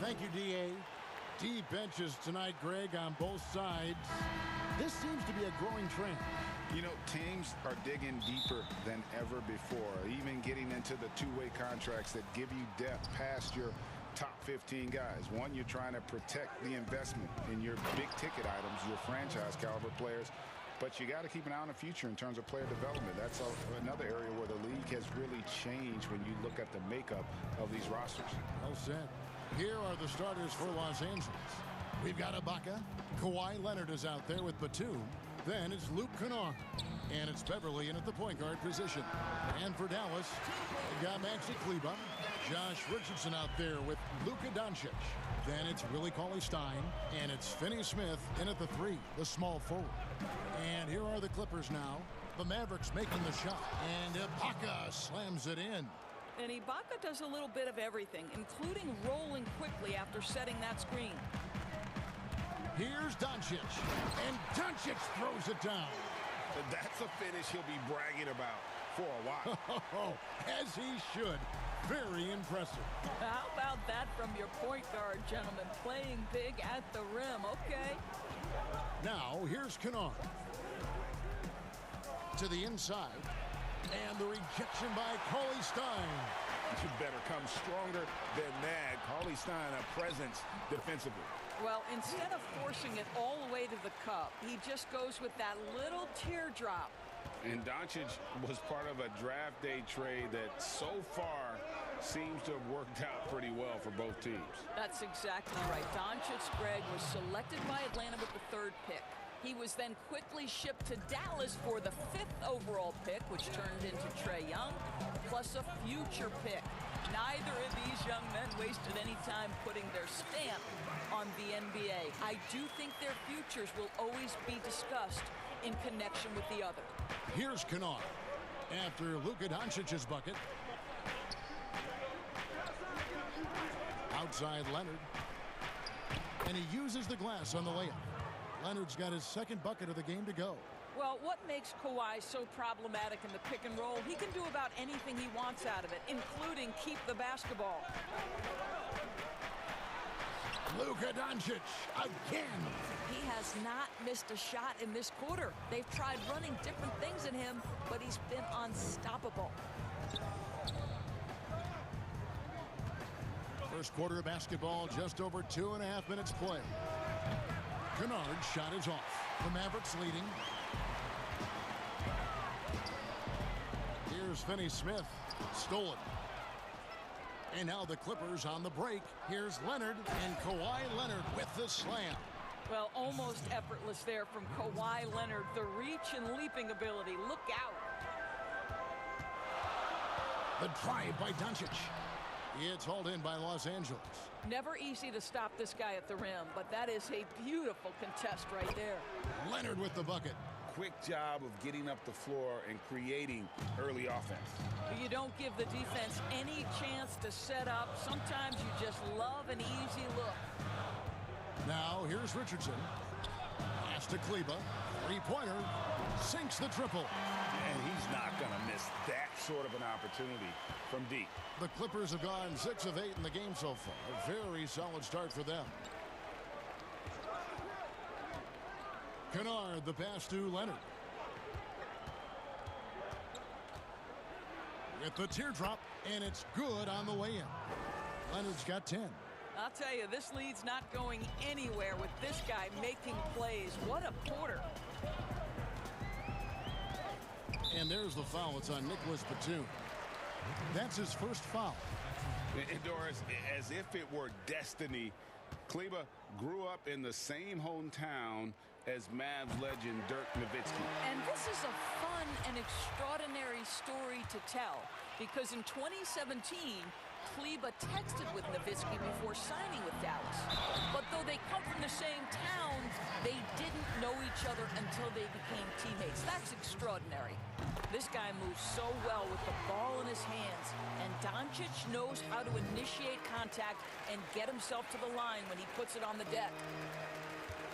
Thank you, D.A. Deep benches tonight, Greg, on both sides. This seems to be a growing trend. You know, teams are digging deeper than ever before, even getting into the two-way contracts that give you depth past your top 15 guys. One, you're trying to protect the investment in your big-ticket items, your franchise-caliber players, but you got to keep an eye on the future in terms of player development. That's another area where the league has really changed when you look at the makeup of these rosters. Well said. Here are the starters for Los Angeles. We've got Ibaka. Kawhi Leonard is out there with Batum. Then it's Luke Kennard. And it's Beverly in at the point guard position. And for Dallas, we've got Maxi Kleber. Josh Richardson out there with Luka Doncic. Then it's Willie Cauley-Stein. And it's Finney Smith in at the 3, the small forward. And here are the Clippers now. The Mavericks making the shot. And Ibaka slams it in. And Ibaka does a little bit of everything, including rolling quickly after setting that screen. Here's Doncic. And Doncic throws it down. That's a finish he'll be bragging about for a while. As he should. Very impressive. How about that from your point guard, gentlemen? Playing big at the rim, okay. Now, here's Kennard. To the inside. And the rejection by Cauley-Stein. You better come stronger than that. Cauley-Stein, a presence defensively. Well, instead of forcing it all the way to the cup, he just goes with that little teardrop. And Doncic was part of a draft day trade that so far seems to have worked out pretty well for both teams. That's exactly right. Doncic, Greg, was selected by Atlanta with the 3rd pick. He was then quickly shipped to Dallas for the 5th overall pick, which turned into Trae Young, plus a future pick. Neither of these young men wasted any time putting their stamp on the NBA. I do think their futures will always be discussed in connection with the other. Here's Kennard after Luka Doncic's bucket. Outside Leonard. And he uses the glass on the layup. Leonard's got his 2nd bucket of the game to go. Well, what makes Kawhi so problematic in the pick and roll? He can do about anything he wants out of it, including keep the basketball. Luka Doncic again. He has not missed a shot in this quarter. They've tried running different things at him, but he's been unstoppable. First quarter of basketball, just over 2.5 minutes play. Kennard's shot is off. The Mavericks leading. Here's Finney Smith. Stolen. And now the Clippers on the break. Here's Leonard, and Kawhi Leonard with the slam. Well, almost effortless there from Kawhi Leonard. The reach and leaping ability. Look out. The drive by Doncic. It's hauled in by Los Angeles. Never easy to stop this guy at the rim, but that is a beautiful contest right there. Leonard with the bucket. Quick job of getting up the floor and creating early offense. You don't give the defense any chance to set up. Sometimes you just love an easy look. Now here's Richardson. Pass to Kleber. 3-pointer. Sinks the triple. And he's not going to miss that sort of an opportunity from deep. The Clippers have gone 6 of 8 in the game so far. A very solid start for them. Kennard, the pass to Leonard. With the teardrop, and it's good on the way in. Leonard's got 10. I'll tell you, this lead's not going anywhere with this guy making plays. What a quarter. And there's the foul. It's on Nicholas Batum. That's his first foul. And Doris, as if it were destiny, Kleber grew up in the same hometown as Mavs legend Dirk Nowitzki. And this is a fun and extraordinary story to tell, because in 2017, Kleber texted with Nowitzki before signing with Dallas. But though they come from the same town, they didn't know each other until they became teammates. That's extraordinary. This guy moves so well with the ball in his hands, and Doncic knows how to initiate contact and get himself to the line when he puts it on the deck.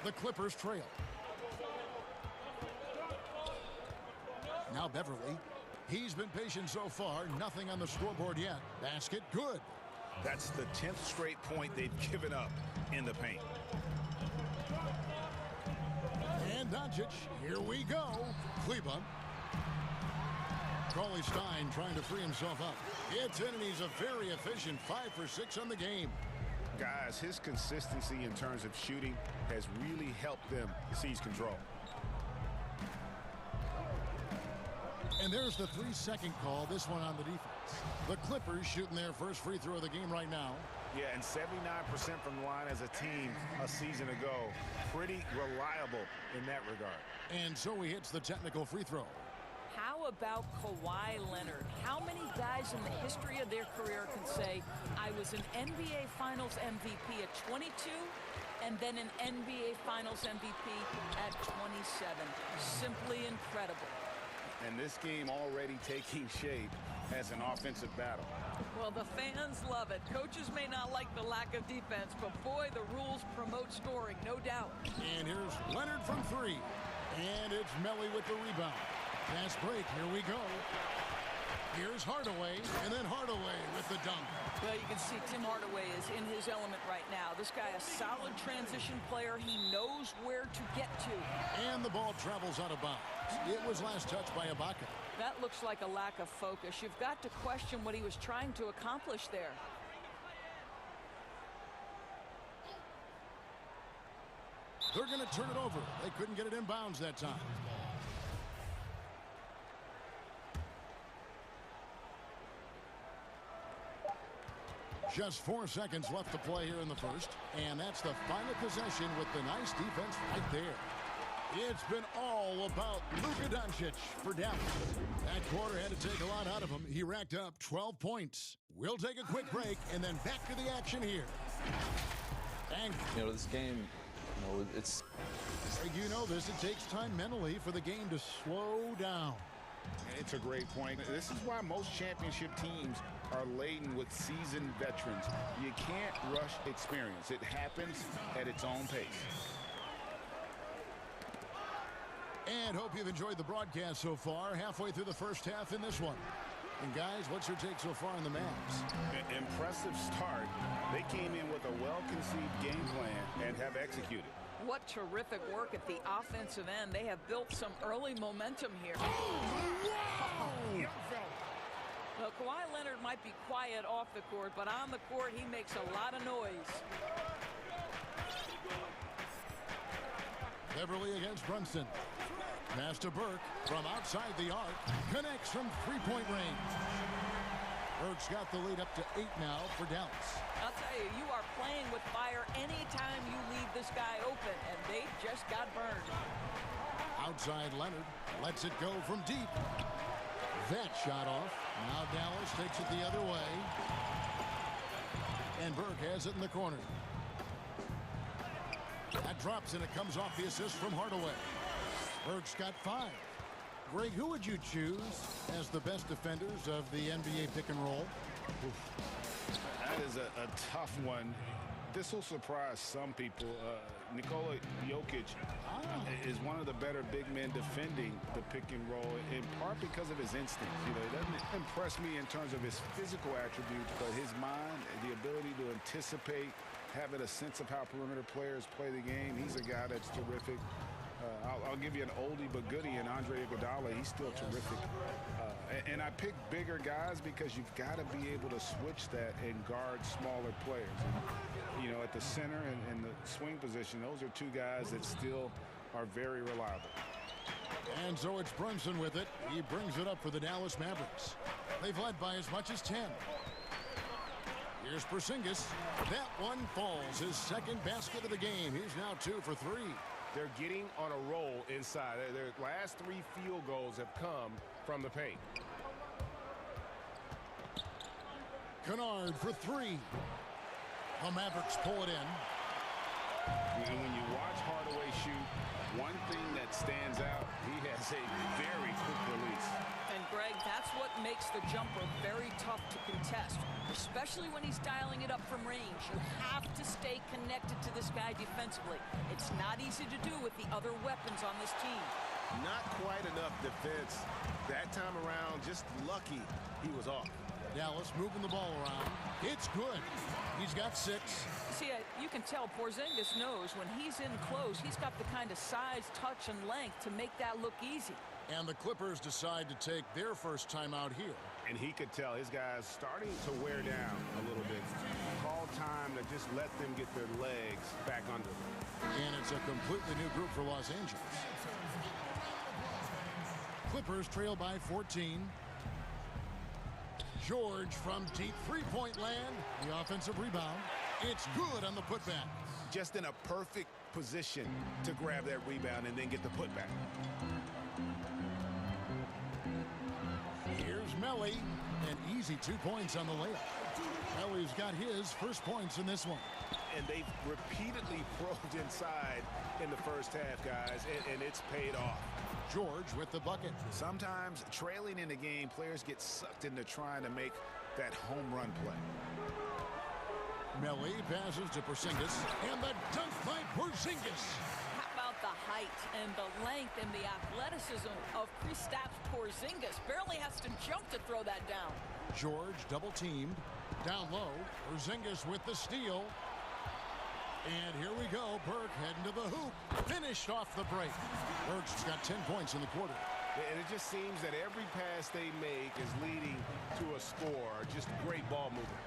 The Clippers trail. Now Beverly. He's been patient so far. Nothing on the scoreboard yet. Basket good. That's the 10th straight point they've given up in the paint. And Doncic, here we go. Kleba. Cauley Stein trying to free himself up. It's in, and he's a very efficient 5 for 6 on the game. Guys, his consistency in terms of shooting has really helped them seize control. And there's the 3-second call, this one on the defense. The Clippers shooting their first free throw of the game right now. Yeah, and 79% from the line as a team a season ago. Pretty reliable in that regard. And so he hits the technical free throw. How about Kawhi Leonard? How many guys in the history of their career can say, I was an NBA Finals MVP at 22 and then an NBA Finals MVP at 27? Simply incredible. And this game already taking shape as an offensive battle. Well, the fans love it. Coaches may not like the lack of defense, but boy, the rules promote scoring, no doubt. And here's Leonard from 3. And it's Melly with the rebound. Fast break, here we go. Here's Hardaway, and then Hardaway with the dunk. Well, you can see Tim Hardaway is in his element right now. This guy, a solid transition player. He knows where to get to. And the ball travels out of bounds. It was last touched by Ibaka. That looks like a lack of focus. You've got to question what he was trying to accomplish there. They're going to turn it over. They couldn't get it in bounds that time. Just 4 seconds left to play here in the first. And that's the final possession with the nice defense right there. It's been all about Luka Doncic for Dallas. That quarter had to take a lot out of him. He racked up 12 points. We'll take a quick break and then back to the action here. And this game, it's... You know this, it takes time mentally for the game to slow down. It's a great point. This is why most championship teams are laden with seasoned veterans. You can't rush experience. It happens at its own pace. And hope you've enjoyed the broadcast so far. Halfway through the first half in this one. And guys, what's your take so far on the Mavs? Impressive start. They came in with a well-conceived game plan and have executed. What terrific work at the offensive end. They have built some early momentum here. Well, Kawhi Leonard might be quiet off the court, but on the court, he makes a lot of noise. Beverly against Brunson. Pass to Burke from outside the arc. Connects from three-point range. Burke's got the lead up to 8 now for Dallas. I'll tell you, you are playing with fire anytime you leave this guy open, and they just got burned. Outside Leonard lets it go from deep. That shot off. Now Dallas takes it the other way. And Burke has it in the corner. That drops, and it comes off the assist from Hardaway. Burke's got 5. Greg, who would you choose as the best defenders of the NBA pick and roll? Oof. That is a tough one. This will surprise some people. Nikola Jokic is one of the better big men defending the pick and roll, in part because of his instincts. He doesn't impress me in terms of his physical attributes, but his mind, the ability to anticipate, having a sense of how perimeter players play the game. He's a guy that's terrific. I'll give you an oldie but goodie in Andre Iguodala. He's still terrific. And I pick bigger guys because you've got to be able to switch that and guard smaller players. And, at the center and the swing position, those are 2 guys that still are very reliable. And so it's Brunson with it. He brings it up for the Dallas Mavericks. They've led by as much as 10. Here's Porzingis. That one falls. His second basket of the game. He's now 2 for 3. They're getting on a roll inside. Their last 3 field goals have come from the paint. Kennard for 3. The Mavericks pull it in. When you watch Hardaway shoot, one thing that stands out, he has a very quick release. And Greg, that's what makes the jumper very tough to contest, especially when he's dialing it up from range. You have to stay connected to this guy defensively. It's not easy to do with the other weapons on this team. Not quite enough defense that time around. Just lucky he was off. Dallas moving the ball around. It's good. He's got 6. See, you can tell Porzingis knows when he's in close, he's got the kind of size, touch, and length to make that look easy. And the Clippers decide to take their first timeout here. And he could tell his guys starting to wear down a little bit. Call time to just let them get their legs back under them. And it's a completely new group for Los Angeles. Clippers trail by 14. George from deep three-point land. The offensive rebound. It's good on the putback. Just in a perfect position to grab that rebound and then get the putback. Here's Melly. An easy 2 points on the layup. Melly's got his first points in this one. And they've repeatedly probed inside in the first half, guys, and it's paid off. George with the bucket. Sometimes trailing in the game, players get sucked into trying to make that home run play. Melly passes to Porzingis, and the dunk by Porzingis. How about the height and the length and the athleticism of Kristaps Porzingis? Barely has to jump to throw that down. George double teamed. Down low, Porzingis with the steal. And here we go, Burke heading to the hoop. Finished off the break. Burke's got 10 points in the quarter. And it just seems that every pass they make is leading to a score. Just great ball movement.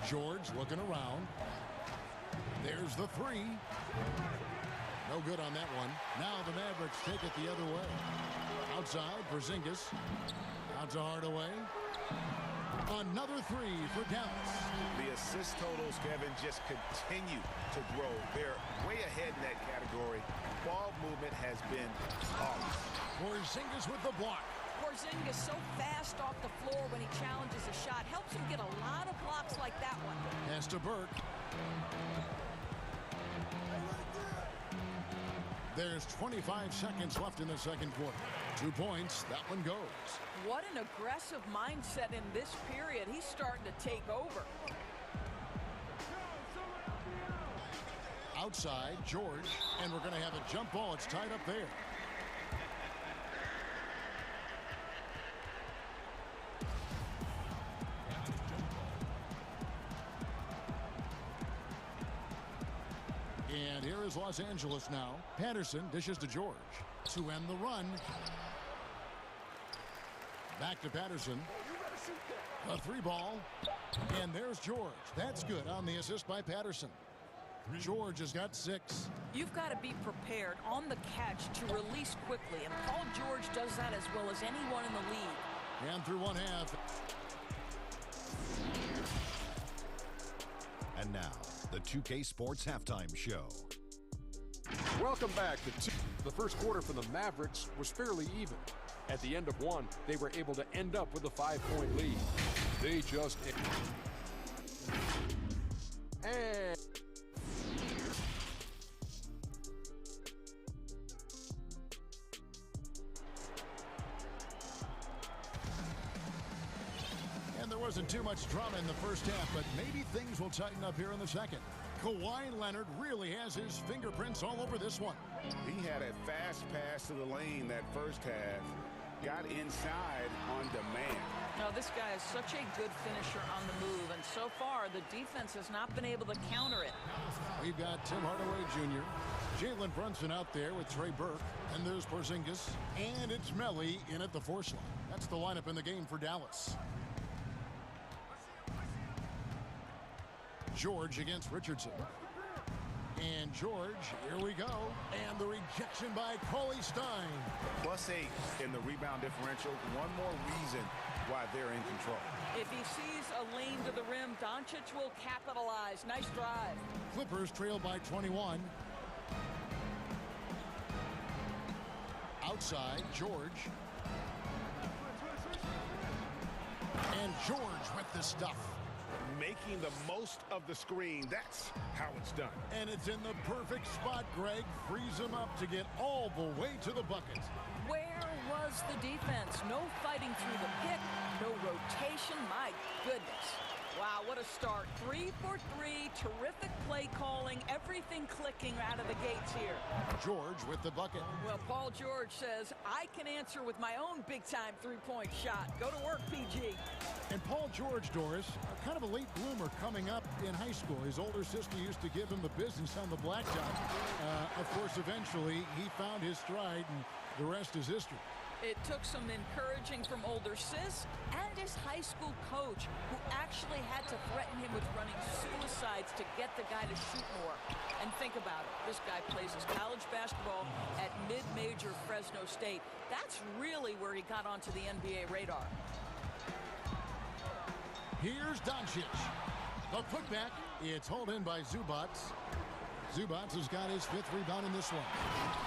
George looking around. There's the 3. No good on that one. Now the Mavericks take it the other way. Outside, Porzingis. Out to Hardaway. Another 3 for Dallas. The assist totals, Kevin, just continue to grow. They're way ahead in that category. Ball movement has been flawless. Porzingis with the block. Porzingis so fast off the floor when he challenges a shot. Helps him get a lot of blocks like that one. Pass to Burke. There's 25 seconds left in the second quarter. 2 points. That one goes. What an aggressive mindset in this period. He's starting to take over. Outside, George. And we're going to have a jump ball. It's tied up there. And here is Los Angeles now. Patterson dishes to George to end the run. Back to Patterson. A 3 ball. And there's George. That's good on the assist by Patterson. George has got 6. You've got to be prepared on the catch to release quickly. And Paul George does that as well as anyone in the league. And through one half. And now, the 2K Sports Halftime Show. Welcome back. The first quarter for the Mavericks was fairly even. At the end of one, they were able to end up with a 5-point lead. They just... And... There wasn't too much drama in the first half, but maybe things will tighten up here in the second. Kawhi Leonard really has his fingerprints all over this one. He had a fast pass to the lane that first half. Got inside on demand. Now, this guy is such a good finisher on the move, and so far, the defense has not been able to counter it. We've got Tim Hardaway Jr., Jalen Brunson out there with Trey Burke, and there's Porzingis, and it's Melly in at the 4 slot. That's the lineup in the game for Dallas. George against Richardson. And George, here we go. And the rejection by Cauley Stein. +8 in the rebound differential. One more reason why they're in control. If he sees a lane to the rim, Doncic will capitalize. Nice drive. Clippers trail by 21. Outside, George. And George with the stuff. Making the most of the screen. That's how it's done. And it's in the perfect spot, Greg. Frees him up to get all the way to the bucket. Where was the defense? No fighting through the pick, no rotation. My goodness. Wow, what a start. 3 for 3, terrific play calling, everything clicking out of the gates here. George with the bucket. Well, Paul George says, I can answer with my own big-time three-point shot. Go to work, PG. And Paul George, Doris, kind of a late bloomer coming up in high school. His older sister used to give him the business on the blacktop. Of course, eventually, he found his stride, and the rest is history. It took some encouraging from older sis and his high school coach, who actually had to threaten him with running suicides to get the guy to shoot more. And think about it. This guy plays his college basketball at mid-major Fresno State. That's really where he got onto the NBA radar. Here's Doncic. The putback. It's hauled in by Zubats. Zubats has got his 5th rebound in this one.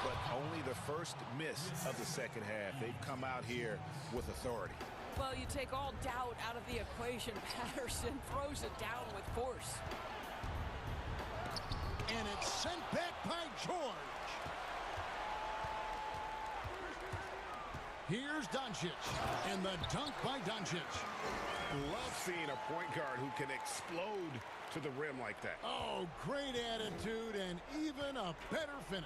But only the first miss of the second half. They've come out here with authority. Well, you take all doubt out of the equation. Patterson throws it down with force. And it's sent back by George. Here's Doncic. And the dunk by Doncic. Love seeing a point guard who can explode to the rim like that. Oh, great attitude and even a better finish.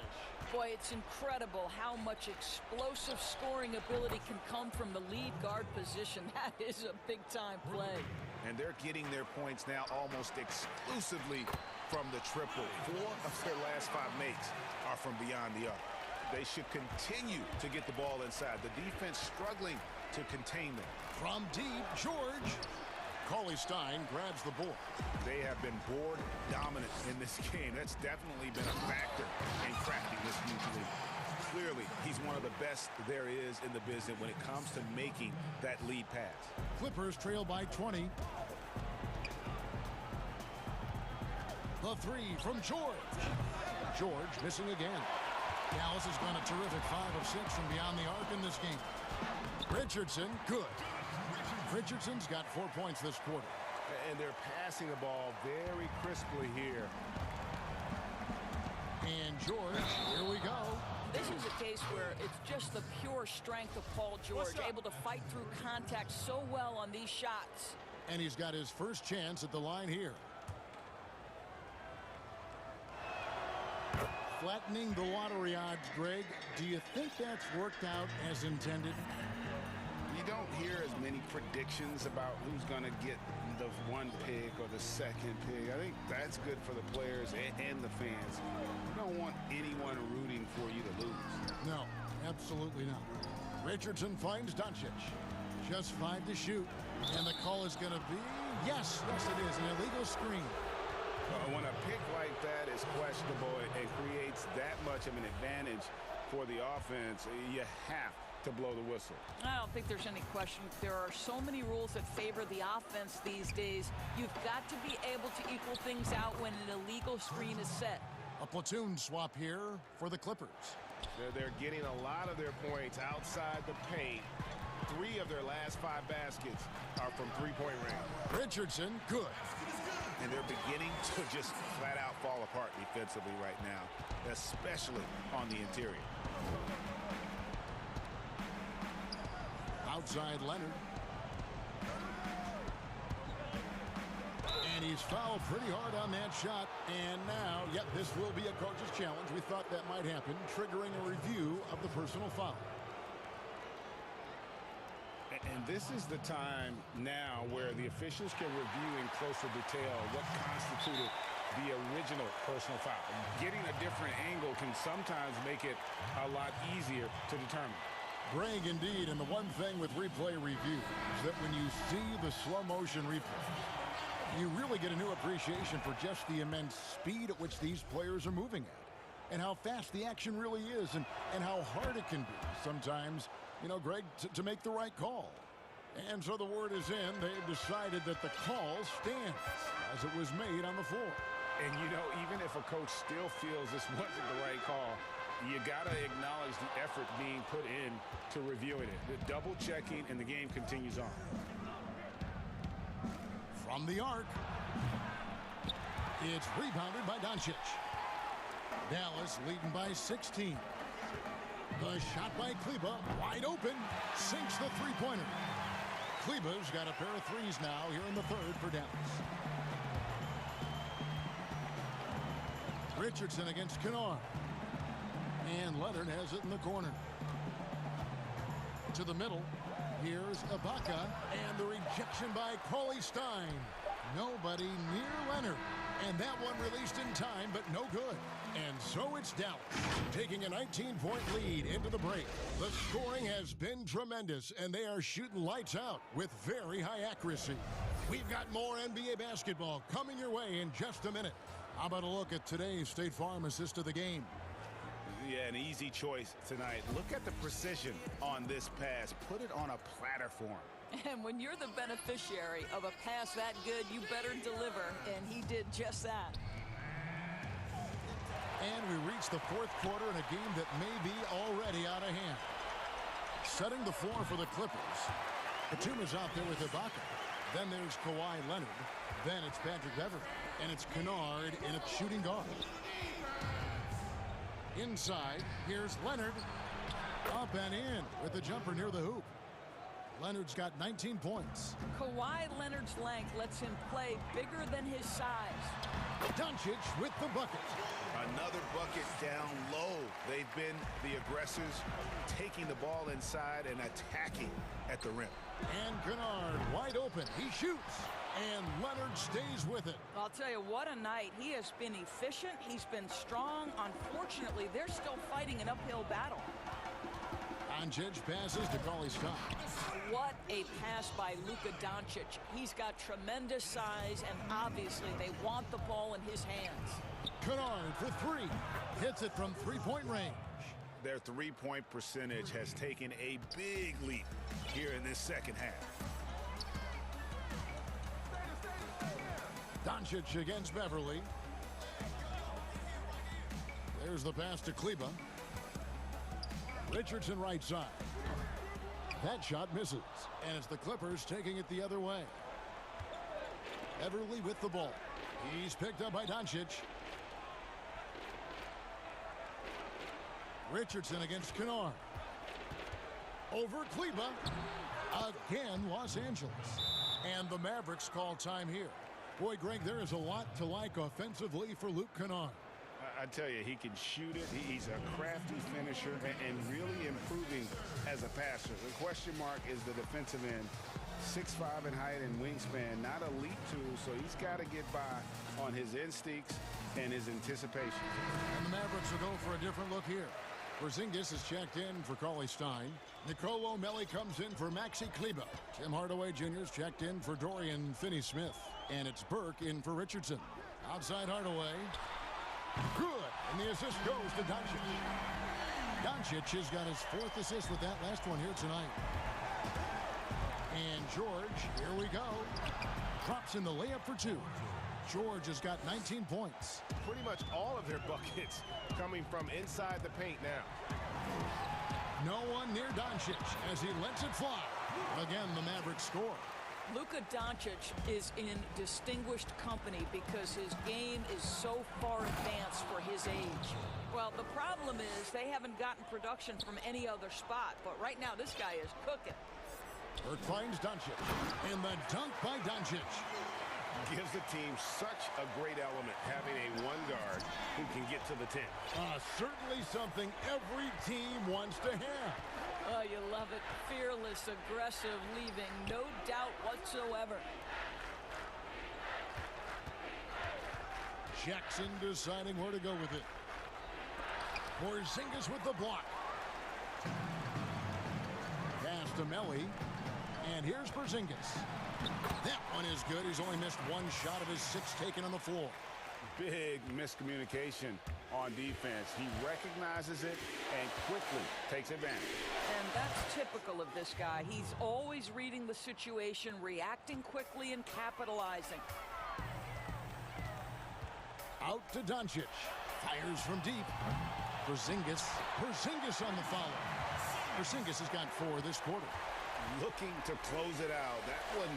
Boy, it's incredible how much explosive scoring ability can come from the lead guard position. That is a big-time play. And they're getting their points now almost exclusively from the triple. 4 of their last 5 makes are from beyond the arc. They should continue to get the ball inside. The defense struggling to contain them. From deep, George. Cauley Stein grabs the board. They have been board dominant in this game. That's definitely been a factor in cracking this huge lead. Clearly, he's one of the best there is in the business when it comes to making that lead pass. Clippers trail by 20. The 3 from George. George missing again. Dallas has gone a terrific 5 of 6 from beyond the arc in this game. Richardson, good. Richardson's got 4 points this quarter. And they're passing the ball very crisply here. And George, here we go. This is a case where it's just the pure strength of Paul George, able to fight through contact so well on these shots. And he's got his first chance at the line here. Flattening the lottery odds, Greg. Do you think that's worked out as intended? You don't hear as many predictions about who's going to get the 1 pick or the 2nd pick. I think that's good for the players and the fans. You don't want anyone rooting for you to lose. No, absolutely not. Richardson finds Doncic. Just 5 to shoot. And the call is going to be, yes, it is, an illegal screen. When a pick like that is questionable and creates that much of an advantage for the offense, you have to blow the whistle. I don't think there's any question. There are so many rules that favor the offense these days. You've got to be able to equal things out when an illegal screen is set. A platoon swap here for the Clippers. They're getting a lot of their points outside the paint. 3 of their last 5 baskets are from three-point range. Richardson, good. And they're beginning to just flat out fall apart defensively right now, especially on the interior. Outside Leonard. And he's fouled pretty hard on that shot. And now, yep, this will be a coach's challenge. We thought that might happen, triggering a review of the personal foul. And this is the time now where the officials can review in closer detail what constituted the original personal foul. Getting a different angle can sometimes make it a lot easier to determine. Greg, indeed, and the one thing with replay review is that when you see the slow motion replay, you really get a new appreciation for just the immense speed at which these players are moving at, and how fast the action really is, and how hard it can be sometimes, you know, Greg, to make the right call. And so the word is in. They've decided that the call stands as it was made on the floor. And, you know, even if a coach still feels this wasn't the right call, you got to acknowledge the effort being put in to reviewing it. The double checking, and the game continues on. From the arc, it's rebounded by Doncic. Dallas leading by 16. The shot by Kleba, wide open, sinks the three-pointer. Kleba's got a pair of threes now here in the third for Dallas. Richardson against Kennard. And Leonard has it in the corner. To the middle. Here's Ibaka. And the rejection by Cauley Stein. Nobody near Leonard. And that one released in time, but no good. And so it's Dallas, taking a 19-point lead into the break. The scoring has been tremendous, and they are shooting lights out with very high accuracy. We've got more NBA basketball coming your way in just a minute. How about a look at today's State Farm assist of the game? Yeah, an easy choice tonight. Look at the precision on this pass. Put it on a platter for him. And when you're the beneficiary of a pass that good, you better deliver, and he did just that. And we reach the fourth quarter in a game that may be already out of hand. Setting the floor for the Clippers. Batum is out there with Ibaka. Then there's Kawhi Leonard. Then it's Patrick Beverley. And it's Kennard in a shooting guard. Inside, here's Leonard. Up and in with the jumper near the hoop. Leonard's got 19 points. Kawhi Leonard's length lets him play bigger than his size. Doncic with the bucket. Another bucket down low. They've been the aggressors, taking the ball inside and attacking at the rim. And Kennard wide open. He shoots. And Leonard stays with it. I'll tell you, what a night. He has been efficient. He's been strong. Unfortunately, they're still fighting an uphill battle. Doncic passes to Cauley Stein. What a pass by Luka Doncic. He's got tremendous size, and obviously they want the ball in his hands. Kennard for three. Hits it from three-point range. Their three-point percentage has taken a big leap here in this second half. Doncic against Beverley. There's the pass to Kleber. Richardson right side. That shot misses. And it's the Clippers taking it the other way. Beverley with the ball. He's picked up by Doncic. Richardson against Kennard. Over Kleber. Again, Los Angeles. And the Mavericks call time here. Boy, Greg, there is a lot to like offensively for Luke Kennard. I tell you, he can shoot it. He's a crafty finisher and really improving as a passer. The question mark is the defensive end. 6'5" in height and wingspan, not a leap tool, so he's got to get by on his instincts and his anticipation. And the Mavericks will go for a different look here. Porzingis is checked in for Cauley Stein. Nicolo Melli comes in for Maxi Kleber. Tim Hardaway Jr. is checked in for Dorian Finney-Smith. And it's Burke in for Richardson. Outside Hardaway. Good. And the assist goes to Doncic. Doncic has got his fourth assist with that last one here tonight. And George, here we go. Drops in the layup for two. George has got 19 points. Pretty much all of their buckets coming from inside the paint now. No one near Doncic as he lets it fly. Again, the Mavericks score. Luka Doncic is in distinguished company because his game is so far advanced for his age. Well, the problem is they haven't gotten production from any other spot, but right now this guy is cooking. Burke finds Doncic. And the dunk by Doncic. Gives the team such a great element, having a one guard who can get to the 10. Certainly something every team wants to have. Oh, you love it. Fearless, aggressive, leaving no doubt whatsoever. Jackson deciding where to go with it. Porzingis with the block. Pass to Melli. And here's Porzingis. That one is good. He's only missed one shot of his six taken on the floor. Big miscommunication on defense. He recognizes it and quickly takes advantage. And that's typical of this guy. He's always reading the situation, reacting quickly, and capitalizing. Out to Doncic. Fires from deep. Porzingis on the follow. Porzingis has got 4 this quarter. Looking to close it out. That one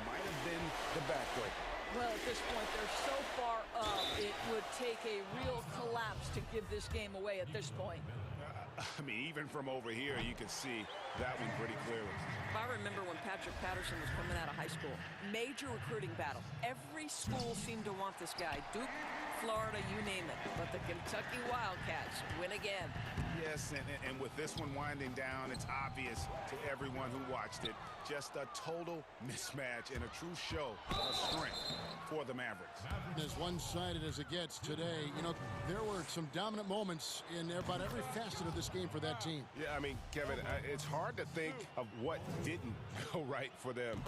might have been the backbreaker. Well, at this point, they're so far up, it would take a real collapse to give this game away at this point. I mean, even from over here, you can see that one pretty clearly. I remember when Patrick Patterson was coming out of high school. Major recruiting battle. Every school seemed to want this guy. Duke, Florida, you name it. But the Kentucky Wildcats win again. Yes, and with this one winding down, it's obvious to everyone who watched it. Just a total mismatch and a true show of strength for the Mavericks. As one-sided as it gets today, you know, there were some dominant moments in about every facet of this game for that team. Yeah, I mean, Kevin, it's hard to think of what didn't go right for them.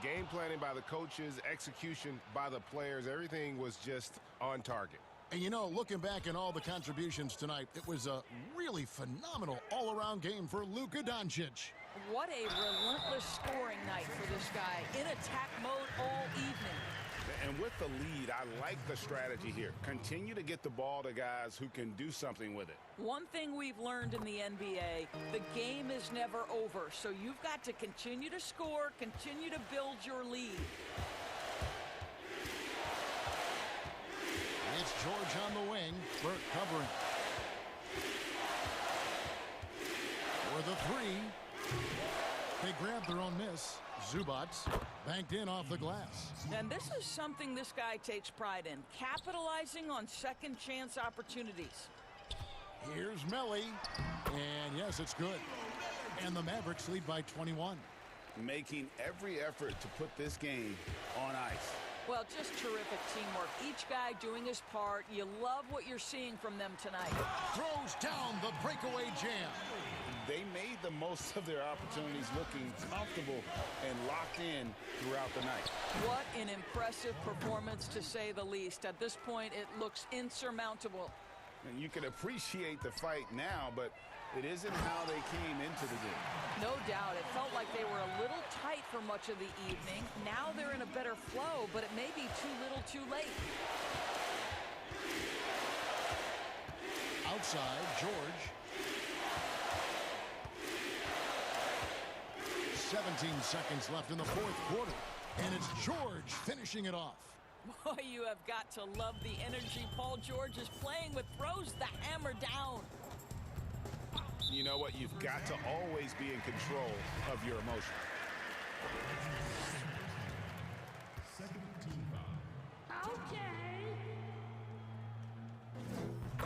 Game planning by the coaches, execution by the players, everything was just on target. And, you know, looking back at all the contributions tonight, it was a really phenomenal all-around game for Luka Doncic. What a relentless scoring night for this guy. In attack mode all evening. And with the lead, I like the strategy here. Continue to get the ball to guys who can do something with it. One thing we've learned in the NBA, the game is never over. So you've got to continue to score, continue to build your lead. It's George on the wing. Burke covering. For the three. They grabbed their own miss. Zubac banked in off the glass. And this is something this guy takes pride in, capitalizing on second chance opportunities. Here's Melly. And yes, it's good. And the Mavericks lead by 21. Making every effort to put this game on ice. Well, just terrific teamwork. Each guy doing his part. You love what you're seeing from them tonight. Throws down the breakaway jam. They made the most of their opportunities, looking comfortable and locked in throughout the night. What an impressive performance, to say the least. At this point, it looks insurmountable. And you can appreciate the fight now, but it isn't how they came into the game. No doubt. It felt like they were a little tight for much of the evening. Now they're in a better flow, but it may be too little too late. Outside, George. 17 seconds left in the fourth quarter. And it's George finishing it off. Boy, you have got to love the energy Paul George is playing with. Throws the hammer down. You know what? You've got to always be in control of your emotions.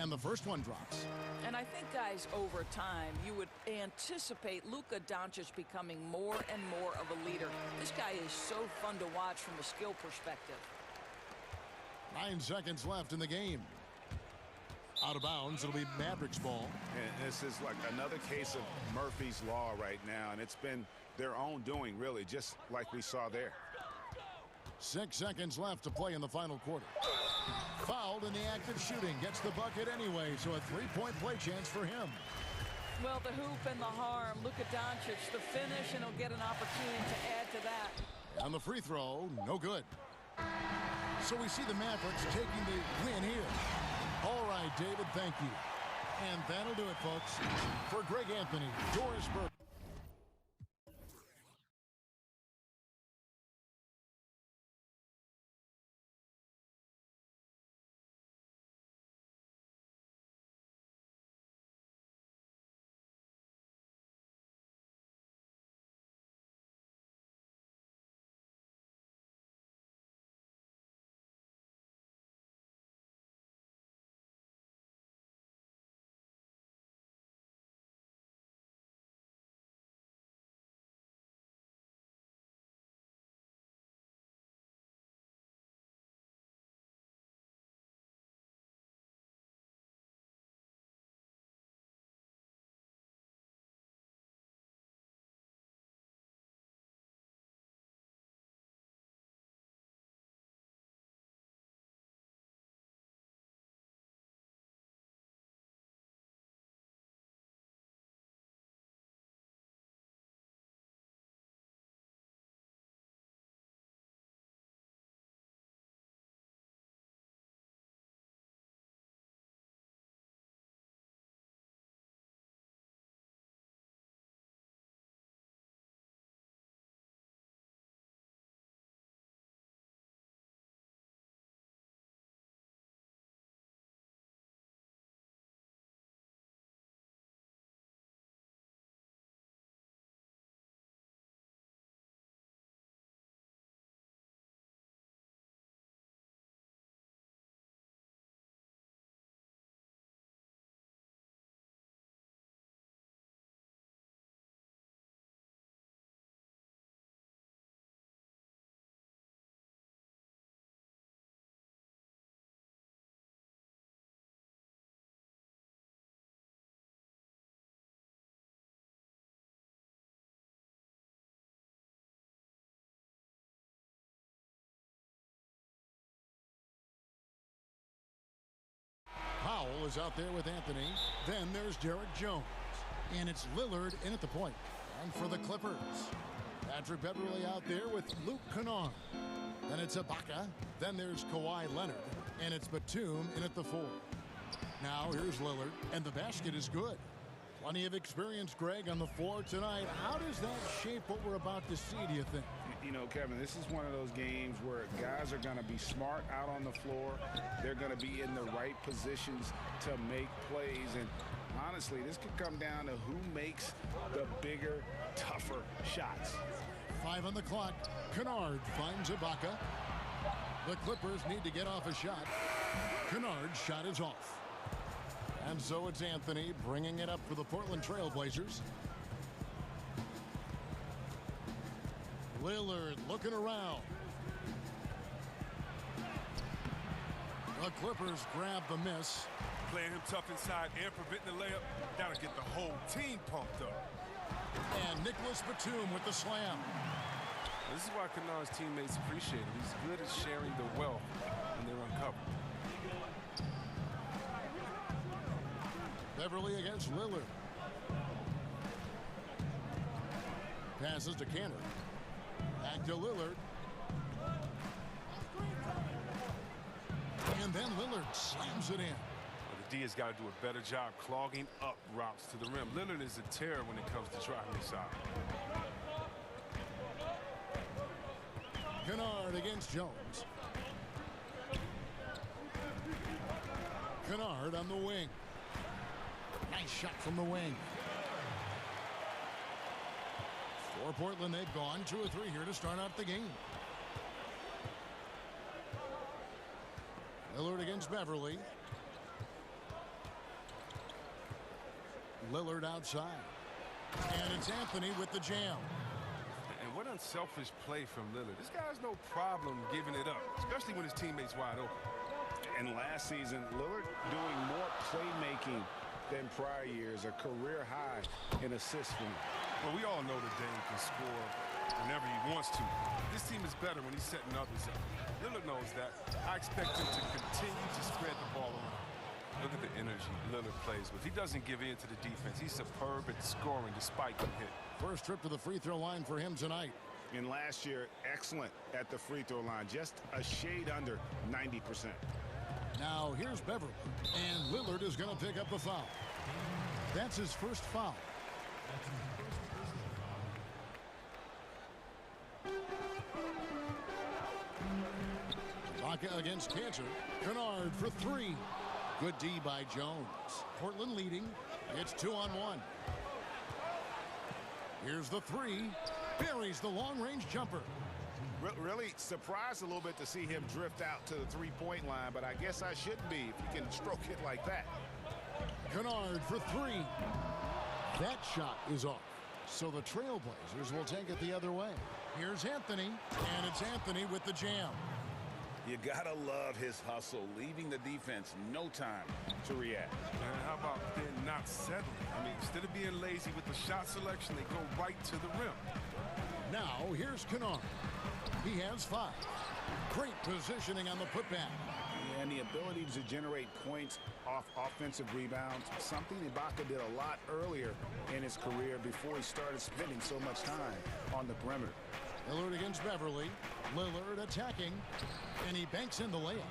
And the first one drops. And I think, guys, over time, you would anticipate Luka Doncic becoming more and more of a leader. This guy is so fun to watch from a skill perspective. 9 seconds left in the game. Out of bounds, it'll be Mavericks ball. And this is like another case of Murphy's Law right now, and it's been their own doing, really, just like we saw there. 6 seconds left to play in the final quarter. Fouled in the act of shooting. Gets the bucket anyway, so a three-point play chance for him. Well, the hoop and the harm. Luka Doncic, the finish, and he'll get an opportunity to add to that. And the free throw, no good. So we see the Mavericks taking the win here. All right, David, thank you. And that'll do it, folks. For Greg Anthony, Doris Burke. is out there with Anthony. Then there's Derek Jones. And it's Lillard in at the point. And for the Clippers, Patrick Beverley out there with Luke Kennard. Then it's Ibaka. Then there's Kawhi Leonard. And it's Batum in at the 4. Now here's Lillard. And the basket is good. Plenty of experience, Greg, on the floor tonight. How does that shape what we're about to see, do you think? You know, Kevin, this is one of those games where guys are going to be smart out on the floor. They're going to be in the right positions to make plays. And honestly, this could come down to who makes the bigger, tougher shots. 5 on the clock. Kennard finds Ibaka. The Clippers need to get off a shot. Kennard's shot is off. And so it's Anthony bringing it up for the Portland Trail Blazers. Lillard looking around. The Clippers grab the miss. Playing him tough inside and preventing the layup. That'll get the whole team pumped up. And Nicholas Batum with the slam. This is why Kennard's teammates appreciate him. He's good at sharing the wealth when they're uncovered. Beverly against Lillard. Passes to Canner. Back to Lillard. And then Lillard slams it in. Well, the D has got to do a better job clogging up routes to the rim. Lillard is a terror when it comes to driving inside. Kennard against Jones. Kennard on the wing. Nice shot from the wing. For Portland, they've gone 2 of 3 here to start out the game. Lillard against Beverly. Lillard outside. And it's Anthony with the jam. And what unselfish play from Lillard. This guy has no problem giving it up, especially when his teammate's wide open. And last season, Lillard doing more playmaking than prior years, a career high in assists for him. Well, we all know that Dame can score whenever he wants to. This team is better when he's setting others up. Lillard knows that. I expect him to continue to spread the ball around. Look at the energy Lillard plays with. He doesn't give in to the defense. He's superb at scoring despite getting hit. First trip to the free throw line for him tonight. And last year, excellent at the free throw line, just a shade under 90%. Now here's Beverly, and Lillard is going to pick up the foul. That's his first foul. Ibaka against Cantor. Kennard for 3. Good D by Jones. Portland leading. It's 2-on-1. Here's the 3. Buries the long-range jumper. Really surprised a little bit to see him drift out to the three-point line, but I guess I shouldn't be if he can stroke it like that. Kennard for 3. That shot is off. So the Trailblazers will take it the other way. Here's Anthony, and it's Anthony with the jam. You gotta love his hustle, leaving the defense no time to react. And how about then not settling? I mean, instead of being lazy with the shot selection, they go right to the rim. Now here's Kennard. He has 5. Great positioning on the putback. And the ability to generate points off offensive rebounds, something Ibaka did a lot earlier in his career before he started spending so much time on the perimeter. Lillard against Beverly. Lillard attacking, and he banks in the layup.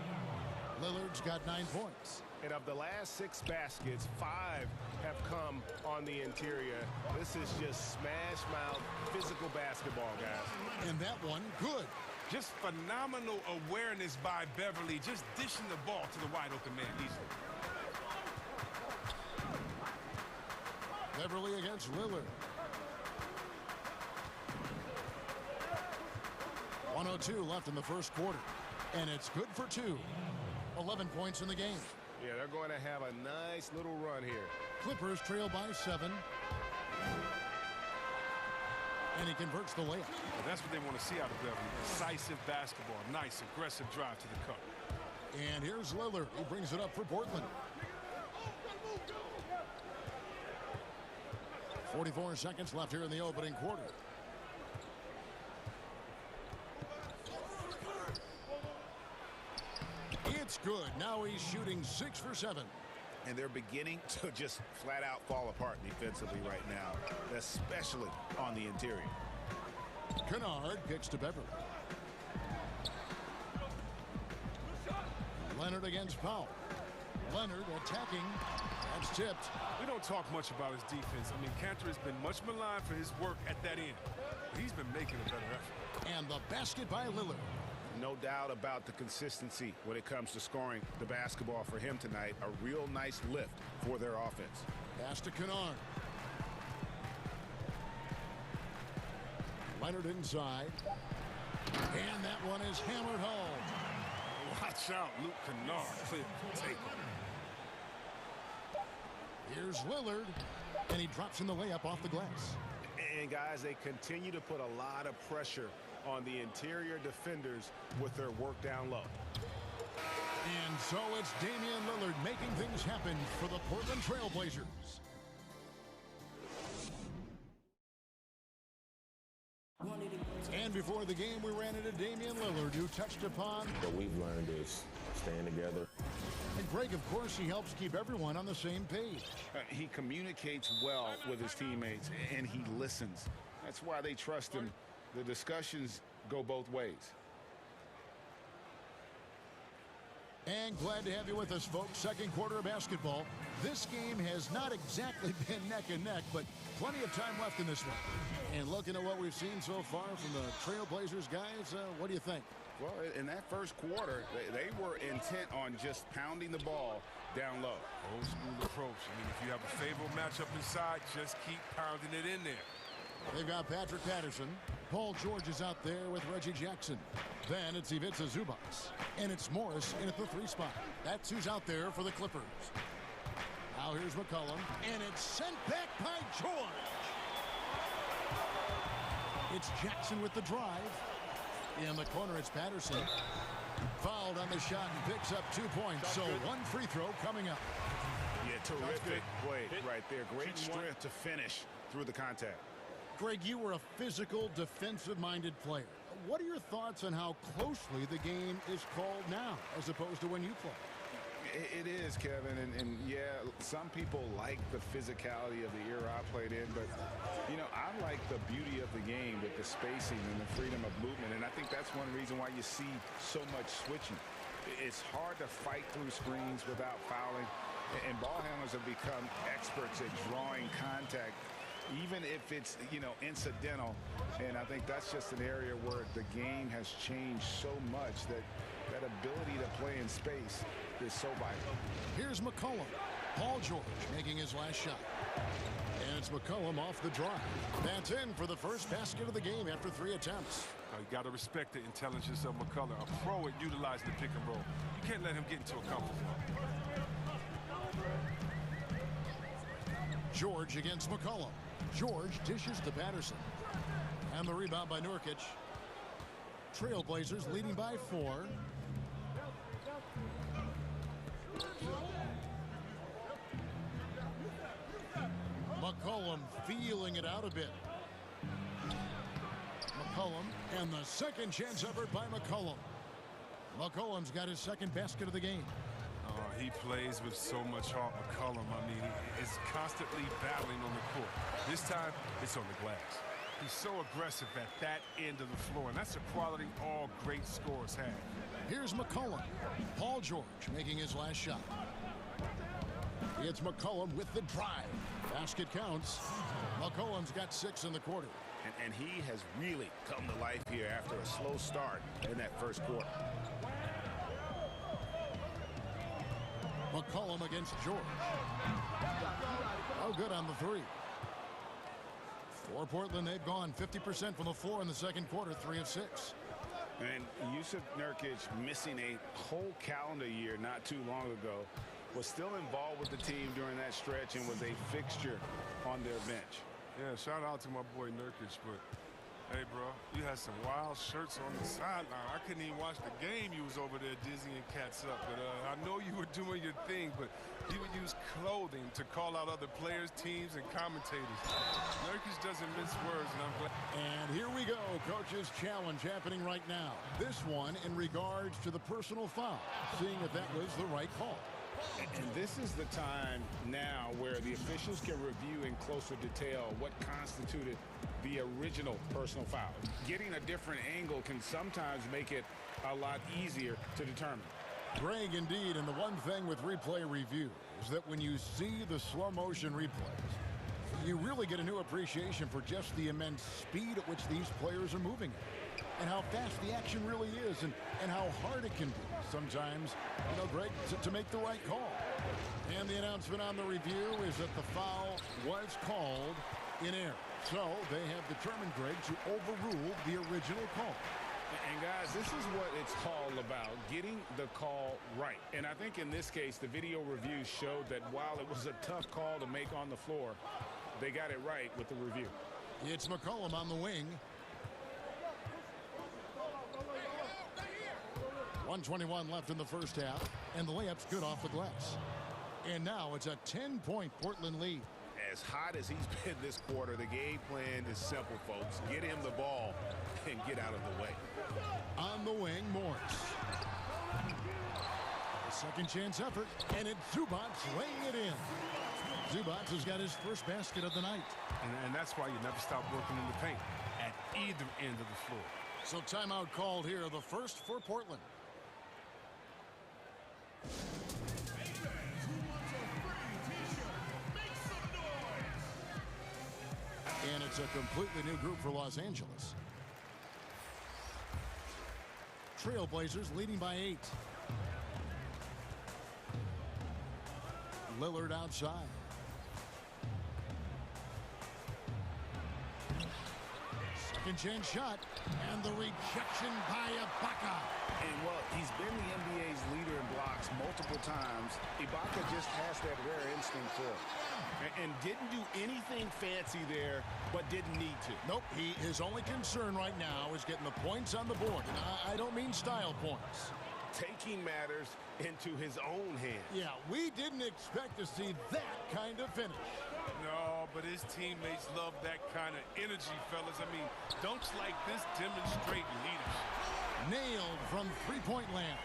Lillard's got 9 points. And of the last 6 baskets, 5 have come on the interior. This is just smash-mouth physical basketball, guys. And that one, good. Just phenomenal awareness by Beverly, just dishing the ball to the wide open man easily. Beverly against Lillard. 1:02 left in the first quarter. And it's good for 2. 11 points in the game. Yeah, they're going to have a nice little run here. Clippers trail by 7. And he converts the layup. Well, that's what they want to see out of Beverly. Decisive basketball. Nice, aggressive drive to the cup. And here's Lillard. He brings it up for Portland. 44 seconds left here in the opening quarter. It's good. Now he's shooting 6 for 7. And they're beginning to just flat out fall apart defensively right now, especially on the interior. Kennard kicks to Beverly. Leonard against Powell. Leonard attacking. That's tipped. We don't talk much about his defense. I mean, Cantor has been much maligned for his work at that end. He's been making a better effort. And the basket by Lillard. No doubt about the consistency when it comes to scoring the basketball for him tonight. A real nice lift for their offense. Pass to Kennard. Leonard inside. And that one is hammered home. Watch out, Luke Kennard. Take him. Here's Lillard. And he drops in the layup off the glass. And guys, they continue to put a lot of pressure on the interior defenders with their work down low. And so it's Damian Lillard making things happen for the Portland Trail Blazers. And before the game, we ran into Damian Lillard, who touched upon what we've learned is staying together. And Greg, of course, he helps keep everyone on the same page. He communicates well with his teammates, and he listens. That's why they trust him. The discussions go both ways. And glad to have you with us, folks. Second quarter of basketball. This game has not exactly been neck and neck, but plenty of time left in this one. And looking at what we've seen so far from the Trailblazers guys, what do you think? Well, in that first quarter, they were intent on just pounding the ball down low. Old school approach. I mean, if you have a favorable matchup inside, just keep pounding it in there. They've got Patrick Patterson. Paul George is out there with Reggie Jackson. Then it's Ivica Zubac. And it's Morris in at the 3 spot. That's who's out there for the Clippers. Now here's McCollum. And it's sent back by George. It's Jackson with the drive. In the corner, it's Patterson. Fouled on the shot and picks up 2 points. So one free throw coming up. Yeah, terrific play right there. Great strength to finish through the contact. Greg, you were a physical, defensive-minded player. What are your thoughts on how closely the game is called now as opposed to when you play? It is, Kevin, and yeah, some people like the physicality of the era I played in, but, you know, I like the beauty of the game with the spacing and the freedom of movement, and I think that's one reason why you see so much switching. It's hard to fight through screens without fouling, and ball handlers have become experts at drawing contact, even if it's, you know, incidental. And I think that's just an area where the game has changed so much that that ability to play in space is so vital. Here's McCollum. Paul George making his last shot. And it's McCollum off the drive. That's in for the first basket of the game after 3 attempts. You got to respect the intelligence of McCullough, a pro at utilizing the pick and roll. You can't let him get into a comfort zone. George against McCollum. George dishes to Patterson. And the rebound by Nurkic. Trailblazers leading by 4. McCollum feeling it out a bit. McCollum, and the second chance effort by McCollum. McCollum's got his second basket of the game. He plays with so much heart, McCollum. I mean, he is constantly battling on the court. This time, it's on the glass. He's so aggressive at that end of the floor, and that's a quality all great scorers have. Here's McCollum. Paul George making his last shot. It's McCollum with the drive. Basket counts. McCollum's got 6 in the quarter. And he has really come to life here after a slow start in that first quarter. McCollum against George. Oh, good on the 3. For Portland, they've gone 50% from the floor in the second quarter, 3 of 6. And Yusuf Nurkic, missing a whole calendar year not too long ago, was still involved with the team during that stretch and was a fixture on their bench. Yeah, shout out to my boy Nurkic, but hey, bro, you had some wild shirts on the sideline. I couldn't even watch the game. You was over there dizzying cats up. But I know you were doing your thing, but you would use clothing to call out other players, teams, and commentators. Nurkic doesn't mince words, and I'm glad. And here we go, Coach's Challenge happening right now. This one in regards to the personal foul, seeing if that was the right call. And this is the time now where the officials can review in closer detail what constituted the original personal foul. Getting a different angle can sometimes make it a lot easier to determine. Greg, indeed, and the one thing with replay review is that when you see the slow motion replays, you really get a new appreciation for just the immense speed at which these players are moving and how fast the action really is and how hard it can be sometimes, Greg, to make the right call. And the announcement on the review is that the foul was called in error. So they have determined, Greg, to overrule the original call. And guys, this is what it's all about, getting the call right. And I think in this case, the video review showed that while it was a tough call to make on the floor, they got it right with the review. It's McCollum on the wing. 1:21 left in the first half, and the layup's good off the glass. And now it's a 10-point Portland lead. As hot as he's been this quarter, the game plan is simple, folks. Get him the ball and get out of the way. On the wing, Morris. A second chance effort, and it's Zubac laying it in. Zubac has got his first basket of the night. And that's why you never stop working in the paint at either end of the floor. So timeout called here, the first for Portland. And it's a completely new group for Los Angeles. Trailblazers leading by 8. Lillard outside. Second chance shot, and the rejection by Ibaka. And well, he's been the NBA's leader in blocks multiple times. Ibaka just has that rare instinct for it. And didn't do anything fancy there, but didn't need to. Nope, his only concern right now is getting the points on the board. And I don't mean style points. Taking matters into his own hands. Yeah, we didn't expect to see that kind of finish. No, but his teammates love that kind of energy, fellas. I mean, dunks like this demonstrate leadership. Nailed from three-point land.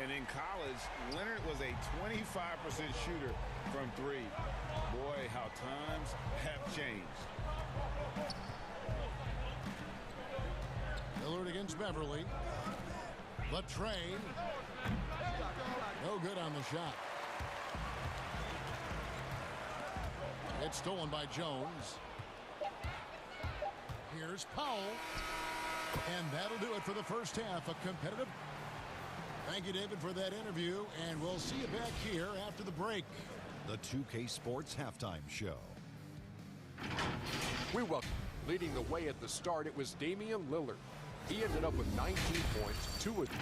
And in college, Leonard was a 25% shooter from three. Boy, how times have changed. Lillard against Beverly. The train. No good on the shot. It's stolen by Jones. Here's Powell. And that'll do it for the first half. A competitive. Thank you, David, for that interview. And we'll see you back here after the break. The 2K Sports Halftime Show. We welcome. Leading the way at the start, it was Damian Lillard. He ended up with 19 points, 2 of them.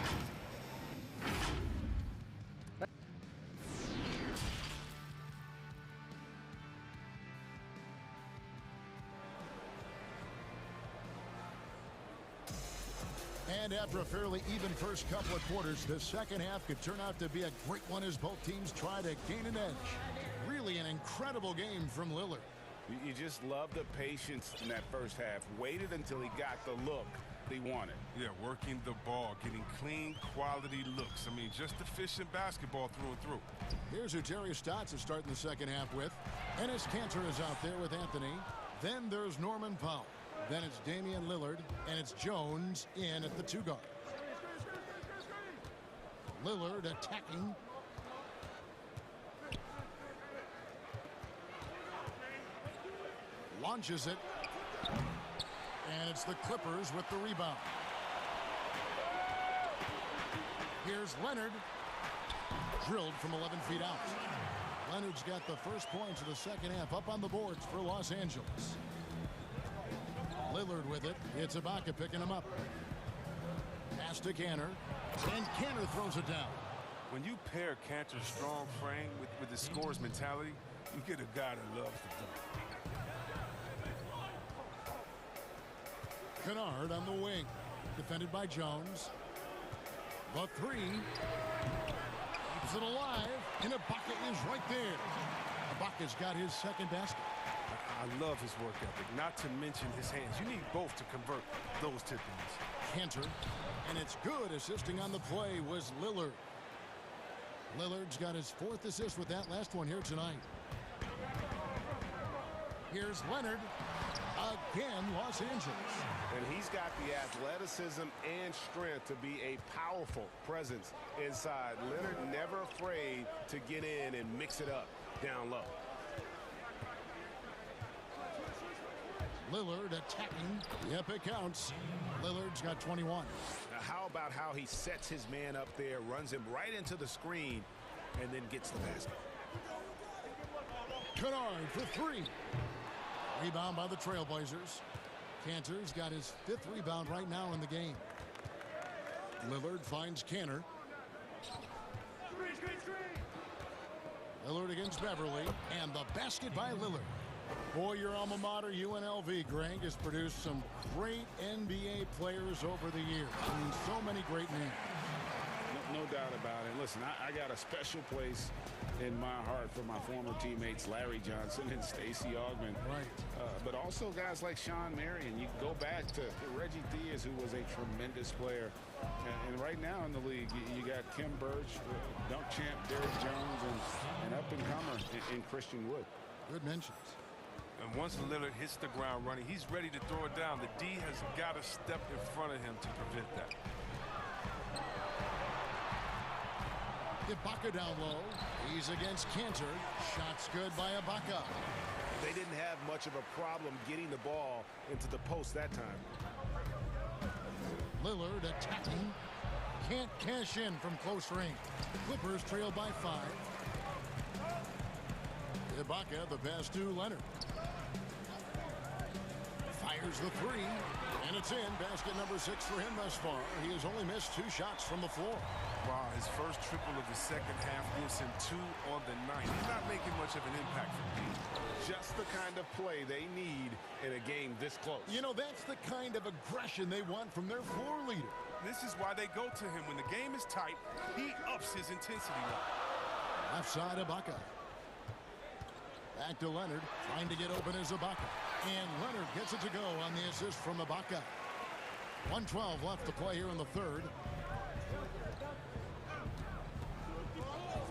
And after a fairly even first couple of quarters, the second half could turn out to be a great one as both teams try to gain an edge. Really an incredible game from Lillard. You just love the patience in that first half. Waited until he got the look he wanted. Yeah, working the ball, getting clean, quality looks. I mean, just efficient basketball through and through. Here's who Terry Stotts is starting the second half with. Enes Kanter is out there with Anthony. Then there's Norman Powell. Then it's Damian Lillard, and it's Jones in at the 2 guard. Lillard attacking. Launches it. And it's the Clippers with the rebound. Here's Leonard. Drilled from 11 feet out. Leonard's got the first points of the second half up on the boards for Los Angeles. Lillard with it. It's Ibaka picking him up. Pass to Kanter. And Kanter throws it down. When you pair Kanter's strong frame with the scorer's mentality, you get a guy that loves to dunk. Kennard on the wing. Defended by Jones. The 3. Keeps it alive. And Ibaka is right there. Ibaka's got his second basket. I love his work ethic, not to mention his hands. You need both to convert those tip-ins. Kanter, and it's good. Assisting on the play was Lillard. Lillard's got his 4th assist with that last one here tonight. Here's Leonard. Again, Los Angeles. And he's got the athleticism and strength to be a powerful presence inside. Leonard never afraid to get in and mix it up down low. Lillard attacking. Yep, it counts. Lillard's got 21. Now, how about how he sets his man up there, runs him right into the screen, and then gets the basket. Kennard for 3. Rebound by the Trailblazers. Cantor's got his 5th rebound right now in the game. Lillard finds Cantor. Lillard against Beverly, and the basket by Lillard. Boy, your alma mater, UNLV, Greg, has produced some great NBA players over the years. I mean, so many great names. No doubt about it. Listen, I got a special place in my heart for my former teammates Larry Johnson and Stacey Augmon. Right. But also guys like Sean Marion. You go back to Reggie Diaz, who was a tremendous player. And right now in the league, you got Kim Birch, dunk champ Derrick Jones, and up-and-comer in Christian Wood. Good mentions. And once Lillard hits the ground running, he's ready to throw it down. The D has got to step in front of him to prevent that. Ibaka down low. He's against Cantor. Shots good by Ibaka. They didn't have much of a problem getting the ball into the post that time. Lillard attacking. Can't cash in from close range. Clippers trail by 5. Ibaka, the pass to Leonard. Fires the 3, and it's in. Basket number 6 for him thus far. He has only missed 2 shots from the floor. Wow, his first triple of the second half gives him 2 on the night. He's not making much of an impact for me. Just the kind of play they need in a game this close. You know, that's the kind of aggression they want from their floor leader. This is why they go to him. When the game is tight, he ups his intensity now. Left side, Ibaka. Back to Leonard, trying to get open is Ibaka. And Leonard gets it to go on the assist from Ibaka. 1:12 left to play here in the 3rd.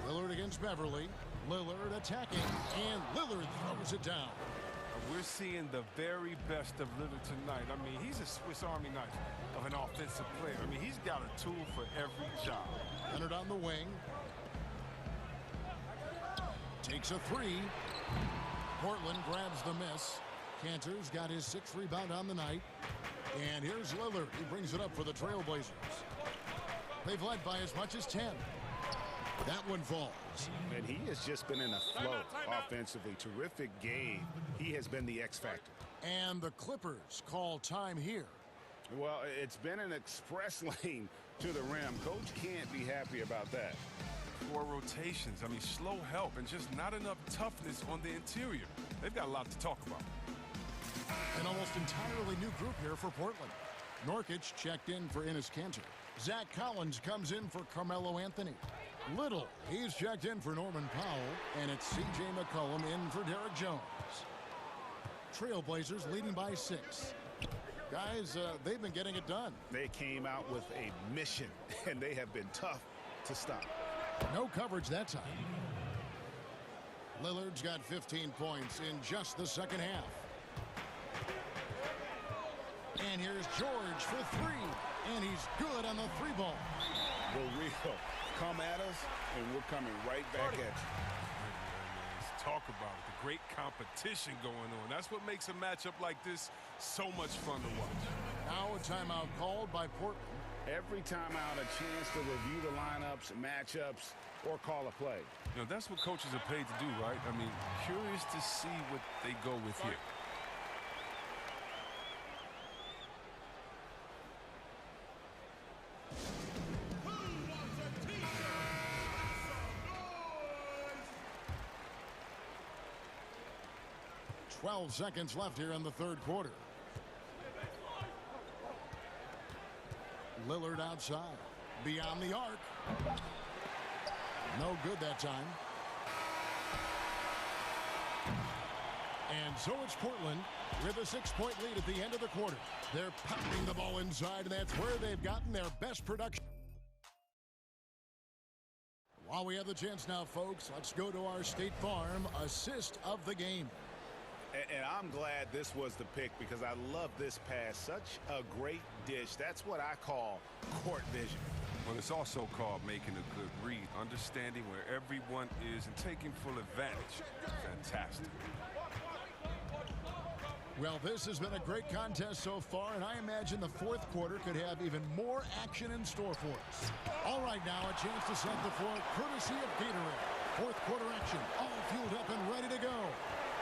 Lillard against Beverly. Lillard attacking, and Lillard throws it down. We're seeing the very best of Lillard tonight. I mean, he's a Swiss Army knife of an offensive player. I mean, he's got a tool for every job. Leonard on the wing. Takes a 3. Portland grabs the miss. Cantor's got his 6th rebound on the night. And here's Lillard. He brings it up for the Trailblazers. They've led by as much as 10. That one falls. And he has just been in a flow offensively. Terrific game. He has been the X factor. And the Clippers call time here. Well, it's been an express lane to the rim. Coach can't be happy about that. 4 rotations. I mean, slow help and just not enough toughness on the interior. They've got a lot to talk about. An almost entirely new group here for Portland. Norkic checked in for Enes Kanter. Zach Collins comes in for Carmelo Anthony. Little, he's checked in for Norman Powell, and it's C.J. McCollum in for Derrick Jones. Trailblazers leading by 6. Guys, they've been getting it done. They came out with a mission, and they have been tough to stop. No coverage that time. Lillard's got 15 points in just the second half. And here's George for 3, and he's good on the 3 ball. The real come at us, and we're coming right back at you. Talk about it. The great competition going on. That's what makes a matchup like this so much fun to watch. Now a timeout called by Portland. Every timeout, a chance to review the lineups, matchups, or call a play. You know, that's what coaches are paid to do, right? I mean, curious to see what they go with here. Twelve seconds left here in the 3rd quarter. Lillard outside. Beyond the arc. No good that time. And so it's Portland with a 6-point lead at the end of the quarter. They're pounding the ball inside, and that's where they've gotten their best production. While we have the chance now, folks, let's go to our State Farm assist of the game. And I'm glad this was the pick because I love this pass. Such a great dish. That's what I call court vision. Well, it's also called making a good read, understanding where everyone is and taking full advantage. Fantastic. Well, this has been a great contest so far, and I imagine the fourth quarter could have even more action in store for us. All right, now a chance to set the floor courtesy of Gatorade. Fourth quarter action, all fueled up and ready to go.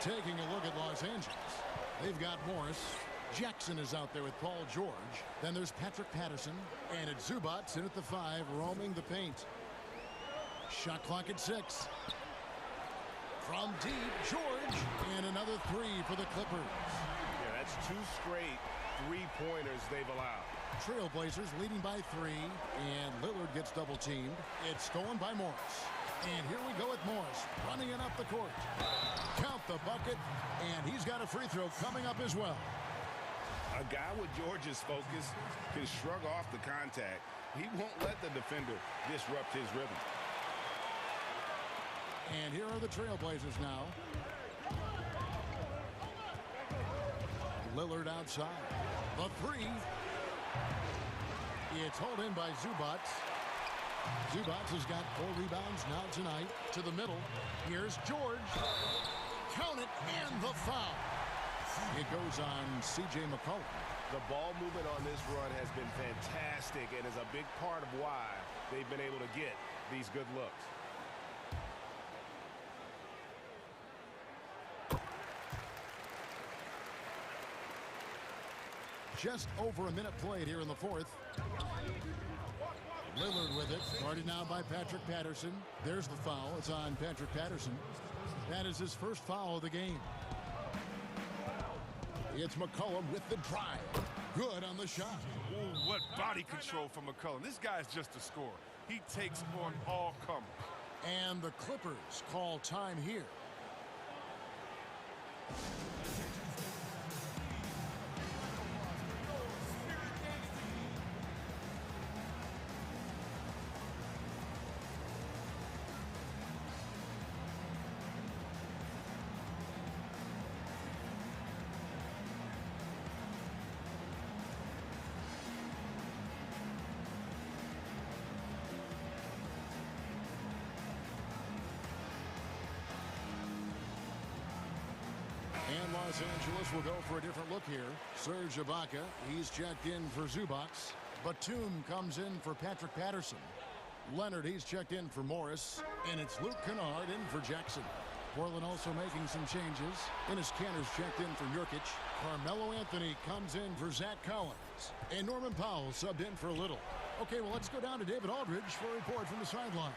Taking a look at Los Angeles, they've got Morris. Jackson is out there with Paul George. Then there's Patrick Patterson, and it's Zubats in at the 5, roaming the paint. Shot clock at 6. From deep, George, and another 3 for the Clippers. Yeah, that's 2 straight three-pointers they've allowed. Trailblazers leading by 3, and Lillard gets double-teamed. It's stolen by Morris. And here we go with Morris, running it up the court. Count the bucket, and he's got a free throw coming up as well. A guy with George's focus can shrug off the contact. He won't let the defender disrupt his rhythm. And here are the Trailblazers now. Lillard outside. The 3. It's hauled in by Zubats. Zubats has got 4 rebounds now tonight. To the middle. Here's George. Count it, and the foul. It goes on C.J. McCollum. The ball movement on this run has been fantastic and is a big part of why they've been able to get these good looks. Just over a minute played here in the fourth. Lillard with it, guarded now by Patrick Patterson. There's the foul. It's on Patrick Patterson. That is his first foul of the game. It's McCollum with the drive. Good on the shot. Ooh, what body control from McCollum. This guy's just a scorer. He takes on all comers. And the Clippers call time here. And Los Angeles will go for a different look here. Serge Ibaka, he's checked in for Zubats. Batum comes in for Patrick Patterson. Leonard, he's checked in for Morris. And it's Luke Kennard in for Jackson. Portland also making some changes. Dennis Cantor's checked in for Nurkic. Carmelo Anthony comes in for Zach Collins. And Norman Powell subbed in for Little. Okay, well, let's go down to David Aldridge for a report from the sideline.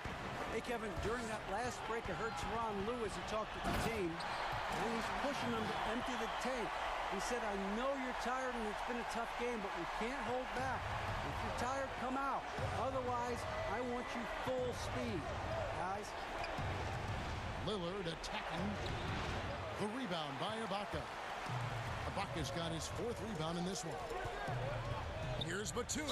Hey, Kevin, during that last break, I heard Teron Lewis, he talked to the team, and he's pushing them to empty the tank. He said, I know you're tired and it's been a tough game, but we can't hold back. If you're tired, come out. Otherwise, I want you full speed, guys. Lillard attacking. The rebound by Ibaka. Ibaka's got his 4th rebound in this one. Here's Batum,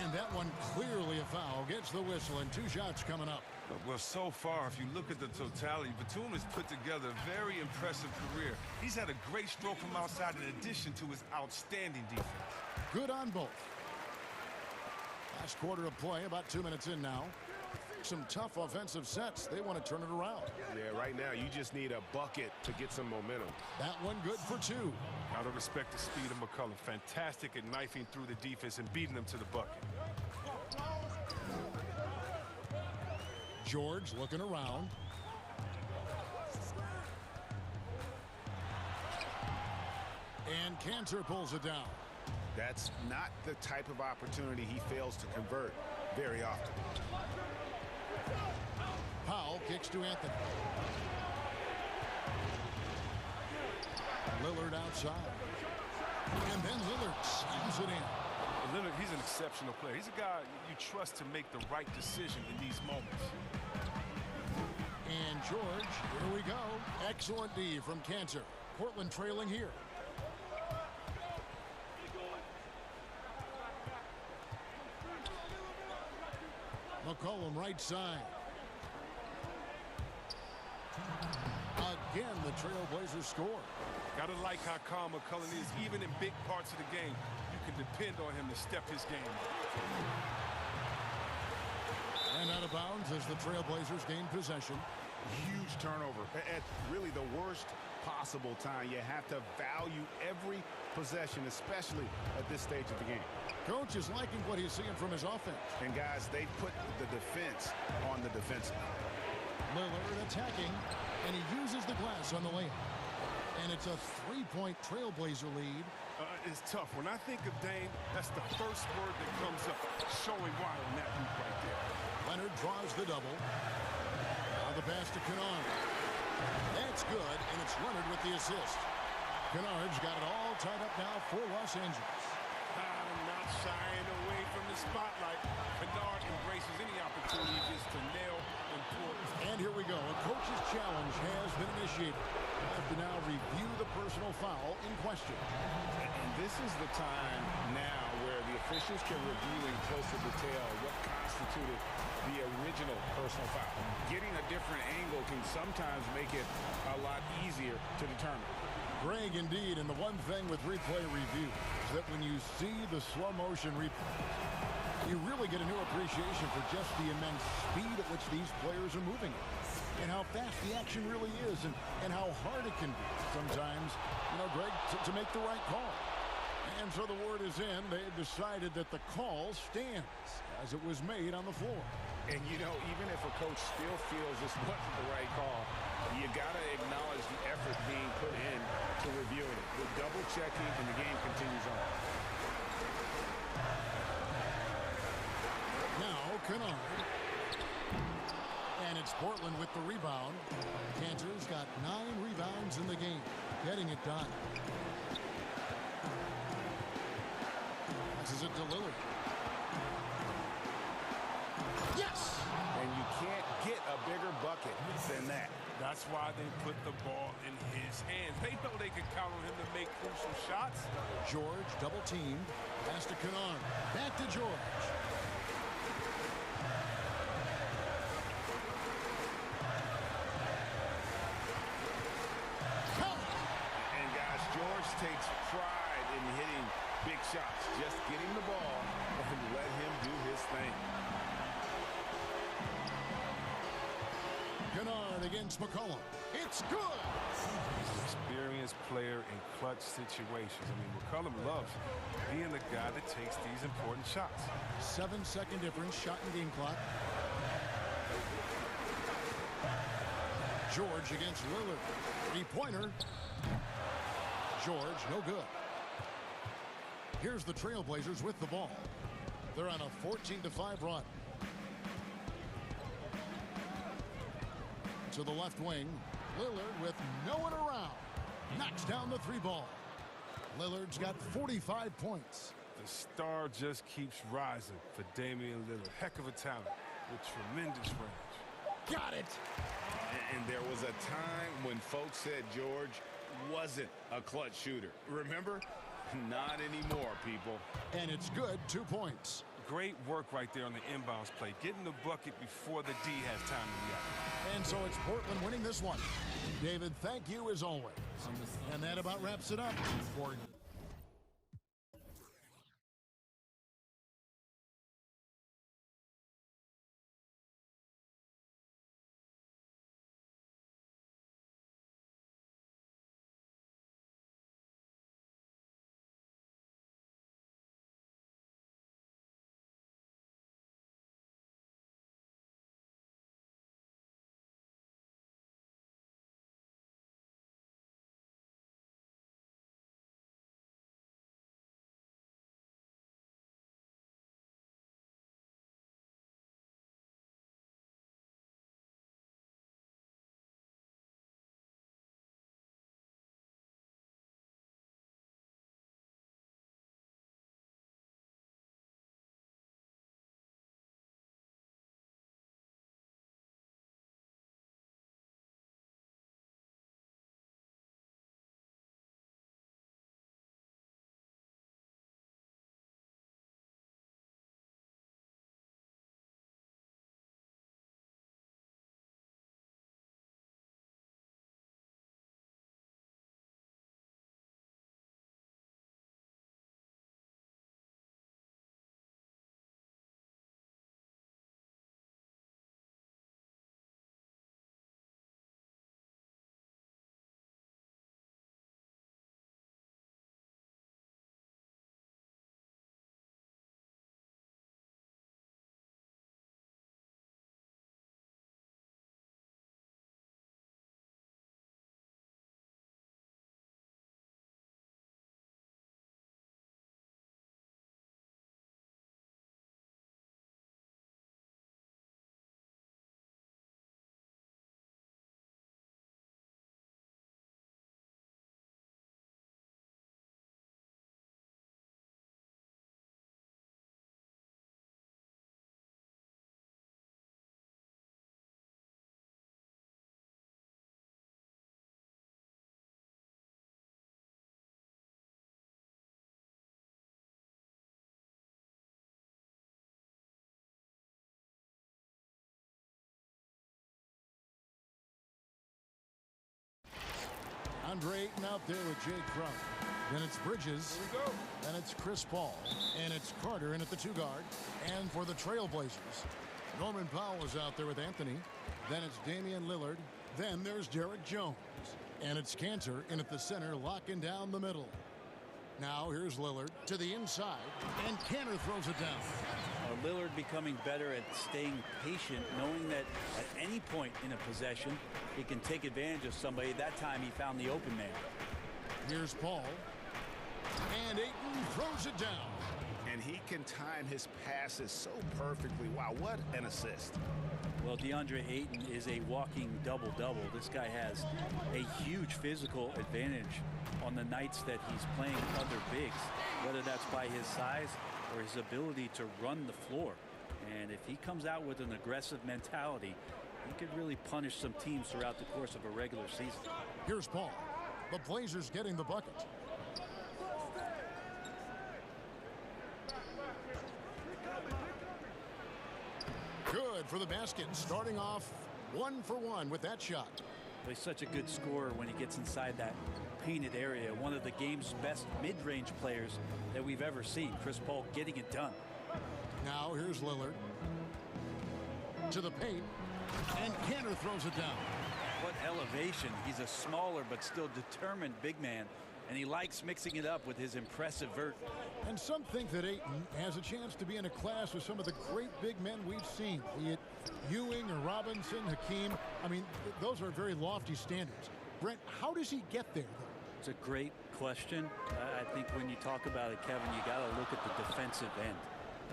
and that one clearly a foul. Gets the whistle, and 2 shots coming up. Well, so far, if you look at the totality, Batum has put together a very impressive career. He's had a great stroke from outside in addition to his outstanding defense. Good on both. Last quarter of play, about 2 minutes in now. Some tough offensive sets. They want to turn it around. Yeah, right now you just need a bucket to get some momentum. That one good for 2. Gotta respect the speed of McCollum. Fantastic at knifing through the defense and beating them to the bucket. George looking around. And Cantor pulls it down. That's not the type of opportunity he fails to convert very often. Powell kicks to Anthony. Lillard outside. And then Lillard slams it in. Lillard, he's an exceptional player. He's a guy you trust to make the right decision in these moments. And George, here we go. Excellent D from Cantor. Portland trailing here. McCollum right side. the Trailblazers score. Gotta like how calm McCullough is. Even in big parts of the game, you can depend on him to step his game up. And out of bounds as the Trailblazers gain possession. Huge turnover at really the worst possible time. You have to value every possession, especially at this stage of the game. Coach is liking what he's seeing from his offense. And guys, they put the defense on the defensive. Lillard attacking, and he uses the glass on the layup. And it's a three-point Trailblazer lead. It's tough. When I think of Dame, that's the first word that comes up. Showing wide on that hoop right there. Leonard draws the double. Now the pass to Kennard. That's good, and it's Leonard with the assist. Kennard's got it all tied up now for Los Angeles. Not shying away from the spotlight. Kennard embraces any opportunity he gets to nail and pull. And here we go. A coach's challenge has been initiated. We have to now review the personal foul in question. And this is the time now where the officials can review in closer detail what constituted the original personal foul. Getting a different angle can sometimes make it a lot easier to determine. Greg, indeed, and the one thing with replay review is that when you see the slow motion replay, you really get a new appreciation for just the immense speed at which these players are moving and how fast the action really is and how hard it can be sometimes, Greg, to make the right call. And so the word is in. They have decided that the call stands as it was made on the floor. And, even if a coach still feels this wasn't the right call, you got to acknowledge the effort being put in to reviewing it. The double checking, and the game continues on. Now, Kennard. And it's Portland with the rebound. Cantor's got 9 rebounds in the game, getting it done. Passes it to Lillard. Yes! And you can't get a bigger bucket than that. That's why they put the ball in his hands. They know they can count on him to make crucial shots. George double teamed. Pass to Kennard. Back to George. And guys, George takes pride in hitting big shots. Just getting the ball and let him do his thing. Kennard against McCollum. It's good! He's an experienced player in clutch situations. McCollum loves being the guy that takes these important shots. 7-second difference, shot and game clock. George against Lillard. Three-pointer. George, no good. Here's the Trailblazers with the ball. They're on a 14-5 run. To the left wing, Lillard with no one around. Knocks down the 3 ball. Lillard's got 45 points. The star just keeps rising for Damian Lillard. Heck of a talent with tremendous range. Got it! And there was a time when folks said George wasn't a clutch shooter. Remember? Not anymore, people. And it's good, 2 points. Great work right there on the inbounds play. Getting the bucket before the D has time to react. And so it's Portland winning this one. David, thank you as always. And that about wraps it up for DeAndre Ayton out there with Jay Crowder. Then it's Bridges. Then it's Chris Paul. And it's Carter in at the 2 guard. And for the Trailblazers, Norman Powell is out there with Anthony. Then it's Damian Lillard. Then there's Derek Jones. And it's Cantor in at the center, locking down the middle. Now here's Lillard to the inside. And Cantor throws it down. Lillard becoming better at staying patient, knowing that at any point in a possession, he can take advantage of somebody. That time he found the open man. Here's Paul. And Ayton throws it down. And he can time his passes so perfectly. Wow, what an assist. Well, DeAndre Ayton is a walking double-double. This guy has a huge physical advantage on the nights that he's playing other bigs, whether that's by his size or his ability to run the floor. And if he comes out with an aggressive mentality, he could really punish some teams throughout the course of a regular season. Here's Paul. The Blazers getting the bucket. Good for the basket, starting off 1 for 1 with that shot. He's such a good scorer when he gets inside that painted area. One of the game's best mid-range players that we've ever seen. Chris Paul getting it done. Now here's Lillard to the paint, and Cantor throws it down. What elevation. He's a smaller but still determined big man, and he likes mixing it up with his impressive vert. And some think that Ayton has a chance to be in a class with some of the great big men we've seen, be it Ewing or Robinson, Hakeem. I mean, those are very lofty standards. Brent, how does he get there, though? It's a great question. I think when you talk about it, Kevin, you got to look at the defensive end.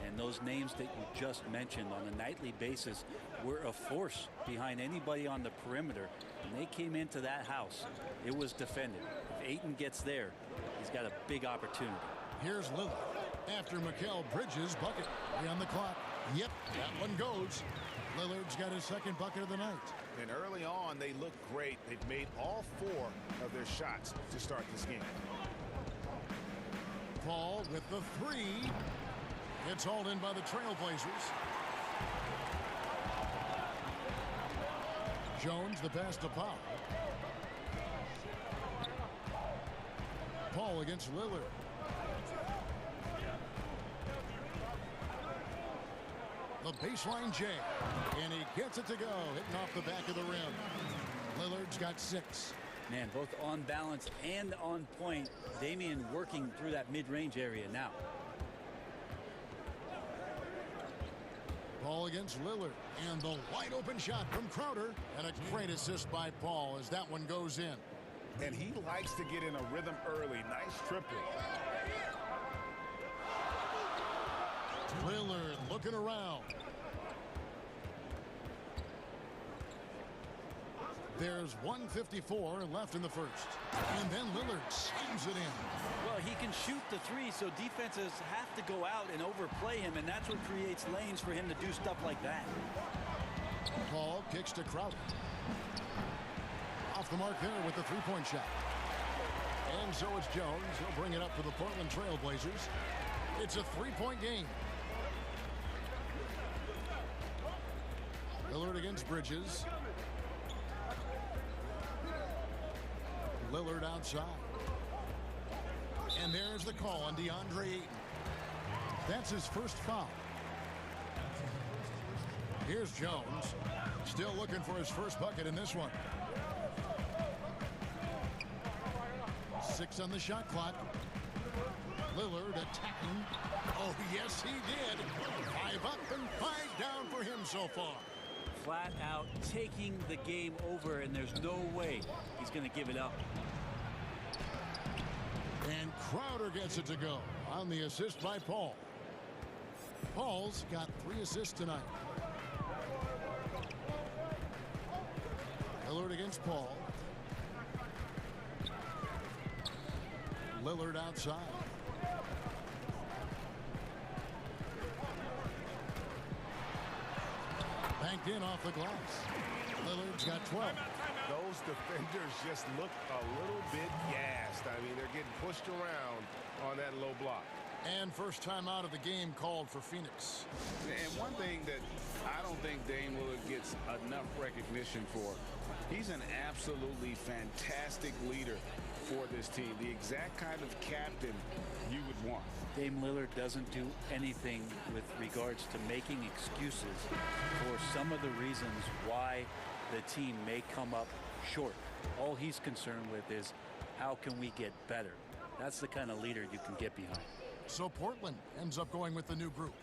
And those names that you just mentioned on a nightly basis were a force behind anybody on the perimeter. When they came into that house, it was defended. If Ayton gets there, he's got a big opportunity. Here's Lillard after Mikal Bridges' bucket. On the clock. Yep, that one goes. Lillard's got his second bucket of the night. And early on, they look great. They've made all 4 of their shots to start this game. Paul with the 3. It's hauled in by the Trailblazers. Jones, the pass to Paul. Paul against Lillard. The baseline J, and he gets it to go, hitting off the back of the rim. Lillard's got 6. Man, both on balance and on point. Damian working through that mid-range area now. Paul against Lillard, and the wide open shot from Crowder, and a great assist by Paul as that one goes in. And he likes to get in a rhythm early. Nice triple. Lillard looking around. There's 1:54 left in the first. And then Lillard slams it in. Well, he can shoot the 3, so defenses have to go out and overplay him, and that's what creates lanes for him to do stuff like that. Paul kicks to Crowder. Off the mark there with the 3-point shot. And so it's Jones. He'll bring it up for the Portland Trailblazers. It's a 3-point game. Lillard against Bridges. Lillard outside. And there's the call on DeAndre Ayton. That's his first foul. Here's Jones. Still looking for his first bucket in this one. 6 on the shot clock. Lillard attacking. Oh, yes, he did. 5 up and 5 down for him so far. Flat out taking the game over, and there's no way he's going to give it up. And Crowder gets it to go on the assist by Paul. Paul's got 3 assists tonight. Lillard against Paul. Lillard outside. Banked in off the glass. Lillard's got 12. Those defenders just look a little bit gassed. I mean, they're getting pushed around on that low block. And first time out of the game called for Phoenix. And one thing that I don't think Dame Lillard gets enough recognition for, he's an absolutely fantastic leader for this team. The exact kind of captain you would want. Dame Lillard doesn't do anything with regards to making excuses for some of the reasons why the team may come up short. All he's concerned with is how can we get better. That's the kind of leader you can get behind. So Portland ends up going with the new group.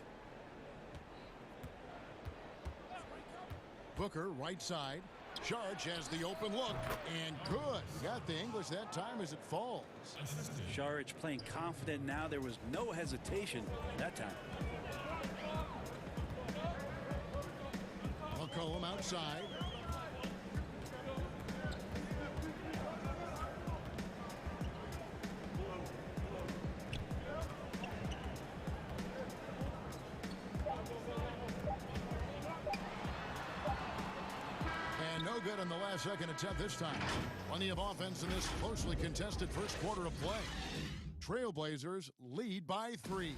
Booker, right side. Charge has the open look, and good. Got the English that time as it falls. Saric playing confident now. There was no hesitation that time. McCollum outside. No good on the last second attempt this time. Plenty of offense in this closely contested first quarter of play. Trailblazers lead by 3.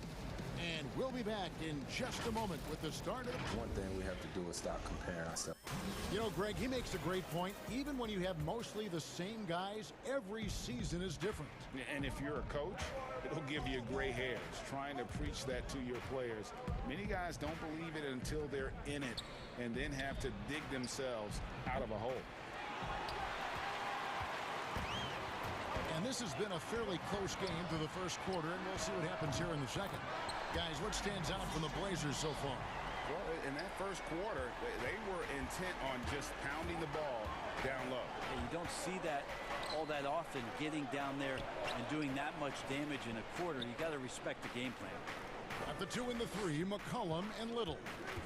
And we'll be back in just a moment with the start of... One thing we have to do is stop comparing ourselves. You know, Greg, he makes a great point. Even when you have mostly the same guys, every season is different. And if you're a coach, it'll give you gray hairs trying to preach that to your players. Many guys don't believe it until they're in it and then have to dig themselves out of a hole. And this has been a fairly close game to the first quarter, and we'll see what happens here in the second. Guys, what stands out from the Blazers so far? Well, in that first quarter, they were intent on just pounding the ball down low. And you don't see that all that often, getting down there and doing that much damage in a quarter. You got to respect the game plan. At the 2 and the 3, McCollum and Little.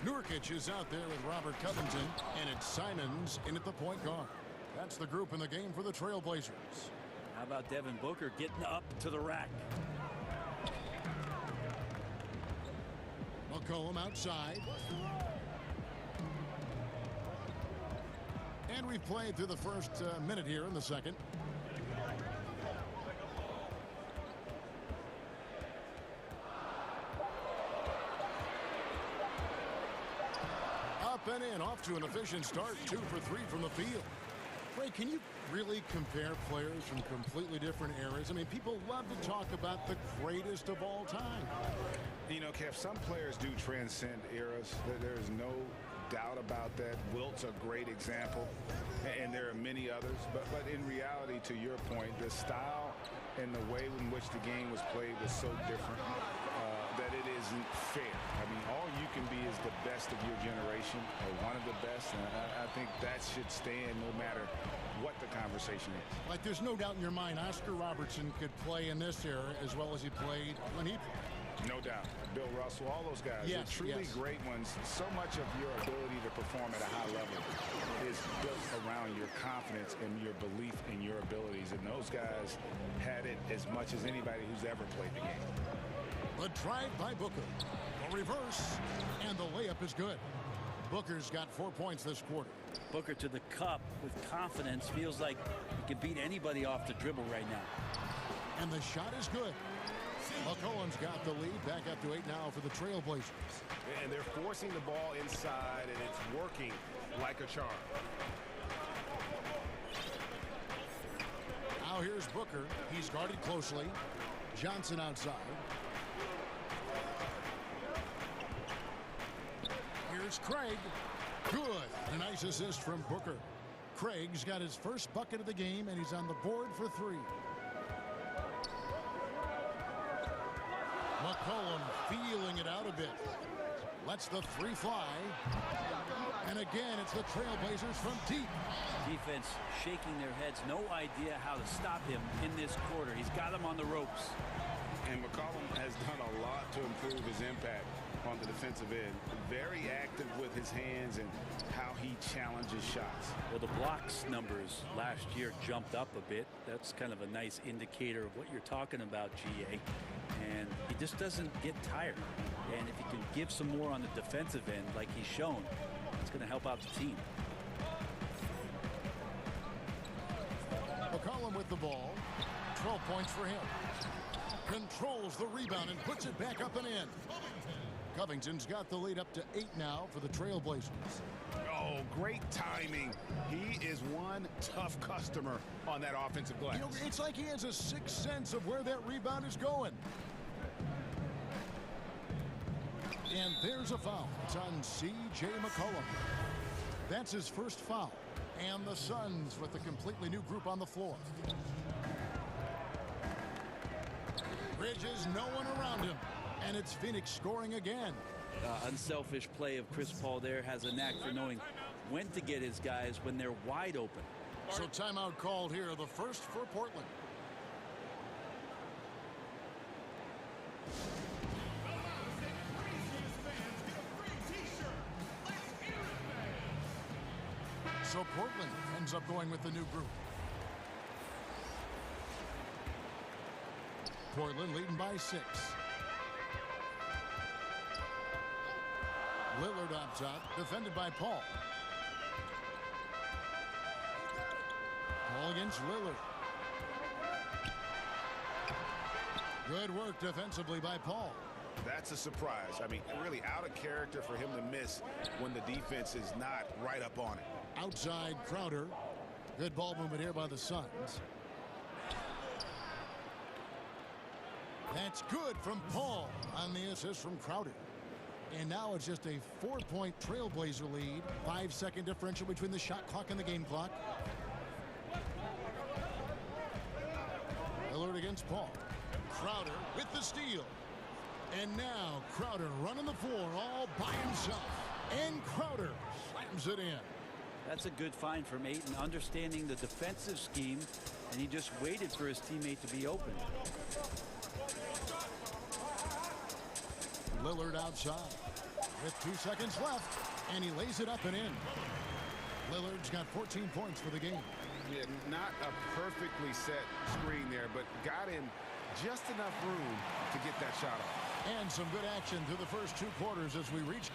Nurkic is out there with Robert Covington, and it's Simons in at the point guard. That's the group in the game for the Trailblazers. How about Devin Booker getting up to the rack? McCollum outside. And we've played through the first minute here in the second. Up and in, off to an efficient start. 2 for 3 from the field. Ray, can you really compare players from completely different eras? I mean, people love to talk about the greatest of all time. You know, Kev, some players do transcend eras. There's no doubt about that. Wilt's a great example, and there are many others. But in reality, to your point, the style and the way in which the game was played was so different that it isn't fair. I mean, all you can be is the best of your generation, or one of the best, and I think that should stand no matter what the conversation is. Like, there's no doubt in your mind Oscar Robertson could play in this era as well as he played when he played. No doubt. Bill Russell, all those guys, yes, they're truly great ones. So much of your ability to perform at a high level is built around your confidence and your belief in your abilities, and those guys had it as much as anybody who's ever played the game. The drive by Booker. The reverse, and the layup is good. Booker's got 4 points this quarter. Booker to the cup with confidence. Feels like he can beat anybody off the dribble right now. And the shot is good. McCollum's got the lead. Back up to 8 now for the Trailblazers. And they're forcing the ball inside, and it's working like a charm. Now here's Booker. He's guarded closely. Johnson outside. Here's Craig. Good. A nice assist from Booker. Craig's got his first bucket of the game, and he's on the board for 3. McCollum feeling it out a bit. Lets the 3 fly. And again, it's the Trailblazers from deep. Defense shaking their heads. No idea how to stop him in this quarter. He's got him on the ropes. And McCollum has done a lot to improve his impact on the defensive end. Very active with his hands and how he challenges shots. Well, the blocks numbers last year jumped up a bit. That's kind of a nice indicator of what you're talking about, GA. And he just doesn't get tired. And if he can give some more on the defensive end like he's shown, it's going to help out the team. McCollum with the ball. 12 points for him. controls the rebound and puts it back up and in. Covington's got the lead up to 8 now for the Trailblazers. Oh, great timing. He is one tough customer on that offensive glass. You know, it's like he has a sixth sense of where that rebound is going. And there's a foul. It's on C.J. McCollum. That's his first foul. And the Suns with a completely new group on the floor. Bridges, no one around him. And it's Phoenix scoring again. Unselfish play of Chris Paul there, has a knack for knowing when to get his guys when they're wide open. So timeout called here, the first for Portland. So Portland ends up going with the new group. Portland leading by 6. Lillard up top, defended by Paul. Paul against Lillard. Good work defensively by Paul. That's a surprise. I mean, really out of character for him to miss when the defense is not right up on it. Outside Crowder. Good ball movement here by the Suns. That's good from Paul on the assist from Crowder. And now it's just a 4-point Trailblazer lead. 5-second differential between the shot clock and the game clock. Lillard against Paul. Crowder with the steal. And now Crowder running the floor all by himself. And Crowder slams it in. That's a good find from Ayton, understanding the defensive scheme, and he just waited for his teammate to be open. Lillard outside with 2 seconds left, and he lays it up and in. Lillard's got 14 points for the game. Yeah, not a perfectly set screen there, but got in just enough room to get that shot off. And some good action through the first 2 quarters as we reach.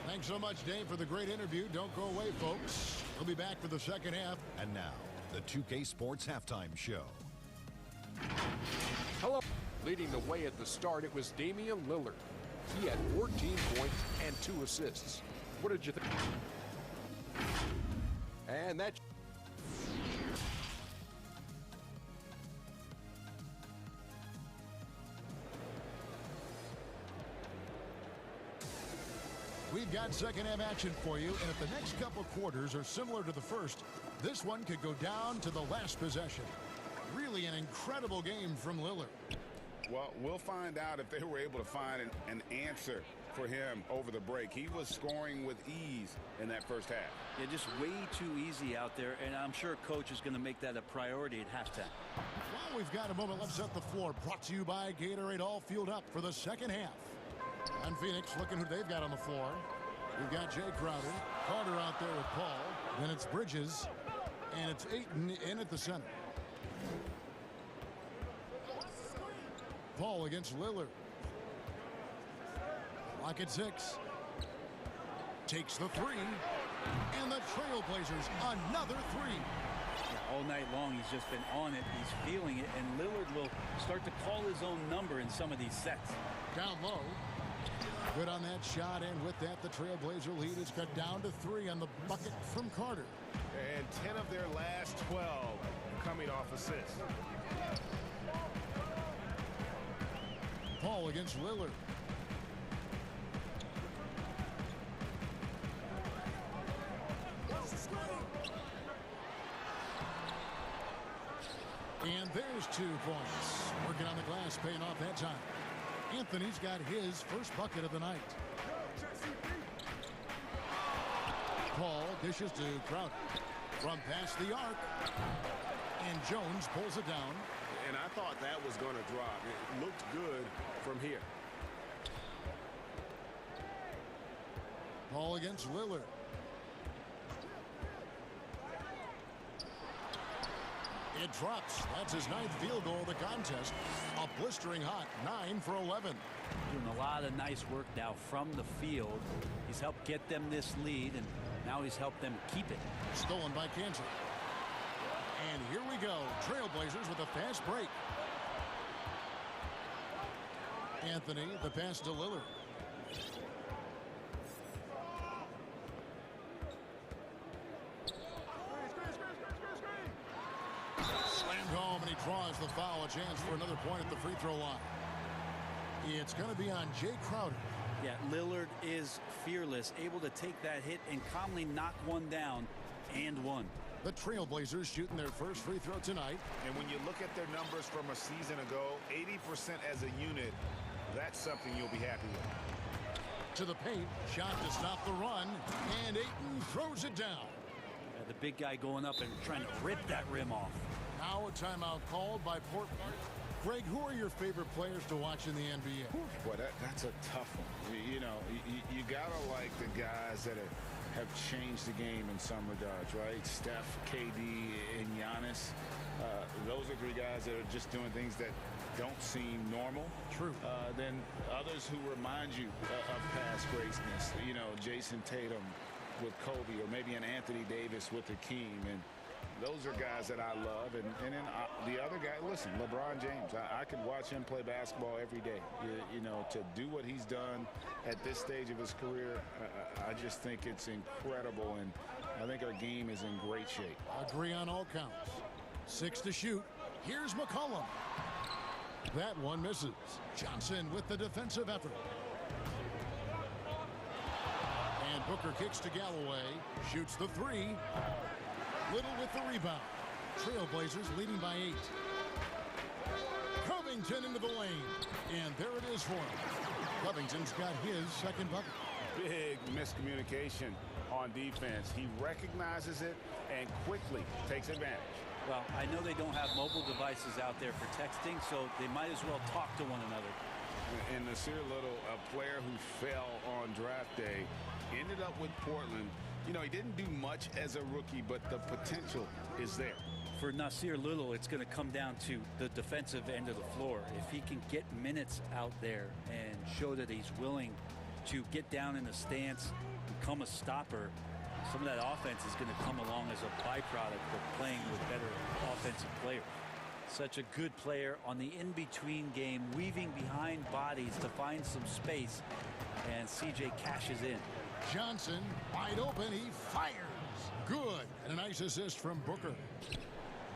Thanks so much, Dave, for the great interview. Don't go away, folks. We'll be back for the second half. And now, the 2K Sports Halftime Show. Hello. Leading the way at the start, it was Damian Lillard. He had 14 points and 2 assists. What did you think? And that... We've got second half action for you, and if the next couple quarters are similar to the first, this one could go down to the last possession. Really an incredible game from Lillard. Well, we'll find out if they were able to find an answer for him over the break. He was scoring with ease in that first half. Yeah, just way too easy out there, and I'm sure coach is going to make that a priority at halftime. Well, we've got a moment left set the floor. Brought to you by Gatorade, all fueled up for the second half. And Phoenix looking who they've got on the floor. We've got Jay Crowder, Carter out there with Paul. Then it's Bridges, and it's Ayton in at the center. Paul against Lillard. Lock at 6. Takes the 3. And the Trailblazers another 3. Yeah, all night long he's just been on it. He's feeling it. And Lillard will start to call his own number in some of these sets. Down low. Good on that shot. And with that, the Trailblazer lead is cut down to 3 on the bucket from Carter. And 10 of their last 12 coming off assists. Paul against Lillard. And there's 2 points. Working on the glass, paying off that time. Anthony's got his first bucket of the night. Paul dishes to Crowder. From past the arc. And Jones pulls it down. And I thought that was going to drop. It looked good from here. Paul against Lillard. It drops. That's his 9th field goal of the contest. A blistering hot 9 for 11. Doing a lot of nice work now from the field. He's helped get them this lead, and now he's helped them keep it. Stolen by Kansas. And here we go. Trailblazers with a fast break. Anthony, the pass to Lillard. Slammed home, and he draws the foul. A chance for another point at the free throw line. It's going to be on Jay Crowder. Yeah, Lillard is fearless, able to take that hit and calmly knock one down and one. The Trailblazers shooting their first free throw tonight. And when you look at their numbers from a season ago, 80% as a unit, that's something you'll be happy with. To the paint, shot to stop the run, and Ayton throws it down. The big guy going up and trying to rip that rim off. Now a timeout called by Portland. Greg, who are your favorite players to watch in the NBA? Boy, that's a tough one. You know, you gotta like the guys that have changed the game in some regards, right? Steph, KD, and Giannis. Those are three guys that are just doing things that don't seem normal. True. Then others who remind you of past greatness. You know, Jason Tatum with Kobe, or maybe an Anthony Davis with Hakeem. And those are guys that I love. And then the other guy, listen, LeBron James. I could watch him play basketball every day. You know, to do what he's done at this stage of his career, I just think it's incredible. And I think our game is in great shape. Agree on all counts. 6 to shoot. Here's McCollum. That one misses. Johnson with the defensive effort. And Booker kicks to Galloway. Shoots the three. Little with the rebound. Trailblazers leading by 8. Covington into the lane. And there it is for him. Covington's got his second bucket. Big miscommunication on defense. He recognizes it and quickly takes advantage. Well, I know they don't have mobile devices out there for texting, so they might as well talk to one another. And Nasir Little, a player who fell on draft day, ended up with Portland. You know, he didn't do much as a rookie, but the potential is there. For Nasir Little, it's going to come down to the defensive end of the floor. If he can get minutes out there and show that he's willing to get down in the stance, become a stopper, some of that offense is going to come along as a byproduct of playing with better offensive players. Such a good player on the in-between game, weaving behind bodies to find some space, and CJ cashes in. Johnson wide open. He fires. Good. And a nice assist from Booker.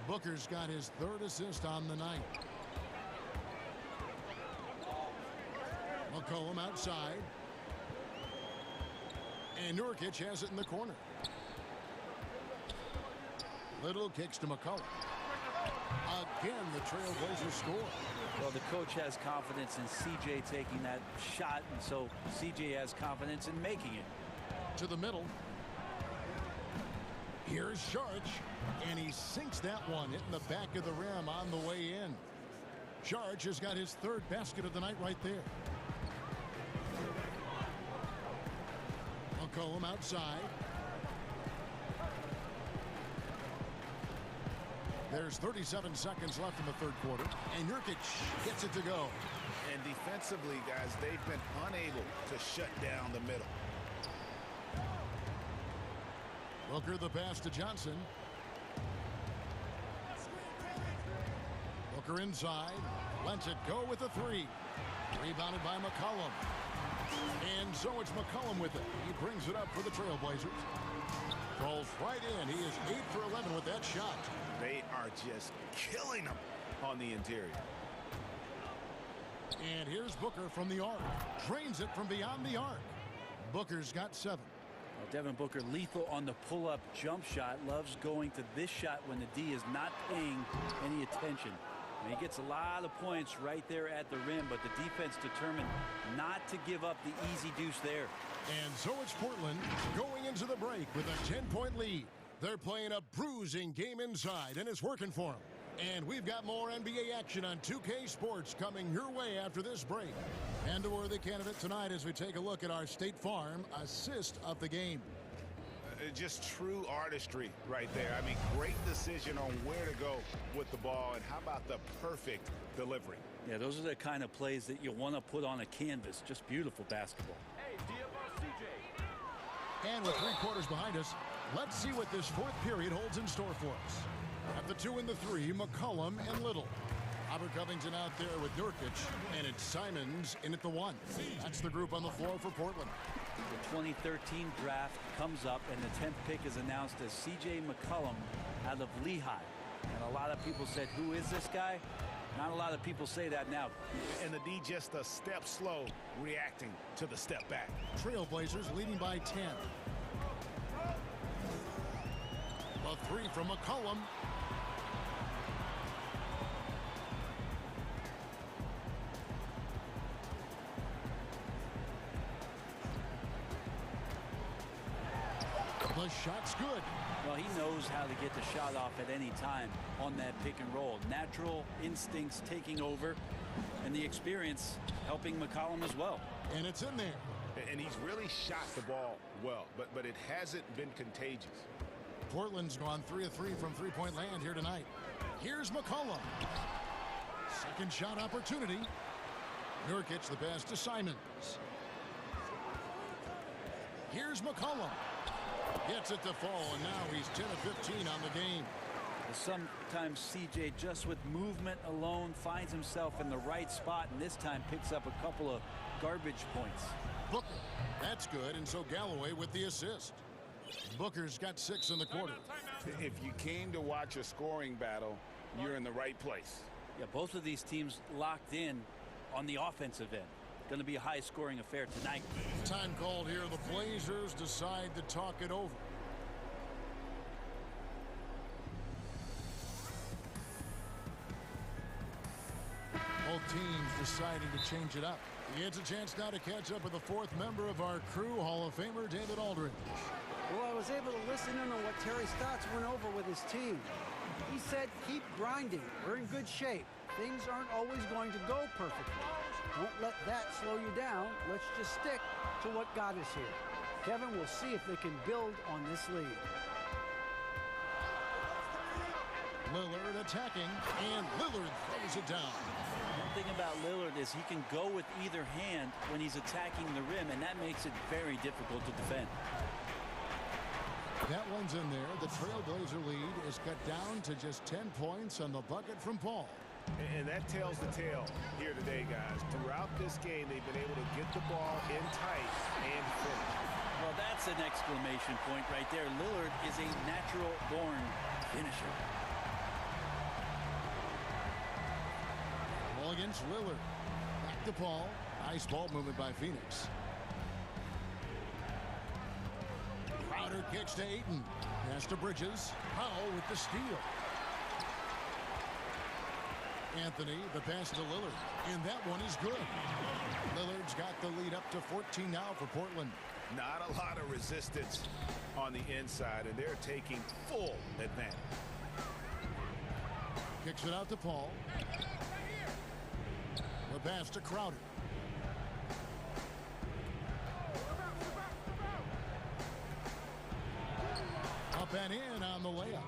Booker's got his third assist on the night. McCollum outside. And Nurkic has it in the corner. Little kicks to McCollum. Again, the Trailblazers score. Well, the coach has confidence in CJ taking that shot, and so CJ has confidence in making it. To the middle. Here's Sharch, and he sinks that one, hitting the back of the rim on the way in. Sharch has got his third basket of the night right there. McCollum outside. There's 37 seconds left in the third quarter, and Nurkic gets it to go. And defensively, guys, they've been unable to shut down the middle. Booker the pass to Johnson. Booker inside. Lets it go with a three. Rebounded by McCollum. And so it's McCollum with it. He brings it up for the Trailblazers. Rolls right in. He is 8 for 11 with that shot. They are just killing them on the interior. And here's Booker from the arc. Drains it from beyond the arc. Booker's got 7. Well, Devin Booker lethal on the pull-up jump shot. Loves going to this shot when the D is not paying any attention. And he gets a lot of points right there at the rim, but the defense determined not to give up the easy deuce there. And so it's Portland going into the break with a 10-point lead. They're playing a bruising game inside, and it's working for them. And we've got more NBA action on 2K Sports coming your way after this break. And a worthy candidate tonight as we take a look at our State Farm assist of the game. Just true artistry right there. I mean, great decision on where to go with the ball, and how about the perfect delivery? Yeah, those are the kind of plays that you want to put on a canvas. Just beautiful basketball. And with 3 quarters behind us, let's see what this fourth period holds in store for us. At the 2 and the 3, McCollum and Little. Robert Covington out there with Nurkic, and it's Simons in at the 1. That's the group on the floor for Portland. The 2013 draft comes up, and the 10th pick is announced as C.J. McCollum out of Lehigh. And a lot of people said, who is this guy? Not a lot of people say that now. And the D just a step slow, reacting to the step back. Trailblazers leading by 10. A 3 from McCollum. The shot's good. Well, he knows how to get the shot off at any time on that pick and roll. Natural instincts taking over, and the experience helping McCollum as well. And it's in there. And he's really shot the ball well, but it hasn't been contagious. Portland's gone 3 of 3 from three-point land here tonight. Here's McCollum. Second shot opportunity. Nurkic the pass to Simons. Here's McCollum. Gets it to fall, and now he's 10 of 15 on the game. Sometimes CJ, just with movement alone, finds himself in the right spot, and this time picks up a couple of garbage points. Booker, that's good, and so Galloway with the assist. Booker's got 6 in the quarter. If you came to watch a scoring battle, you're in the right place. Yeah, both of these teams locked in on the offensive end. Going to be a high-scoring affair tonight. Time called here. The Blazers decide to talk it over. Both teams deciding to change it up. He gets a chance now to catch up with the 4th member of our crew, Hall of Famer David Aldridge. Well, I was able to listen in on what Terry Stotts went over with his team. He said, keep grinding. We're in good shape. Things aren't always going to go perfectly. Don't let that slow you down. Let's just stick to what got us here. Kevin, we'll see if they can build on this lead. Lillard attacking, and Lillard throws it down. One thing about Lillard is he can go with either hand when he's attacking the rim, and that makes it very difficult to defend. That one's in there. The Trailblazer lead is cut down to just 10 points on the bucket from Paul. And that tells the tale here today, guys. Throughout this game, they've been able to get the ball in tight and finish. Well, that's an exclamation point right there. Lillard is a natural-born finisher. Ball against Lillard. Back to Paul. Nice ball movement by Phoenix. Crowder kicks to Ayton. Pass to Bridges. Powell with the steal. Anthony, the pass to Lillard, and that one is good. Lillard's got the lead up to 14 now for Portland. Not a lot of resistance on the inside, and they're taking full advantage. Kicks it out to Paul. The pass to Crowder. Up and in on the layup.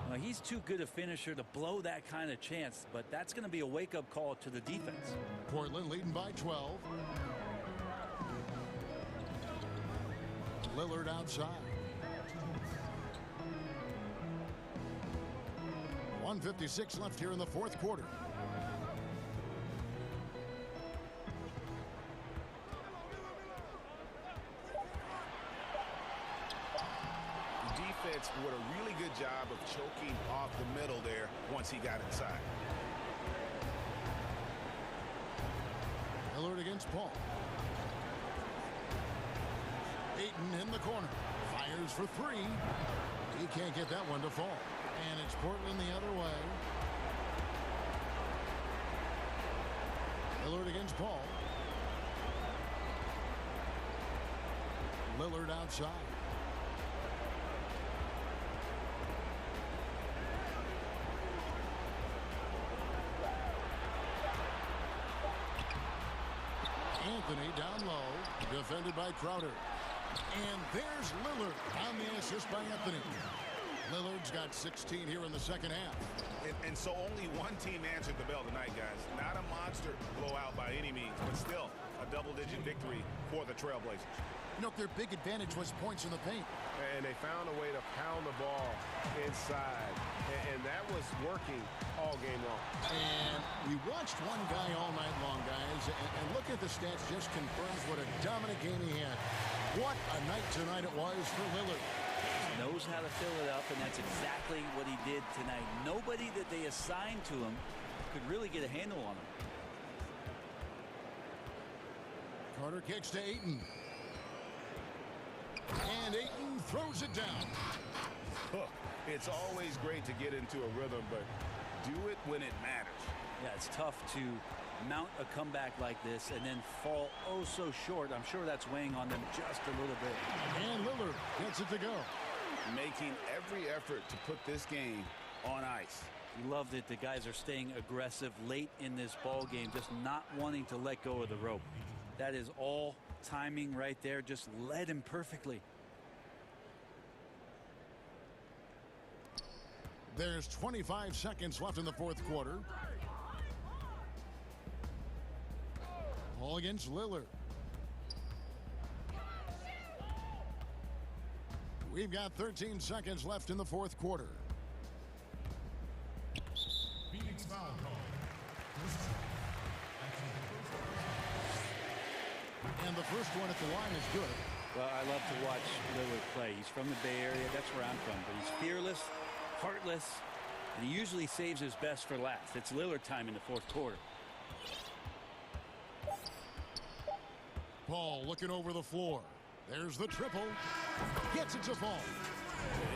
Well, he's too good a finisher to blow that kind of chance, but that's going to be a wake-up call to the defense. Portland leading by 12. Lillard outside. 1:56 left here in the 4th quarter. Defense did a really good job of choking off the middle there once he got inside. Lillard against Paul. Ayton in the corner. Fires for 3. He can't get that one to fall. And it's Portland the other way. Lillard against Paul. Lillard outside. Anthony down low, defended by Crowder. And there's Lillard on the assist by Anthony. Lillard's got 16 here in the second half. And so only one team answered the bell tonight, guys. Not a monster blowout by any means, but still a double-digit victory for the Trailblazers. You know, their big advantage was points in the paint. And they found a way to pound the ball inside. And that was working all game long. And we watched one guy all night long, guys, and look at the stats, just confirms what a dominant game he had. What a night tonight it was for Lillard. Knows how to fill it up, and that's exactly what he did tonight. Nobody that they assigned to him could really get a handle on him. Carter kicks to Ayton. And Ayton throws it down. It's always great to get into a rhythm, but do it when it matters. Yeah, it's tough to mount a comeback like this and then fall oh so short. I'm sure that's weighing on them just a little bit. And Lillard gets it to go. Making every effort to put this game on ice. He loved it. The guys are staying aggressive late in this ball game, just not wanting to let go of the rope. That is all timing right there. Just led him perfectly. There's 25 seconds left in the fourth quarter. Ball against Lillard. We've got 13 seconds left in the fourth quarter. Phoenix foul call. And the first one at the line is good. Well, I love to watch Lillard play. He's from the Bay Area. That's where I'm from. But he's fearless, heartless, and he usually saves his best for last. It's Lillard time in the fourth quarter. Paul looking over the floor. There's the triple. Gets it to fall.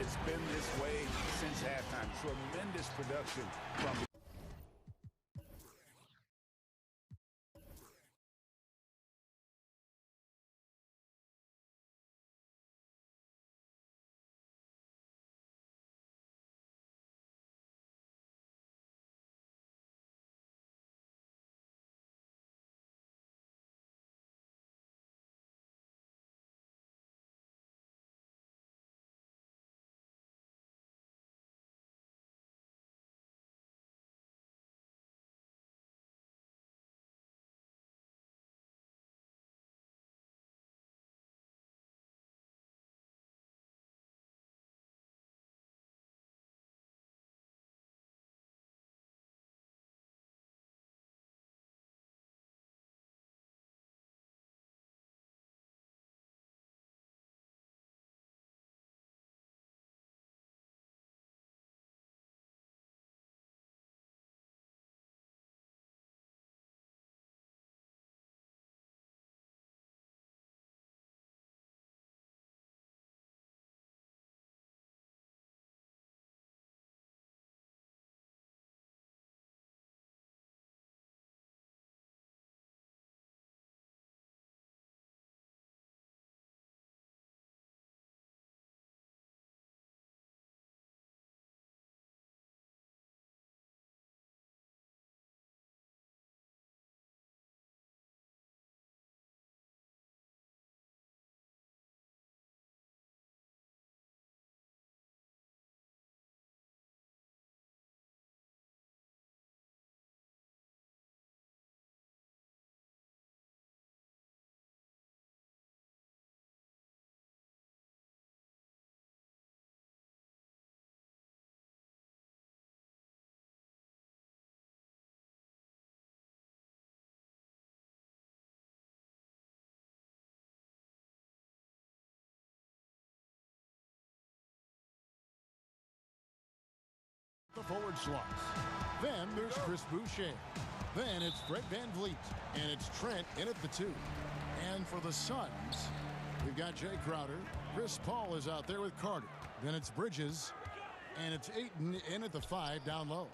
It's been this way since halftime. Tremendous production from the forward slots. Then there's Chris Boucher. Then it's Fred VanVleet. And it's Trent in at the 2. And for the Suns, we've got Jay Crowder. Chris Paul is out there with Carter. Then it's Bridges. And it's Ayton in at the 5 down low.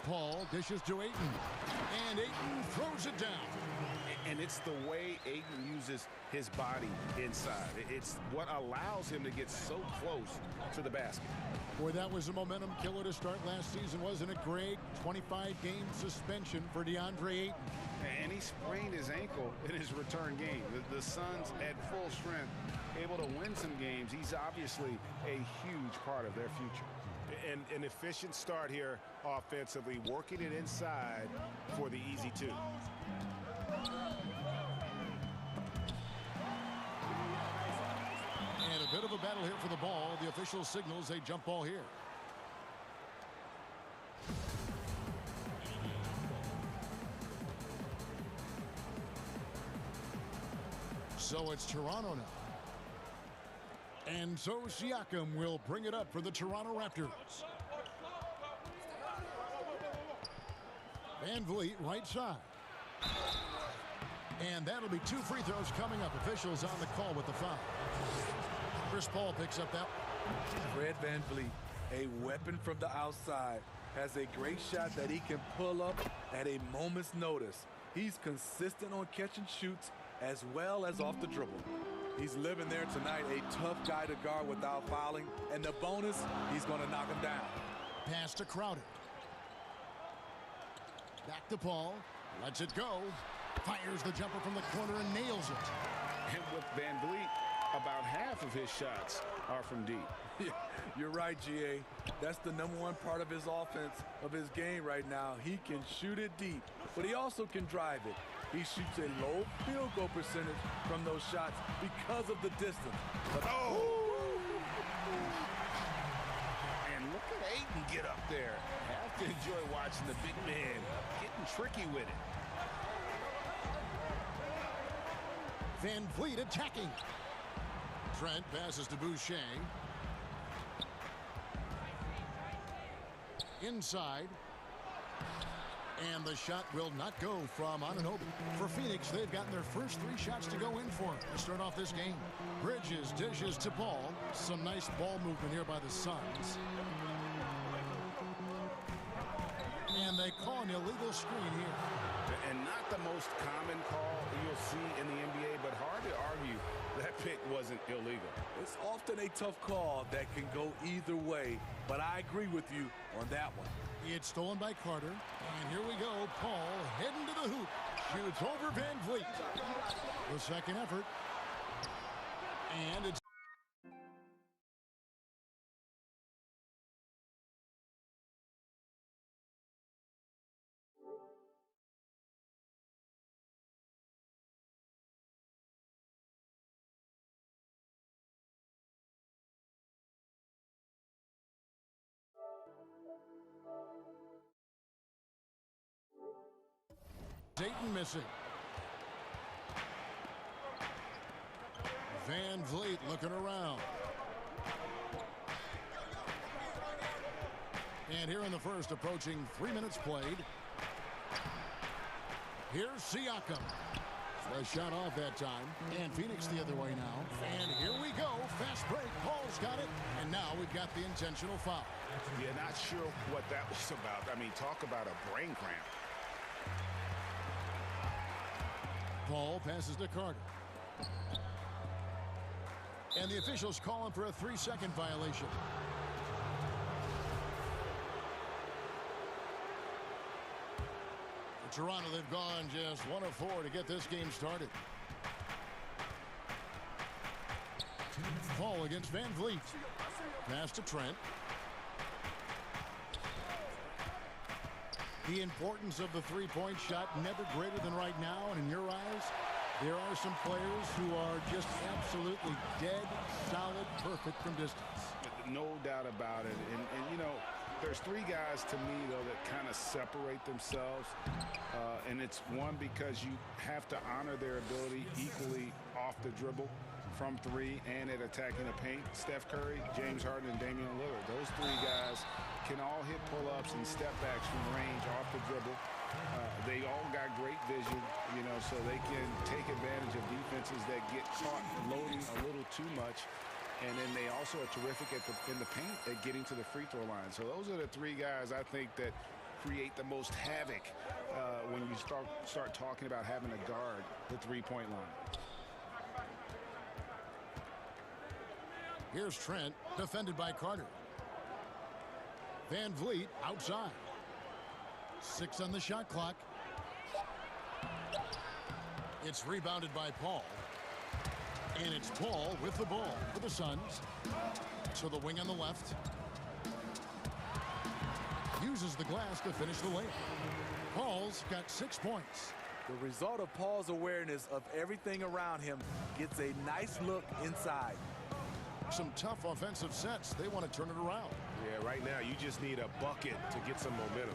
Paul dishes to Ayton. And Ayton throws it down. And it's the way Ayton uses his body inside. It's what allows him to get so close to the basket. Boy, that was a momentum killer to start last season, wasn't it, Greg? 25-game suspension for DeAndre Ayton. And he sprained his ankle in his return game. The Suns at full strength, able to win some games. He's obviously a huge part of their future. And an efficient start here offensively, working it inside for the easy 2. And a bit of a battle here for the ball. The official signals a jump ball here. So it's Toronto now. And so Siakam will bring it up for the Toronto Raptors. Van Vliet right side. And that'll be 2 free throws coming up. Officials on the call with the foul. Chris Paul picks up that. Fred Van Vliet, a weapon from the outside, has a great shot that he can pull up at a moment's notice. He's consistent on catch and shoots as well as off the dribble. He's living there tonight, a tough guy to guard without fouling. And the bonus, he's going to knock him down. Pass to Crowder. Back to Paul. Lets it go. Fires the jumper from the corner and nails it. And with Van Vliet, about half of his shots are from deep. Yeah, you're right, GA. That's the #1 part of his offense, of his game right now. He can shoot it deep, but he also can drive it. He shoots a low field goal percentage from those shots because of the distance. But, And look at Ayton get up there. Have to enjoy watching the big man getting tricky with it. Van Vliet attacking. Trent passes to Boucher. Inside. And the shot will not go from Anunoby. For Phoenix, they've gotten their first 3 shots to go in for to start off this game. Bridges dishes to Paul. Some nice ball movement here by the Suns. And they call an illegal screen here. And not the most common call you'll see in the NBA, but hard to argue that pick wasn't illegal. It's often a tough call that can go either way, but I agree with you on that one. It's stolen by Carter. And here we go. Paul heading to the hoop. Shoots over Van Vliet. The second effort. And it's Dayton missing. Van Vliet looking around. And here in the first, approaching 3 minutes played. Here's Siakam. The shot off that time. And Phoenix the other way now. And here we go. Fast break. Paul's got it. And now we've got the intentional foul. Yeah, not sure what that was about. I mean, talk about a brain cramp. Paul passes to Carter. And the officials calling for a 3-second violation. For Toronto, they've gone just 1 of 4 to get this game started. Paul against Van Vliet. Pass to Trent. The importance of the 3-point shot never greater than right now. And in your eyes, there are some players who are just absolutely dead, solid, perfect from distance. No doubt about it. And you know, there's 3 guys to me, though, that kind of separate themselves. And it's one, because you have to honor their ability equally off the dribble, from 3, and at attacking the paint. Steph Curry, James Harden, and Damian Lillard. Those 3 guys can all hit pull-ups and step-backs from range off the dribble. They all got great vision, you know, so they can take advantage of defenses that get caught loading a little too much. And then they also are terrific in the paint at getting to the free throw line. So those are the 3 guys, I think, that create the most havoc when you start talking about having to guard the 3-point line. Here's Trent, defended by Carter. Van Vliet outside. 6 on the shot clock. It's rebounded by Paul. And it's Paul with the ball for the Suns. To the wing on the left. Uses the glass to finish the layup. Paul's got 6 points. The result of Paul's awareness of everything around him gets a nice look inside. some tough offensive sets. They want to turn it around. Yeah, right now you just need a bucket to get some momentum.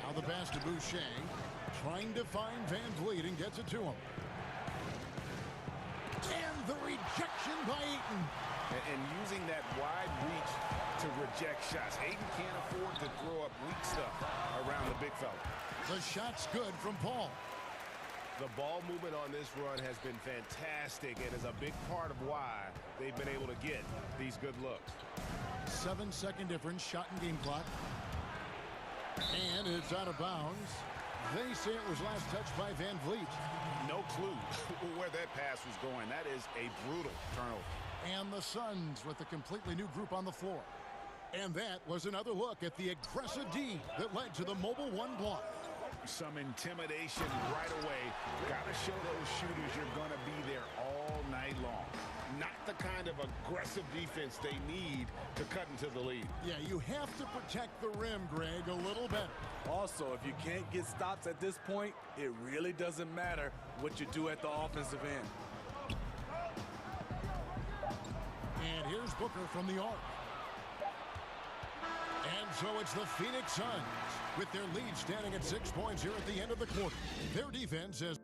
Now the pass to Boucher, trying to find Van Vliet and gets it to him. And the rejection by Ayton. And using that wide reach to reject shots. Ayton can't afford to throw up weak stuff around the big fella. The shot's good from Paul. The ball movement on this run has been fantastic and is a big part of why they've been able to get these good looks. 7-second difference, shot and game clock. And it's out of bounds. They say it was last touched by Van Vliet. No clue where that pass was going. That is a brutal turnover. And the Suns with a completely new group on the floor. And that was another look at the aggressive D that led to the mobile one block. Some intimidation right away. Got to show those shooters you're going to be there all night long. Not the kind of aggressive defense they need to cut into the lead. Yeah, you have to protect the rim, Greg, a little better. Also, if you can't get stops at this point, it really doesn't matter what you do at the offensive end. And here's Booker from the arc. And so it's the Phoenix Suns with their lead standing at 6 points here at the end of the quarter. Their defense has...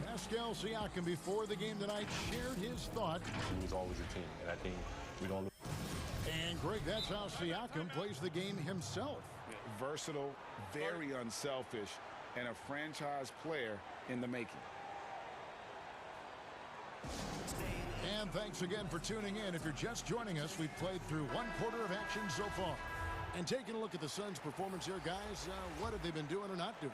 Pascal Siakam before the game tonight shared his thoughts. It was always a team, and I think we don't... And Greg, that's how Siakam plays the game himself. Versatile, very unselfish, and a franchise player in the making. And thanks again for tuning in. If you're just joining us, we've played through one quarter of action so far. And taking a look at the Suns' performance here, guys, what have they been doing or not doing?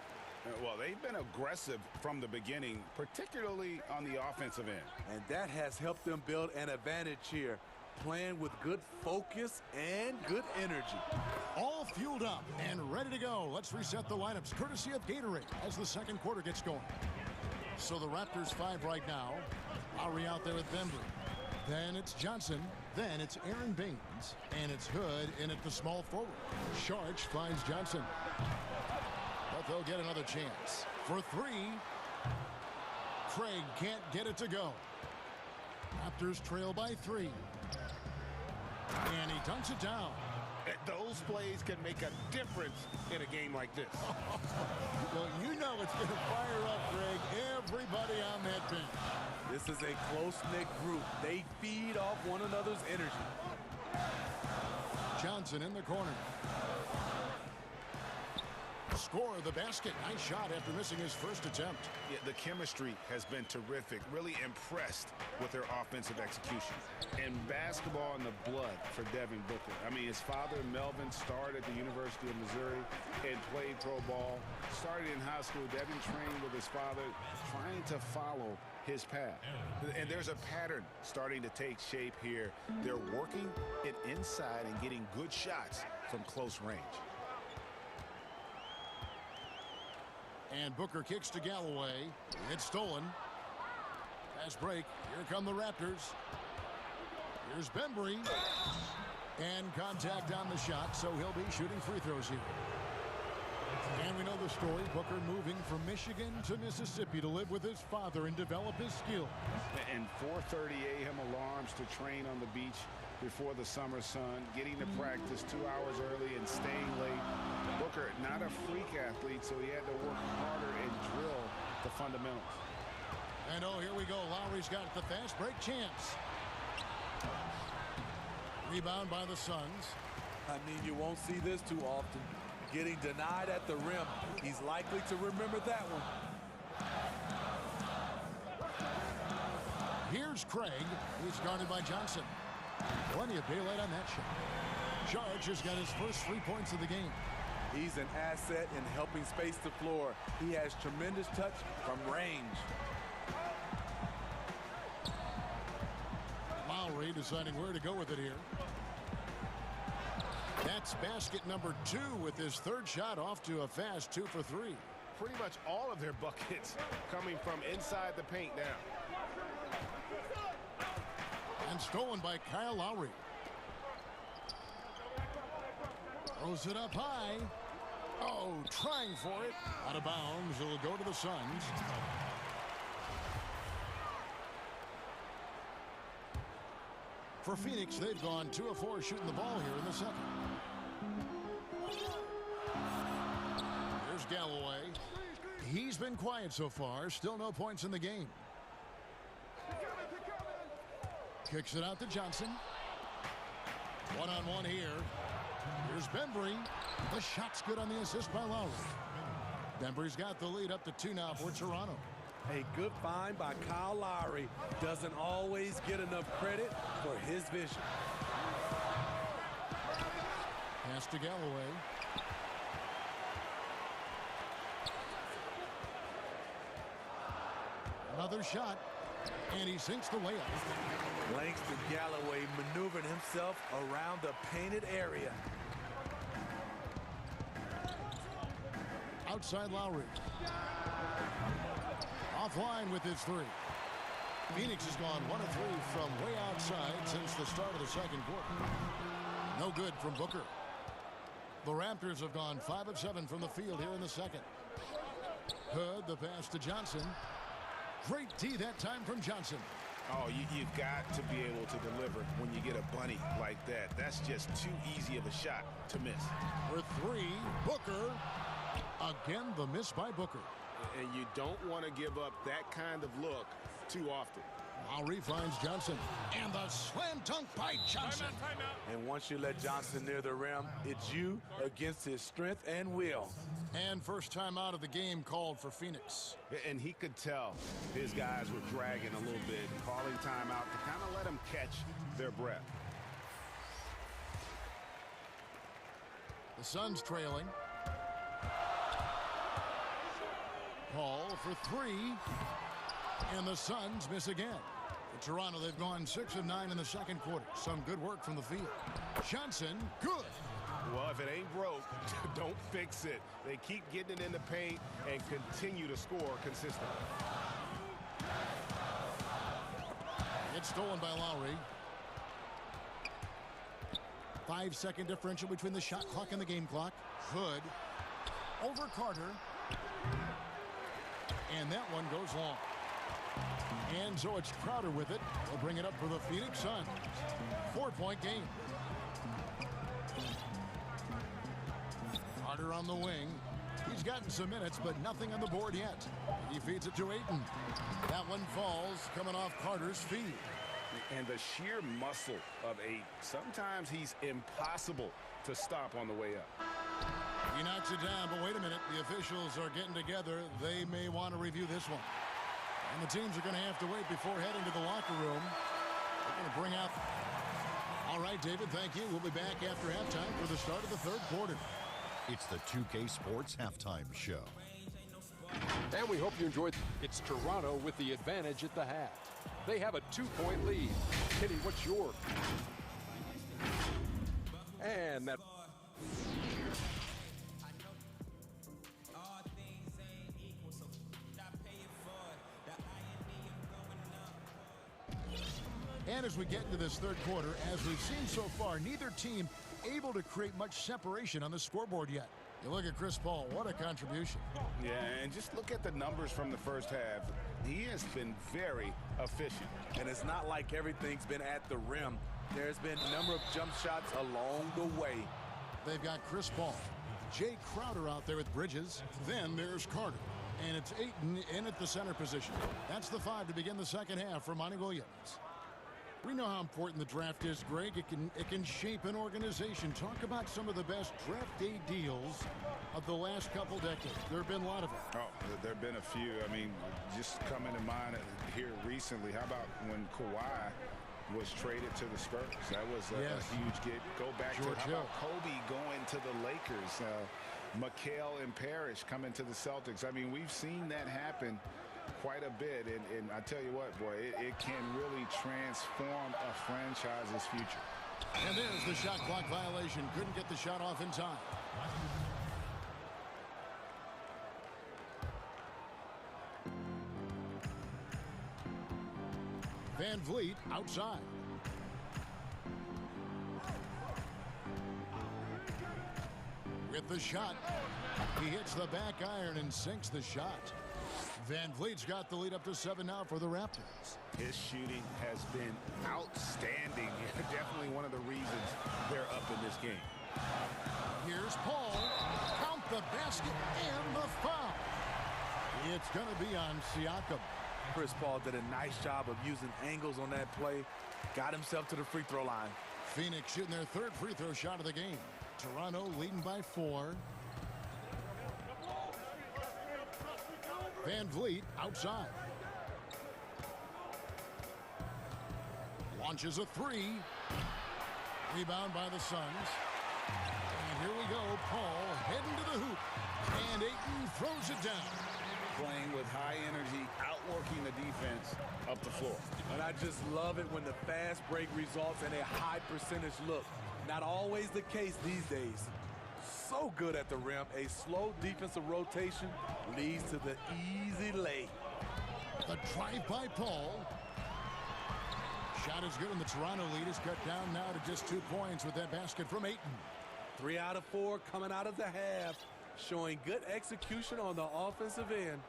Well, they've been aggressive from the beginning, particularly on the offensive end. And that has helped them build an advantage here, playing with good focus and good energy. All fueled up and ready to go. Let's reset the lineups, courtesy of Gatorade, as the second quarter gets going. So the Raptors 5 right now. Lowry out there with Bembry. Then it's Johnson. Then it's Aaron Baines. And it's Hood in at the small forward. Sharch finds Johnson. But they'll get another chance. For three. Craig can't get it to go. Raptors trail by 3. And he dunks it down. Those plays can make a difference in a game like this. Well, you know it's going to fire up, Greg. Everybody on that bench. This is a close-knit group. They feed off one another's energy. Johnson in the corner. Score the basket. Nice shot after missing his first attempt. Yeah, the chemistry has been terrific. Really impressed with their offensive execution. And basketball in the blood for Devin Booker. I mean, his father, Melvin, started at the University of Missouri and played pro ball. Started in high school. Devin trained with his father, trying to follow his path. And there's a pattern starting to take shape here. They're working it inside and getting good shots from close range. And Booker kicks to Galloway. It's stolen. Pass break. Here come the Raptors. Here's Bembry. And contact on the shot, so he'll be shooting free throws here. And we know the story. Booker moving from Michigan to Mississippi to live with his father and develop his skills. And 4:30 a.m. alarms to train on the beach before the summer sun, getting to practice 2 hours early and staying late. Booker, not a freak athlete, so he had to work harder and drill the fundamentals. And oh, here we go. Lowry's got the fast break chance. Rebound by the Suns. I mean, you won't see this too often. Getting denied at the rim. He's likely to remember that one. Here's Craig. He's guarded by Johnson. Plenty of daylight on that shot. Sharch has got his first 3 points of the game. He's an asset in helping space the floor. He has tremendous touch from range. Lowry deciding where to go with it here. That's basket number 2 with his third shot off to a fast 2 for 3. Pretty much all of their buckets coming from inside the paint now. And stolen by Kyle Lowry. Throws it up high. Oh, trying for it. Out of bounds. It'll go to the Suns. For Phoenix, they've gone 2 of 4 shooting the ball here in the second. Here's Galloway. He's been quiet so far. Still no points in the game. Kicks it out to Johnson. One-on-one here. Here's Bembry. The shot's good on the assist by Lowry. Bembry's got the lead up to 2 now for Toronto. A good find by Kyle Lowry. Doesn't always get enough credit for his vision. Pass to Galloway. Another shot, and he sinks the way up. Langston Galloway maneuvering himself around the painted area. Outside Lowry. Offline with his 3. Phoenix has gone 1 of 3 from way outside since the start of the second quarter. No good from Booker. The Raptors have gone 5 of 7 from the field here in the second. Hood, the pass to Johnson. Great D that time from Johnson. Oh, you've got to be able to deliver when you get a bunny like that. That's just too easy of a shot to miss. For 3, Booker. Again, the miss by Booker. And you don't want to give up that kind of look too often. Lowry finds Johnson. And the slam dunk by Johnson. Timeout. And once you let Johnson near the rim, it's you against his strength and will. And first time out of the game called for Phoenix. And he could tell his guys were dragging a little bit, calling timeout to kind of let them catch their breath. The Suns trailing. Paul for 3. And the Suns miss again. For Toronto, they've gone 6 of 9 in the second quarter. Some good work from the field. Johnson, good. Well, if it ain't broke, don't fix it. They keep getting it in the paint and continue to score consistently. It's stolen by Lowry. 5-second differential between the shot clock and the game clock. Hood over Carter. And that one goes long. And so it's Crowder with it. They'll bring it up for the Phoenix Suns. 4-point game. Carter on the wing. He's gotten some minutes, but nothing on the board yet. He feeds it to Ayton. That one falls, coming off Carter's feet. And the sheer muscle of Ayton. Sometimes he's impossible to stop on the way up. He knocks it down, but wait a minute. The officials are getting together. They may want to review this one. And the teams are going to have to wait before heading to the locker room. They're going to bring out... All right, David, thank you. We'll be back after halftime for the start of the third quarter. It's the 2K Sports Halftime Show. And we hope you enjoyed. It's Toronto with the advantage at the half. They have a 2-point lead. Kenny, what's your... And that... And as we get into this third quarter, as we've seen so far, neither team able to create much separation on the scoreboard yet. You look at Chris Paul, what a contribution. Yeah, and just look at the numbers from the first half. He has been very efficient. And it's not like everything's been at the rim. There's been a number of jump shots along the way. They've got Chris Paul, Jay Crowder out there with Bridges. Then there's Carter. And it's Ayton in at the center position. That's the 5 to begin the second half for Monty Williams. We know how important the draft is, Greg. It can shape an organization. Talk about some of the best draft day deals of the last couple decades. There have been a lot of them. Oh, there have been a few. I mean, just coming to mind here recently, how about when Kawhi was traded to the Spurs? That was a huge get. Go back George to how about Kobe going to the Lakers, McHale and Parrish coming to the Celtics. I mean, we've seen that happen quite a bit, and I tell you what, boy, it can really transform a franchise's future. And there's the shot clock violation. Couldn't get the shot off in time. Van Vliet outside. With the shot, he hits the back iron and sinks the shot. Van Vliet's got the lead up to 7 now for the Raptors. His shooting has been outstanding. Definitely one of the reasons they're up in this game. Here's Paul. Count the basket and the foul. It's going to be on Siakam. Chris Paul did a nice job of using angles on that play. Got himself to the free throw line. Phoenix shooting their 3rd free throw shot of the game. Toronto leading by 4. Van Vliet outside. Launches a 3. Rebound by the Suns. And here we go. Paul heading to the hoop. And Ayton throws it down. Playing with high energy, outworking the defense up the floor. And I just love it when the fast break results in a high percentage look. Not always the case these days. So good at the rim. A slow defensive rotation leads to the easy lay. The drive by Paul. Shot is good, and the Toronto lead is cut down now to just 2 points with that basket from Ayton. 3 out of 4 coming out of the half, showing good execution on the offensive end.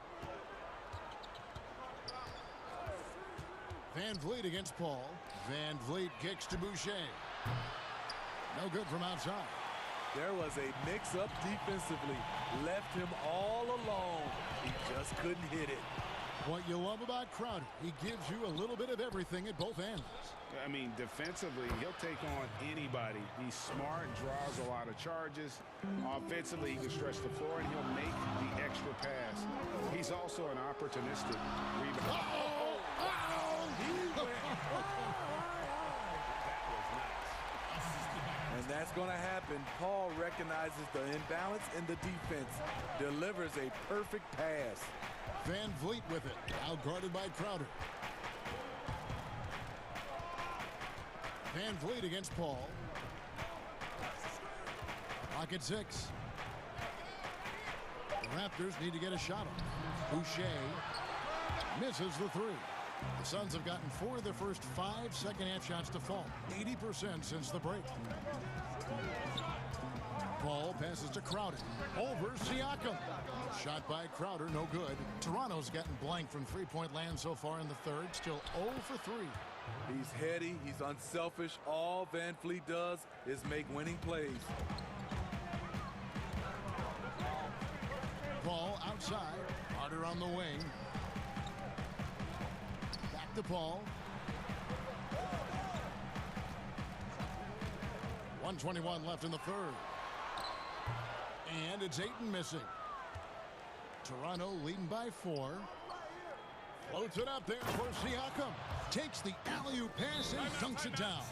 Van Vliet against Paul. Van Vliet kicks to Boucher. No good from outside. There was a mix-up defensively. Left him all alone. He just couldn't hit it. What you love about Crowder, he gives you a little bit of everything at both ends. I mean, defensively, he'll take on anybody. He's smart, draws a lot of charges. Offensively, he can stretch the floor, and he'll make the extra pass. He's also an opportunistic rebound. And that's going to happen. Paul recognizes the imbalance in the defense, delivers a perfect pass. Van Vliet with it, out guarded by Crowder. Van Vliet against Paul. Pocket 6. The Raptors need to get a shot off. Boucher misses the 3. The Suns have gotten 4 of their first 5 second-half shots to fall. 80% since the break. Paul passes to Crowder. Over Siakam. Shot by Crowder, no good. Toronto's gotten blank from three-point land so far in the 3rd. Still 0 for 3. He's heady. He's unselfish. All Van Vliet does is make winning plays. Paul outside. Carter on the wing. Back to Paul. 1:21 left in the 3rd. And it's Ayton missing. Toronto leading by 4. Floats it up there for Siakam. Takes the alley-oop pass and dunks it down.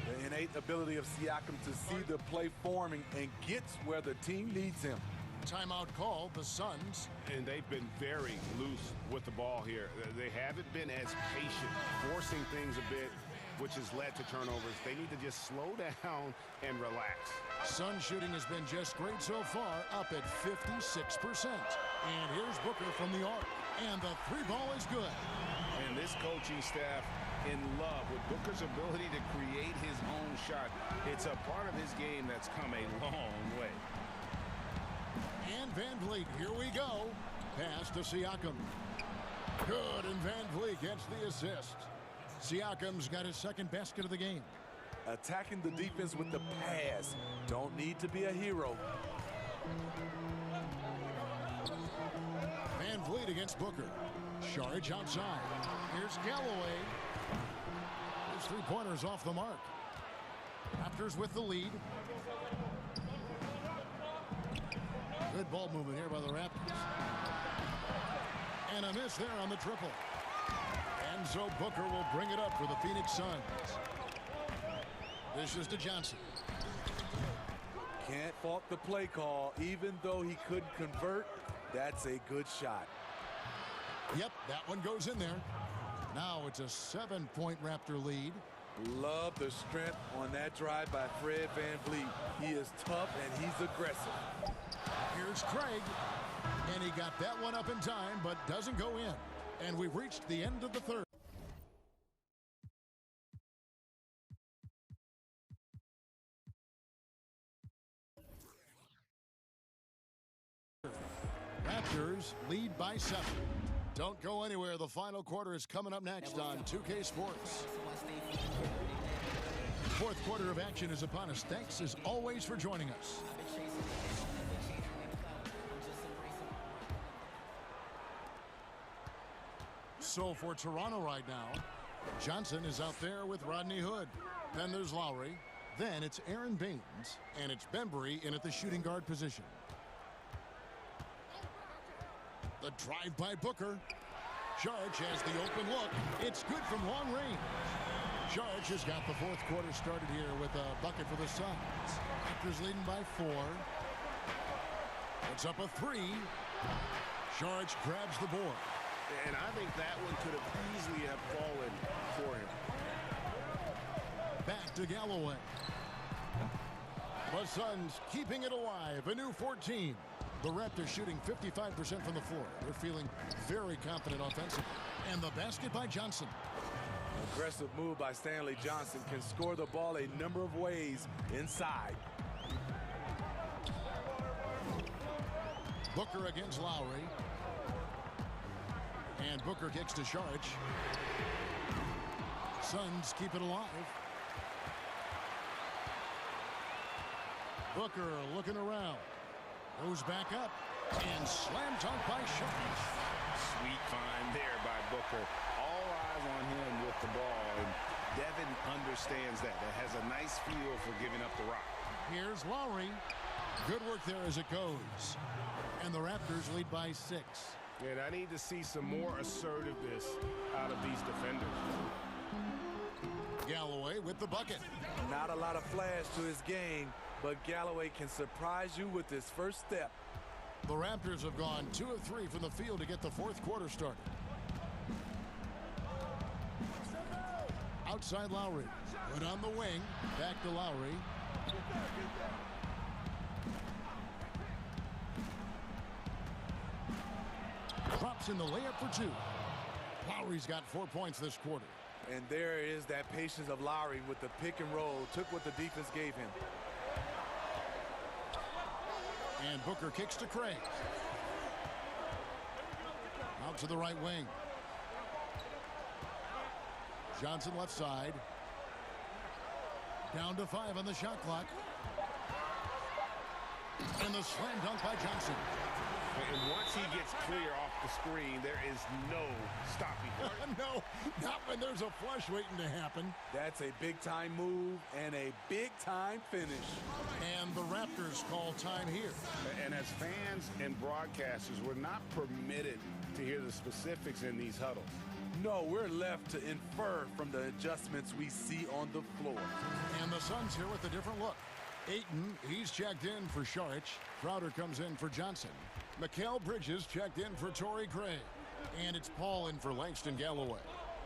The innate ability of Siakam to see the play forming and gets where the team needs him. Timeout call, the Suns. And they've been very loose with the ball here. They haven't been as patient, forcing things a bit, which has led to turnovers. They need to just slow down and relax. Sun shooting has been just great so far, up at 56%. And here's Booker from the arc. And the 3-ball is good. And this coaching staff in love with Booker's ability to create his own shot. It's a part of his game that's come a long way. And Van Vliet, here we go. Pass to Siakam. Good, and Van Vliet gets the assist. Siakam's got his 2nd basket of the game. Attacking the defense with the pass. Don't need to be a hero. Van Vliet against Booker. Charge outside. Here's Galloway. His 3-pointer's off the mark. Raptors with the lead. Good ball movement here by the Raptors. And a miss there on the triple. And so Booker will bring it up for the Phoenix Suns. This is to Johnson. Can't fault the play call. Even though he couldn't convert, that's a good shot. Yep, that one goes in there. Now it's a 7-point Raptor lead. Love the strength on that drive by Fred Van Vliet. He is tough and he's aggressive. Here's Craig. And he got that one up in time, but doesn't go in. And we've reached the end of the 3rd. Raptors lead by 7. Don't go anywhere. The final quarter is coming up next on 2K Sports. Fourth quarter of action is upon us. Thanks, as always, for joining us. So for Toronto right now, Johnson is out there with Rodney Hood. Then there's Lowry. Then it's Aaron Baines. And it's Bembry in at the shooting guard position. The drive by Booker. Charge has the open look. It's good from long range. Charge has got the fourth quarter started here with a bucket for the Suns. Raptors leading by 4. Puts up a 3. Charge grabs the board. And I think that one could have easily have fallen for him. Back to Galloway. The Suns keeping it alive. A new 14. The Raptors shooting 55% from the floor. They're feeling very confident offensively. And the basket by Johnson. Aggressive move by Stanley Johnson can score the ball a number of ways inside. Booker against Lowry. And Booker kicks to Saric. Suns keep it alive. Booker looking around. Goes back up. And slam dunk by Saric. Sweet find there by Booker. All eyes on him with the ball. And Devin understands that. That has a nice feel for giving up the rock. Here's Lowry. Good work there as it goes. And the Raptors lead by 6. And I need to see some more assertiveness out of these defenders. Galloway with the bucket. Not a lot of flash to his game, but Galloway can surprise you with his first step. The Raptors have gone 2 of 3 from the field to get the fourth quarter started. Outside Lowry. Good on the wing. Back to Lowry. Drops in the layup for 2. Lowry's got 4 points this quarter. And there is that patience of Lowry with the pick and roll. Took what the defense gave him. And Booker kicks to Craig. Out to the right wing. Johnson left side. Down to 5 on the shot clock. And the slam dunk by Johnson. And once he gets clear off the screen, there is no stopping him. No, not when there's a flush waiting to happen. That's a big-time move and a big-time finish. And the Raptors call time here. And as fans and broadcasters, we're not permitted to hear the specifics in these huddles. No, we're left to infer from the adjustments we see on the floor. And the Suns here with a different look. Ayton, he's checked in for Saric. Crowder comes in for Johnson. Mikal Bridges checked in for Torrey Craig. And it's Paul in for Langston Galloway.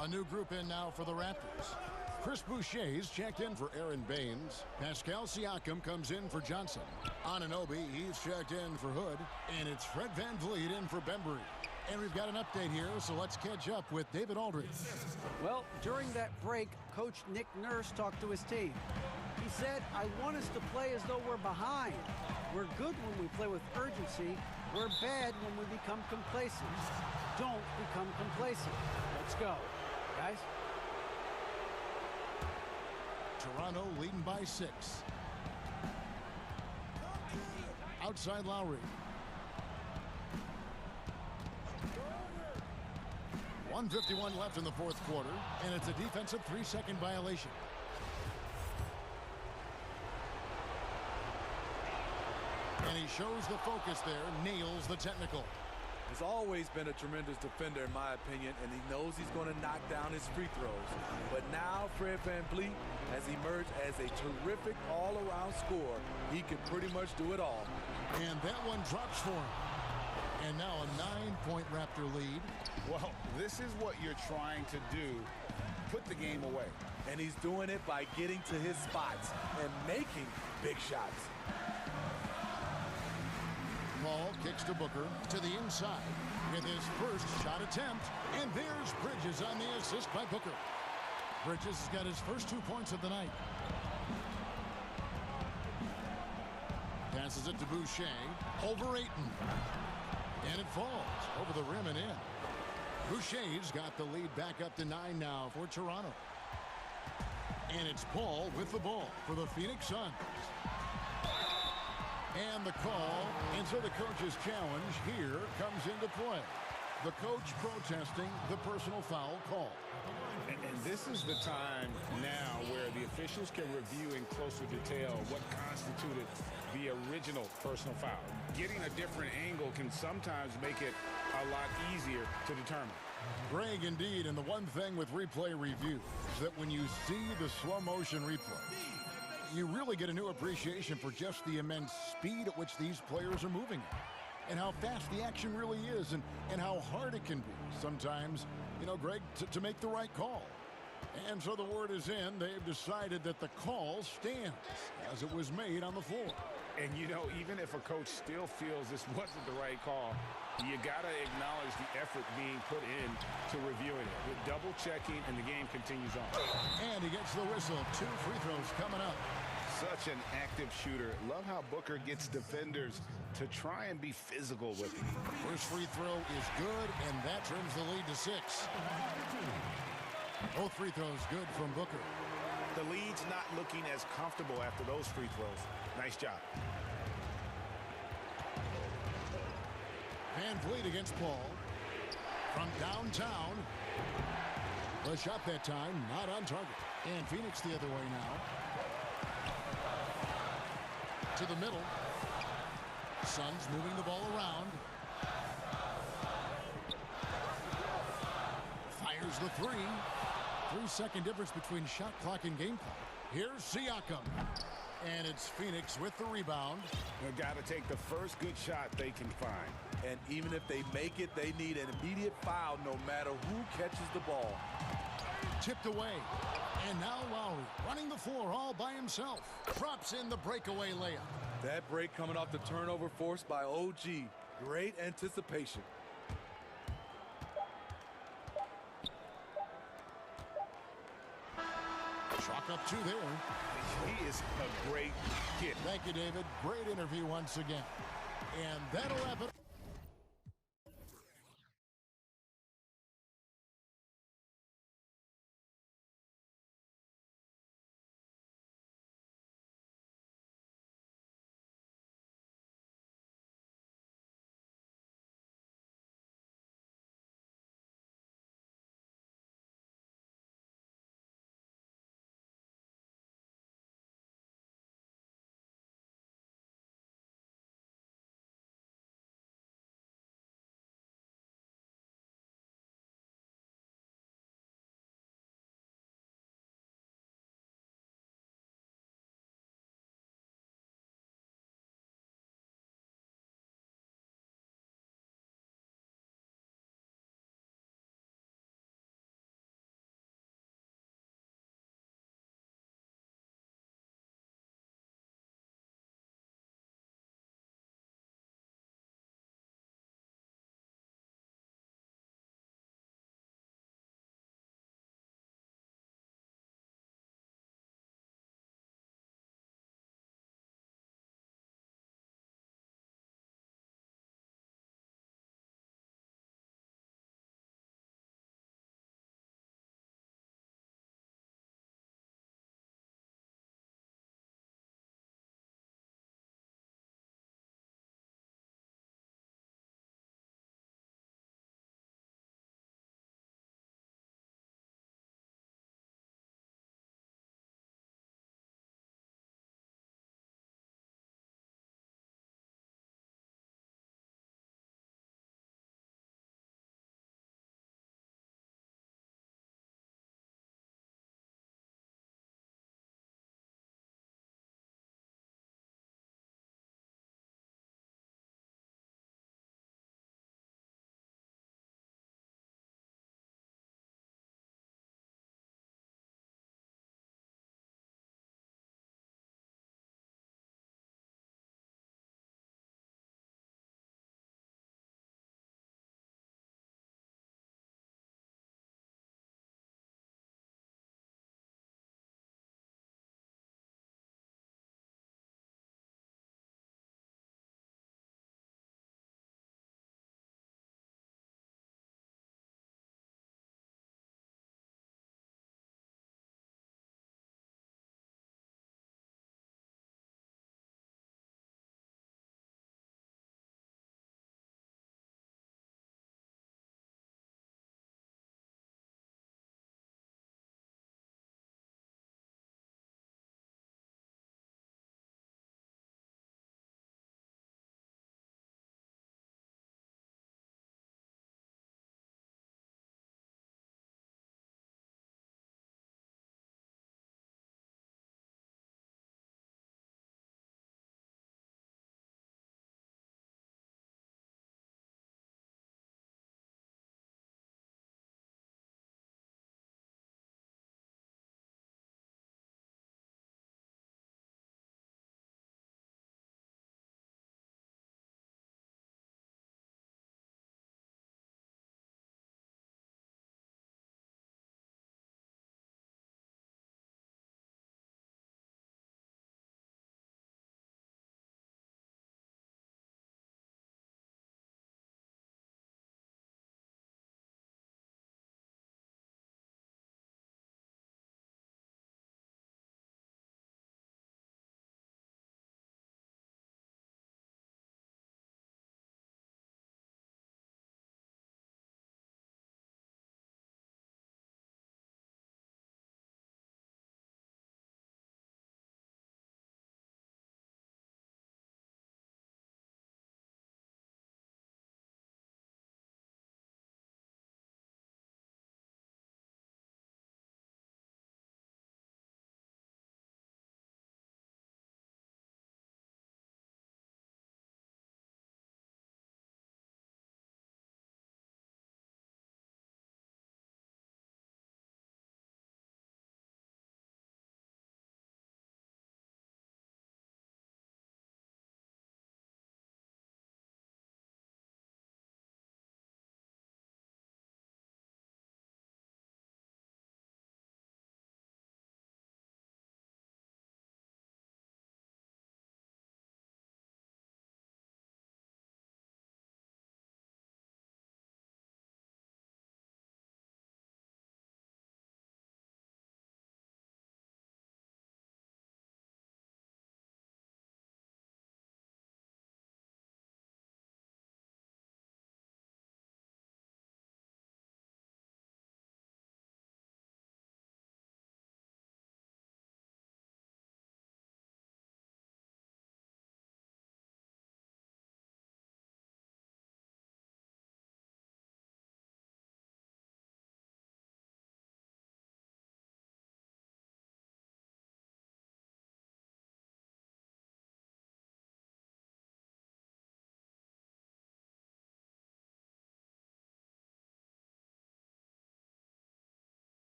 A new group in now for the Raptors. Chris Boucher's checked in for Aaron Baines. Pascal Siakam comes in for Johnson. Anunoby, he's checked in for Hood. And it's Fred VanVleet in for Bembry. And we've got an update here, so let's catch up with David Aldridge. Well, during that break, Coach Nick Nurse talked to his team. He said, I want us to play as though we're behind. We're good when we play with urgency. We're bad when we become complacent. Don't become complacent. Let's go, guys. Toronto leading by 6. Outside Lowry. 1:51 left in the fourth quarter, and it's a defensive 3-second violation. And he shows the focus there, nails the technical. He's always been a tremendous defender, in my opinion, and he knows he's going to knock down his free throws. But now Fred VanVleet has emerged as a terrific all-around scorer. He can pretty much do it all. And that one drops for him. And now a 9-point Raptor lead. Well, this is what you're trying to do. Put the game away. And he's doing it by getting to his spots and making big shots. Paul kicks to Booker to the inside with his first shot attempt. And there's Bridges on the assist by Booker. Bridges has got his first 2 points of the night. Passes it to Boucher. Over Ayton. And it falls over the rim and in. Boucher's got the lead back up to 9 now for Toronto. And it's Paul with the ball for the Phoenix Suns. And the call, and so the coach's challenge here comes into play. The coach protesting the personal foul call. And this is the time now where the officials can review in closer detail what constituted the original personal foul. Getting a different angle can sometimes make it a lot easier to determine. Greg, indeed, and the one thing with replay review is that when you see the slow motion replay, you really get a new appreciation for just the immense speed at which these players are moving and how fast the action really is and how hard it can be sometimes, you know, Greg, to make the right call. And so the word is in. They've decided that the call stands as it was made on the floor. And, you know, even if a coach still feels this wasn't the right call, you got to acknowledge the effort being put in to reviewing it. With double checking, and the game continues on. And he gets the whistle. 2 free throws coming up. Such an active shooter. Love how Booker gets defenders to try and be physical with him. First free throw is good, and that trims the lead to 6. Both free throws good from Booker. The lead's not looking as comfortable after those free throws. Nice job. Van Vliet against Paul. From downtown. The shot that time, not on target. And Phoenix the other way now. To the middle. Suns moving the ball around. Fires the 3. 3-second difference between shot clock and game clock. Here's Siakam. And it's Phoenix with the rebound. They've got to take the first good shot they can find. And even if they make it, they need an immediate foul no matter who catches the ball. Tipped away. And now Lowry running the floor all by himself. Drops in the breakaway layup. That break coming off the turnover forced by OG. Great anticipation. Chalk up 2 there. He is a great kid. Thank you, David. Great interview once again. And that'll wrap it.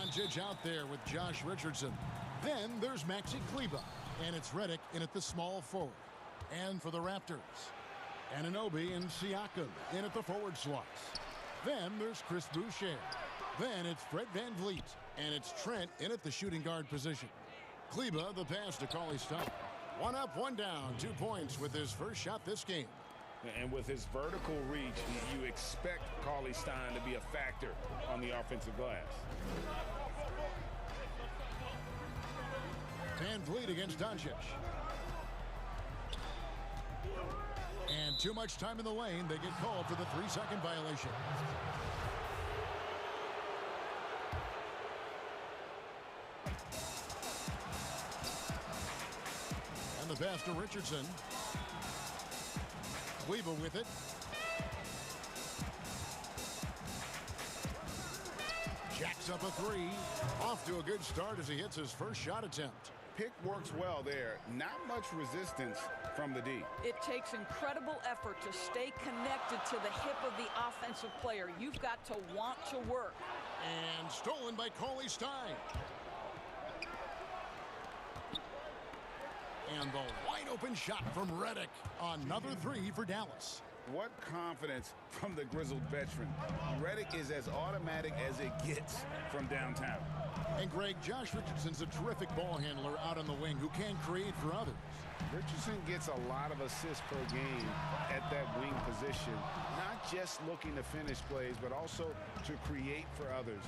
Doncic out there with Josh Richardson. Then there's Maxi Kleber, and it's Redick in at the small forward. And for the Raptors, Anunoby and Siakam in at the forward slots. Then there's Chris Boucher. Then it's Fred VanVleet, and it's Trent in at the shooting guard position. Kleber, the pass to Cauley-Stein. 1 up, 1 down, 2 points with his first shot this game. And with his vertical reach, you expect Cauley-Stein to be a factor on the offensive glass. VanVleet against Doncic. And too much time in the lane. They get called for the 3-second violation. And the pass to Richardson. Kleber with it. Jacks up a 3. Off to a good start as he hits his first shot attempt. Pick works well there. Not much resistance from the D. It takes incredible effort to stay connected to the hip of the offensive player. You've got to want to work. And stolen by Cauley-Stein. And the wide open shot from Redick. Another 3 for Dallas. What confidence from the grizzled veteran. Redick is as automatic as it gets from downtown. And Greg, Josh Richardson's a terrific ball handler out on the wing who can create for others. Richardson gets a lot of assists per game at that wing position. Not just looking to finish plays, but also to create for others.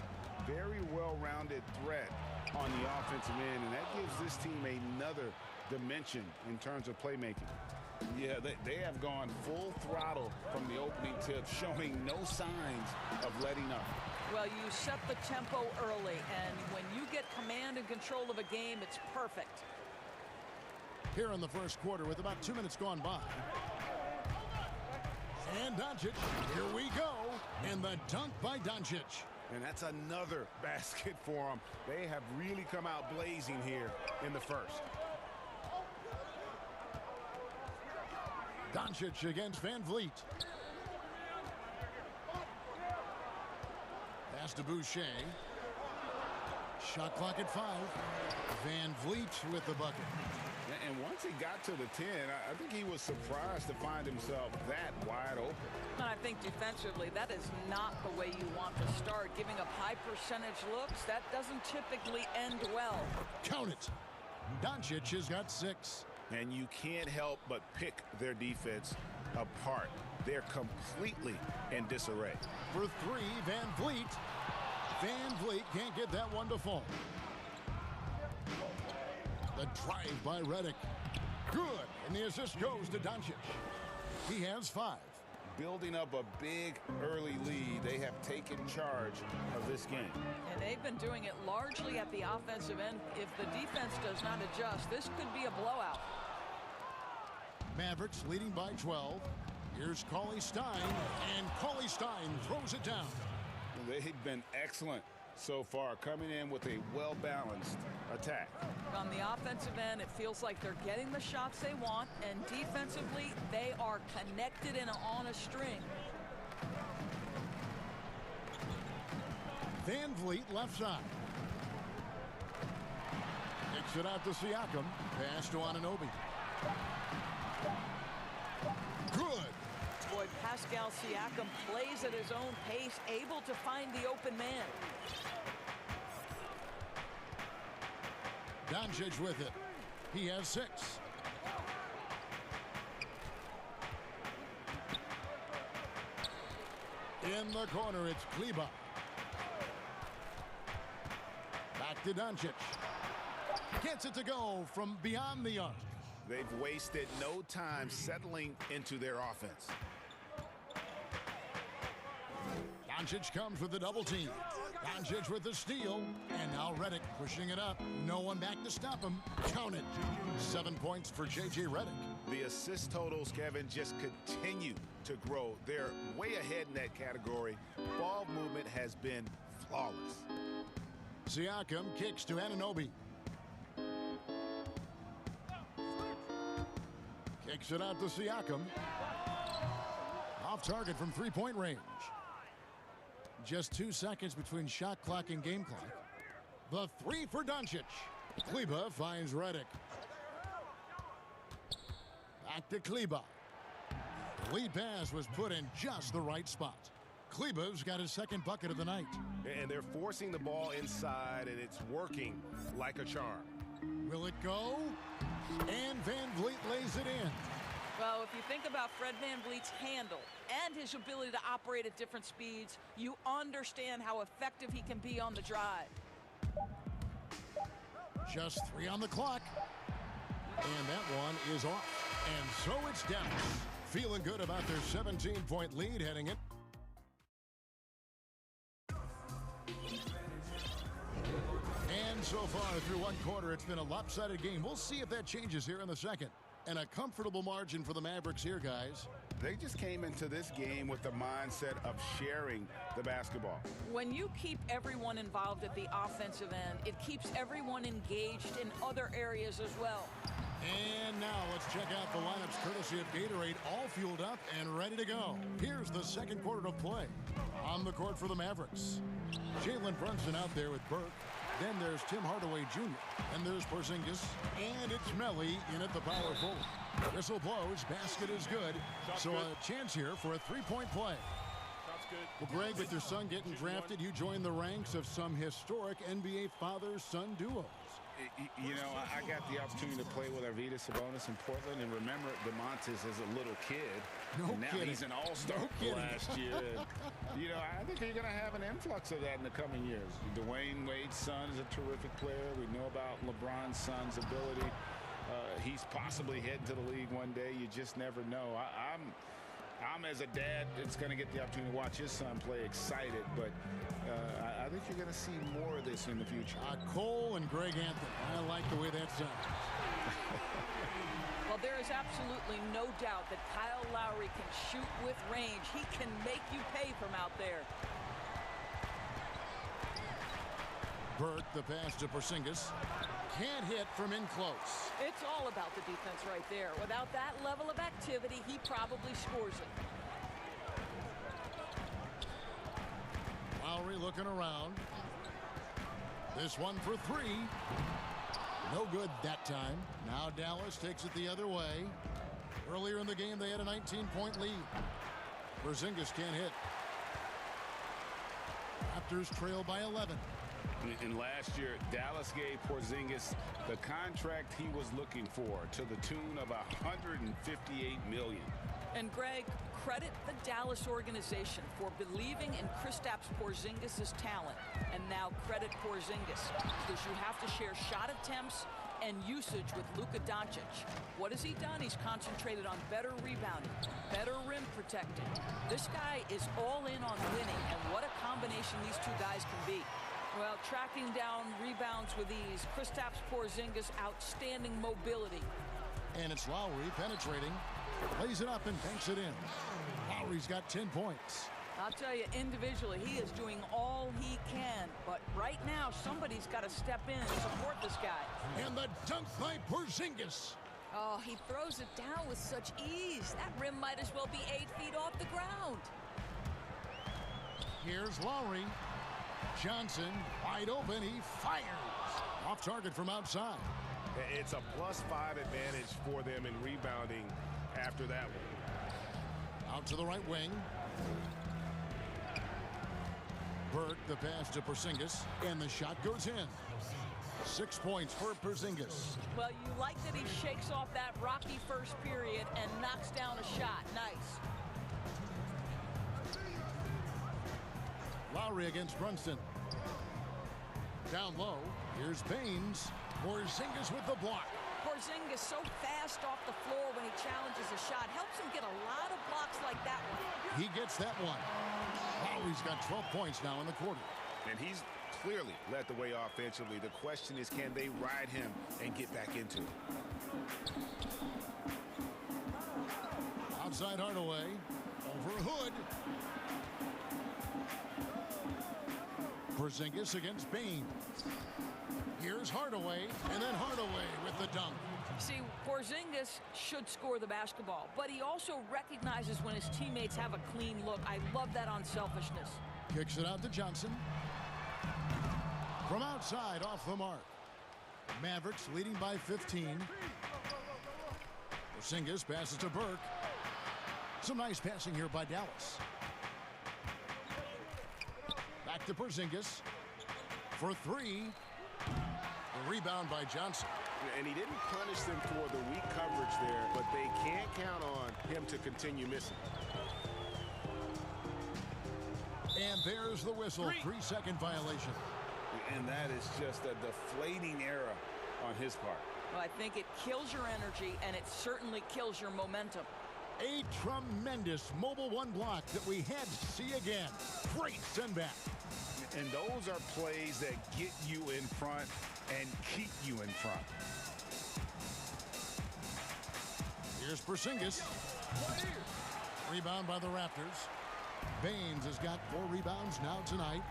Very well-rounded threat on the offensive end, and that gives this team another dimension in terms of playmaking. Yeah, they have gone full throttle from the opening tip, showing no signs of letting up. Well, you set the tempo early, and when you get command and control of a game, it's perfect. Here in the first quarter with about 2 minutes gone by. And Doncic, here we go. And the dunk by Doncic. And that's another basket for them. They have really come out blazing here in the first. Doncic against VanVleet. Pass to Boucher. Shot clock at 5. VanVleet with the bucket. And once he got to the 10, I think he was surprised to find himself that wide open. And I think defensively, that is not the way you want to start. Giving up high percentage looks, that doesn't typically end well. Count it. Doncic has got 6. And you can't help but pick their defense apart. They're completely in disarray. For 3, VanVleet. VanVleet can't get that one to fall. The drive by Redick. Good. And the assist goes to Doncic. He has 5. Building up a big early lead, they have taken charge of this game. And they've been doing it largely at the offensive end. If the defense does not adjust, this could be a blowout. Mavericks leading by 12. Here's Cauley-Stein, and Cauley-Stein throws it down. They've been excellent so far, coming in with a well-balanced attack. On the offensive end, it feels like they're getting the shots they want, and defensively, they are connected and on a string. VanVleet left side. Kicks it out to Siakam. Pass to Anunoby. Good. Boy, Pascal Siakam plays at his own pace, able to find the open man. Doncic with it. He has 6. In the corner, it's Kleber. Back to Doncic. Gets it to go from beyond the arc. They've wasted no time settling into their offense. Doncic comes with the double team. Doncic with the steal. And now Redick pushing it up. No one back to stop him. Count it. 7 points for J.J. Redick. The assist totals, Kevin, just continue to grow. They're way ahead in that category. Ball movement has been flawless. Siakam kicks to Anunoby. Kicks it out to Siakam. Off target from 3-point range. Just 2 seconds between shot clock and game clock. The three for Doncic. Kleber finds Redick. Back to Kleber. The lead pass was put in just the right spot. Kleber's got his second bucket of the night. And they're forcing the ball inside, and it's working like a charm. Will it go? And Van Vliet lays it in. Well, if you think about Fred VanVleet's handle and his ability to operate at different speeds, you understand how effective he can be on the drive. Just 3 on the clock. And that one is off. And so it's Dallas. Feeling good about their 17-point lead heading in. And so far through one quarter, it's been a lopsided game. We'll see if that changes here in the second. And a comfortable margin for the Mavericks here, guys. They just came into this game with the mindset of sharing the basketball. When you keep everyone involved at the offensive end, it keeps everyone engaged in other areas as well. And now let's check out the lineups courtesy of Gatorade, all fueled up and ready to go. Here's the second quarter of play. On the court for the Mavericks, Jalen Brunson out there with Burke. Then there's Tim Hardaway Jr. And there's Porzingis. And it's Melly in at the power forward. Whistle blows. Basket is good. So a chance here for a three-point play. Well, Greg, with your son getting drafted, you join the ranks of some historic NBA father-son duos. You know, I got the opportunity to play with Arvydas Sabonis in Portland, and remember DeMontis as a little kid. No now kidding. He's an all-star last year. You know, I think you're going to have an influx of that in the coming years. Dwayne Wade's son is a terrific player. We know about LeBron's son's ability. He's possibly heading to the league one day. You just never know. I'm as a dad that's going to get the opportunity to watch his son play excited, but I think you're going to see more of this in the future. Cole and Greg Anthony. I like the way that sounds. Well, there is absolutely no doubt that Kyle Lowry can shoot with range. He can make you pay from out there. Burke, the pass to Porzingis. Can't hit from in close. It's all about the defense right there. Without that level of activity, he probably scores it. Lowry looking around. This one for three. No good that time. Now Dallas takes it the other way. Earlier in the game, they had a 19-point lead. Porzingis can't hit. Raptors trail by 11. And last year, Dallas gave Porzingis the contract he was looking for to the tune of $158 million. And Greg, credit the Dallas organization for believing in Kristaps Porzingis' talent. And now credit Porzingis, because you have to share shot attempts and usage with Luka Doncic. What has he done? He's concentrated on better rebounding, better rim protecting. This guy is all in on winning, and what a combination these two guys can be. Well, tracking down rebounds with ease. Kristaps Porzingis, outstanding mobility. And it's Lowry penetrating. Lays it up and banks it in. Lowry's got 10 points. I'll tell you, individually, he is doing all he can. But right now, somebody's got to step in and support this guy. And the dunk by Porzingis. Oh, he throws it down with such ease. That rim might as well be 8 feet off the ground. Here's Lowry. Johnson, wide open, he fires. Off target from outside. It's a +5 advantage for them in rebounding after that one. Out to the right wing. Burke, the pass to Porzingis, and the shot goes in. 6 points for Porzingis. Well, you like that he shakes off that rocky first period and knocks down a shot. Nice. Lowry against Brunson. Down low, here's Baines. Porzingis with the block. Porzingis so fast off the floor when he challenges a shot. Helps him get a lot of blocks like that one. He gets that one. Lowry's got 12 points now in the quarter. And he's clearly led the way offensively. The question is, can they ride him and get back into it? Outside Hardaway. Over Hood. Porzingis against Baines. Here's Hardaway, and then Hardaway with the dunk. See, Porzingis should score the basketball, but he also recognizes when his teammates have a clean look. I love that unselfishness. Kicks it out to Johnson. From outside, off the mark. Mavericks leading by 15. Porzingis passes to Burke. Some nice passing here by Dallas. Back to Porzingis for three. A rebound by Johnson. And he didn't punish them for the weak coverage there, but they can't count on him to continue missing. And there's the whistle. 3-second violation. And that is just a deflating error on his part. Well, I think it kills your energy, and it certainly kills your momentum. A tremendous mobile one block that we had to see again. Great send back. And those are plays that get you in front and keep you in front. Here's Porzingis. Rebound by the Raptors. Baines has got 4 rebounds now tonight.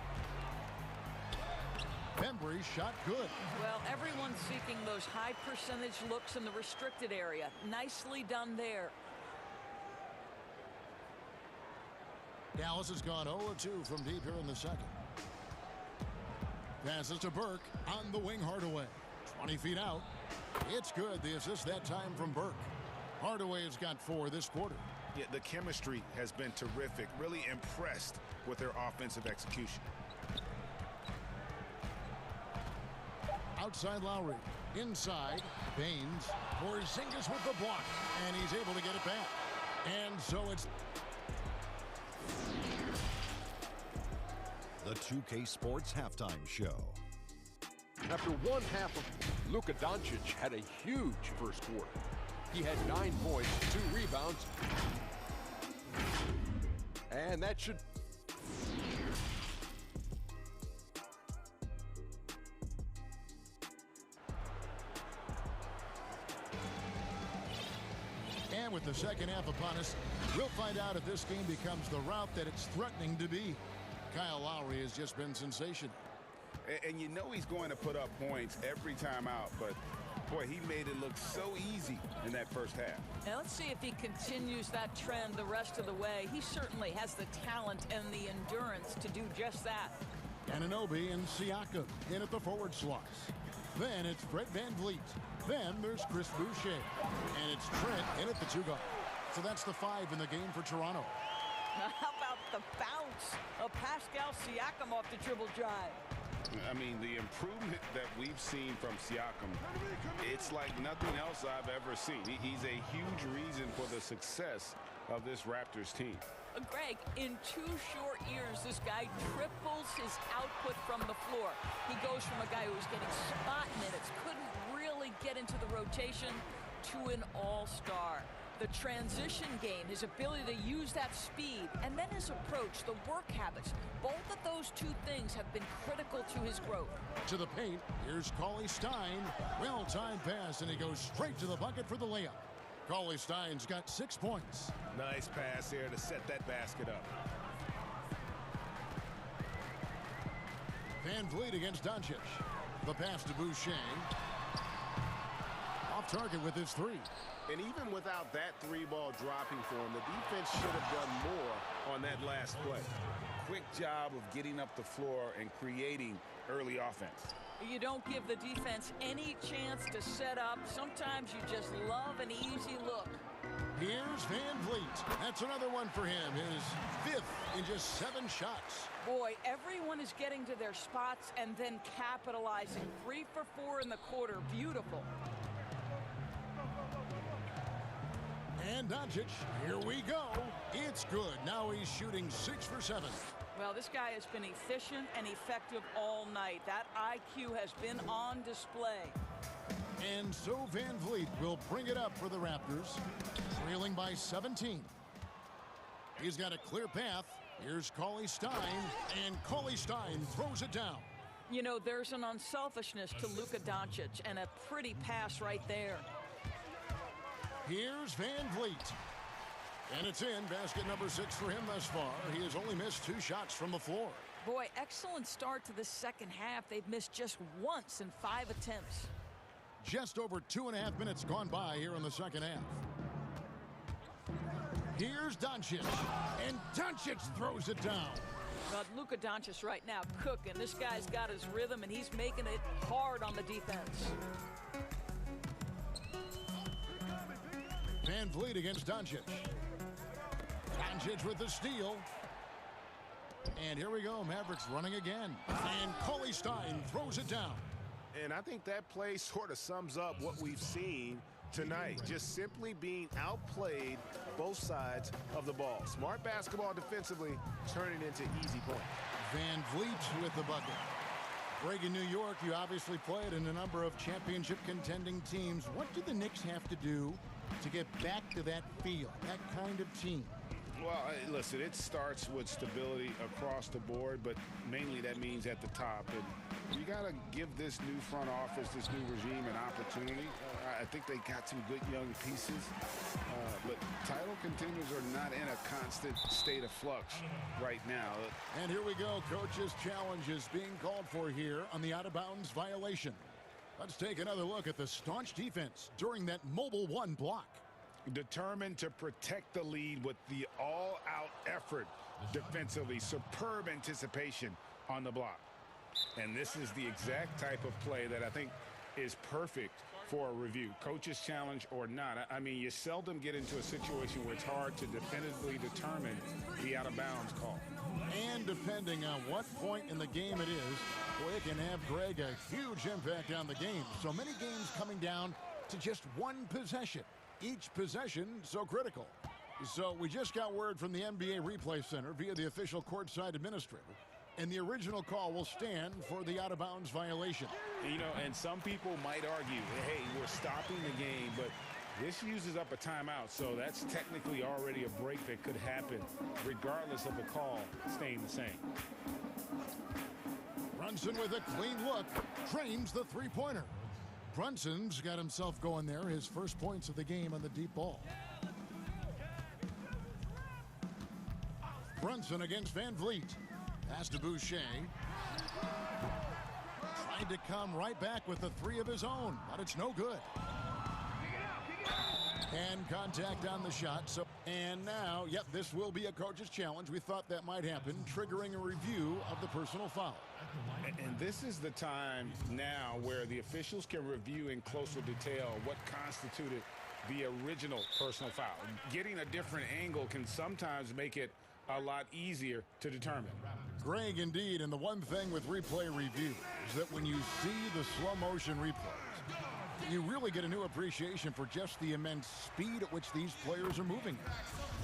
Bembry shot good. Well, everyone's seeking those high percentage looks in the restricted area. Nicely done there. Dallas has gone 0-2 from deep here in the second. Passes to Burke on the wing. Hardaway 20 feet out. It's good. The assist that time from Burke. Hardaway has got 4 this quarter. Yeah, the chemistry has been terrific. Really impressed with their offensive execution. Outside Lowry. Inside Baines. Porzingis with the block. And he's able to get it back. And so it's the 2K Sports Halftime Show. After one half of Luka Doncic had a huge first quarter. He had 9 points, 2 rebounds, and that should... And with the second half upon us, we'll find out if this game becomes the route that it's threatening to be. Kyle Lowry has just been sensational. And you know he's going to put up points every time out, but boy, he made it look so easy in that first half. Now let's see if he continues that trend the rest of the way. He certainly has the talent and the endurance to do just that. Anunoby and Siakam in at the forward slots. Then it's Fred VanVleet. Then there's Chris Boucher. And it's Trent in at the 2 guard. So that's the 5 in the game for Toronto. How about the bounce of Pascal Siakam off the dribble drive? I mean, the improvement that we've seen from Siakam, it's like nothing else I've ever seen. He's a huge reason for the success of this Raptors team. Greg, in 2 short years, this guy triples his output from the floor. He goes from a guy who was getting spot minutes, couldn't really get into the rotation, to an all-star. The transition game, his ability to use that speed, and then his approach, the work habits, both of those 2 things have been critical to his growth. To the paint, here's Cauley-Stein. Well-timed pass, and he goes straight to the bucket for the layup. Cauley-Stein's got 6 points. Nice pass there to set that basket up. VanVleet against Doncic. The pass to Boucher. Off target with his 3. And even without that 3-ball dropping for him, the defense should have done more on that last play. Quick job of getting up the floor and creating early offense. You don't give the defense any chance to set up. Sometimes you just love an easy look. Here's VanVleet. That's another one for him. His 5th in just 7 shots. Boy, everyone is getting to their spots and then capitalizing. 3 for 4 in the quarter. Beautiful. And Doncic, here we go. It's good. Now he's shooting 6 for 7. Well, this guy has been efficient and effective all night. That IQ has been on display. And so VanVleet will bring it up for the Raptors, trailing by 17. He's got a clear path. Here's Cauley-Stein, and Cauley-Stein throws it down. You know, there's an unselfishness to Luka Doncic, and a pretty pass right there. Here's VanVleet. And it's in. Basket number 6 for him thus far. He has only missed 2 shots from the floor. Boy, excellent start to the second half. They've missed just once in 5 attempts. Just over 2.5 minutes gone by here in the second half. Here's Doncic. And Doncic throws it down. Luka Doncic right now cooking. This guy's got his rhythm, and he's making it hard on the defense. Van Vliet against Doncic. Doncic with the steal. And here we go. Mavericks running again. And Cauley Stein throws it down. And I think that play sort of sums up what we've seen tonight. Just simply being outplayed both sides of the ball. Smart basketball defensively, turning into easy points. Van Vliet with the bucket. Greg, in New York, you obviously played in a number of championship contending teams. What do the Knicks have to do to get back to that feel, that kind of team? Well, listen, it starts with stability across the board, but mainly that means at the top. And you got to give this new front office, this new regime, an opportunity. I think they got some good young pieces, but title contenders are not in a constant state of flux right now. And here we go. Coach's challenge is being called for here on the out-of-bounds violation. Let's take another look at the staunch defense during that mobile one block. Determined to protect the lead with the all-out effort defensively. Superb anticipation on the block. And this is the exact type of play that I think is perfect for a review. Coach's challenge or not. I mean, you seldom get into a situation where it's hard to definitively determine the out-of-bounds call. And depending on what point in the game it is, boy, it can have, Greg, a huge impact on the game. So many games coming down to just one possession. Each possession so critical. So we just got word from the NBA Replay Center via the official courtside administrator, and the original call will stand for the out-of-bounds violation. You know, and some people might argue, hey, we're stopping the game, but this uses up a timeout, so that's technically already a break that could happen regardless of the call staying the same. Brunson with a clean look, trains the three-pointer. Brunson's got himself going there, his first points of the game on the deep ball. Brunson against Van Vliet. Pass to Boucher. Tried to come right back with the three of his own, but it's no good. And contact on the shot. And now, yep, this will be a coach's challenge. We thought that might happen, triggering a review of the personal foul. And this is the time now where the officials can review in closer detail what constituted the original personal foul. Getting a different angle can sometimes make it a lot easier to determine. Greg, indeed, and the one thing with replay review is that when you see the slow motion replays, you really get a new appreciation for just the immense speed at which these players are moving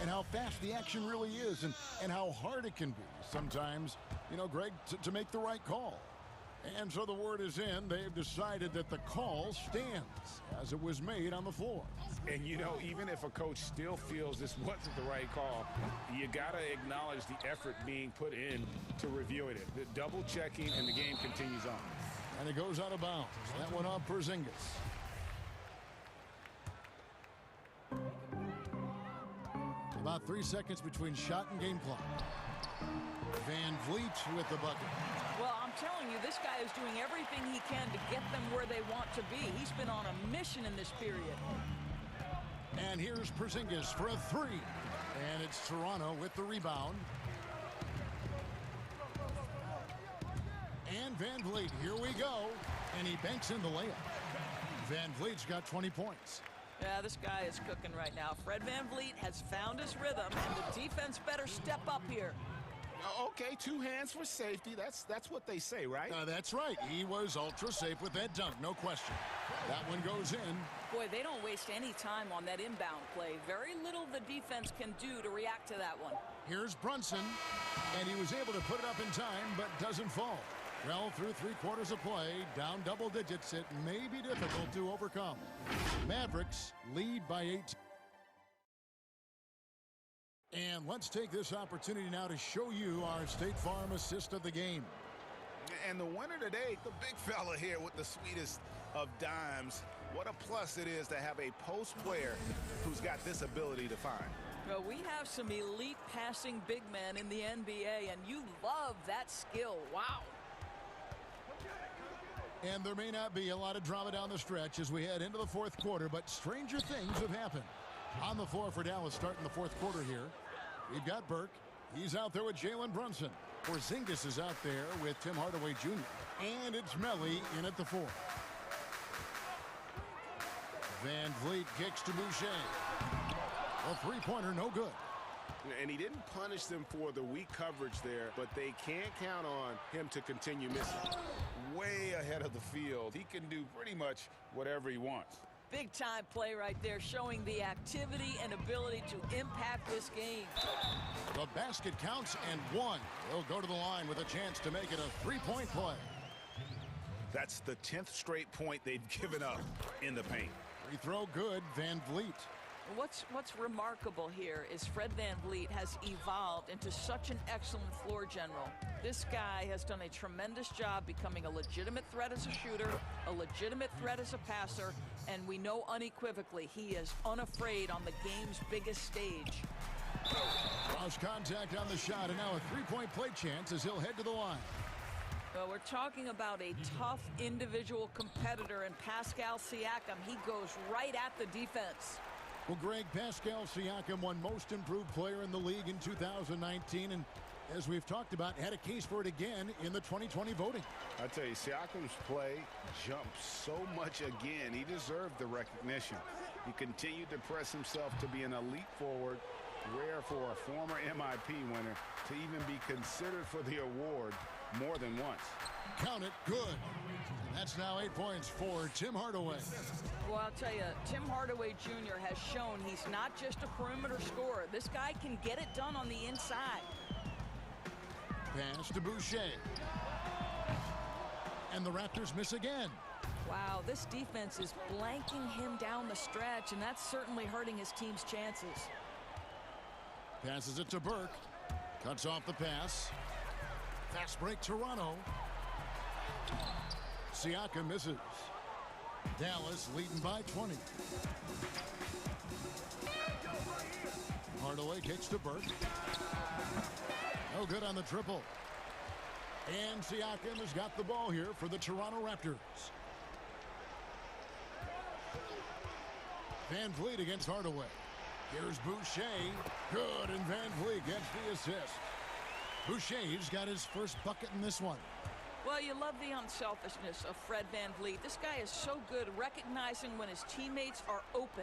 and how fast the action really is and how hard it can be sometimes, you know, Greg, to make the right call. And so the word is in. They've decided that the call stands as it was made on the floor. And, you know, even if a coach still feels this wasn't the right call, you got to acknowledge the effort being put in to reviewing it. The double checking, and the game continues on. And it goes out of bounds. That went off Porzingis. About 3 seconds between shot and game clock. Van Vliet with the bucket. Well, I'm telling you, this guy is doing everything he can to get them where they want to be. He's been on a mission in this period. And here's Porzingis for a three. And it's Toronto with the rebound. And Van Vliet, here we go. And he banks in the layup. Van Vliet's got 20 points. Yeah, this guy is cooking right now. Fred Van Vliet has found his rhythm, and the defense better step up here. Okay, 2 hands for safety. That's what they say, right? That's right. He was ultra safe with that dunk, no question. That one goes in. Boy, they don't waste any time on that inbound play. Very little the defense can do to react to that one. Here's Brunson, and he was able to put it up in time, but doesn't fall. Well, through 3 quarters of play, down double digits, it may be difficult to overcome. Mavericks lead by 8. And let's take this opportunity now to show you our State Farm assist of the game. And the winner today, the big fella here with the sweetest of dimes. What a plus it is to have a post player who's got this ability to find. Well, we have some elite passing big men in the NBA, and you love that skill. Wow. And there may not be a lot of drama down the stretch as we head into the 4th quarter, but stranger things have happened. On the floor for Dallas starting the 4th quarter here, we've got Burke. He's out there with Jalen Brunson. Porzingis is out there with Tim Hardaway Jr. And it's Melly in at the 4. Van Vliet kicks to Boucher. A three-pointer, no good. And he didn't punish them for the weak coverage there, but they can't count on him to continue missing. Way ahead of the field. He can do pretty much whatever he wants. Big-time play right there, showing the activity and ability to impact this game. The basket counts and one. He'll go to the line with a chance to make it a three-point play. That's the 10th straight point they've given up in the paint. Free throw good, Van Vliet. What's remarkable here is Fred Van Vliet has evolved into such an excellent floor general. This guy has done a tremendous job becoming a legitimate threat as a shooter, a legitimate threat as a passer, and we know unequivocally he is unafraid on the game's biggest stage. Cross contact on the shot, and now a three-point play chance as he'll head to the line. Well, we're talking about a tough individual competitor in Pascal Siakam. He goes right at the defense. Well, Greg, Pascal Siakam won Most Improved Player in the league in 2019, and as we've talked about, had a case for it again in the 2020 voting. I tell you, Siakam's play jumped so much again. He deserved the recognition. He continued to press himself to be an elite forward, rare for a former MIP winner to even be considered for the award more than once. Count it, good. That's now 8 points for Tim Hardaway. Well, I'll tell you, Tim Hardaway Jr. has shown he's not just a perimeter scorer. This guy can get it done on the inside. Pass to Boucher. And the Raptors miss again. Wow, this defense is blanking him down the stretch, and that's certainly hurting his team's chances. Passes it to Burke. Cuts off the pass. Fast break, Toronto. Siakam misses. Dallas leading by 20. Hardaway kicks to Burke. No good on the triple. And Siakam has got the ball here for the Toronto Raptors. Van Vliet against Hardaway. Here's Boucher. Good, and Van Vliet gets the assist. Boucher's got his first bucket in this one. Well, you love the unselfishness of Fred Van Vliet. This guy is so good recognizing when his teammates are open.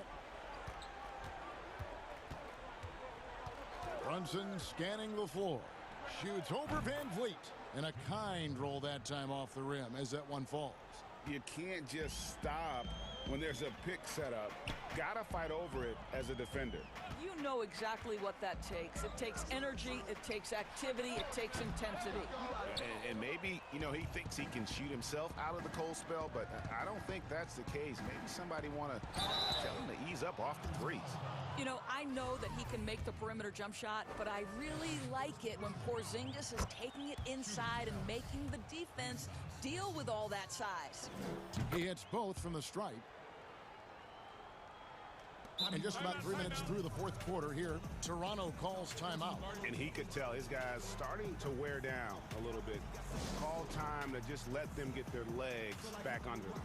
Brunson scanning the floor. Shoots over Van Vliet. And a kind roll that time off the rim as that one falls. You can't just stop when there's a pick set up. Gotta fight over it as a defender. You know exactly what that takes. It takes energy, it takes activity, it takes intensity. And maybe, you know, he thinks he can shoot himself out of the cold spell, but I don't think that's the case. Maybe somebody want to tell him to ease up off the threes. You know, I know that he can make the perimeter jump shot, but I really like it when Porzingis is taking it inside and making the defense deal with all that size. He hits both from the stripe. And just about 3 minutes through the fourth quarter here, Toronto calls timeout. And he could tell his guys starting to wear down a little bit. Call time to just let them get their legs back under them.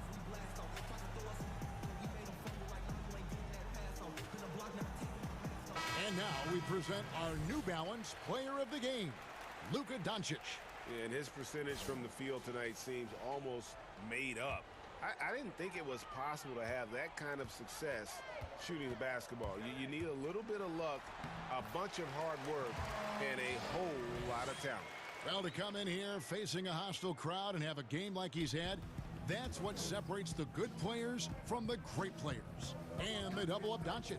And now we present our New Balance Player of the Game, Luka Doncic. And his percentage from the field tonight seems almost made up. I didn't think it was possible to have that kind of success shooting the basketball. You need a little bit of luck, a bunch of hard work, and a whole lot of talent. Well, to come in here facing a hostile crowd and have a game like he's had, that's what separates the good players from the great players. And they double up Doncic.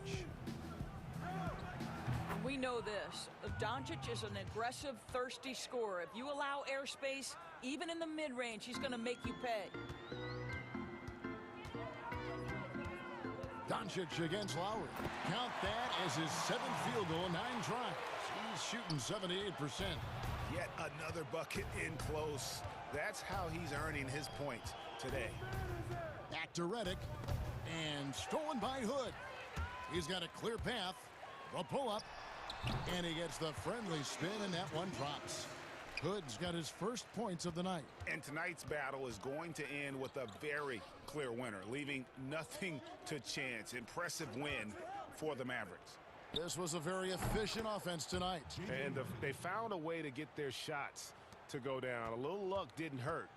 We know this. Doncic is an aggressive, thirsty scorer. If you allow airspace, even in the mid-range, he's going to make you pay. Doncic against Lowry. Count that as his 7th field goal in 9 tries. He's shooting 78%. Yet another bucket in close. That's how he's earning his points today. Back to Redick. And stolen by Hood. He's got a clear path. The pull-up. And he gets the friendly spin, and that one drops. Hood's got his first points of the night. And tonight's battle is going to end with a very clear winner, leaving nothing to chance. Impressive win for the Mavericks. This was a very efficient offense tonight. And they found a way to get their shots to go down. A little luck didn't hurt.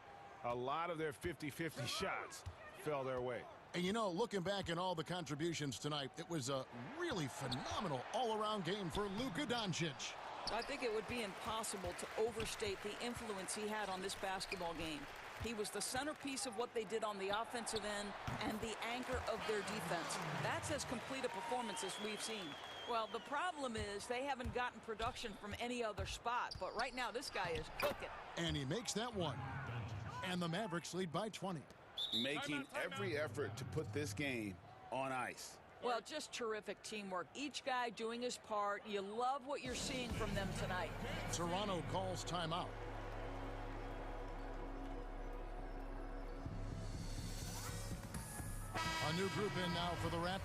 A lot of their 50-50 shots fell their way. And you know, looking back at all the contributions tonight, it was a really phenomenal all-around game for Luka Doncic. I think it would be impossible to overstate the influence he had on this basketball game. He was the centerpiece of what they did on the offensive end and the anchor of their defense. That's as complete a performance as we've seen. Well, the problem is they haven't gotten production from any other spot, but right now this guy is cooking. And he makes that one. And the Mavericks lead by 20. Making every effort to put this game on ice. Well, just terrific teamwork. Each guy doing his part. You love what you're seeing from them tonight. Toronto calls timeout. A new group in now for the Raptors.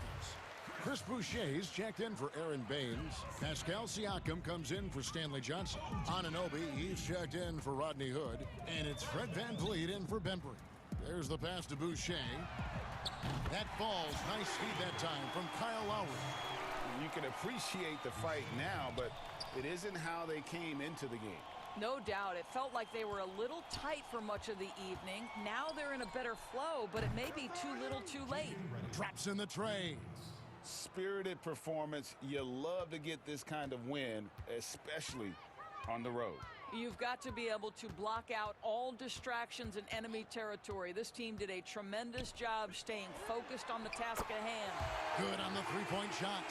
Chris Boucher's checked in for Aaron Baines. Pascal Siakam comes in for Stanley Johnson. Anunoby, he's checked in for Rodney Hood. And it's Fred VanVleet in for Bembry. There's the pass to Boucher. That falls. Nice feed that time from Kyle Lowry. You can appreciate the fight now, but it isn't how they came into the game. No doubt. It felt like they were a little tight for much of the evening. Now they're in a better flow, but it may be too little too late. Drops in the tray. Spirited performance. You love to get this kind of win, especially on the road. You've got to be able to block out all distractions in enemy territory. This team did a tremendous job staying focused on the task at hand. Good on the three-point shot.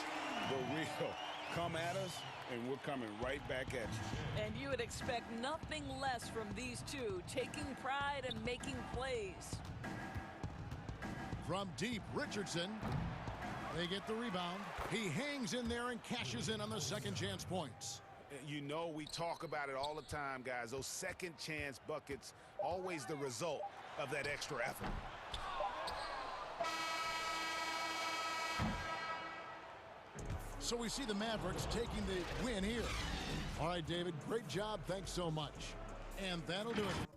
The real come at us, and we're coming right back at you. And you would expect nothing less from these two, taking pride and making plays. From deep, Richardson. They get the rebound. He hangs in there and cashes in on the second chance points. You know, we talk about it all the time, guys. Those second chance buckets, always the result of that extra effort. So we see the Mavericks taking the win here. All right, David, great job. Thanks so much. And that'll do it.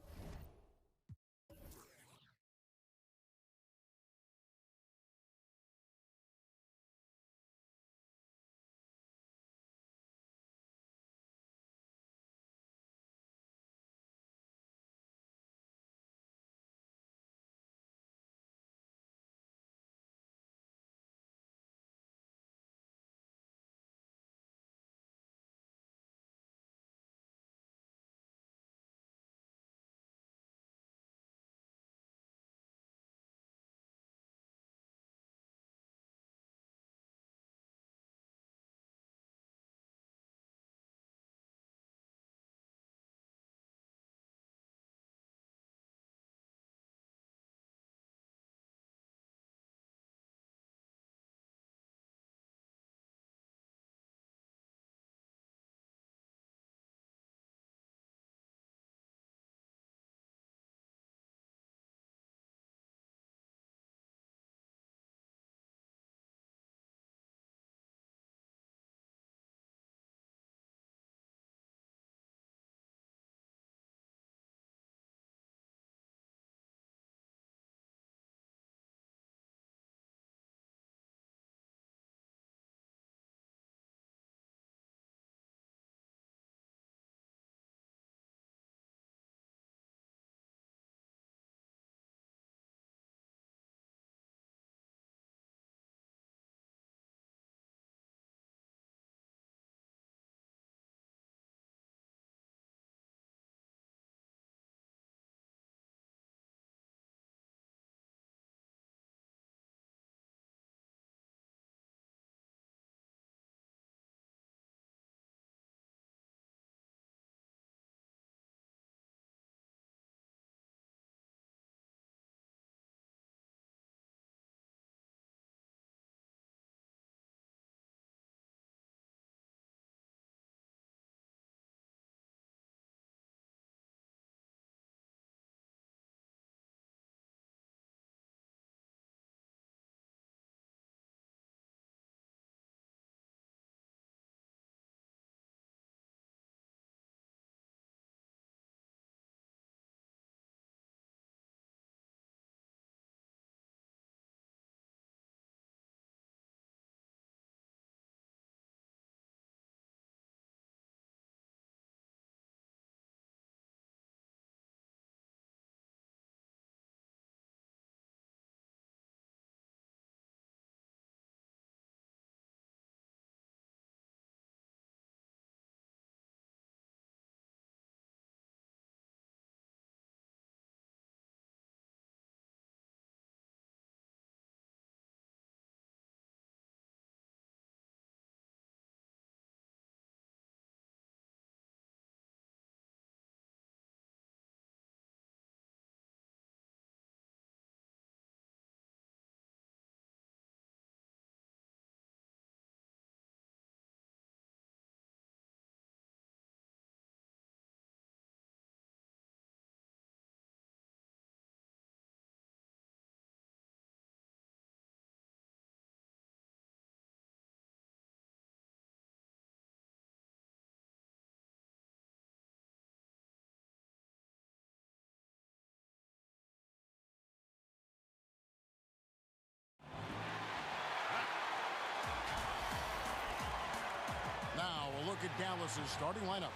look at Dallas's starting lineup.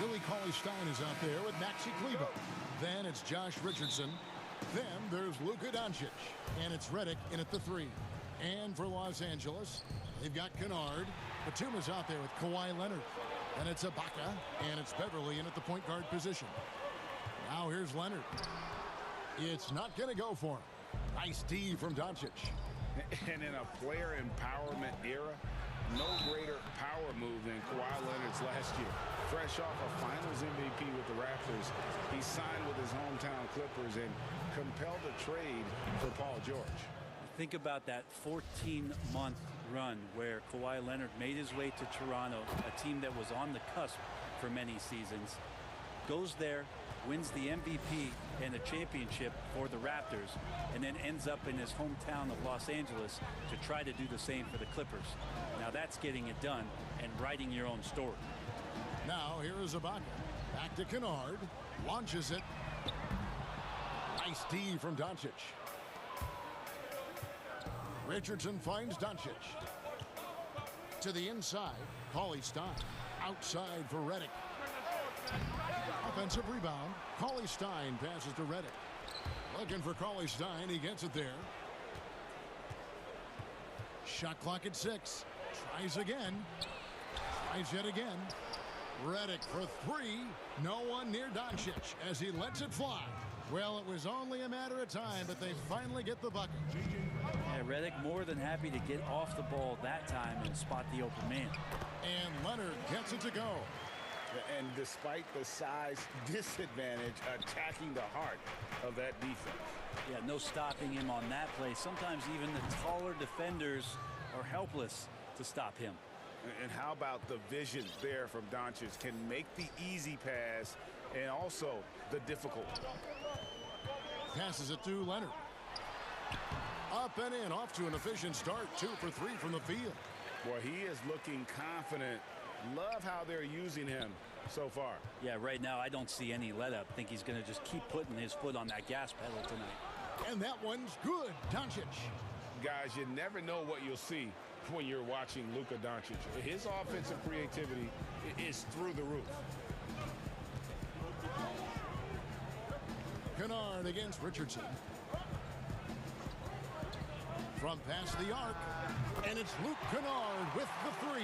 Willie Cauley-Stein is out there with Maxi Kleber. Then it's Josh Richardson. Then there's Luka Doncic. And it's Redick in at the 3. And for Los Angeles, they've got Kennard. Batum is out there with Kawhi Leonard. And it's Ibaka. And it's Beverly in at the point guard position. Now here's Leonard. It's not going to go for him. Nice D from Doncic. And in a player empowerment era, no greater power move than Kawhi Leonard's last year. Fresh off a Finals MVP with the Raptors, he signed with his hometown Clippers and compelled a trade for Paul George. Think about that 14-month run where Kawhi Leonard made his way to Toronto, a team that was on the cusp for many seasons, goes there, wins the MVP and the championship for the Raptors, and then ends up in his hometown of Los Angeles to try to do the same for the Clippers. Now that's getting it done and writing your own story. Now here is Ibaka. Back to Kennard. Launches it. Nice D from Doncic. Richardson finds Doncic. To the inside. Cauley-Stein. Outside for Redick. Offensive rebound. Cauley-Stein passes to Redick. Looking for Cauley-Stein. He gets it there. Shot clock at 6. Tries again. Tries yet again. Redick for 3. No one near Doncic as he lets it fly. Well, it was only a matter of time, but they finally get the bucket. Yeah, Redick more than happy to get off the ball that time and spot the open man. And Leonard gets it to go. And despite the size disadvantage, attacking the heart of that defense. Yeah, no stopping him on that play. Sometimes even the taller defenders are helpless to stop him. And how about the vision there from Doncic? Can make the easy pass and also the difficult. Passes it to Leonard. Up and in, off to an efficient start. 2 for 3 from the field. Boy, he is looking confident. Love how they're using him so far. Yeah, right now I don't see any let up. I think he's going to just keep putting his foot on that gas pedal tonight. And that one's good. Doncic. Guys, you never know what you'll see when you're watching Luka Doncic. His offensive creativity is through the roof. Kennard against Richardson. From past the arc. And it's Luke Kennard with the 3.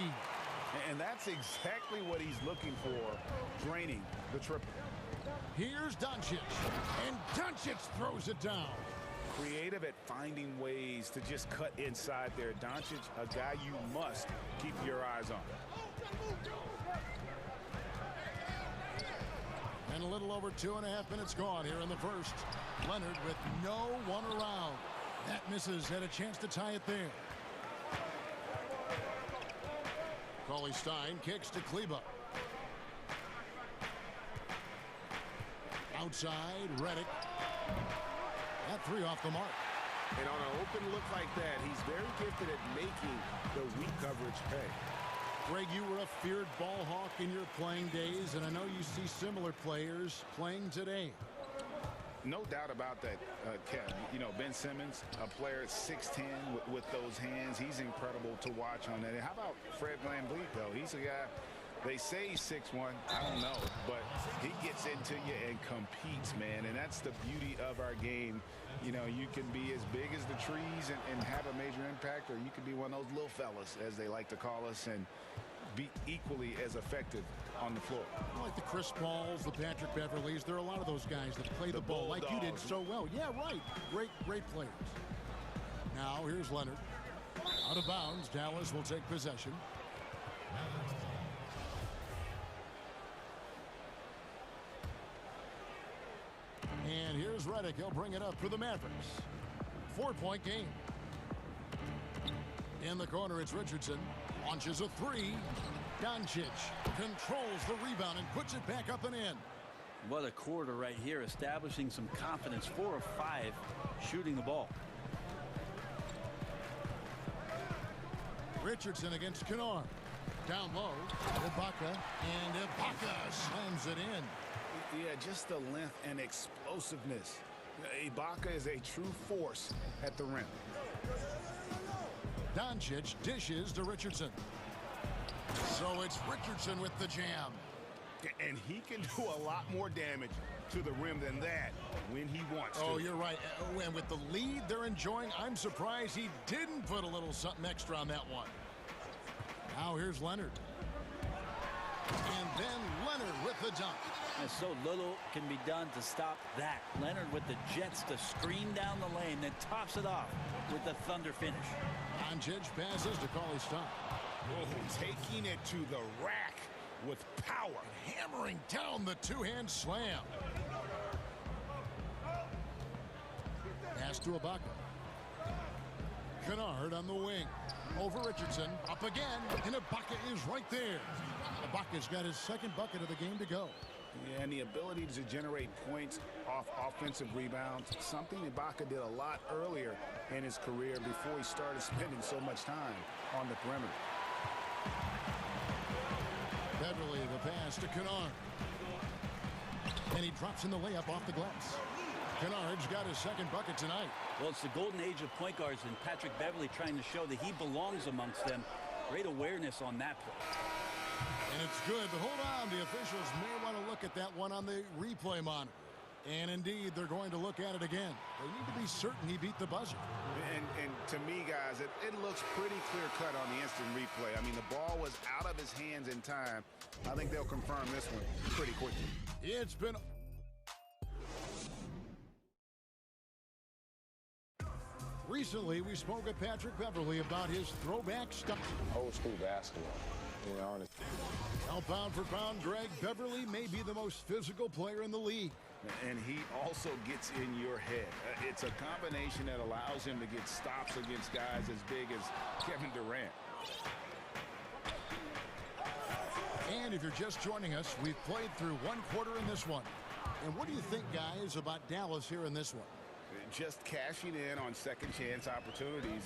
And that's exactly what he's looking for, draining the triple. Here's Doncic. And Doncic throws it down. Creative at finding ways to just cut inside there. Doncic, a guy you must keep your eyes on. And a little over 2.5 minutes gone here in the first. Leonard with no one around. That misses. Had a chance to tie it there. Cauley-Stein kicks to Kleber. Outside, Redick. That 3 off the mark. And on an open look like that, he's very gifted at making the weak coverage pay. Greg, you were a feared ball hawk in your playing days, and I know you see similar players playing today. No doubt about that, Kev. You know, Ben Simmons, a player at 6'10", with those hands. He's incredible to watch on that. And how about Fred VanVleet, though? He's a guy, they say he's 6'1". I don't know. But he gets into you and competes, man. And that's the beauty of our game. You know, you can be as big as the trees and have a major impact, or you can be one of those little fellas, as they like to call us, and be equally as effective on the floor. Like the Chris Pauls, the Patrick Beverleys, there are a lot of those guys that play the ball like you did so well. Yeah, right. Great players. Now here's Leonard. Out of bounds. Dallas will take possession. And here's Redick. He'll bring it up for the Mavericks. 4-point game. In the corner, it's Richardson. Launches a 3. Doncic controls the rebound and puts it back up and in. What a quarter right here, establishing some confidence. 4 of 5 shooting the ball. Richardson against Kennard. Down low, Ibaka, and Ibaka slams it in. Yeah, just the length and explosiveness. Ibaka is a true force at the rim. Doncic dishes to Richardson. So it's Richardson with the jam. And he can do a lot more damage to the rim than that when he wants to. Oh, you're right. And with the lead they're enjoying, I'm surprised he didn't put a little something extra on that one. Now here's Leonard. And then Leonard with the dunk. And so little can be done to stop that. Leonard with the jets to screen down the lane, then tops it off with the thunder finish. Doncic passes to Cauley-Stein. Oh, taking it to the rack with power. Hammering down the two-hand slam. Pass to Ibaka. Kennard on the wing. Over Richardson. Up again. And Ibaka is right there. Ibaka's got his second bucket of the game to go. Yeah, and the ability to generate points off offensive rebounds, something Ibaka did a lot earlier in his career before he started spending so much time on the perimeter. Beverly, the pass to Kennard. And he drops in the layup off the glass. Kennard's got his second bucket tonight. Well, it's the golden age of point guards, and Patrick Beverly trying to show that he belongs amongst them. Great awareness on that play. And it's good, but hold on. The officials may want to look at that one on the replay monitor. And indeed, they're going to look at it again. They need to be certain he beat the buzzer. And to me, guys, it looks pretty clear-cut on the instant replay. I mean, the ball was out of his hands in time. I think they'll confirm this one pretty quickly. It's been... Recently, we spoke with Patrick Beverly about his throwback stuff. Old school basketball, to be honest. Now, pound for pound, Greg, Beverly may be the most physical player in the league. And he also gets in your head. It's a combination that allows him to get stops against guys as big as Kevin Durant. And if you're just joining us, we've played through one quarter in this one. And what do you think, guys, about Dallas here in this one? Just cashing in on second chance opportunities.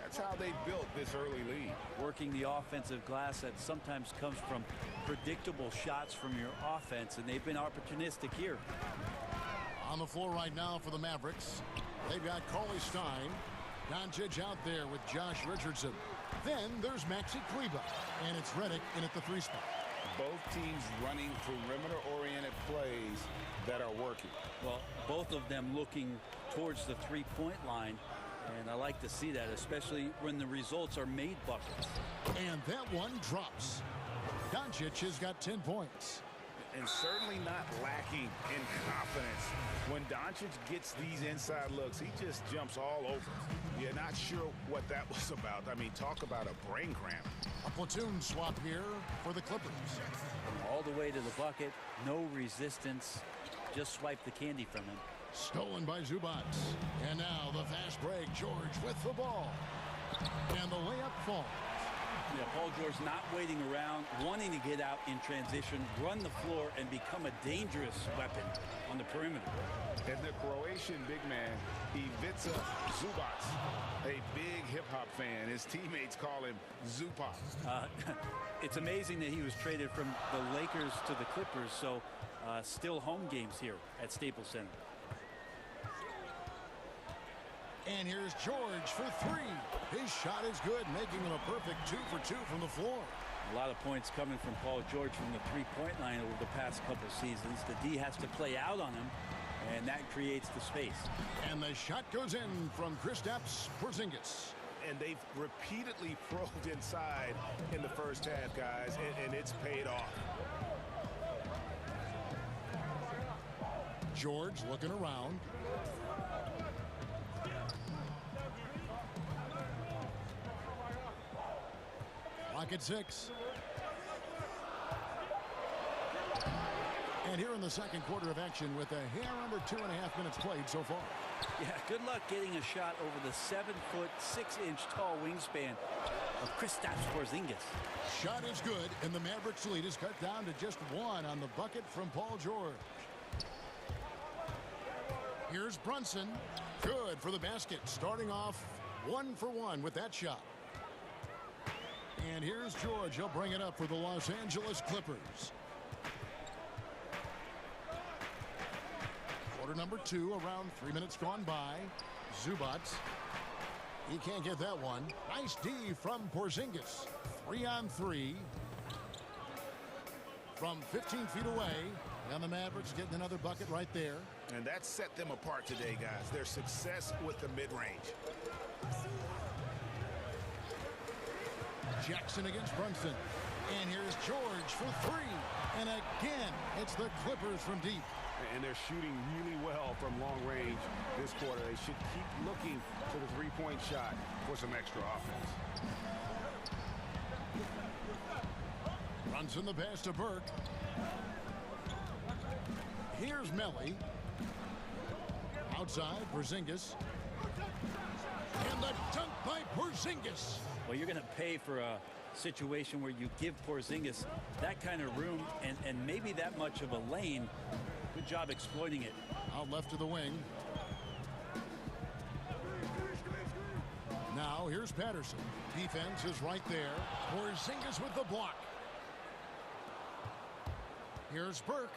That's how they built this early lead. Working the offensive glass that sometimes comes from predictable shots from your offense, and they've been opportunistic here. On the floor right now for the Mavericks, they've got Cauley-Stein. Doncic out there with Josh Richardson. Then there's Maxi Kleber, and it's Redick in at the 3 spot. Both teams running perimeter-oriented plays that are working. Well, both of them looking towards the three-point line, and I like to see that, especially when the results are made buckets. And that one drops. Doncic has got 10 points. And certainly not lacking in confidence. When Doncic gets these inside looks, he just jumps all over. You're not sure what that was about. I mean, talk about a brain cramp. A platoon swap here for the Clippers. All the way to the bucket, no resistance. Just swipe the candy from him. Stolen by Zubac. And now the fast break. George with the ball. And the layup falls. Yeah, Paul George not waiting around, wanting to get out in transition, run the floor, and become a dangerous weapon on the perimeter. And the Croatian big man, Ivica Zubac, a big hip-hop fan. His teammates call him Zupac. It's amazing that he was traded from the Lakers to the Clippers, so still home games here at Staples Center. And here's George for 3. His shot is good, making him a perfect 2 for 2 from the floor. A lot of points coming from Paul George from the three-point line over the past couple seasons. The D has to play out on him, and that creates the space. And the shot goes in from Kristaps Porzingis. And they've repeatedly probed inside in the first half, guys, and it's paid off. George looking around. Clock at 6. And here in the second quarter of action with a hair under 2.5 minutes played so far. Yeah, good luck getting a shot over the 7-foot, 6-inch tall wingspan of Kristaps Porzingis. Shot is good, and the Mavericks lead is cut down to just 1 on the bucket from Paul George. Here's Brunson. Good for the basket, starting off 1 for 1 with that shot. And here's George. He'll bring it up for the Los Angeles Clippers. Quarter number 2, around 3 minutes gone by. Zubac. He can't get that one. Nice D from Porzingis. 3 on 3. from 15 feet away. And the Mavericks getting another bucket right there. And that set them apart today, guys. Their success with the mid-range. Jackson against Brunson. And here's George for three. And again, it's the Clippers from deep. And they're shooting really well from long range this quarter. They should keep looking to the three-point shot for some extra offense. Brunson the pass to Burke. Here's Melly. Outside, Porzingis. And the dunk by Porzingis. Well, you're going to pay for a situation where you give Porzingis that kind of room and maybe that much of a lane. Good job exploiting it. Out left to the wing. Now here's Patterson. Defense is right there. Porzingis with the block. Here's Burke.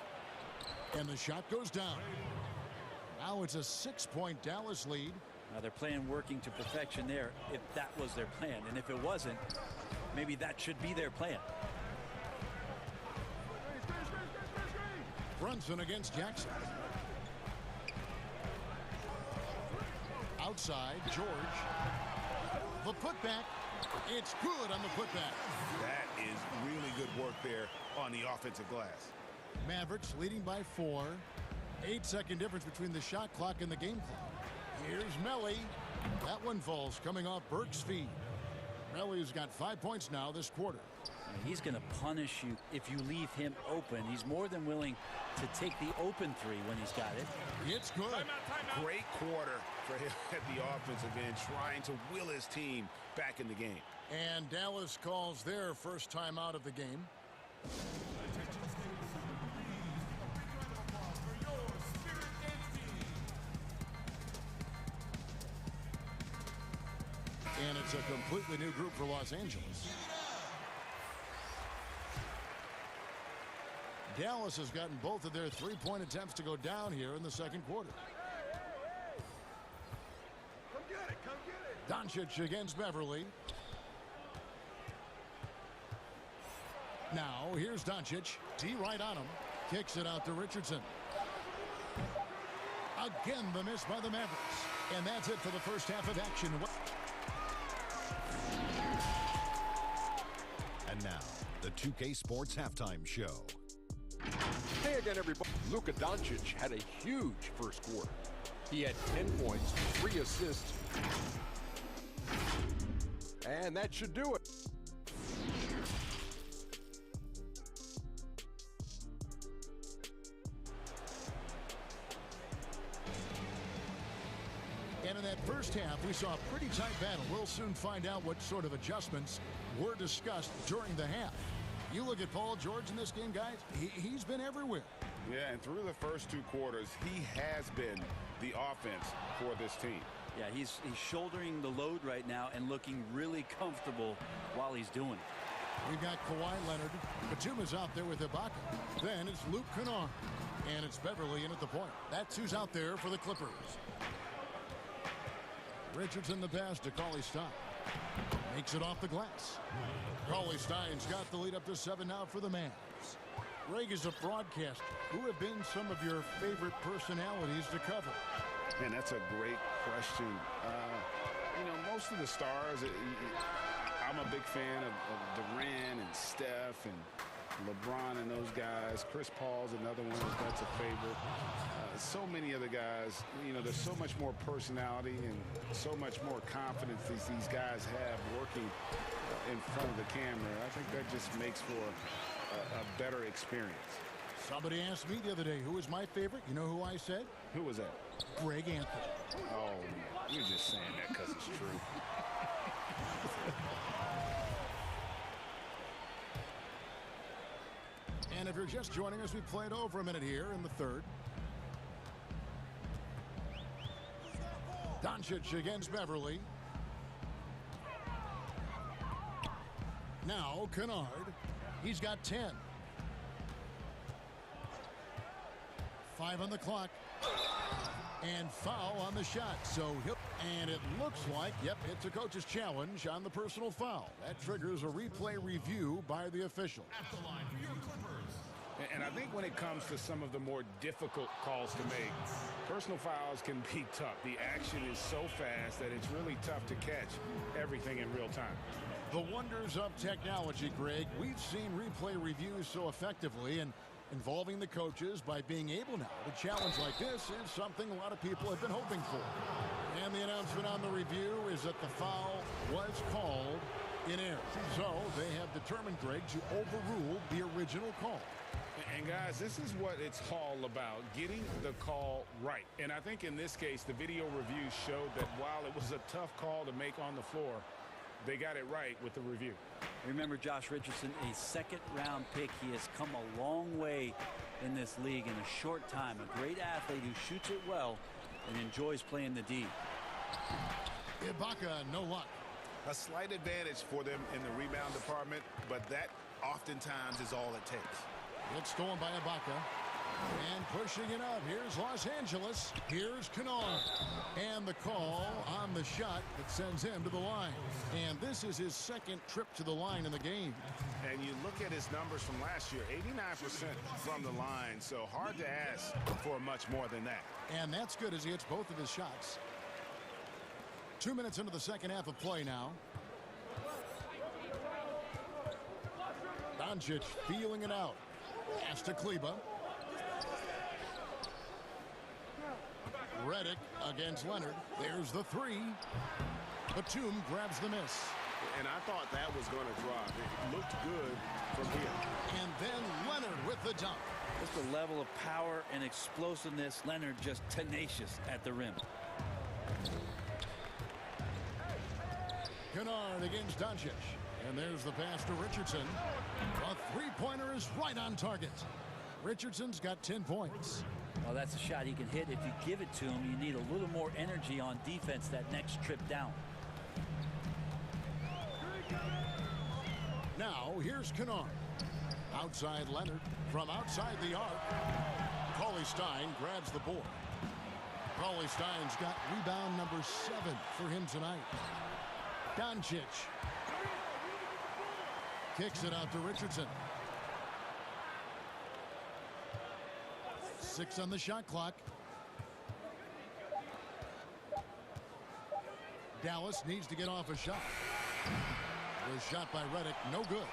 And the shot goes down. Now it's a 6-point Dallas lead. Now they're playing working to perfection there if that was their plan. And if it wasn't, maybe that should be their plan. Brunson against Jackson. Outside, George. The putback. It's good on the putback. That is really good work there on the offensive glass. Mavericks leading by 4. 8-second difference between the shot clock and the game clock. Here's Melly. That one falls coming off Burke's feet. Melly's got 5 points now this quarter. He's going to punish you if you leave him open. He's more than willing to take the open three when he's got it. It's good. Great quarter for him at the offensive end, trying to will his team back in the game. And Dallas calls their first time out of the game. And it's a completely new group for Los Angeles. Dallas has gotten both of their three-point attempts to go down here in the second quarter. Come get it, come get it. Doncic against Beverly. Now here's Doncic. D right on him. Kicks it out to Richardson. Again the miss by the Mavericks. And that's it for the first half of action. And now, the 2K Sports Halftime Show. Hey again, everybody. Luka Doncic had a huge first quarter. He had 10 points, 3 assists, and that should do it. And in that first half, we saw a pretty tight battle. We'll soon find out what sort of adjustments were discussed during the half. You look at Paul George in this game, guys, he's been everywhere. Yeah, and through the first 2 quarters, he has been the offense for this team. Yeah, he's shouldering the load right now and looking really comfortable while he's doing it. We've got Kawhi Leonard. Batum is out there with Ibaka. Then it's Luke Kennard. And it's Beverly in at the point. That's who's out there for the Clippers. Richardson the pass to Cauley-Stein. Makes it off the glass. Cauley-Stein's got the lead up to 7 now for the Mavs. Greg is a broadcaster. Who have been some of your favorite personalities to cover? And that's a great question. You know, most of the stars, I'm a big fan of Durant and Steph and LeBron and those guys. Chris Paul's another one that's a favorite. So many other guys, you know, there's so much more personality and so much more confidence these guys have working in front of the camera. I think that just makes for a better experience. Somebody asked me the other day, who was my favorite? You know who I said? Who was that? Greg Anthony. Oh, you're just saying that because it's true. And if you're just joining us, we played over a minute here in the third. Doncic against Beverly. Now Kennard. He's got 10. 5 on the clock. And foul on the shot. And it looks like, yep, it's a coach's challenge on the personal foul. That triggers a replay review by the official. At the line for your Clippers, And I think when it comes to some of the more difficult calls to make, personal fouls can be tough. The action is so fast that it's really tough to catch everything in real time. The wonders of technology, Greg. We've seen replay reviews so effectively, and involving the coaches by being able now to challenge like this is something a lot of people have been hoping for. And the announcement on the review is that the foul was called in error. So they have determined, Greg, to overrule the original call. And guys, this is what it's all about, getting the call right. And I think in this case, the video review showed that while it was a tough call to make on the floor, they got it right with the review. Remember Josh Richardson, a second-round pick. He has come a long way in this league in a short time. A great athlete who shoots it well and enjoys playing the D. Ibaka, no luck. A slight advantage for them in the rebound department, but that oftentimes is all it takes. It's stolen by Ibaka. And pushing it up. Here's Los Angeles. Here's Kennard. And the call on the shot that sends him to the line. And this is his second trip to the line in the game. And you look at his numbers from last year, 89% from the line. So hard to ask for much more than that. And that's good as he hits both of his shots. 2 minutes into the second half of play now. Doncic feeling it out. Pass to Kleba. Redick against Leonard. There's the three. Batum grabs the miss. And I thought that was going to drop. It looked good from here. And then Leonard with the dunk. Just the level of power and explosiveness. Leonard just tenacious at the rim. Kennard against Doncic. And there's the pass to Richardson. A three-pointer is right on target. Richardson's got 10 points. Well, that's a shot he can hit. If you give it to him, you need a little more energy on defense that next trip down. Now, here's Kennard. Outside Leonard from outside the arc. Cauley-Stein grabs the board. Cauley-Stein's got rebound number 7 for him tonight. Doncic kicks it out to Richardson. 6 on the shot clock. Dallas needs to get off a shot. The shot by Redick, no good.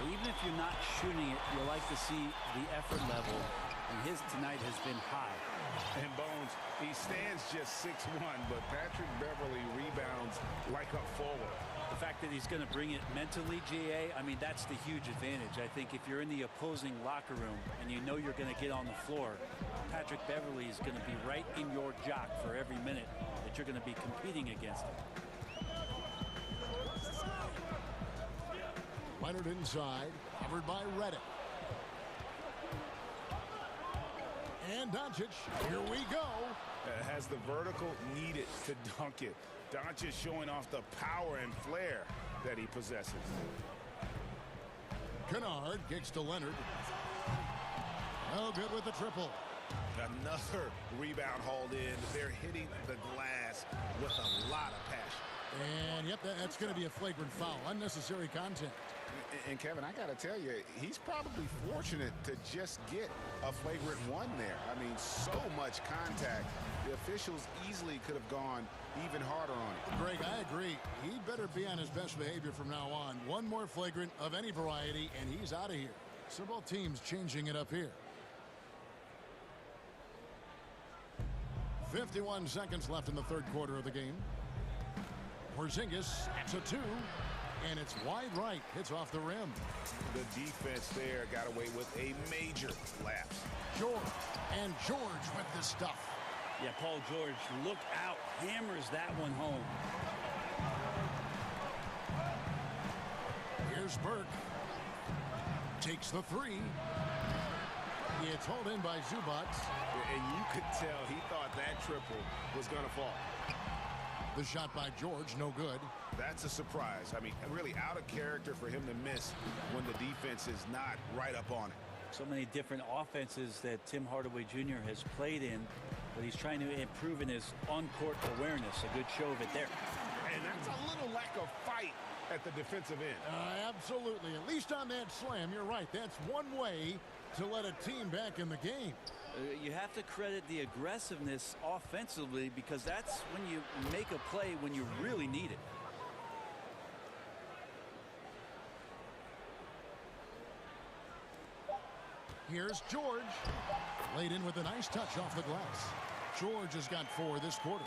Even if you're not shooting it, you like to see the effort level, and his tonight has been high. And Bones, he stands just 6'1", but Patrick Beverly rebounds like a forward. The fact that he's going to bring it mentally, GA, I mean, that's the huge advantage. I think if you're in the opposing locker room and you know you're going to get on the floor, Patrick Beverly is going to be right in your jock for every minute that you're going to be competing against him. Leonard inside, covered by Redick. And Doncic, here we go. Has the vertical needed to dunk it. Doncic showing off the power and flair that he possesses. Kennard kicks to Leonard. No good with the triple. Another rebound hauled in. They're hitting the glass with a lot of passion. And, yep, that's going to be a flagrant foul. Unnecessary contact. And Kevin, I got to tell you, he's probably fortunate to just get a flagrant one there. I mean, so much contact. The officials easily could have gone even harder on it. Greg, I agree. He'd better be on his best behavior from now on. One more flagrant of any variety, and he's out of here. So both teams changing it up here. 51 seconds left in the third quarter of the game. Porzingis, that's a 2. And it's wide right. Hits off the rim. The defense there got away with a major lapse. George. And George with the stuff. Yeah, Paul George, look out. Hammers that one home. Here's Burke. Takes the 3. It's hauled in by Zubac. And you could tell he thought that triple was going to fall. The shot by George, no good. That's a surprise. I mean, really out of character for him to miss when the defense is not right up on it. So many different offenses that Tim Hardaway Jr. has played in, but he's trying to improve in his on-court awareness. A good show of it there. And that's a little lack of fight at the defensive end. Absolutely. At least on that slam, you're right. That's one way to let a team back in the game. You have to credit the aggressiveness offensively, because that's when you make a play when you really need it. Here's George. Laid in with a nice touch off the glass. George has got 4 this quarter.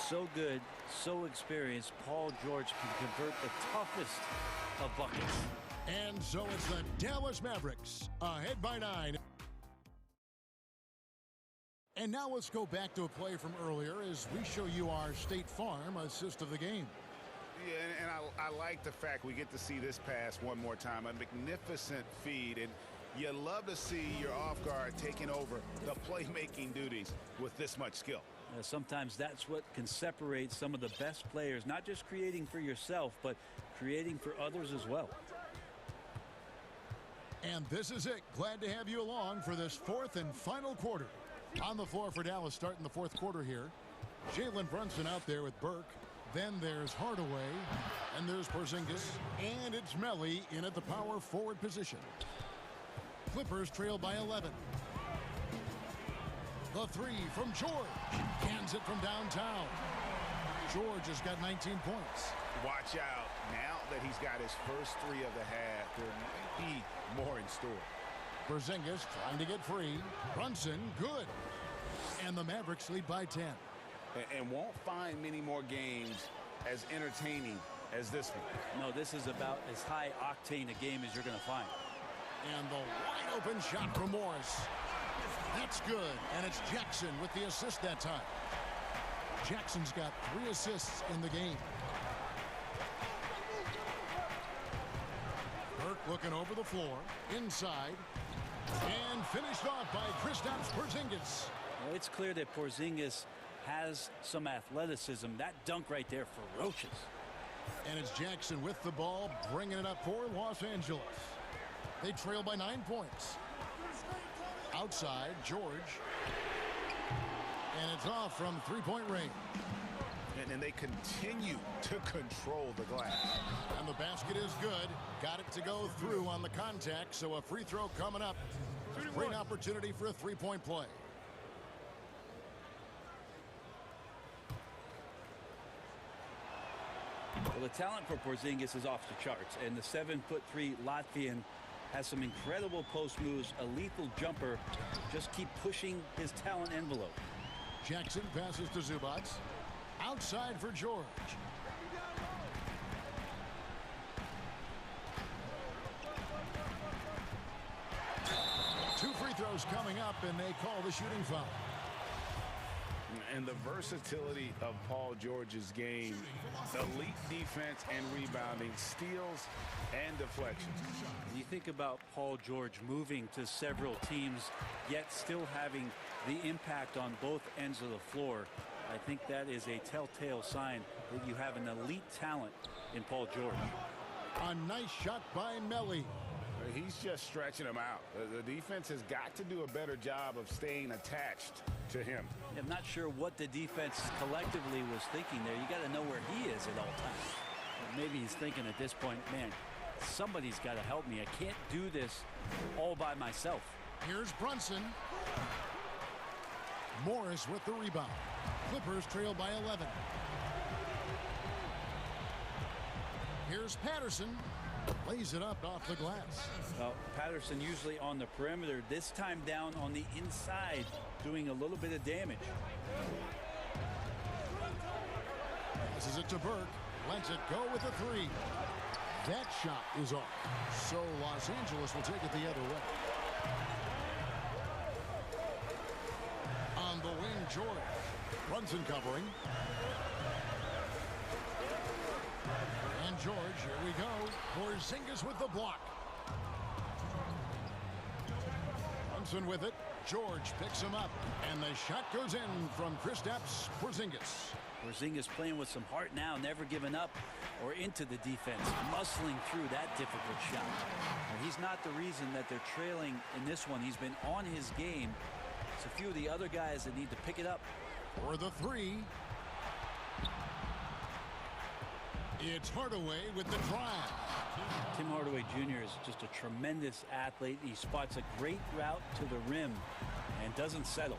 So good, so experienced. Paul George can convert the toughest of buckets. And so it's the Dallas Mavericks ahead by 9. And now let's go back to a play from earlier as we show you our State Farm assist of the game. Yeah, and I like the fact we get to see this pass one more time. A magnificent feed, and you love to see your off guard taking over the playmaking duties with this much skill. Sometimes that's what can separate some of the best players, not just creating for yourself, but creating for others as well. And this is it. Glad to have you along for this 4th and final quarter. On the floor for Dallas starting the 4th quarter here. Jalen Brunson out there with Burke. Then there's Hardaway. And there's Porzingis. And it's Melly in at the power forward position. Clippers trail by 11. The 3 from George. Cans it from downtown. George has got 19 points. Watch out. Now that he's got his first 3 of the half, there might be more in store. Porzingis trying to get free. Brunson, good. And the Mavericks lead by 10. And won't find many more games as entertaining as this one. No, this is about as high octane a game as you're going to find. And the wide open shot from Morris. That's good. And it's Jackson with the assist that time. Jackson's got 3 assists in the game. Burke looking over the floor. Inside. And finished off by Kristaps Porzingis. Well, it's clear that Porzingis has some athleticism. That dunk right there, ferocious. And it's Jackson with the ball, bringing it up for Los Angeles. They trail by 9 points. Outside, George. And it's off from 3-point range. And they continue to control the glass. And the basket is good. Got it to go through on the contact, so a free throw coming up. Great opportunity for a 3-point play. Well, the talent for Porzingis is off the charts, and the 7'3" Latvian has some incredible post moves, a lethal jumper. Just keep pushing his talent envelope. Jackson passes to Zubac. Outside for George. Two free throws coming up, and they call the shooting foul. And the versatility of Paul George's game, elite defense and rebounding, steals and deflections. You think about Paul George moving to several teams, yet still having the impact on both ends of the floor. I think that is a telltale sign that you have an elite talent in Paul George. A nice shot by Melly. He's just stretching him out. The defense has got to do a better job of staying attached to him. I'm not sure what the defense collectively was thinking there. You got to know where he is at all times. Maybe he's thinking at this point, man, somebody's got to help me. I can't do this all by myself. Here's Brunson. Morris with the rebound. Clippers trail by 11. Here's Patterson. Lays it up off the glass. Well, Patterson usually on the perimeter. This time down on the inside, doing a little bit of damage. Passes it to Burke. Lets it go with a 3. That shot is off. So Los Angeles will take it the other way. On the wing, George. Brunson covering. And George, here we go. Porzingis with the block. Brunson with it. George picks him up. And the shot goes in from Kristaps Porzingis. Porzingis playing with some heart now, never giving up or into the defense, muscling through that difficult shot. And he's not the reason that they're trailing in this one. He's been on his game. It's a few of the other guys that need to pick it up. For the 3. It's Hardaway with the drive. Tim Hardaway Jr. is just a tremendous athlete. He spots a great route to the rim and doesn't settle.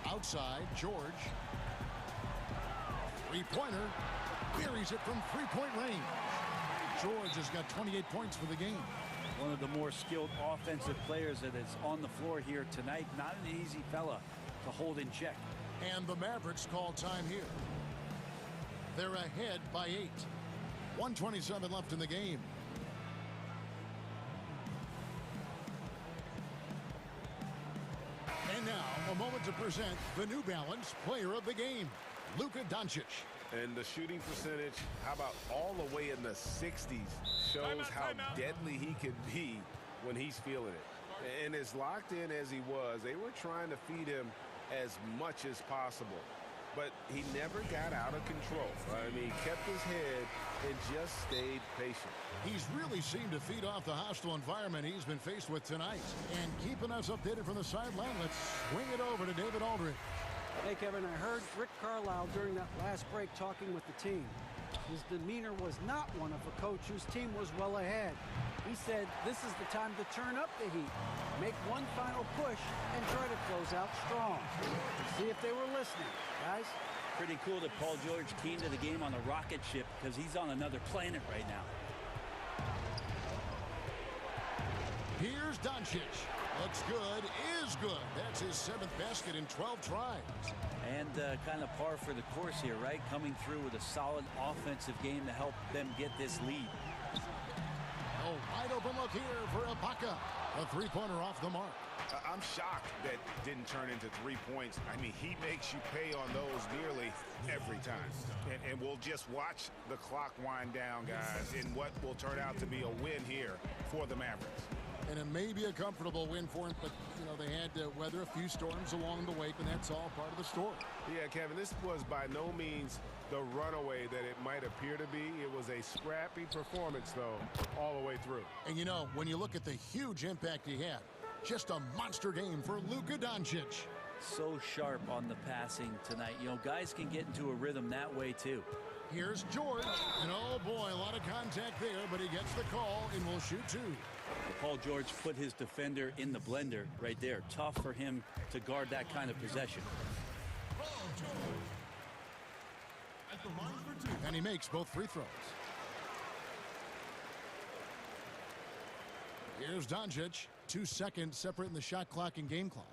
Outside, George. Three-pointer. Buries it from three-point range. George has got 28 points for the game. One of the more skilled offensive players that is on the floor here tonight. Not an easy fella to hold in check. And the Mavericks call time here. They're ahead by 8. 1:27 left in the game. And now, a moment to present the New Balance Player of the Game, Luka Doncic. And the shooting percentage, how about all the way in the 60s, shows how deadly he can be when he's feeling it. And as locked in as he was, they were trying to feed him as much as possible. But he never got out of control. I mean, he kept his head and just stayed patient. He's really seemed to feed off the hostile environment he's been faced with tonight. And keeping us updated from the sideline, let's swing it over to David Aldridge. Hey, Kevin, I heard Rick Carlisle during that last break talking with the team. His demeanor was not one of a coach whose team was well ahead. He said this is the time to turn up the heat, make one final push, and try to close out strong. See if they were listening, guys. Pretty cool that Paul George came to the game on a rocket ship because he's on another planet right now. Here's Doncic. Looks good, is good. That's his 7th basket in 12 tries. And kind of par for the course here, right? Coming through with a solid offensive game to help them get this lead. Oh, wide open look here for Ibaka. A three-pointer off the mark. I'm shocked that didn't turn into 3 points. I mean, he makes you pay on those nearly every time. And we'll just watch the clock wind down, guys, in what will turn out to be a win here for the Mavericks. And it may be a comfortable win for him, but, you know, they had to weather a few storms along the way, and that's all part of the story. Yeah, Kevin, this was by no means the runaway that it might appear to be. It was a scrappy performance, though, all the way through. And, you know, when you look at the huge impact he had, just a monster game for Luka Doncic. So sharp on the passing tonight. You know, guys can get into a rhythm that way, too. Here's George, and oh boy, a lot of contact there, but he gets the call and will shoot 2. Paul George put his defender in the blender right there. Tough for him to guard that kind of possession. And he makes both free throws. Here's Doncic, 2 seconds separating the shot clock and game clock.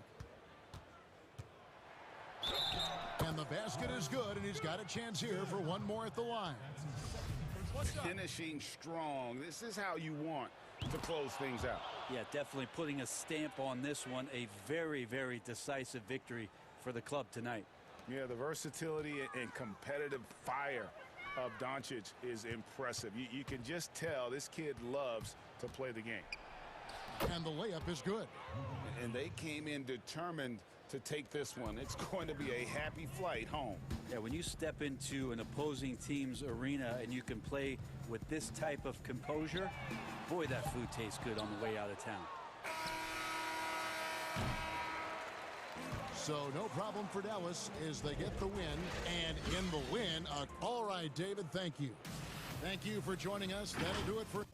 And the basket is good, and he's got a chance here for one more at the line. Finishing strong. This is how you want to close things out. Yeah, definitely putting a stamp on this one. A very, very decisive victory for the club tonight. Yeah, the versatility and competitive fire of Doncic is impressive. You can just tell this kid loves to play the game. And the layup is good. And they came in determined to take this one. It's going to be a happy flight home. Yeah, when you step into an opposing team's arena and you can play with this type of composure, boy, that food tastes good on the way out of town. So no problem for Dallas as they get the win. And in the win, all right, David, thank you. Thank you for joining us. That'll do it for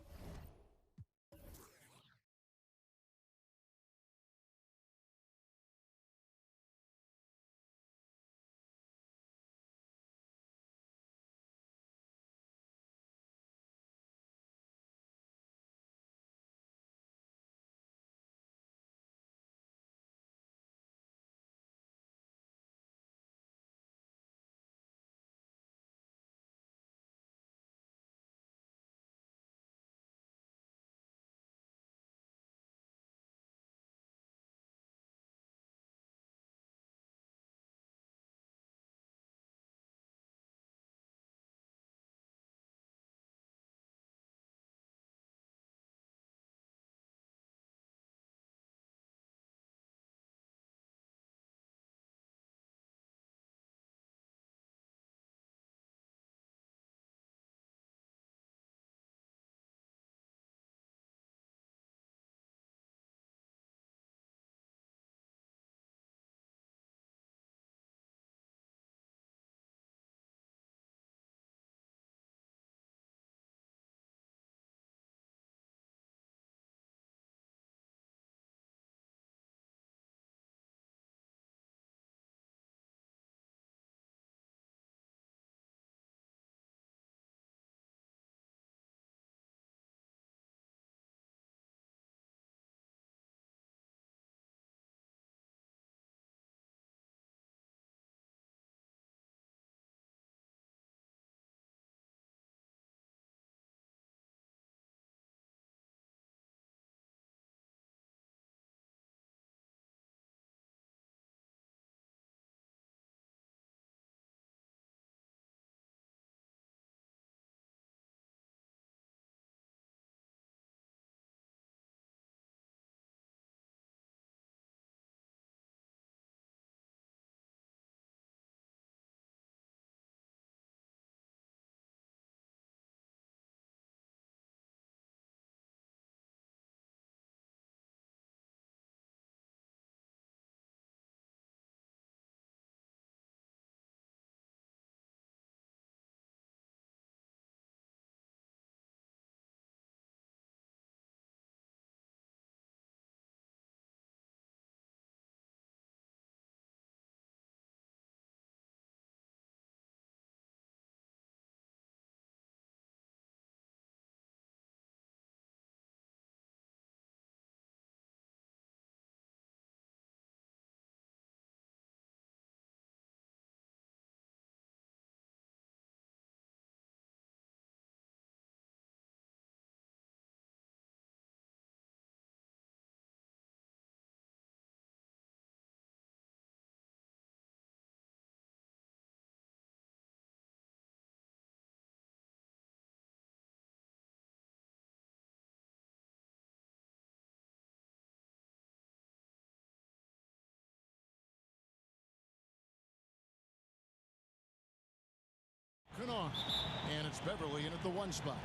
Kennard. And it's Beverly in at the 1 spot.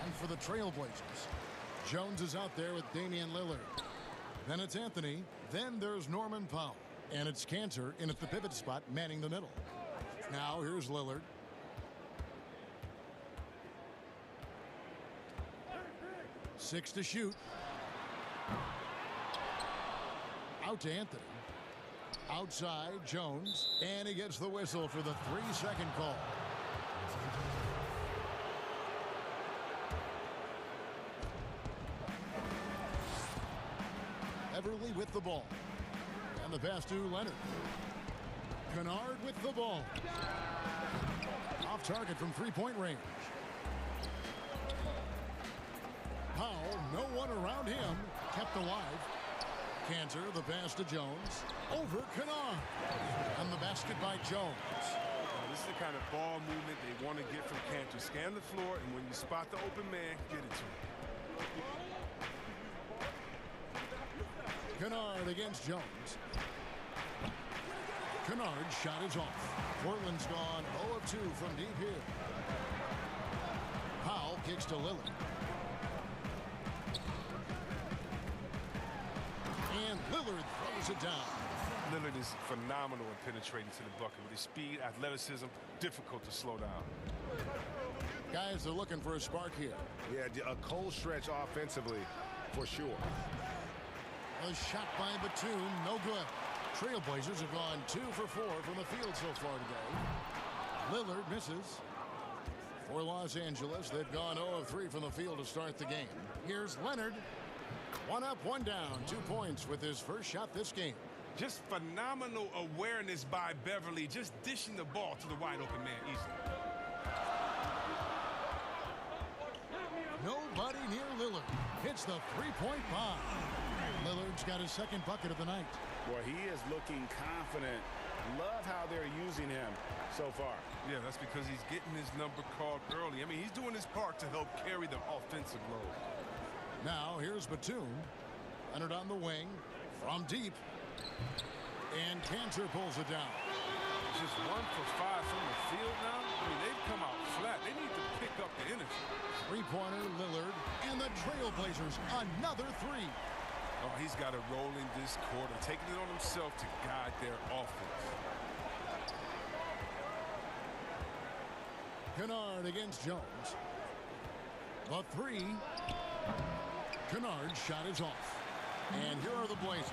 And for the Trailblazers, Jones is out there with Damian Lillard. Then it's Anthony. Then there's Norman Powell. And it's Cantor in at the pivot spot, manning the middle. Now here's Lillard. Six to shoot. Out to Anthony. Outside, Jones. And he gets the whistle for the 3-second call. Beverly with the ball. And the pass to Leonard. Kennard with the ball. Off target from 3-point range. Powell, no one around him. Kept alive. Cantor, the pass to Jones. Over Kennard. And the basket by Jones. This is the kind of ball movement they want to get from Cantor. Scan the floor, and when you spot the open man, get it to him. Kennard against Jones. Kennard's shot is off. Portland's gone 0 of 2 from deep here. Powell kicks to Lillard. And Lillard throws it down. Lillard is phenomenal in penetrating to the bucket. With his speed, athleticism, difficult to slow down. Guys, they're looking for a spark here. Yeah, a cold stretch offensively, for sure. A shot by Batum, no good. Trailblazers have gone 2 for 4 from the field so far today. Lillard misses. For Los Angeles, they've gone 0 of 3 from the field to start the game. Here's Leonard. 1 up, 1 down, 2 points with his first shot this game. Just phenomenal awareness by Beverly, just dishing the ball to the wide open man easily. Nobody near Lillard. Hits the 3-point bomb. Lillard's got his second bucket of the night. Well, he is looking confident. Love how they're using him so far. Yeah, that's because he's getting his number called early. I mean, he's doing his part to help carry the offensive load. Now, here's Batum. Leonard on the wing. From deep. And Cantor pulls it down. Just 1 for 5 from the field now. I mean, they've come out flat. They need to pick up the energy. 3-pointer, Lillard. And the Trailblazers, another 3. Oh, he's got a role in this quarter, taking it on himself to guide their offense. Kennard against Jones. The 3. Kennard's shot is off. And here are the Blazers.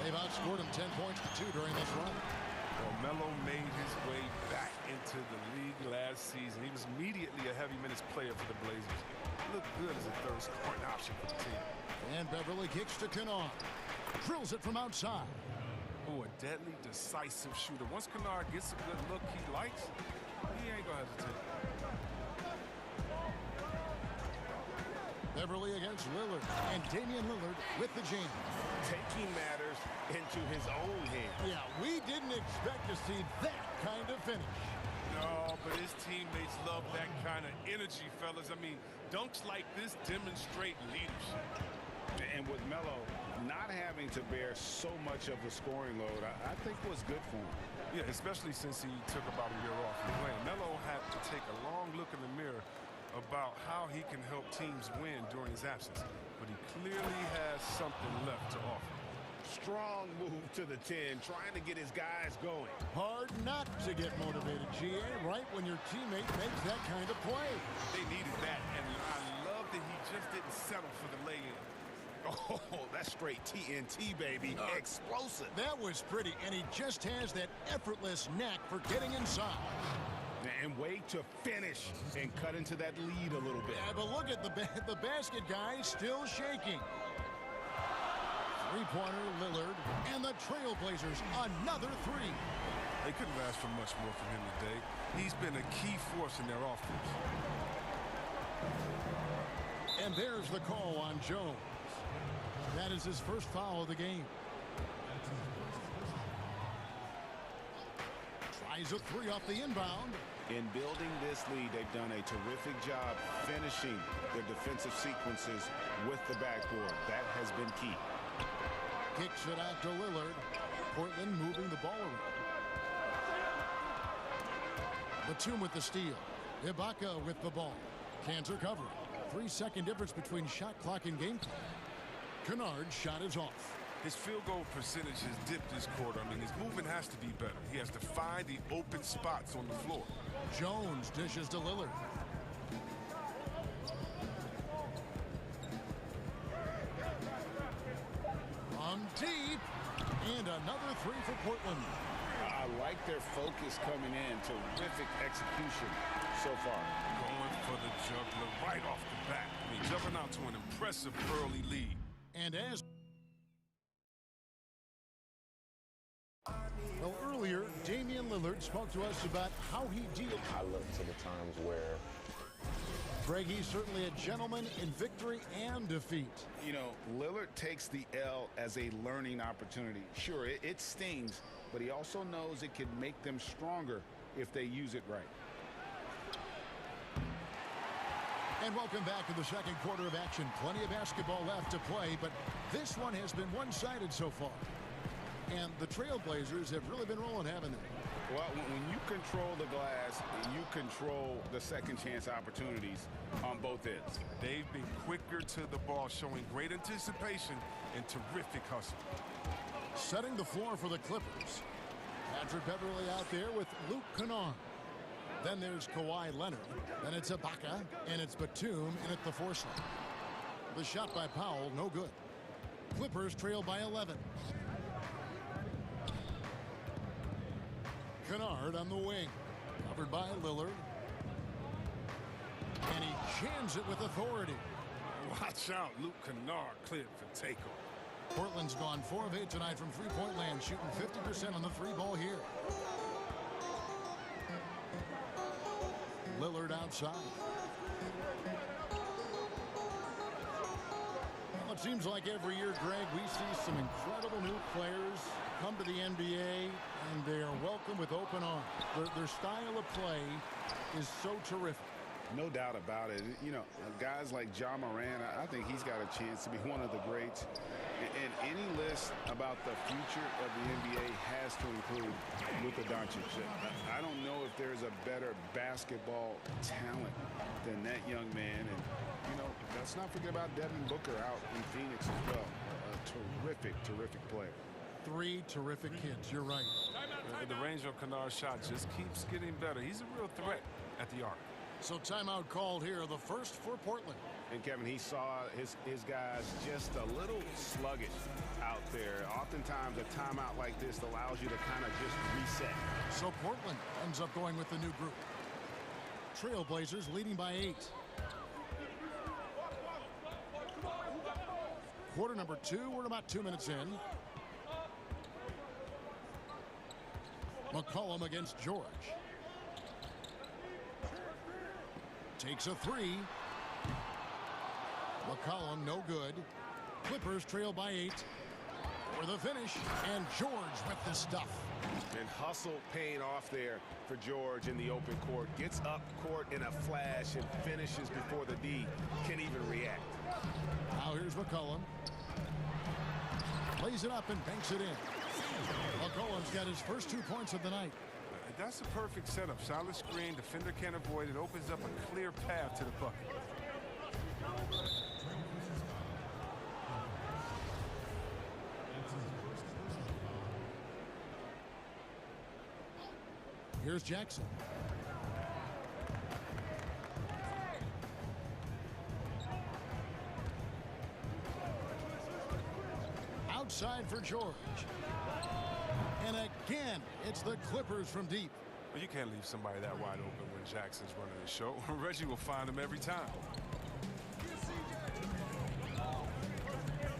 They've outscored him 10 points to 2 during this run. Well, Melo made his way back into the league last season. He was immediately a heavy minutes player for the Blazers. He looked good as a third scoring option for the team. And Beverly kicks to Kennard. Drills it from outside. Oh, a deadly, decisive shooter. Once Kennard gets a good look he likes, he ain't gonna hesitate. Beverly against Lillard. And Damian Lillard with the jam. Taking matters into his own hands. Yeah, we didn't expect to see that kind of finish. No, but his teammates love that kind of energy, fellas. I mean, dunks like this demonstrate leadership. And with Melo not having to bear so much of the scoring load, I think was good for him. Yeah, especially since he took about a year off from playing. Melo had to take a long look in the mirror about how he can help teams win during his absence. But he clearly has something left to offer. Strong move to the 10, trying to get his guys going. Hard not to get motivated, GA, right when your teammate makes that kind of play. They needed that, and I love that he just didn't settle for the lay-in. Oh, that's straight TNT, baby. Explosive. That was pretty, and he just has that effortless knack for getting inside. And way to finish and cut into that lead a little bit. Yeah, but look at the basket guy still shaking. 3-pointer, Lillard, and the Trailblazers, another 3. They couldn't ask for much more from him today. He's been a key force in their offense. And there's the call on Jones. That is his first foul of the game. Tries a 3 off the inbound. In building this lead, they've done a terrific job finishing their defensive sequences with the backboard. That has been key. Kicks it out to Lillard. Portland moving the ball around. Batum with the steal. Ibaka with the ball. Cans are covered. 3-second difference between shot clock and game clock. Kennard's shot is off. His field goal percentage has dipped this quarter. I mean, his movement has to be better. He has to find the open spots on the floor. Jones dishes to Lillard. From deep. And another three for Portland. I like their focus coming in. Terrific execution so far. Going for the juggler right off the bat. I mean, jumping out to an impressive early lead. And as well, earlier, Damian Lillard spoke to us about how he deals. I look to the times where Greg, he's certainly a gentleman in victory and defeat. You know, Lillard takes the L as a learning opportunity. Sure, it stings, but he also knows it can make them stronger if they use it right. And welcome back to the second quarter of action. Plenty of basketball left to play, but this one has been one-sided so far. And the Trailblazers have really been rolling, haven't they? Well, when you control the glass, you control the second chance opportunities on both ends. They've been quicker to the ball, showing great anticipation and terrific hustle. Setting the floor for the Clippers. Patrick Beverly out there with Luke Kennard. Then there's Kawhi Leonard. Then it's Ibaka, and it's Batum in at the four slot. The shot by Powell, no good. Clippers trail by 11. Kennard on the wing. Covered by Lillard. And he jams it with authority. Watch out, Luke Kennard cleared for takeoff. Portland's gone 4 of 8 tonight from three-point land, shooting 50% on the three ball here. Lillard outside. Well, it seems like every year, Greg, we see some incredible new players come to the NBA, and they are welcome with open arms. Their style of play is so terrific. No doubt about it. You know, guys like Ja Morant, I think he's got a chance to be one of the greats. And any list about the future of the NBA has to include Luka Doncic. I don't know if there's a better basketball talent than that young man. And, you know, let's not forget about Devin Booker out in Phoenix as well. A terrific, terrific player. Three terrific kids. You're right. The range of Kennard's shot just keeps getting better. He's a real threat at the arc. So timeout called here, the first for Portland. And Kevin, he saw his guys just a little sluggish out there. Oftentimes a timeout like this allows you to kind of just reset. So Portland ends up going with the new group. Trailblazers leading by 8. Quarter number 2, we're about 2 minutes in. McCollum against George. Takes a three. McCollum, no good. Clippers trail by 8. For the finish, and George with the stuff. And hustle paying off there for George in the open court. Gets up court in a flash and finishes before the D can even react. Now here's McCollum. Lays it up and banks it in. McCollum's got his first 2 points of the night. That's a perfect setup. Solid screen, defender can't avoid it. Opens up a clear path to the bucket. Here's Jackson. Outside for George. And again, it's the Clippers from deep. Well, you can't leave somebody that wide open when Jackson's running the show. Reggie will find him every time.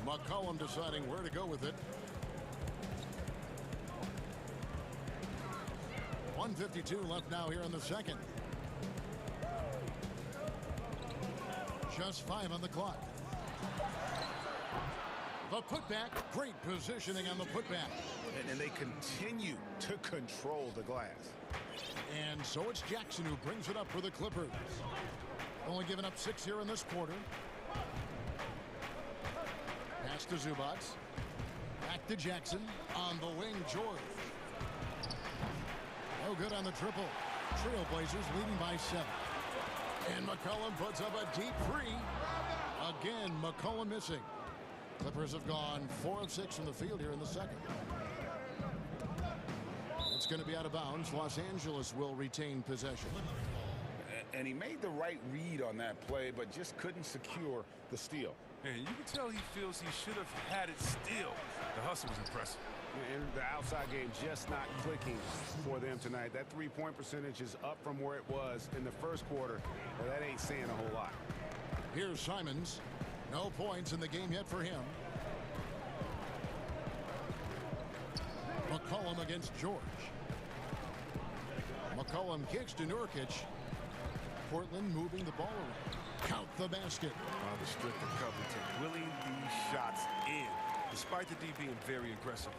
McCollum deciding where to go with it. 1:52 left now here in the second. Just 5 on the clock. The putback, great positioning on the putback. And they continue to control the glass. And so it's Jackson who brings it up for the Clippers. Only giving up 6 here in this quarter. Pass to Zubac. Back to Jackson. On the wing, George. No good on the triple. Trailblazers leading by 7. And McCollum puts up a deep three. Again, McCollum missing. Clippers have gone 4 of 6 from the field here in the second. It's going to be out of bounds. Los Angeles will retain possession. And he made the right read on that play, but just couldn't secure the steal. And you can tell he feels he should have had it still. The hustle was impressive. And the outside game just not clicking for them tonight. That three-point percentage is up from where it was in the first quarter, but that ain't saying a whole lot. Here's Simons. No points in the game yet for him. McCollum against George. McCollum kicks to Nurkic. Portland moving the ball around. Count the basket. The strict of Covington willing these shots in, despite the D being very aggressive.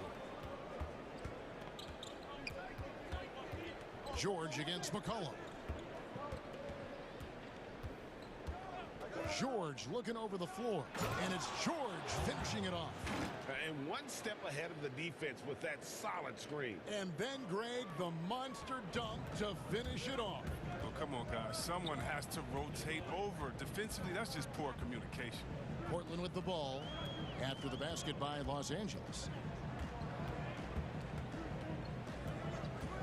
George against McCollum. George looking over the floor, and it's George finishing it off. And one step ahead of the defense with that solid screen. And then Greg, the monster dunk to finish it off. Oh, come on, guys. Someone has to rotate over. Defensively, that's just poor communication. Portland with the ball after the basket by Los Angeles.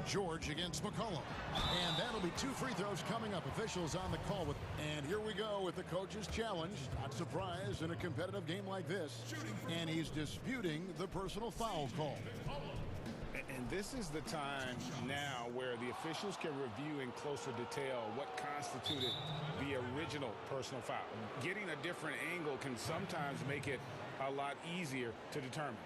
George against McCollum. And that'll be 2 free throws coming up. Officials on the call. And here we go with the coach's challenge. Not surprised in a competitive game like this. And he's disputing the personal foul call. And this is the time now where the officials can review in closer detail what constituted the original personal foul. Getting a different angle can sometimes make it a lot easier to determine.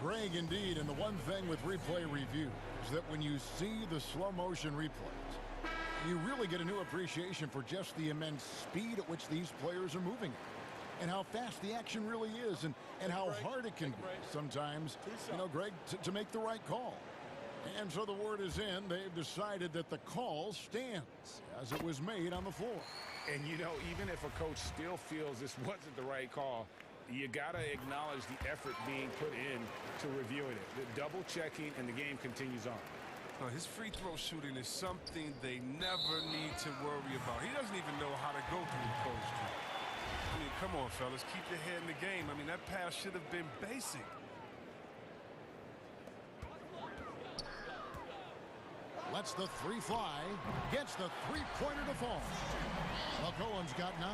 Greg, indeed, and the one thing with replay review is that when you see the slow motion replays, you really get a new appreciation for just the immense speed at which these players are moving and how fast the action really is and how hard it can be sometimes, Greg, to make the right call. And so the word is in. They've decided that the call stands as it was made on the floor. And, even if a coach still feels this wasn't the right call, you got to acknowledge the effort being put in to reviewing it. The double checking, and the game continues on. His free throw shooting is something they never need to worry about. He doesn't even know how to go through the post. I mean, come on, fellas. Keep your head in the game. I mean, that pass should have been basic. Lets the three fly. Gets the three-pointer to fall. McCollum's got 9.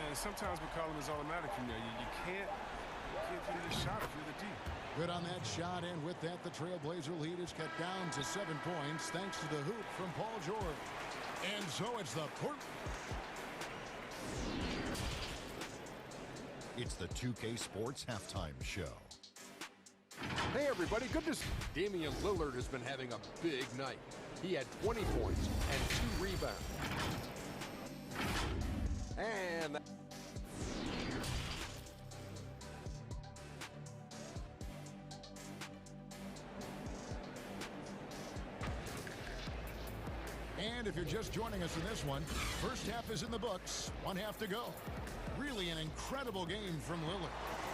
And sometimes McCollum is automatic from there. You can't get a shot if you're the D. Good on that shot, and with that, the Trailblazer lead is cut down to 7 points thanks to the hoop from Paul George. And so it's the It's the 2K Sports Halftime Show. Hey, everybody. Good to see. Damian Lillard has been having a big night. He had 20 points and 2 rebounds. And if you're just joining us in this one, first half is in the books. 1 half to go. Really an incredible game from Lillard.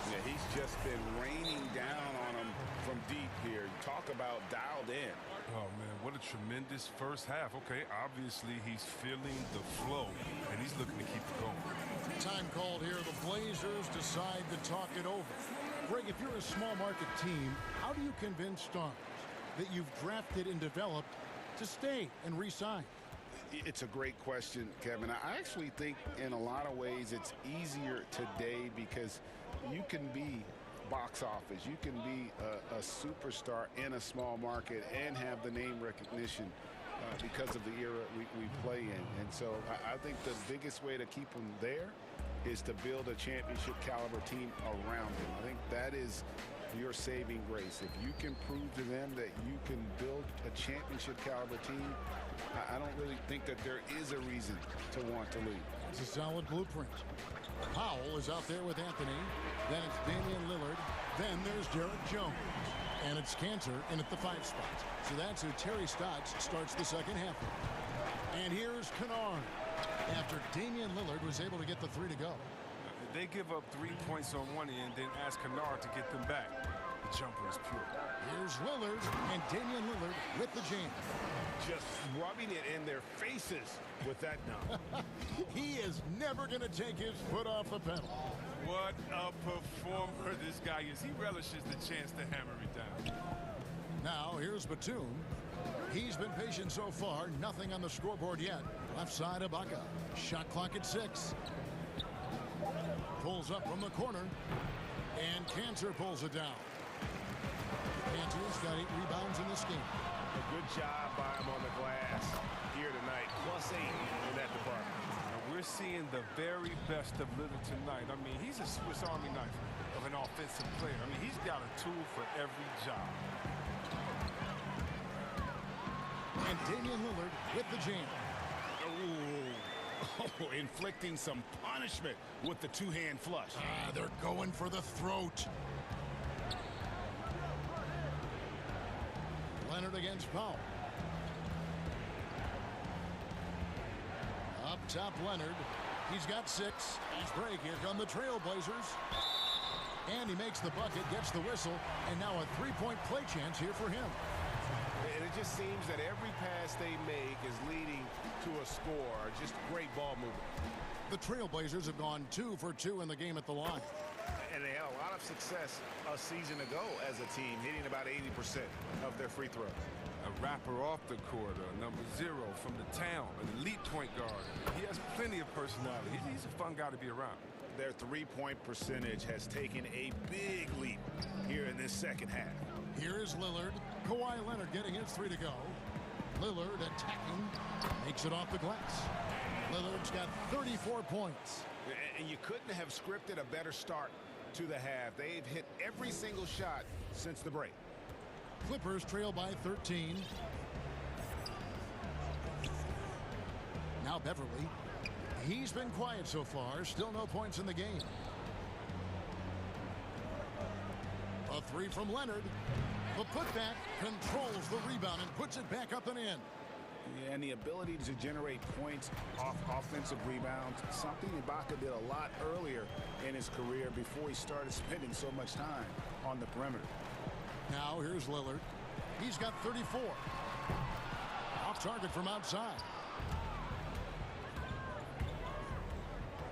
Yeah, he's just been raining down on him from deep here. Talk about dialed in. Oh, man, what a tremendous first half. Okay, obviously he's feeling the flow, and he's looking to keep it going. Time called here. The Blazers decide to talk it over. Greg, if you're a small market team, how do you convince stars that you've drafted and developed to stay and re-sign? It's a great question, Kevin. I actually think in a lot of ways it's easier today because you can be box office. You can be a superstar in a small market and have the name recognition because of the era we play in. And so I think the biggest way to keep them there is to build a championship caliber team around them. I think that is your saving grace. If you can prove to them that you can build a championship caliber team, I don't really think that there is a reason to want to leave. It's a solid blueprint. Powell is out there with Anthony. Then it's Damian Lillard. Then there's Derek Jones. And it's Cantor in at the 5 spot. So that's who Terry Stotts starts the second half with. And here's Kennard. After Damian Lillard was able to get the 3 to go. They give up 3 points on one end, then ask Kennard to get them back. The jumper is pure. Here's Lillard, and Damian Lillard with the jam. just rubbing it in their faces with that dunk. He is never going to take his foot off the pedal. What a performer this guy is. He relishes the chance to hammer it down. Now, here's Batum. He's been patient so far. Nothing on the scoreboard yet. Left side, Ibaka. Shot clock at 6. Pulls up from the corner. And Cantor pulls it down. Cantor's got 8 rebounds in this game. A good job by him on the glass here tonight. +8 in that department. And we're seeing the very best of Lillard tonight. I mean, he's a Swiss Army knife of an offensive player. I mean, he's got a tool for every job. And Damian Lillard with the jam. Oh, inflicting some punishment with the two-hand flush. They're going for the throat. Leonard against Powell. Up top, Leonard. He's got 6. He's break. Here come the Trailblazers. And he makes the bucket, gets the whistle, and now a three-point play chance here for him. And it just seems that every pass they make is leading to a score. Just great ball movement. The Trailblazers have gone 2 for 2 in the game at the line. And they had a lot of success a season ago as a team, hitting about 80% of their free throws. A rapper off the court, number 0 from the town, an elite point guard. He has plenty of personality. He's a fun guy to be around. Their three-point percentage has taken a big leap here in this second half. Here is Lillard. Kawhi Leonard getting his 3 to go. Lillard attacking. Makes it off the glass. Lillard's got 34 points. And you couldn't have scripted a better start to the half. They've hit every single shot since the break. Clippers trail by 13. Now Beverly. He's been quiet so far. Still no points in the game. A 3 from Leonard. The putback controls the rebound and puts it back up and in. Yeah, and the ability to generate points off offensive rebounds, something Ibaka did a lot earlier in his career before he started spending so much time on the perimeter. Now here's Lillard. He's got 34. Off target from outside.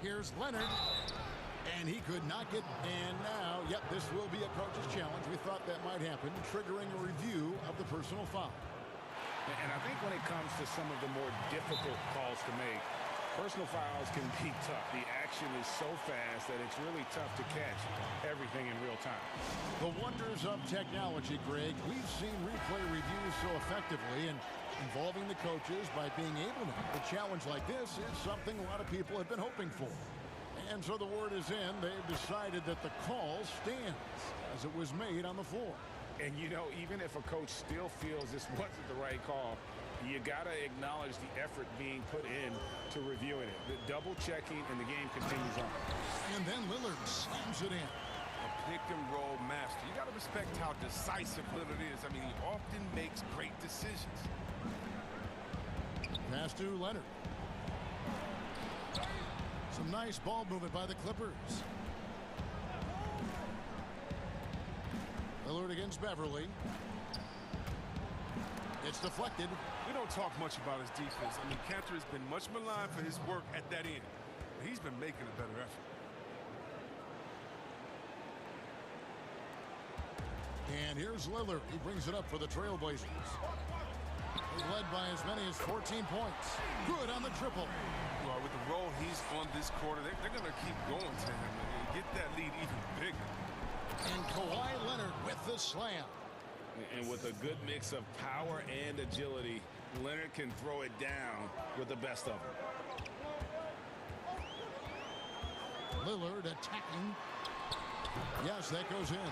Here's Leonard. And he could not get, and now, yep, this will be a coach's challenge. We thought that might happen, triggering a review of the personal foul. And I think when it comes to some of the more difficult calls to make, personal fouls can be tough. The action is so fast that it's really tough to catch everything in real time. The wonders of technology, Greg. We've seen replay reviews so effectively, and involving the coaches by being able to have a challenge like this is something a lot of people have been hoping for. And so the word is in. They've decided that the call stands as it was made on the floor. And, you know, even if a coach still feels this wasn't the right call, you got to acknowledge the effort being put in to reviewing it. The double checking, and the game continues on. And then Lillard slams it in. A pick and roll master. You got to respect how decisive Lillard is. I mean, he often makes great decisions. Pass to Leonard. Some nice ball movement by the Clippers. Lillard against Beverly. It's deflected. We don't talk much about his defense. I mean, Cantor has been much maligned for his work at that end. But he's been making a better effort. And here's Lillard. He brings it up for the Trailblazers. He's led by as many as 14 points. Good on the triple. Well, with the role he's on this quarter, they're going to keep going to him and get that lead even bigger. And Kawhi Leonard with the slam. And with a good mix of power and agility, Leonard can throw it down with the best of them. Lillard attacking. Yes, that goes in.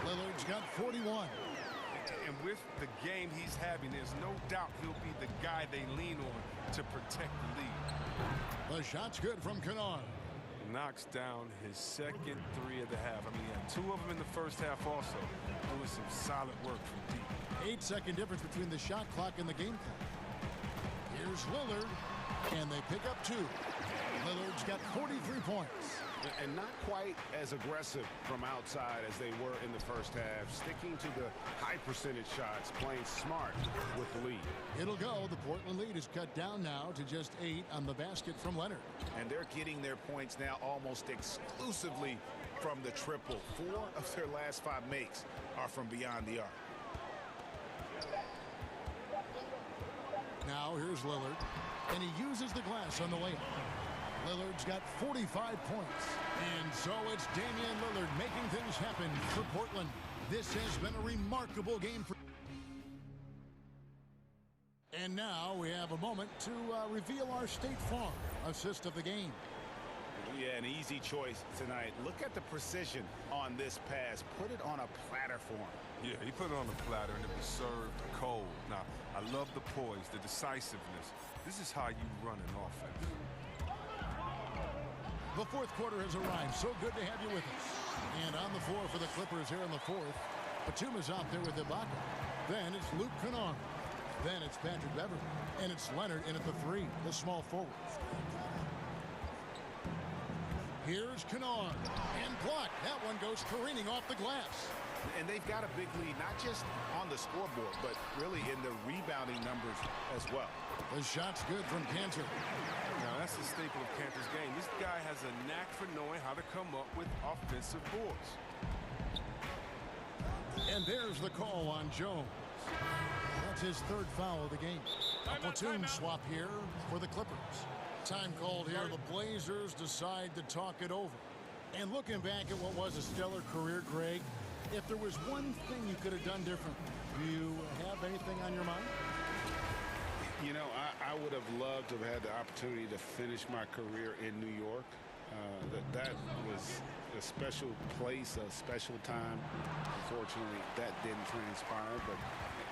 Lillard's got 41. And with the game he's having, there's no doubt he'll be the guy they lean on to protect the lead. The shot's good from Kennard. Knocks down his second 3 of the half. I mean, he had 2 of them in the first half also. Doing some solid work from deep. 8-second difference between the shot clock and the game clock. Here's Lillard, and they pick up 2. Lillard's got 43 points. and not quite as aggressive from outside as they were in the first half, sticking to the high percentage shots, playing smart with the lead. It'll go. The Portland lead is cut down now to just 8 on the basket from Leonard. And they're getting their points now almost exclusively from the triple. 4 of their last 5 makes are from beyond the arc. Now here's Lillard, and he uses the glass on the layup. Lillard's got 45 points. And so it's Damian Lillard making things happen for Portland. This has been a remarkable game for... And now we have a moment to reveal our State Farm assist of the game. Yeah, an easy choice tonight. Look at the precision on this pass. Put it on a platter for him. Yeah, he put it on a platter and it was served cold. Now, I love the poise, the decisiveness. This is how you run an offense. The fourth quarter has arrived. So good to have you with us. And on the floor for the Clippers here in the fourth, Batum is out there with Ibaka. Then it's Luke Kennard. Then it's Patrick Beverly. And it's Leonard in at the 3, the small forward. Here's Kennard. And blocked. That one goes careening off the glass. And they've got a big lead, not just on the scoreboard, but really in the rebounding numbers as well. The shot's good from Cantor. Now, that's the staple of Cantor's game. This guy has a knack for knowing how to come up with offensive boards. And there's the call on Jones. That's his 3rd foul of the game. A platoon swap here for the Clippers. Time called here. The Blazers decide to talk it over. And looking back at what was a stellar career, Greg, if there was one thing you could have done different, do you have anything on your mind? You know, I would have loved to have had the opportunity to finish my career in New York. That was a special place, a special time. Unfortunately, that didn't transpire, but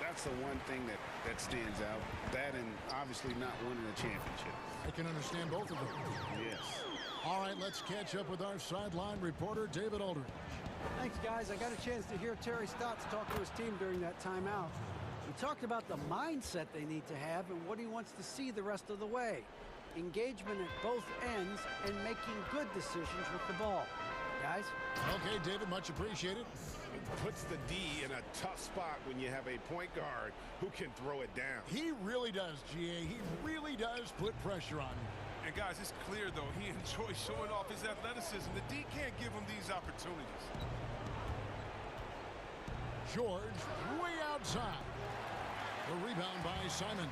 that's the one thing that stands out. That and obviously not winning a championship. I can understand both of them. Yes. All right, let's catch up with our sideline reporter, David Aldridge. Thanks, guys. I got a chance to hear Terry Stotts talk to his team during that timeout. He talked about the mindset they need to have and what he wants to see the rest of the way. Engagement at both ends and making good decisions with the ball. Guys? Okay, David, much appreciated. It puts the D in a tough spot when you have a point guard who can throw it down. He really does, GA. He really does put pressure on him. And guys, it's clear, though, he enjoys showing off his athleticism. The D can't give him these opportunities. George way outside. The rebound by Simons.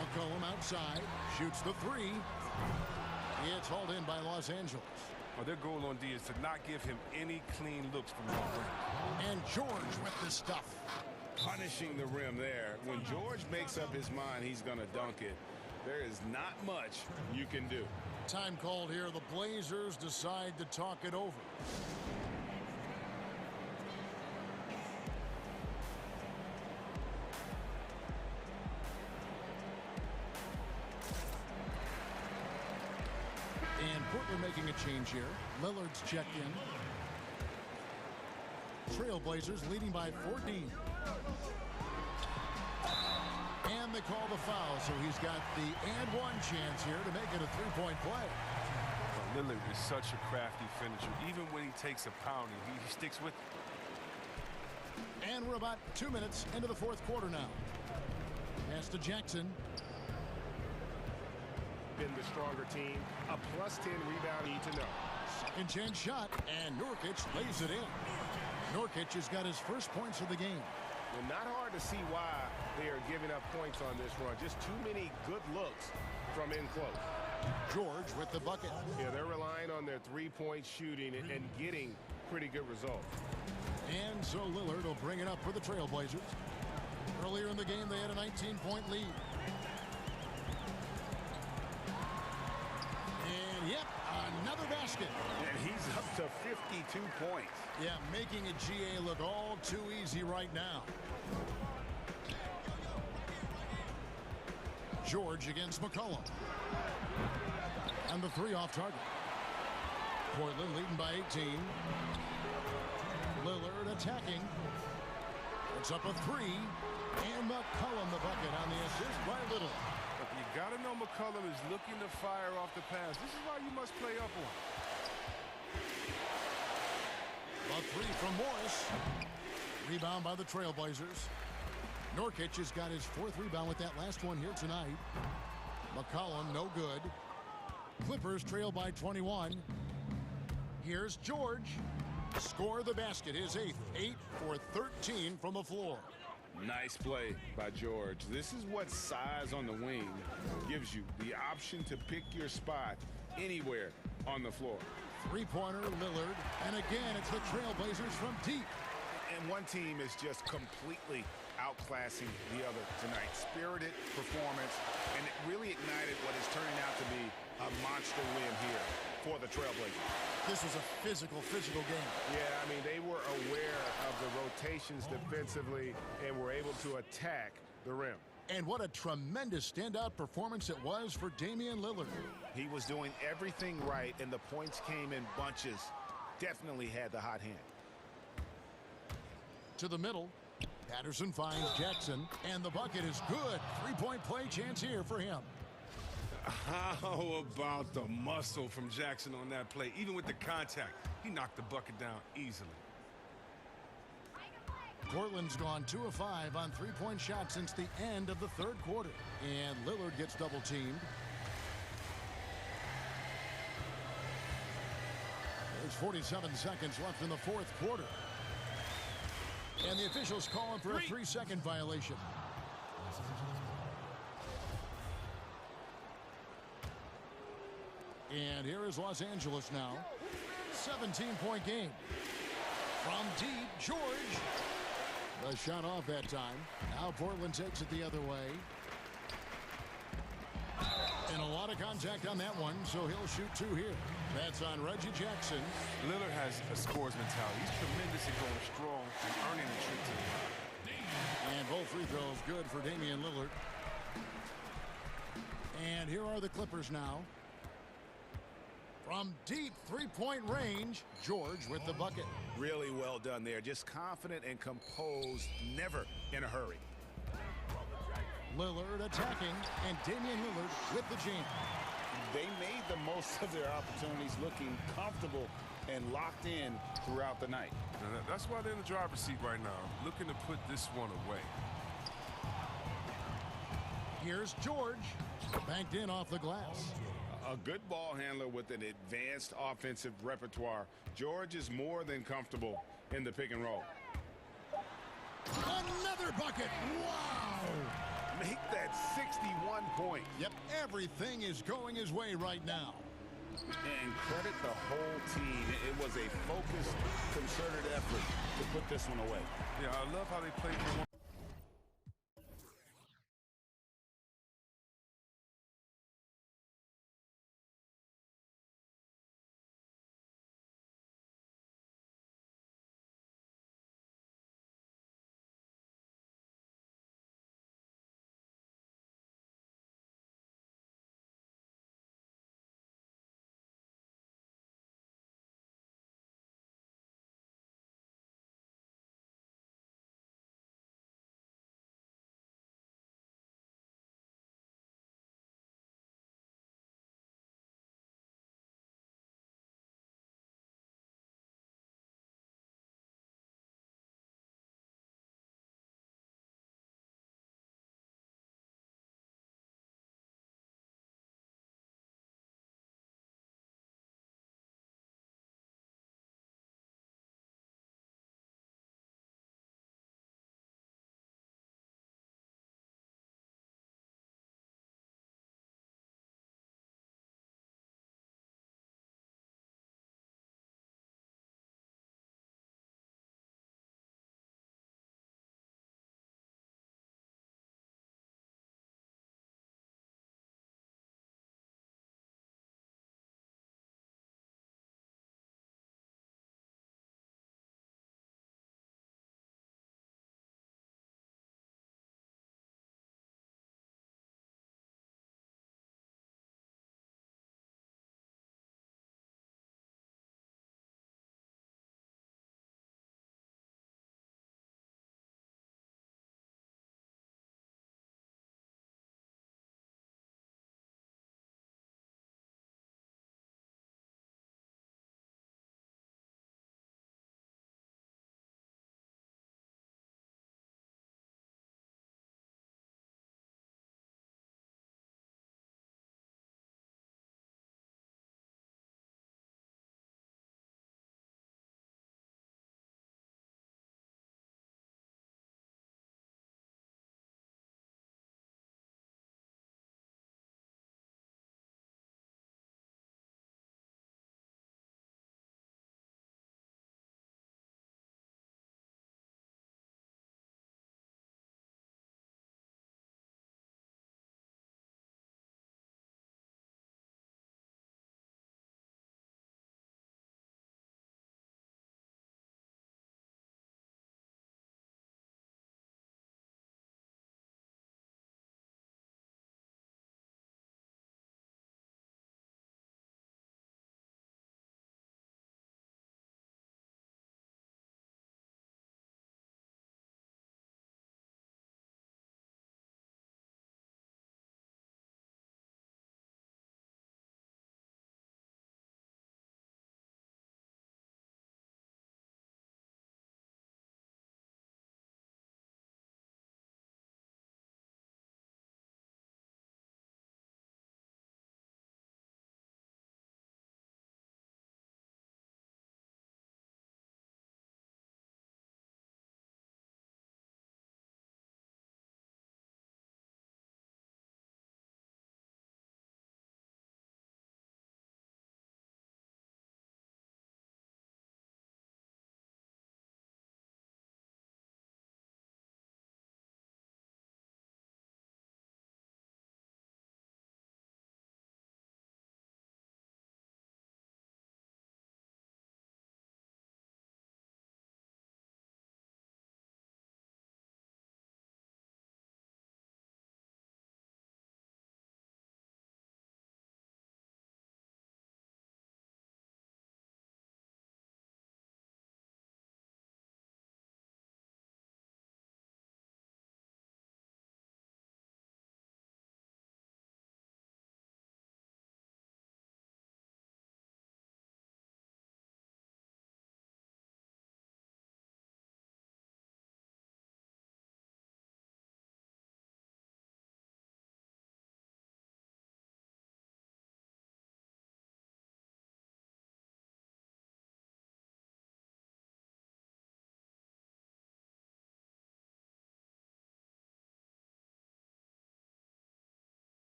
McCollum outside. Shoots the 3. It's hauled in by Los Angeles. Well, their goal on D is to not give him any clean looks from long range. And George with the stuff. Punishing the rim there. When George makes up his mind he's going to dunk it, there is not much you can do. Time called here. The Blazers decide to talk it over. And Portland making a change here. Lillard's checked in. Trailblazers leading by 14. And they call the foul, so he's got the and one chance here to make it a 3-point play. Well, Lillard is such a crafty finisher. Even when he takes a pounding, he sticks with it. And we're about 2 minutes into the fourth quarter now. Pass to Jackson. Been the stronger team. A +10 rebound need to know. Second chance shot, and Nurkic lays it in. Nurkic has got his first points of the game. Well, not hard to see why they are giving up points on this run. Just too many good looks from in close. George with the bucket. Yeah, they're relying on their three-point shooting and getting pretty good results. And so Lillard will bring it up for the Trailblazers. Earlier in the game, they had a 19-point lead. And, yep, another basket. And he's up to 52 points. Yeah, making a GA look all too easy right now. George against McCollum. And the 3 off target. Portland leading by 18. Lillard attacking. It's up a 3. And McCollum the bucket on the assist by Little. You Got to know McCollum is looking to fire off the pass. This is why you must play up on. A three from Morris. Rebound by the Trailblazers. Nurkic has got his 4th rebound with that last one here tonight. McCollum, no good. Clippers trail by 21. Here's George. Score the basket, his 8th. 8 for 13 from the floor. Nice play by George. This is what size on the wing gives you, the option to pick your spot anywhere on the floor. Three-pointer, Lillard. And again, it's the Trailblazers from deep. And one team is just completely outclassing the other tonight. Spirited performance, and it really ignited what is turning out to be a monster win here for the Trailblazers. This was a physical game. Yeah, I mean, they were aware of the rotations defensively and were able to attack the rim. And what a tremendous standout performance it was for Damian Lillard. He was doing everything right, and the points came in bunches. Definitely had the hot hand. To the middle. Patterson finds Jackson, and the bucket is good. 3-point play chance here for him. How about the muscle from Jackson on that play? Even with the contact, he knocked the bucket down easily. Portland's gone 2 of 5 on 3-point shots since the end of the 3rd quarter. And Lillard gets double-teamed. There's 47 seconds left in the 4th quarter. And the officials calling for a 3-second violation. And here is Los Angeles now. 17-point game. From deep, George. The shot off that time. Now Portland takes it the other way. And a lot of contact on that one, so he'll shoot 2 here. That's on Reggie Jackson. Lillard has a scorer's mentality. He's tremendous at going strong and earning the trip to the line. And both free throws good for Damian Lillard. And here are the Clippers now. From deep 3-point range, George with the bucket. Really well done there. Just confident and composed, never in a hurry. Lillard attacking, and Damian Lillard with the jam. They made the most of their opportunities, looking comfortable and locked in throughout the night. That's why they're in the driver's seat right now, looking to put this one away. Here's George, banked in off the glass. A good ball handler with an advanced offensive repertoire. George is more than comfortable in the pick and roll. Another bucket. Wow. Make that 61 points. Yep, everything is going his way right now. And credit the whole team. It was a focused, concerted effort to put this one away. Yeah, I love how they played for one.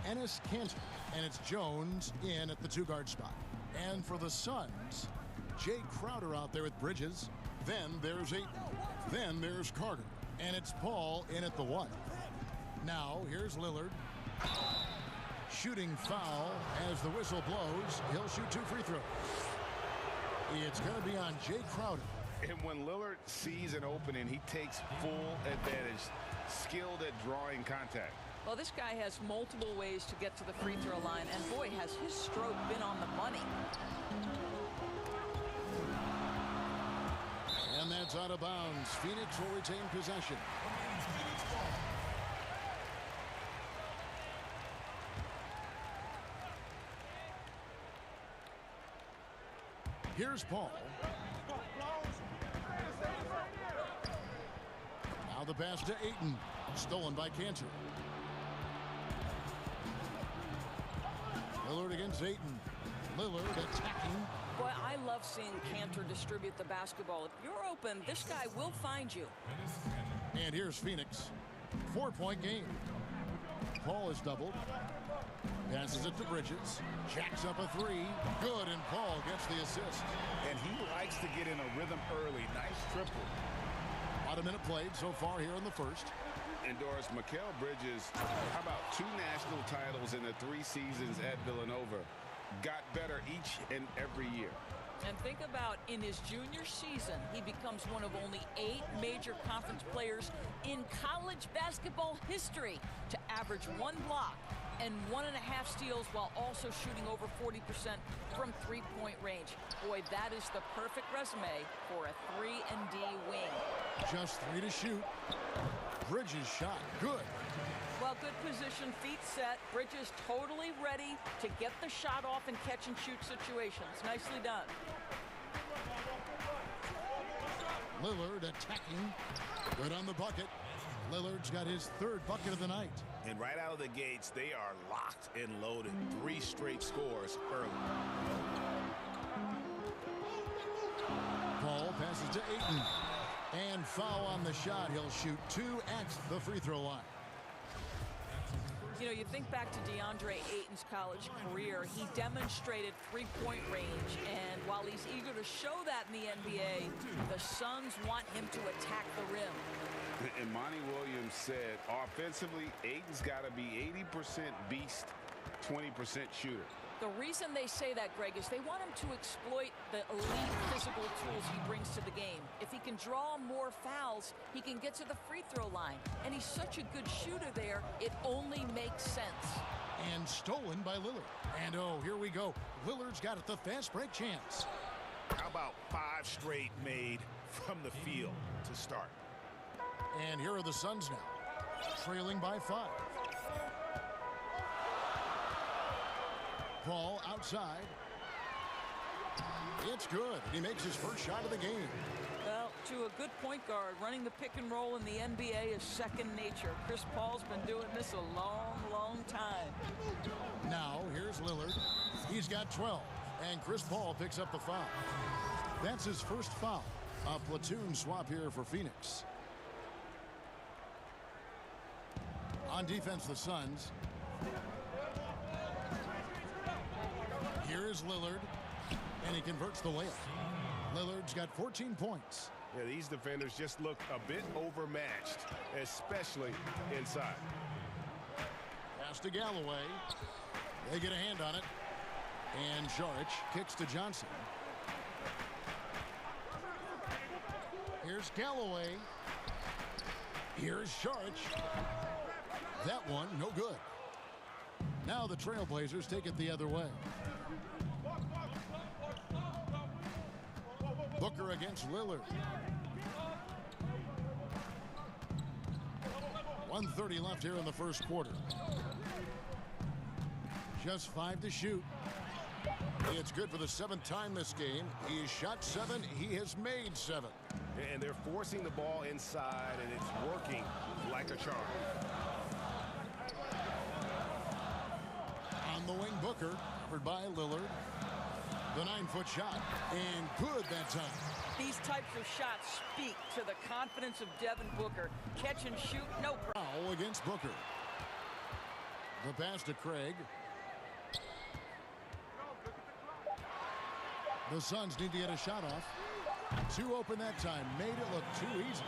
Enes Kanter. And it's Jones in at the 2-guard spot. And for the Suns, Jay Crowder out there with Bridges. Then there's Ayton. Then there's Carter. And it's Paul in at the 1. Now here's Lillard. Shooting foul as the whistle blows. He'll shoot 2 free throws. It's going to be on Jay Crowder. And when Lillard sees an opening, he takes full advantage. Skilled at drawing contact. Well, this guy has multiple ways to get to the free throw line, and boy, has his stroke been on the money. And that's out of bounds. Phoenix will retain possession. Here's Paul. Now the pass to Ayton. Stolen by Kanter. Lillard against Ayton. Lillard attacking. Boy, I love seeing Kanter distribute the basketball. If you're open, this guy will find you. And here's Phoenix. 4-point game. Paul is doubled. Passes it to Bridges. Jacks up a 3. Good, and Paul gets the assist. And he likes to get in a rhythm early. Nice triple. About a minute played so far here in the first. And Doris, Mikal Bridges, how about 2 national titles in the 3 seasons at Villanova? Got better each and every year. And think about in his junior season, he becomes one of only 8 major conference players in college basketball history to average 1 block and 1.5 steals while also shooting over 40% from 3-point range. Boy, that is the perfect resume for a 3-and-D wing. Just 3 to shoot. Bridges shot. Good. Well, good position, feet set. Bridges totally ready to get the shot off in catch-and-shoot situations. Nicely done. Lillard attacking. Good on the bucket. Lillard's got his 3rd bucket of the night. And right out of the gates, they are locked and loaded. 3 straight scores early. Paul passes to Ayton. And foul on the shot. He'll shoot 2 at the free throw line. You know, you think back to DeAndre Ayton's college career, he demonstrated 3-point range, and while he's eager to show that in the NBA, the Suns want him to attack the rim. And Monty Williams said, offensively, Ayton's got to be 80% beast, 20% shooter. The reason they say that, Greg, is they want him to exploit the elite physical tools he brings to the game. If he can draw more fouls, he can get to the free throw line. And he's such a good shooter there, it only makes sense. And stolen by Lillard. And oh, here we go. Lillard's got it, the fast break chance. How about 5 straight made from the field to start? And here are the Suns now, trailing by 5. Paul outside. It's good. He makes his first shot of the game. Well, to a good point guard, running the pick and roll in the NBA is second nature. Chris Paul's been doing this a long, long time. Now, here's Lillard. He's got 12, and Chris Paul picks up the foul. That's his first foul. A platoon swap here for Phoenix. On defense, the Suns. Here is Lillard, and he converts the layup. Lillard's got 14 points. Yeah, these defenders just look a bit overmatched, especially inside. Pass to Galloway. They get a hand on it. And Saric kicks to Johnson. Here's Galloway. Here's Saric. That one, no good. Now the Trailblazers take it the other way. Booker against Lillard. 1:30 left here in the first quarter. Just 5 to shoot. It's good for the 7th time this game. He has shot 7. He has made 7. And they're forcing the ball inside, and it's working like a charm. On the wing, Booker, covered by Lillard. The 9-foot shot, and good that time. These types of shots speak to the confidence of Devin Booker. Catch and shoot, no problem. Foul against Booker. The pass to Craig. The Suns need to get a shot off. Too open that time. Made it look too easy.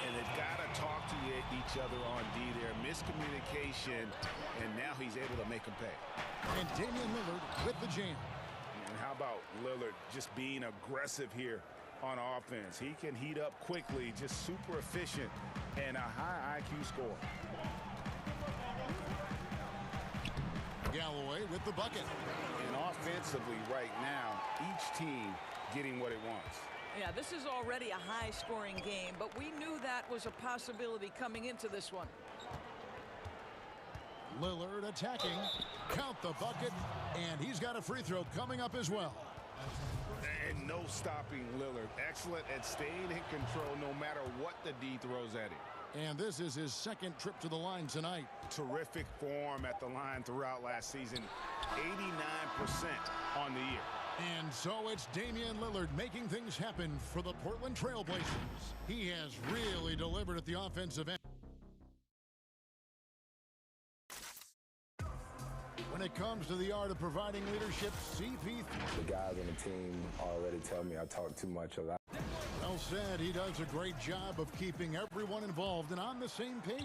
And they've got to talk to each other on D there. Miscommunication, and now he's able to make them pay. And Damian Lillard with the jam. And how about Lillard just being aggressive here on offense? He can heat up quickly, just super efficient, and a high IQ score. Galloway with the bucket. And offensively right now, each team getting what it wants. Yeah, this is already a high-scoring game, but we knew that was a possibility coming into this one. Lillard attacking. Count the bucket, and he's got a free throw coming up as well. And no stopping Lillard. Excellent at staying in control no matter what the D throws at him. And this is his second trip to the line tonight. Terrific form at the line throughout last season. 89% on the year. And so it's Damian Lillard making things happen for the Portland Trail Blazers. He has really delivered at the offensive end. When it comes to the art of providing leadership, CP. The guys on the team already tell me I talk too much a lot. Well said. He does a great job of keeping everyone involved and on the same page.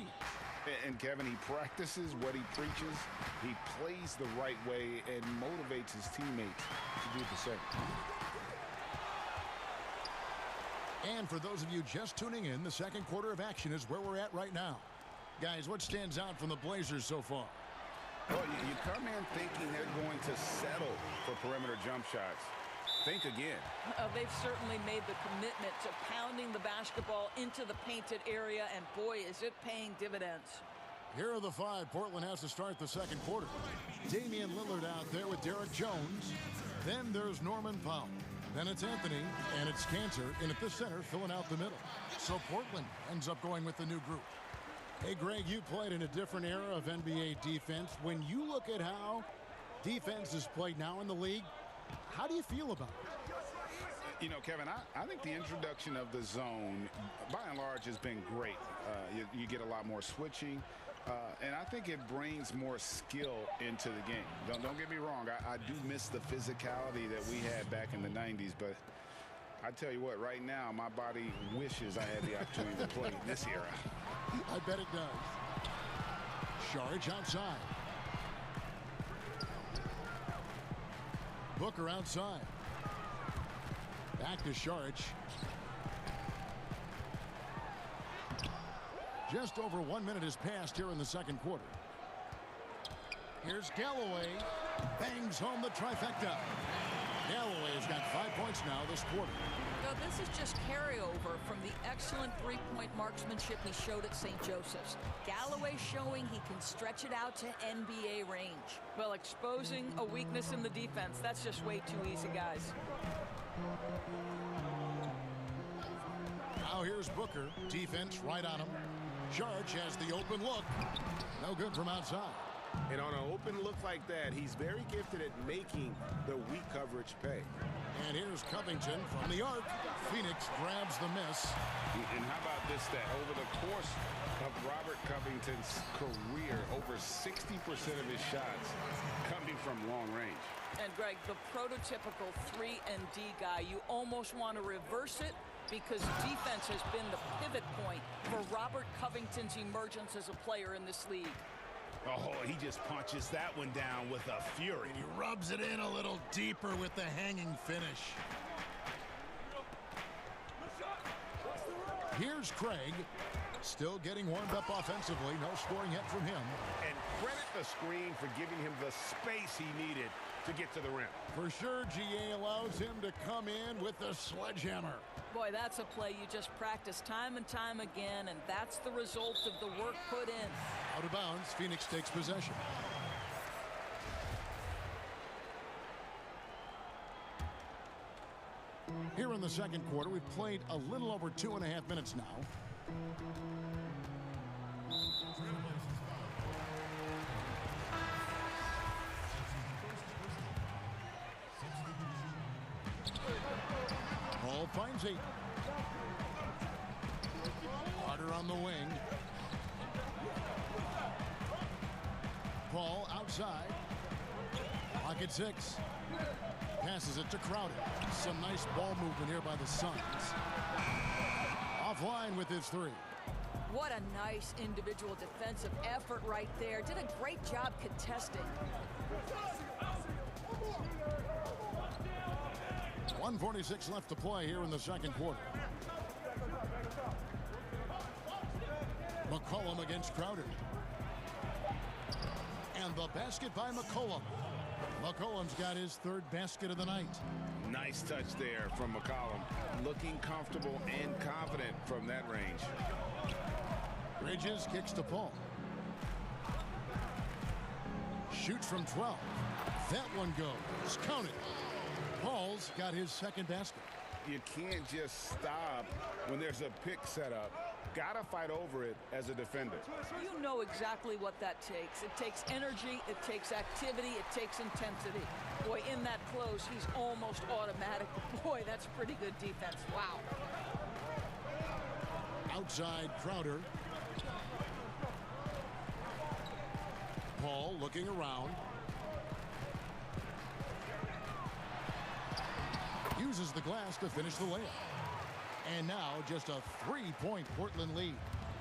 And Kevin, he practices what he preaches. He plays the right way and motivates his teammates to do the same. And for those of you just tuning in, the second quarter of action is where we're at right now. Guys, what stands out from the Blazers so far? Well, you come in thinking they're going to settle for perimeter jump shots. Think again. They've certainly made the commitment to pounding the basketball into the painted area, and boy, is it paying dividends. Here are the five Portland has to start the second quarter. Damian Lillard out there with Derek Jones. Then there's Norman Powell. Then it's Anthony, and it's Cantor in at the center, filling out the middle. So Portland ends up going with the new group. Hey, Greg, you played in a different era of NBA defense. When you look at how defense is played now in the league, how do you feel about it? You know, Kevin, I think the introduction of the zone, by and large, has been great. You get a lot more switching, and I think it brings more skill into the game. Don't get me wrong. I do miss the physicality that we had back in the 90s, but I tell you what, right now, my body wishes I had the opportunity to play in this era. I bet it does. Saric outside. Booker outside. Back to Saric. Just over 1 minute has passed here in the second quarter. Here's Galloway. Bangs home the trifecta. Galloway has got 5 points now this quarter. Now, this is just carryover from the excellent three-point marksmanship he showed at St. Joseph's. Galloway showing he can stretch it out to NBA range. Well, exposing a weakness in the defense, that's just way too easy, guys. Now here's Booker. Defense right on him. Saric has the open look. No good from outside. And on an open look like that, he's very gifted at making the weak coverage pay. And here's Covington from the arc. Phoenix grabs the miss. And how about this stat? Over the course of Robert Covington's career, over 60% of his shots coming from long range. And Greg, the prototypical 3-and-D guy, you almost want to reverse it because defense has been the pivot point for Robert Covington's emergence as a player in this league. Oh, he just punches that one down with a fury. He rubs it in a little deeper with the hanging finish. Here's Craig. Still getting warmed up offensively. No scoring yet from him. And credit the screen for giving him the space he needed to get to the rim. For sure, GA allows him to come in with the sledgehammer. Boy, that's a play you just practice time and time again, and that's the result of the work put in. Out of bounds, Phoenix takes possession. Here in the second quarter, we've played a little over 2.5 minutes now. Hall finds Ayton. Carter on the wing. Ball outside. Pocket 6. Passes it to Crowder. Some nice ball movement here by the Suns. Offline with his 3. What a nice individual defensive effort right there. Did a great job contesting. 1:46 left to play here in the second quarter. McCollum against Crowder. And the basket by McCollum. McCollum's got his 3rd basket of the night. Nice touch there from McCollum. Looking comfortable and confident from that range. Bridges kicks to Paul. Shoots from 12. That one goes. Count it. Paul's got his 2nd basket. You can't just stop when there's a pick set up. Gotta fight over it as a defender. You know exactly what that takes. It takes energy, it takes activity, it takes intensity. Boy, in that close, he's almost automatic. Boy, that's pretty good defense. Wow. Outside Crowder. Paul looking around. Uses the glass to finish the layup. And now just a 3-point Portland lead.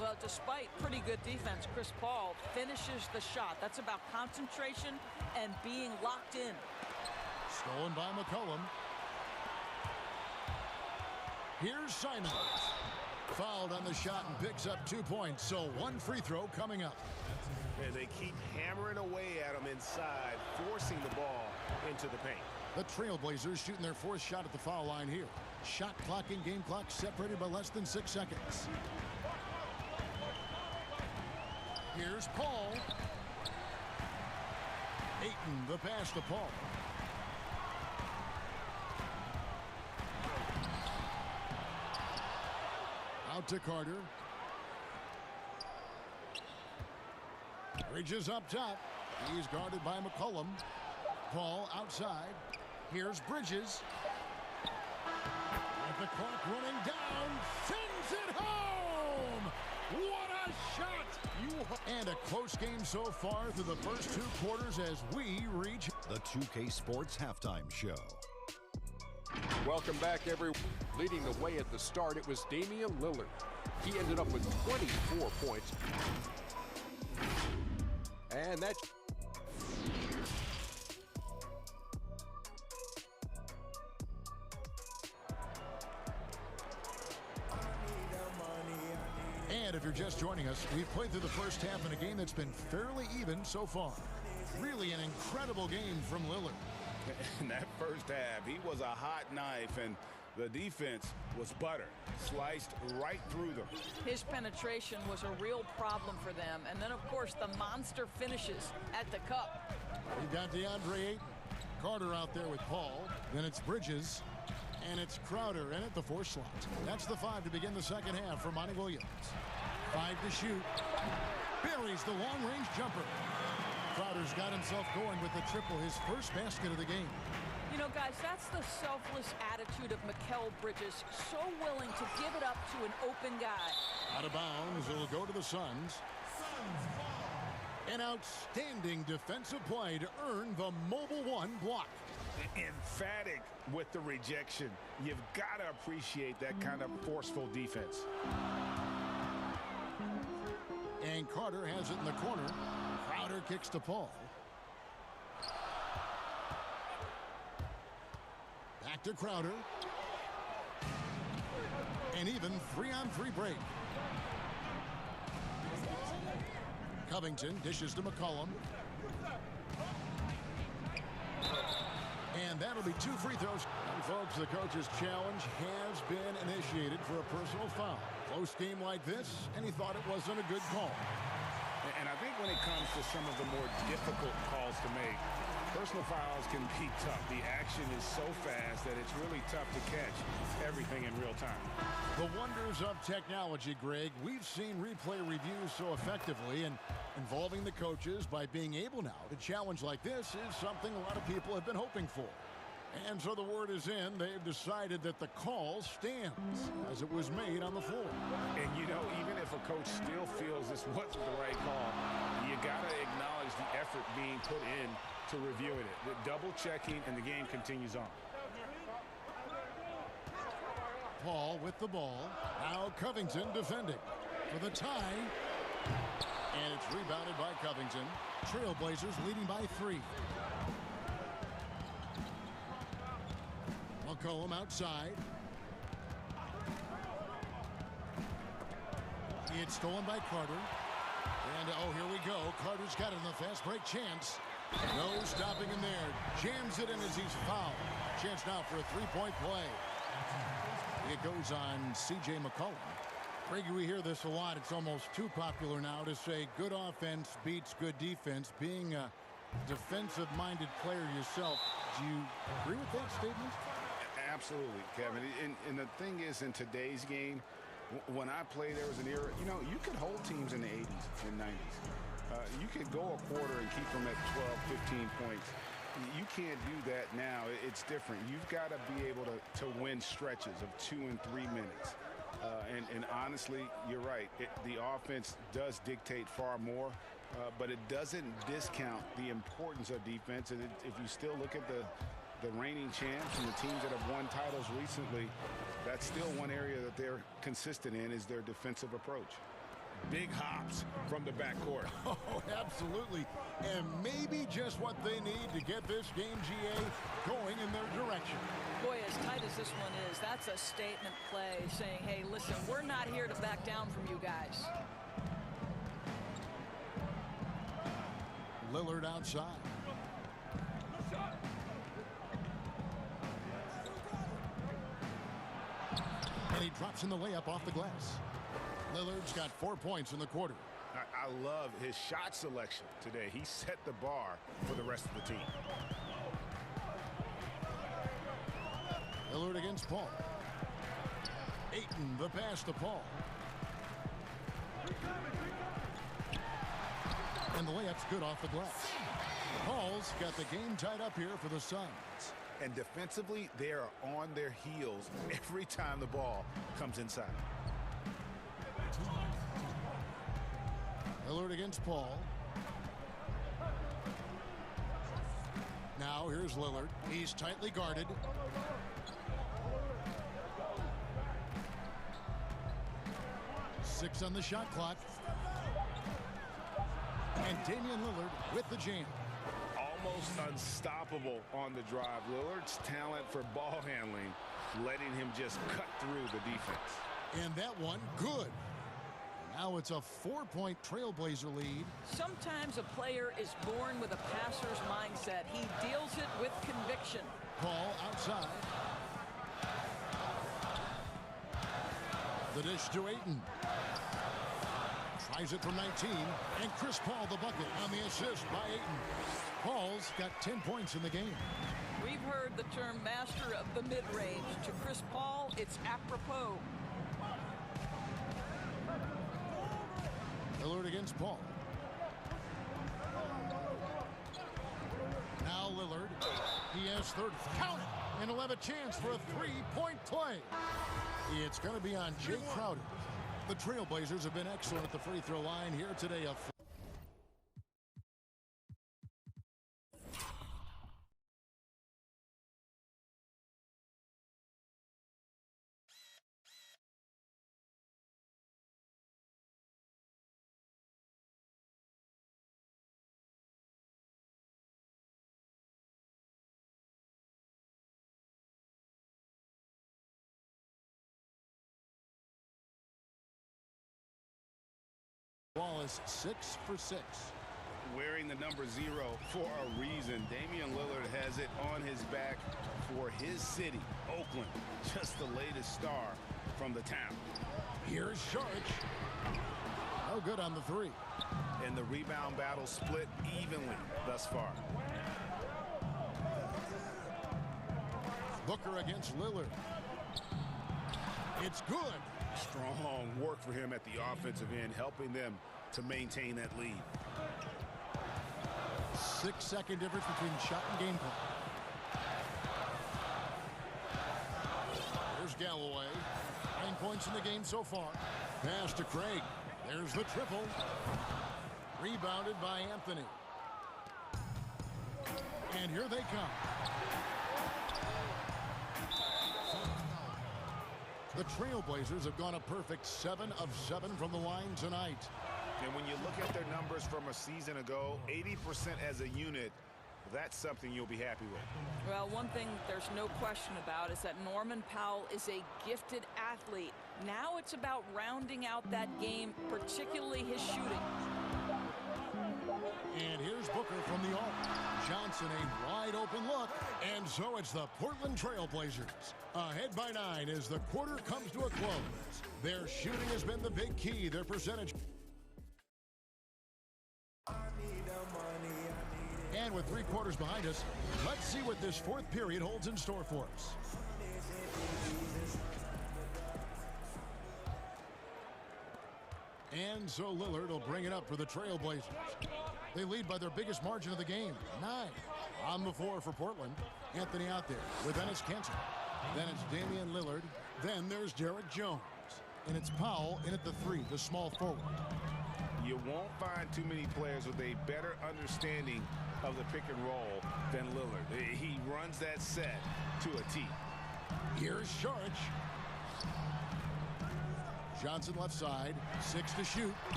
Well, despite pretty good defense, Chris Paul finishes the shot. That's about concentration and being locked in. Stolen by McCollum. Here's Simons. Fouled on the shot and picks up 2 points. So 1 free throw coming up. And they keep hammering away at him inside, forcing the ball into the paint. The Trailblazers shooting their 4th shot at the foul line here. Shot clock and game clock separated by less than 6 seconds. Here's Paul. Ayton, the pass to Paul. Out to Carter. Bridges up top. He's guarded by McCollum. Paul outside. Here's Bridges. With the clock running down. Sends it home! What a shot! And a close game so far through the first 2 quarters as we reach the 2K Sports Halftime Show. Welcome back, everyone. Leading the way at the start, it was Damian Lillard. He ended up with 24 points. And that's... And if you're just joining us, we've played through the first half in a game that's been fairly even so far. Really an incredible game from Lillard. In that first half, he was a hot knife, and the defense was butter. Sliced right through them. His penetration was a real problem for them. And then, of course, the monster finishes at the cup. We've got DeAndre Ayton. Carter out there with Paul. Then it's Bridges. And it's Crowder in at the 4 slot. That's the 5 to begin the second half for Monty Williams. 5 to shoot. Buries the long-range jumper. Crowder's got himself going with the triple, his first basket of the game. You know, guys, that's the selfless attitude of Mikal Bridges. So willing to give it up to an open guy. Out of bounds, it'll go to the Suns. An outstanding defensive play to earn the Mobile One block. Emphatic with the rejection. You've got to appreciate that kind of forceful defense. And Carter has it in the corner. Crowder kicks to Paul. Back to Crowder. An even 3-on-3 break. Covington dishes to McCollum. And that'll be 2 free throws. And folks, the coach's challenge has been initiated for a personal foul. Close game like this, and he thought it wasn't a good call. And I think when it comes to some of the more difficult calls to make, personal fouls can be tough. The action is so fast that it's really tough to catch everything in real time. The wonders of technology, Greg. We've seen replay reviews so effectively, and involving the coaches by being able now to challenge like this is something a lot of people have been hoping for. And so the word is in. They've decided that the call stands as it was made on the floor. And, you know, even if a coach still feels this wasn't the right call, you got to acknowledge acknowledge the effort being put in to reviewing it. The double checking, and the game continues on. Paul with the ball. Now Covington defending for the tie. And it's rebounded by Covington. Trailblazers leading by 3. McCollum outside. It's stolen by Carter. And, oh, here we go. Carter's got it in the fast break chance. No stopping him there. Jams it in as he's fouled. Chance now for a three-point play. It goes on C.J. McCollum. Reggie, we hear this a lot. It's almost too popular now to say good offense beats good defense. Being a defensive-minded player yourself, do you agree with that statement? Absolutely, Kevin. And the thing is, in today's game, when I played, there was an era, you know, you could hold teams in the 80s and 90s. You could go a quarter and keep them at 12, 15 points. You can't do that now. It's different. You've got to be able to win stretches of 2 and 3 minutes. And honestly, you're right. The offense does dictate far more, but it doesn't discount the importance of defense. And if you still look at the reigning champs and the teams that have won titles recently, that's still one area that they're consistent in, is their defensive approach. Big hops from the backcourt. Oh, absolutely. And maybe just what they need to get this game, GA, going in their direction. Boy, as tight as this one is, that's a statement play saying, hey, listen, we're not here to back down from you guys. Lillard outside. And he drops in the layup off the glass. Lillard's got 4 points in the quarter. I love his shot selection today. He set the bar for the rest of the team. Lillard against Paul. Ayton, the pass to Paul. And the layup's good off the glass. Paul's got the game tied up here for the Suns. And defensively, they are on their heels every time the ball comes inside. Lillard against Paul. Now here's Lillard. He's tightly guarded. Six on the shot clock. And Damian Lillard with the jam. Almost unstoppable on the drive. Lillard's talent for ball handling, letting him just cut through the defense. And that one, good. Now it's a 4-point Trailblazer lead. Sometimes a player is born with a passer's mindset. He deals it with conviction. Paul outside. The dish to Ayton. Tries it from 19. And Chris Paul the bucket on the assist by Ayton. Paul's got 10 points in the game. We've heard the term master of the mid-range. To Chris Paul, it's apropos. Lillard against Paul. Now Lillard. He has third. Count it! And he'll have a chance for a three-point play. It's going to be on Jake Crowder. The Trailblazers have been excellent at the free throw line here today. Wallace 6 for 6. Wearing the number 0 for a reason. Damian Lillard has it on his back for his city, Oakland. Just the latest star from the town. Here's Sharch. No good on the three. And the rebound battle split evenly thus far. Booker against Lillard. It's good. Strong work for him at the offensive end, helping them to maintain that lead. 6-second difference between shot and game clock. There's Galloway. 9 points in the game so far. Pass to Craig. There's the triple. Rebounded by Anthony. And here they come. The Trailblazers have gone a perfect 7 of 7 from the line tonight. And when you look at their numbers from a season ago, 80% as a unit, that's something you'll be happy with. Well, one thing there's no question about is that Norman Powell is a gifted athlete. Now it's about rounding out that game, particularly his shooting. And here's Booker from the arc. Johnson, a wide open look. And so it's the Portland Trailblazers. Ahead by 9 as the quarter comes to a close. Their shooting has been the big key. Their percentage. And with 3 quarters behind us, let's see what this fourth period holds in store for us. And so Lillard will bring it up for the Trailblazers. They lead by their biggest margin of the game, 9. On the floor for Portland, Anthony out there with Enes Kanter. Then it's Damian Lillard. Then there's Derek Jones. And it's Powell in at the 3, the small forward. You won't find too many players with a better understanding of the pick and roll than Lillard. He runs that set to a T. Here's Saric. Johnson left side, 6 to shoot.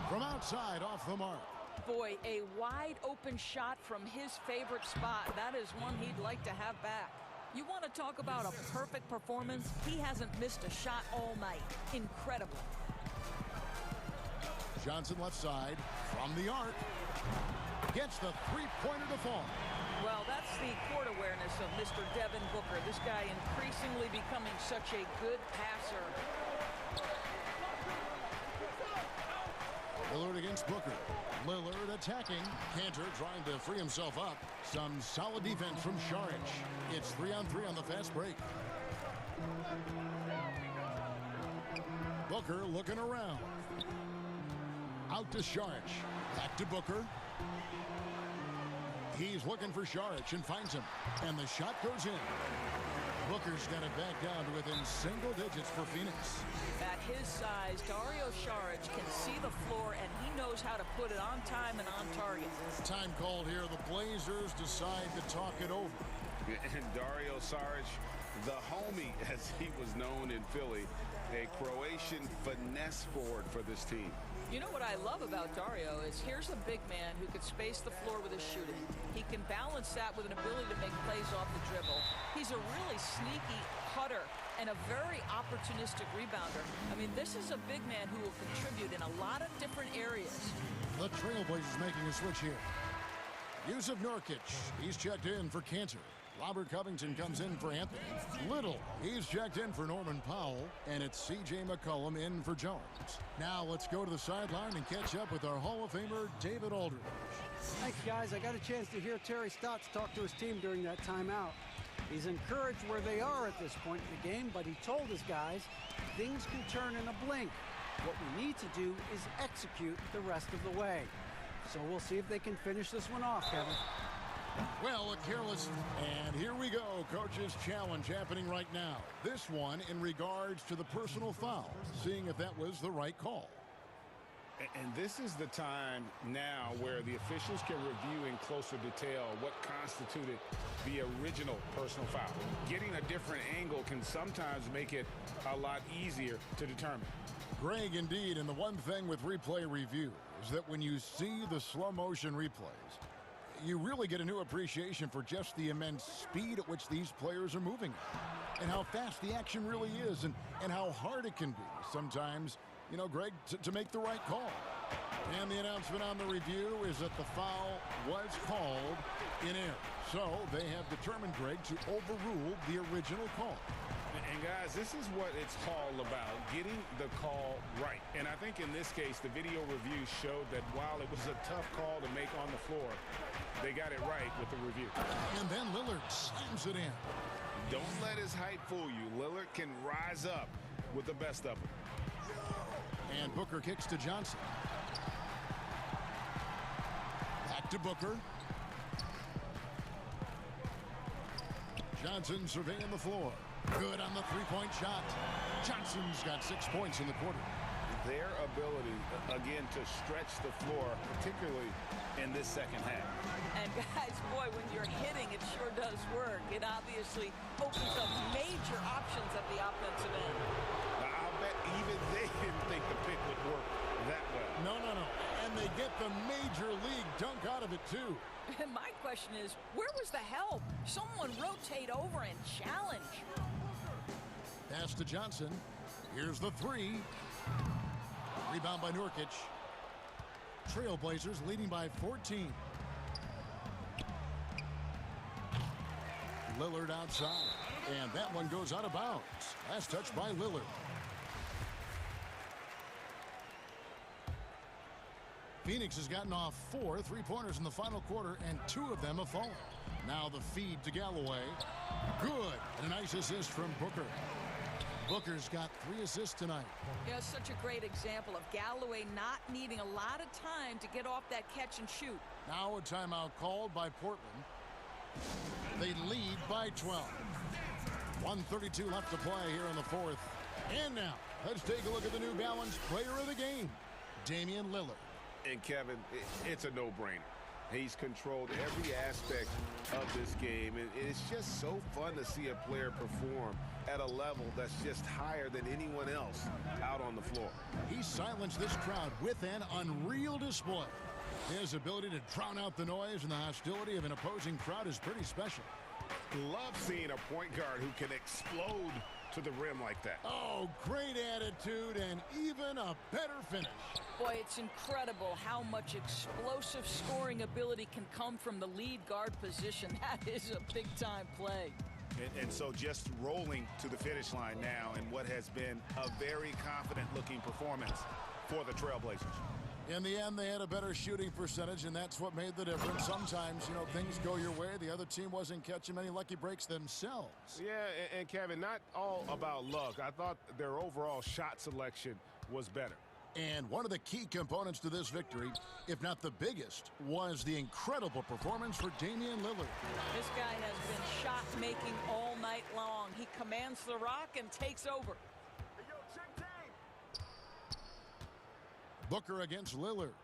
From outside, off the mark. Boy, a wide open shot from his favorite spot. That is one he'd like to have back. You want to talk about a perfect performance? He hasn't missed a shot all night. Incredible. Johnson left side, from the arc. Gets the three-pointer to fall. Well, that's the court awareness of Mr. Devin Booker. This guy increasingly becoming such a good passer. Lillard against Booker. Lillard attacking. Kanter trying to free himself up. Some solid defense from Saric. It's 3-on-3 on the fast break. Booker looking around. Out to Saric. Back to Booker. He's looking for Saric and finds him. And the shot goes in. Booker's got it back down to within single digits for Phoenix. At his size, Dario Saric can see the floor, and he knows how to put it on time and on target. Time called here. The Blazers decide to talk it over. And Dario Saric, the homie, as he was known in Philly, a Croatian finesse forward for this team. You know what I love about Dario is here's a big man who could space the floor with his shooting. He can balance that with an ability to make plays off the dribble. He's a really sneaky cutter and a very opportunistic rebounder. I mean, this is a big man who will contribute in a lot of different areas. The Trailblazers making a switch here. Yusuf Nurkic, he's checked in for Kanter. Robert Covington comes in for Anthony. Little, he's checked in for Norman Powell. And it's C.J. McCollum in for Jones. Now let's go to the sideline and catch up with our Hall of Famer, David Aldridge. Thanks, guys. I got a chance to hear Terry Stotts talk to his team during that timeout. He's encouraged where they are at this point in the game, but he told his guys things can turn in a blink. What we need to do is execute the rest of the way. So we'll see if they can finish this one off, Kevin. Well, a careless, and here we go, coach's challenge happening right now. This one in regards to the personal foul, seeing if that was the right call. And this is the time now where the officials can review in closer detail what constituted the original personal foul. Getting a different angle can sometimes make it a lot easier to determine. Greg, indeed, and the one thing with replay review is that when you see the slow motion replays, you really get a new appreciation for just the immense speed at which these players are moving and how fast the action really is and how hard it can be sometimes, you know, Greg, to make the right call. And the announcement on the review is that the foul was called in error. So they have determined, Greg, to overrule the original call. And guys, this is what it's all about, getting the call right. And I think in this case, the video review showed that while it was a tough call to make on the floor, they got it right with the review. And then Lillard slams it in. Don't let his height fool you. Lillard can rise up with the best of them. And Booker kicks to Johnson. Back to Booker. Johnson surveying the floor. Good on the three-point shot. Johnson's got 6 points in the quarter. their ability, again, to stretch the floor, particularly in this second half. And guys, boy, when you're hitting, it sure does work. It obviously opens up major options at the offensive end. Now, I'll bet even they didn't think the pick would work that well. No. And they get the major league dunk out of it, too. And my question is, where was the help? Someone rotate over and challenge. Pass to Johnson. Here's the three. Rebound by Nurkic. Trailblazers leading by 14. Lillard outside. And that one goes out of bounds. Last touch by Lillard. Phoenix has gotten off 4 3-pointers in the final quarter, and 2 of them have fallen. Now the feed to Galloway. Good. And a nice assist from Booker. Booker's got 3 assists tonight. Yeah, such a great example of Galloway not needing a lot of time to get off that catch and shoot. Now a timeout called by Portland. They lead by 12. 1:32 left to play here in the fourth. And now, let's take a look at the New Balance player of the game, Damian Lillard. And Kevin, it's a no-brainer. He's controlled every aspect of this game. And it's just so fun to see a player perform at a level that's just higher than anyone else out on the floor. He silenced this crowd with an unreal display. His ability to drown out the noise and the hostility of an opposing crowd is pretty special. Love seeing a point guard who can explode to the rim like that. Oh, great attitude and even a better finish. Boy, it's incredible how much explosive scoring ability can come from the lead guard position. That is a big-time play. And so just rolling to the finish line now in what has been a very confident-looking performance for the Trailblazers. In the end, they had a better shooting percentage, and that's what made the difference. Sometimes, things go your way. The other team wasn't catching many lucky breaks themselves. Yeah, and Kevin, not all about luck. I thought their overall shot selection was better. And one of the key components to this victory, if not the biggest, was the incredible performance for Damian Lillard. This guy has been shot-making all night long. He commands the rock and takes over. Booker against Lillard.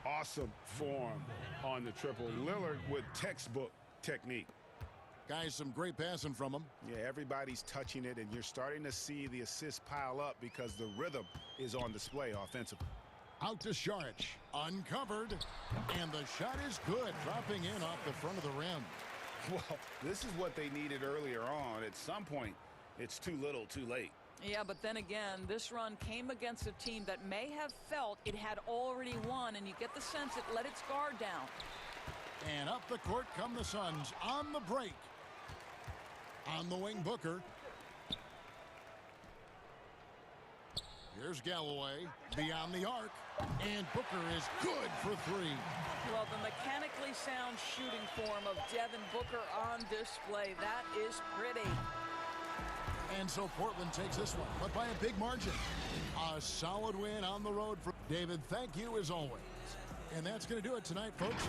Awesome form on the triple. Lillard with textbook technique. Guys, some great passing from him. Yeah, everybody's touching it, and you're starting to see the assists pile up because the rhythm is on display offensively. Out to Saric. Uncovered. And the shot is good, dropping in off the front of the rim. Well, this is what they needed earlier on. At some point, it's too little, too late. Yeah, but then again, this run came against a team that may have felt it had already won, and you get the sense it let its guard down. And up the court come the Suns on the break. On the wing, Booker. Here's Galloway beyond the arc. And Booker is good for 3. Well, the mechanically sound shooting form of Devin Booker on display. That is pretty. And so Portland takes this one, but by a big margin. A solid win on the road for David. Thank you as always. And that's going to do it tonight, folks.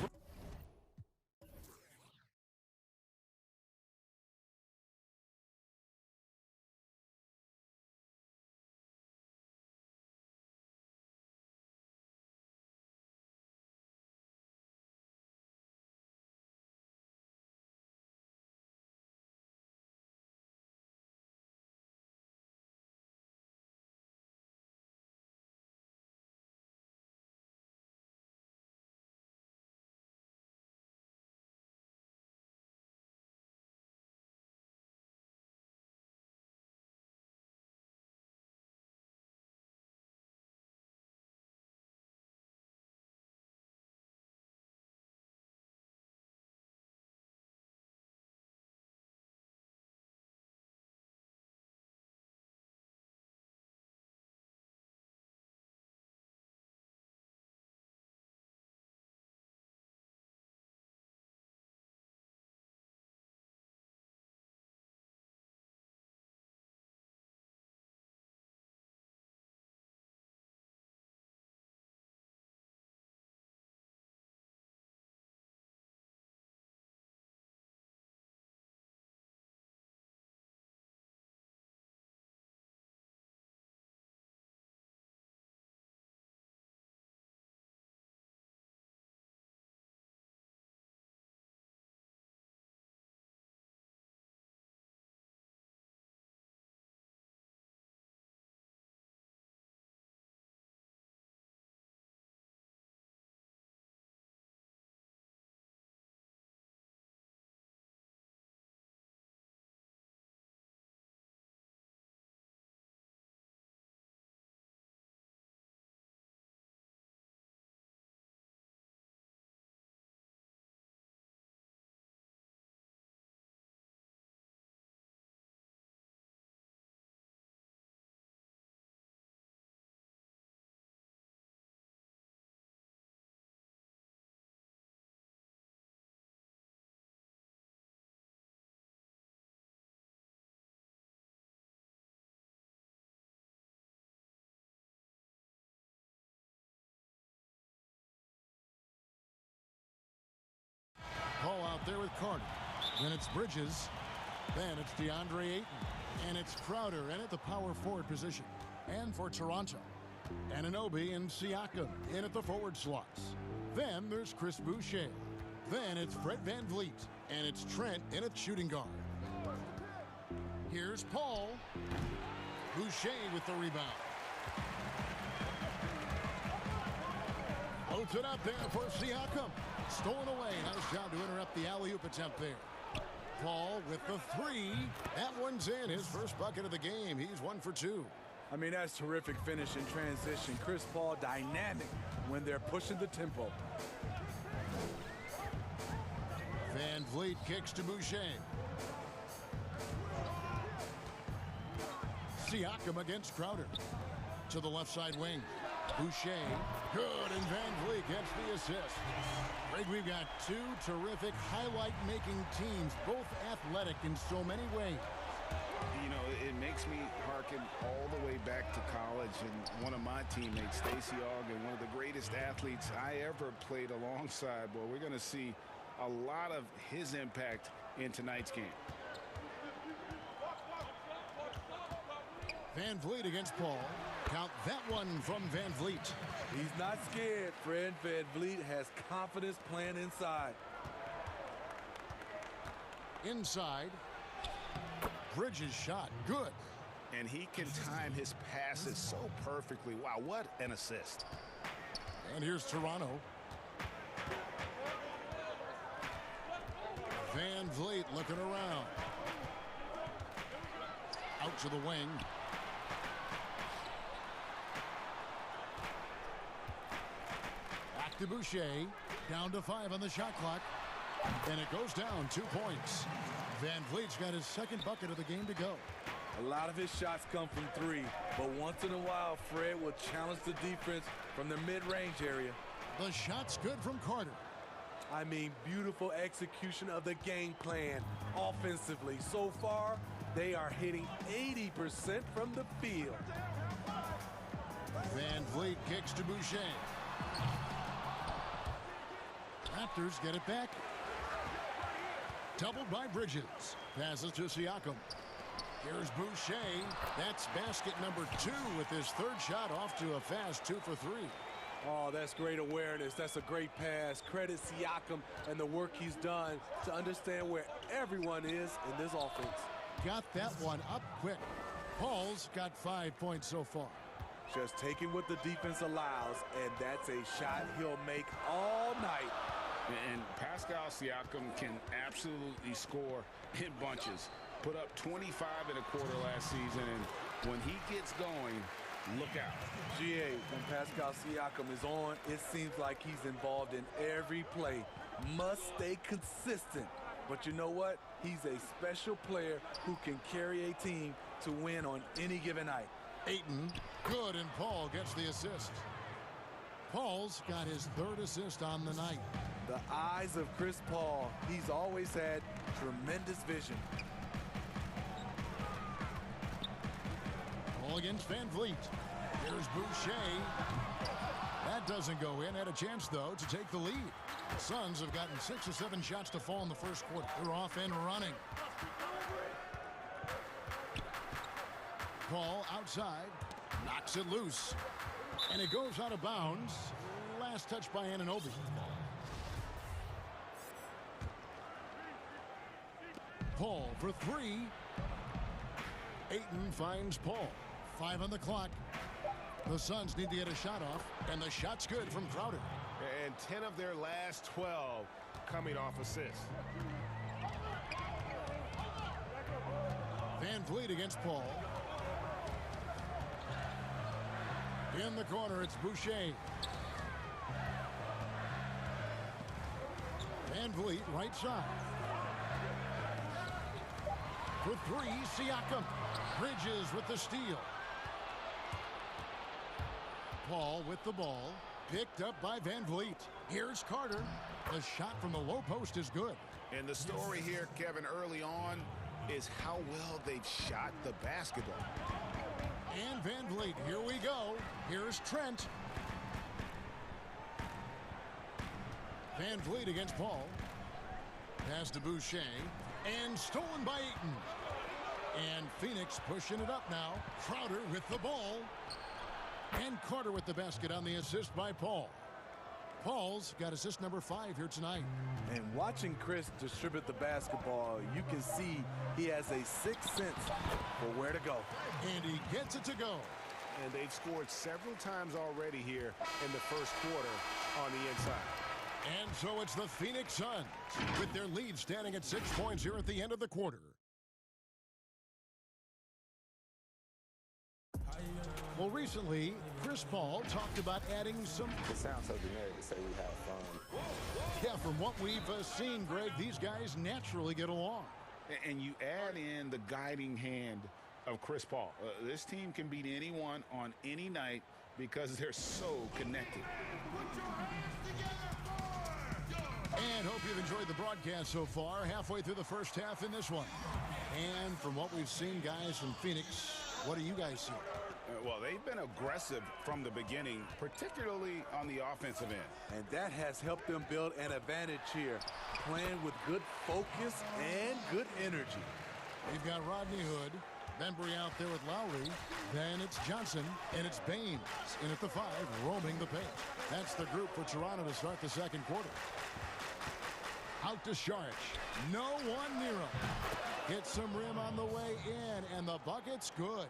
Carter. Then it's Bridges. Then it's DeAndre Ayton. And it's Crowder in at the power forward position. And for Toronto, Anunoby and Siakam in at the forward slots. Then there's Chris Boucher. Then it's Fred VanVleet. And it's Trent in at shooting guard. Here's Paul. Boucher with the rebound. Floats it up there for Siakam. Stolen away. Nice job to interrupt the alley-oop attempt there. Paul with the three. That one's in. His first bucket of the game. He's 1 for 2. I mean, that's terrific finish in transition. Chris Paul dynamic when they're pushing the tempo. VanVleet kicks to Boucher. Siakam against Crowder. To the left side wing. Boucher. Good, and VanVleet gets the assist. Greg, we've got two terrific highlight-making teams, both athletic in so many ways. You know, it makes me hearken all the way back to college, and one of my teammates, Stacey Ogden, one of the greatest athletes I ever played alongside. Boy, we're going to see a lot of his impact in tonight's game. VanVleet against Paul. Count that one from VanVleet. He's not scared. Fred VanVleet has confidence playing inside. Inside. Bridges shot. Good. And he can time his passes so perfectly. Wow, what an assist. And here's Toronto. VanVleet looking around. Out to the wing. Back to Boucher. Down to 5 on the shot clock. And it goes down 2 points. VanVleet's got his second bucket of the game to go. A lot of his shots come from 3, but once in a while, Fred will challenge the defense from the mid-range area. The shot's good from Carter. I mean, beautiful execution of the game plan offensively. So far, they are hitting 80% from the field. VanVleet kicks to Boucher. Raptors get it back. Doubled by Bridges. Passes to Siakam. Here's Boucher. That's basket number 2 with his third shot off to a fast 2 for 3. Oh, that's great awareness. That's a great pass. Credit Siakam and the work he's done to understand where everyone is in this offense. Got that one up quick. Paul's got 5 points so far. Just taking what the defense allows, and that's a shot he'll make all night. And Pascal Siakam can absolutely score in bunches. Put up 25 in a quarter last season, and when he gets going, look out. GA, when Pascal Siakam is on, it seems like he's involved in every play. Must stay consistent. But you know what? He's a special player who can carry a team to win on any given night. Ayton, good, and Paul gets the assist. Paul's got his third assist on the night. The eyes of Chris Paul. He's always had tremendous vision. Paul against VanVleet. Here's Boucher. That doesn't go in. Had a chance, though, to take the lead. The Suns have gotten 6 or 7 shots to fall in the first quarter. They're off and running. Paul outside. Knocks it loose. And it goes out of bounds. Last touch by Anunoby. Paul for 3. Ayton finds Paul. 5 on the clock. The Suns need to get a shot off, and the shot's good from Crowder. And 10 of their last 12 coming off assists. VanVleet against Paul. In the corner, it's Boucher. VanVleet right side. For 3, Siakam. Bridges with the steal. Paul with the ball. Picked up by VanVleet. Here's Carter. The shot from the low post is good. And the story here, Kevin, early on is how well they've shot the basketball. And VanVleet, here we go. Here's Trent. VanVleet against Paul. Pass to Boucher. And stolen by Ayton. And Phoenix pushing it up now. Crowder with the ball. And Carter with the basket on the assist by Paul. Paul's got assist number 5 here tonight. And watching Chris distribute the basketball, you can see he has a sixth sense for where to go. And he gets it to go. And they've scored several times already here in the first quarter on the inside. And so it's the Phoenix Suns with their lead standing at 6 points here at the end of the quarter. Well, recently, Chris Paul talked about adding some... It sounds so generic to say we have fun. Yeah, from what we've seen, Greg, these guys naturally get along. And you add in the guiding hand of Chris Paul. This team can beat anyone on any night because they're so connected. And hope you've enjoyed the broadcast so far. Halfway through the first half in this one. And from what we've seen, guys, from Phoenix, what do you guys see? Well, they've been aggressive from the beginning, particularly on the offensive end. And that has helped them build an advantage here, playing with good focus and good energy. We've got Rodney Hood, Bembry out there with Lowry. Then it's Johnson, and it's Baines in at the 5, roaming the paint. That's the group for Toronto to start the second quarter. Out to Saric. No one near him. Hits some rim on the way in, and the bucket's good.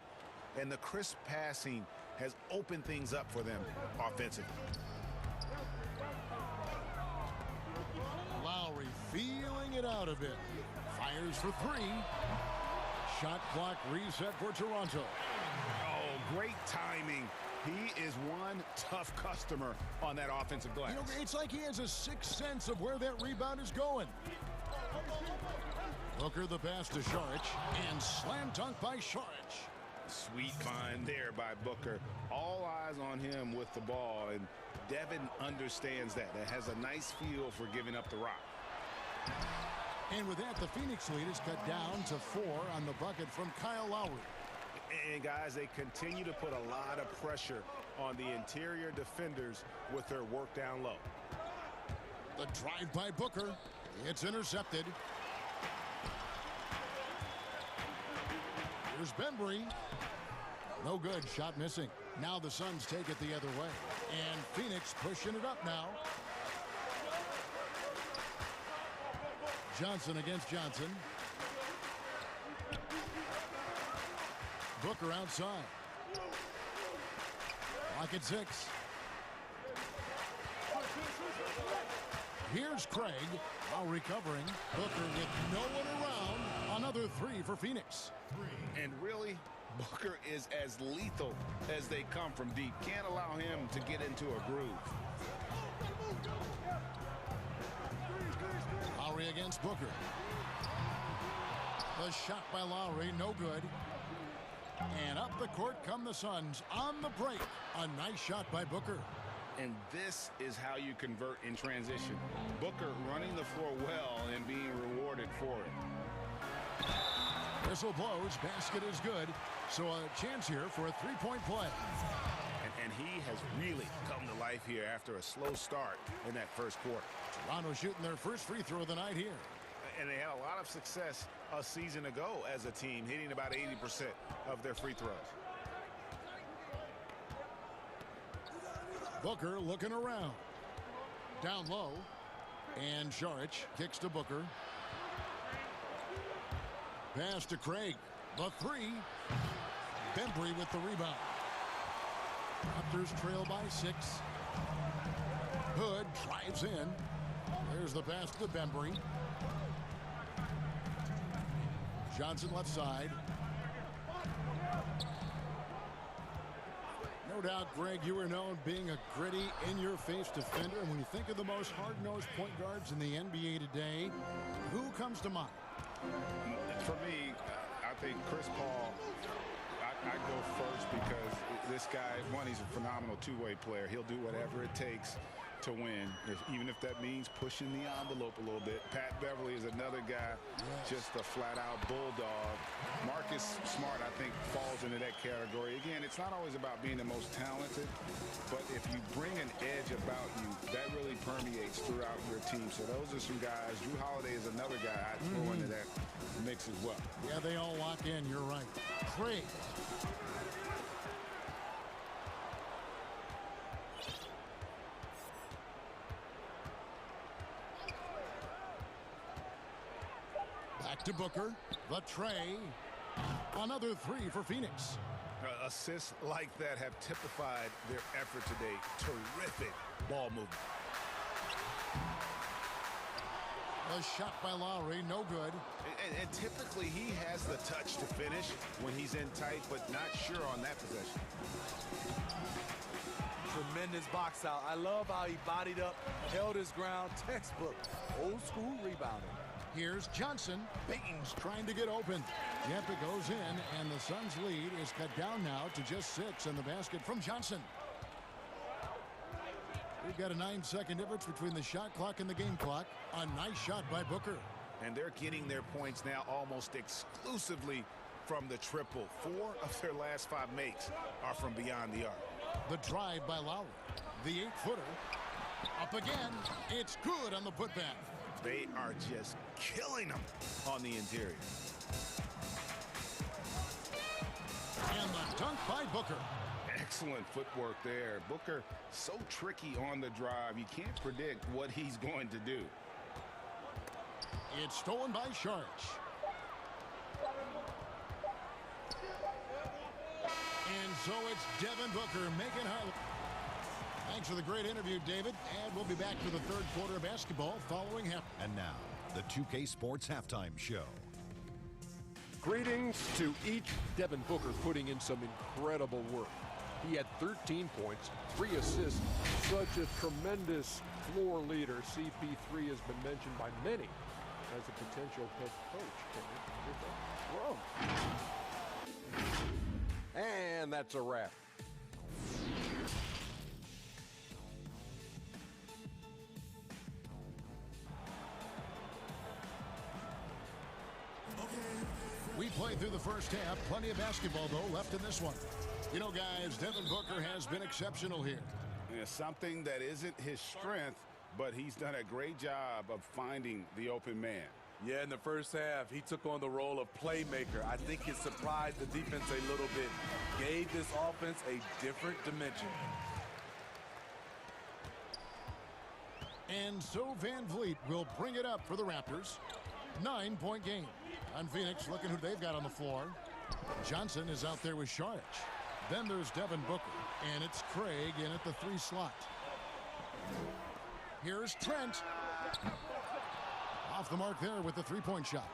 And the crisp passing has opened things up for them offensively. Lowry feeling it out a bit. Fires for 3. Shot clock reset for Toronto. Oh, great timing. He is one tough customer on that offensive glass. You know, it's like he has a sixth sense of where that rebound is going. Booker the pass to Saric, and slam dunk by Saric. Sweet find there by Booker. All eyes on him with the ball, and Devin understands that. That has a nice feel for giving up the rock. And with that, the Phoenix lead is cut down to 4 on the bucket from Kyle Lowry. And guys, they continue to put a lot of pressure on the interior defenders with their work down low. The drive by Booker. It's intercepted. Here's Bembry. No good. Shot missing. Now the Suns take it the other way. And Phoenix pushing it up now. Johnson against Johnson. Booker outside. Clock at 6. Here's Craig while recovering. Booker with no one around. Another 3 for Phoenix. And really, Booker is as lethal as they come from deep. Can't allow him to get into a groove. Lowry against Booker. The shot by Lowry, no good. And up the court come the Suns on the break. A nice shot by Booker. And this is how you convert in transition. Booker running the floor well and being rewarded for it. Whistle blows, basket is good. So a chance here for a 3-point play. And he has really come to life here after a slow start in that first quarter. Toronto shooting their first free throw of the night here. And they had a lot of success a season ago as a team, hitting about 80% of their free throws. Booker looking around. Down low. And Saric kicks to Booker. Pass to Craig. The 3. Bembry with the rebound. Raptors trail by 6. Hood drives in. There's the pass to Bembry. Johnson left side. No doubt, Greg, you were known being a gritty, in-your-face defender. And when you think of the most hard-nosed point guards in the NBA today, who comes to mind? For me, I think Chris Paul, I go first because this guy, one, he's a phenomenal two-way player. He'll do whatever it takes. to win, even if that means pushing the envelope a little bit. Pat Beverly is another guy, just a flat-out bulldog. Marcus Smart, I think, falls into that category. Again, it's not always about being the most talented, but if you bring an edge about you, that really permeates throughout your team. So those are some guys. Drew Holiday is another guy I'd throw into that mix as well. Yeah, they all lock in. You're right. Craig. Back to Booker. The tray. Another three for Phoenix. Assists like that have typified their effort today. Terrific ball movement. A shot by Lowry, no good. And typically he has the touch to finish when he's in tight, but not sure on that possession. Tremendous box out. I love how he bodied up, held his ground. Textbook, old school rebounding. Here's Johnson. Baines trying to get open. Yep, it goes in, and the Suns' lead is cut down now to just 6 in the basket from Johnson. We've got a 9-second difference between the shot clock and the game clock. A nice shot by Booker. And they're getting their points now almost exclusively from the triple. 4 of their last 5 makes are from beyond the arc. The drive by Lowry. The 8-footer. Up again. It's good on the putback. They are just killing them on the interior. And the dunk by Booker. Excellent footwork there. Booker so tricky on the drive. You can't predict what he's going to do. It's stolen by Sharch. And so it's Devin Booker making highlight. Thanks for the great interview, David. And we'll be back for the third quarter of basketball following half. And now, the 2K Sports Halftime Show. Greetings to each. Devin Booker putting in some incredible work. He had 13 points, 3 assists, such a tremendous floor leader. CP3 has been mentioned by many as a potential head coach. And that's a wrap. We played through the first half. Plenty of basketball, though, left in this one. You know, guys, Devin Booker has been exceptional here. Yeah, something that isn't his strength, but he's done a great job of finding the open man. Yeah, in the first half, he took on the role of playmaker. I think it surprised the defense a little bit. Gave this offense a different dimension. And so Van Vliet will bring it up for the Raptors. 9-point game. On Phoenix, looking who they've got on the floor. Johnson is out there with Sharch. Then there's Devin Booker, and it's Craig in at the 3 slot. Here's Trent. Off the mark there with the 3-point shot.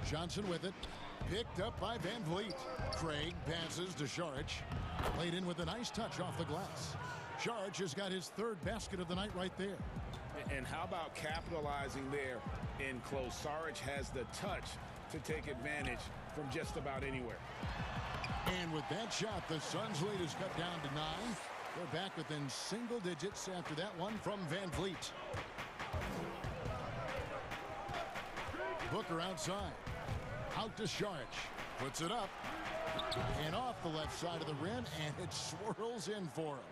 Johnson with it. Picked up by Van Vliet. Craig passes to Sharch. Laid in with a nice touch off the glass. Sharch has got his 3rd basket of the night right there. And how about capitalizing there in close? Saric has the touch to take advantage from just about anywhere. And with that shot, the Suns' lead is cut down to 9. They're back within single digits after that one from Van Vliet. Booker outside. Out to Sharch. Puts it up. And off the left side of the rim, and it swirls in for him.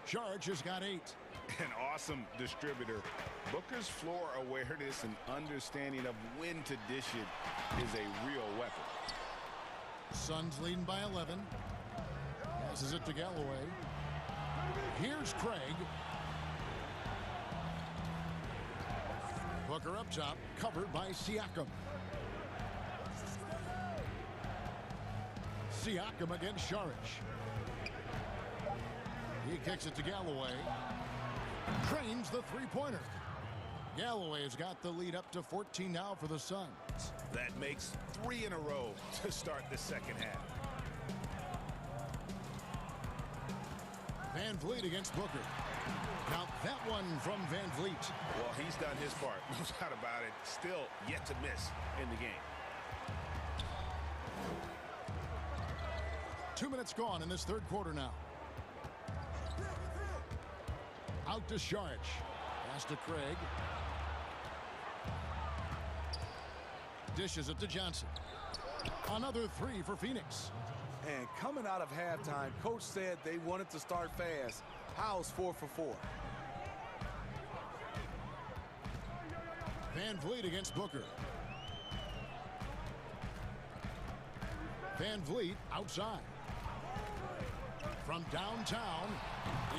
Sharch has got 8. An awesome distributor. Booker's floor awareness and understanding of when to dish it is a real weapon. Suns leading by 11. Passes it to Galloway. Here's Craig. Booker up top, covered by Siakam. Siakam against Saric. He kicks it to Galloway. Trains the 3-pointer. Galloway has got the lead up to 14 now for the Suns. That makes 3 in a row to start the second half. Van Vliet against Booker. Now that one from Van Vliet. Well, he's done his part. No doubt about it. Still yet to miss in the game. 2 minutes gone in this third quarter now. Out to Sharch. Pass to Craig. Dishes it to Johnson. Another three for Phoenix. And coming out of halftime, coach said they wanted to start fast. How's 4 for 4? Van Vliet against Booker. Van Vliet outside. From downtown,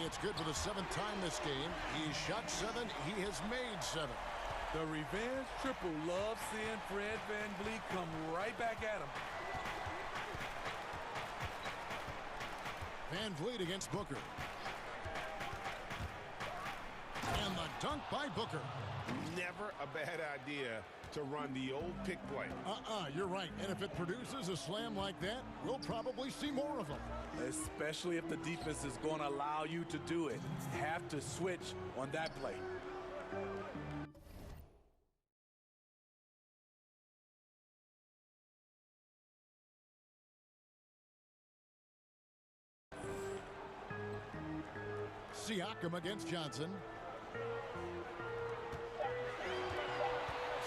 it's good for the 7th time this game. He's shot 7. He has made 7. The revenge triple loves seeing Fred Van Vliet come right back at him. Van Vliet against Booker. And the dunk by Booker. Never a bad idea to run the old pick play. You're right. And if it produces a slam like that, we'll probably see more of them. Especially if the defense is going to allow you to do it. Have to switch on that play. Siakam against Johnson.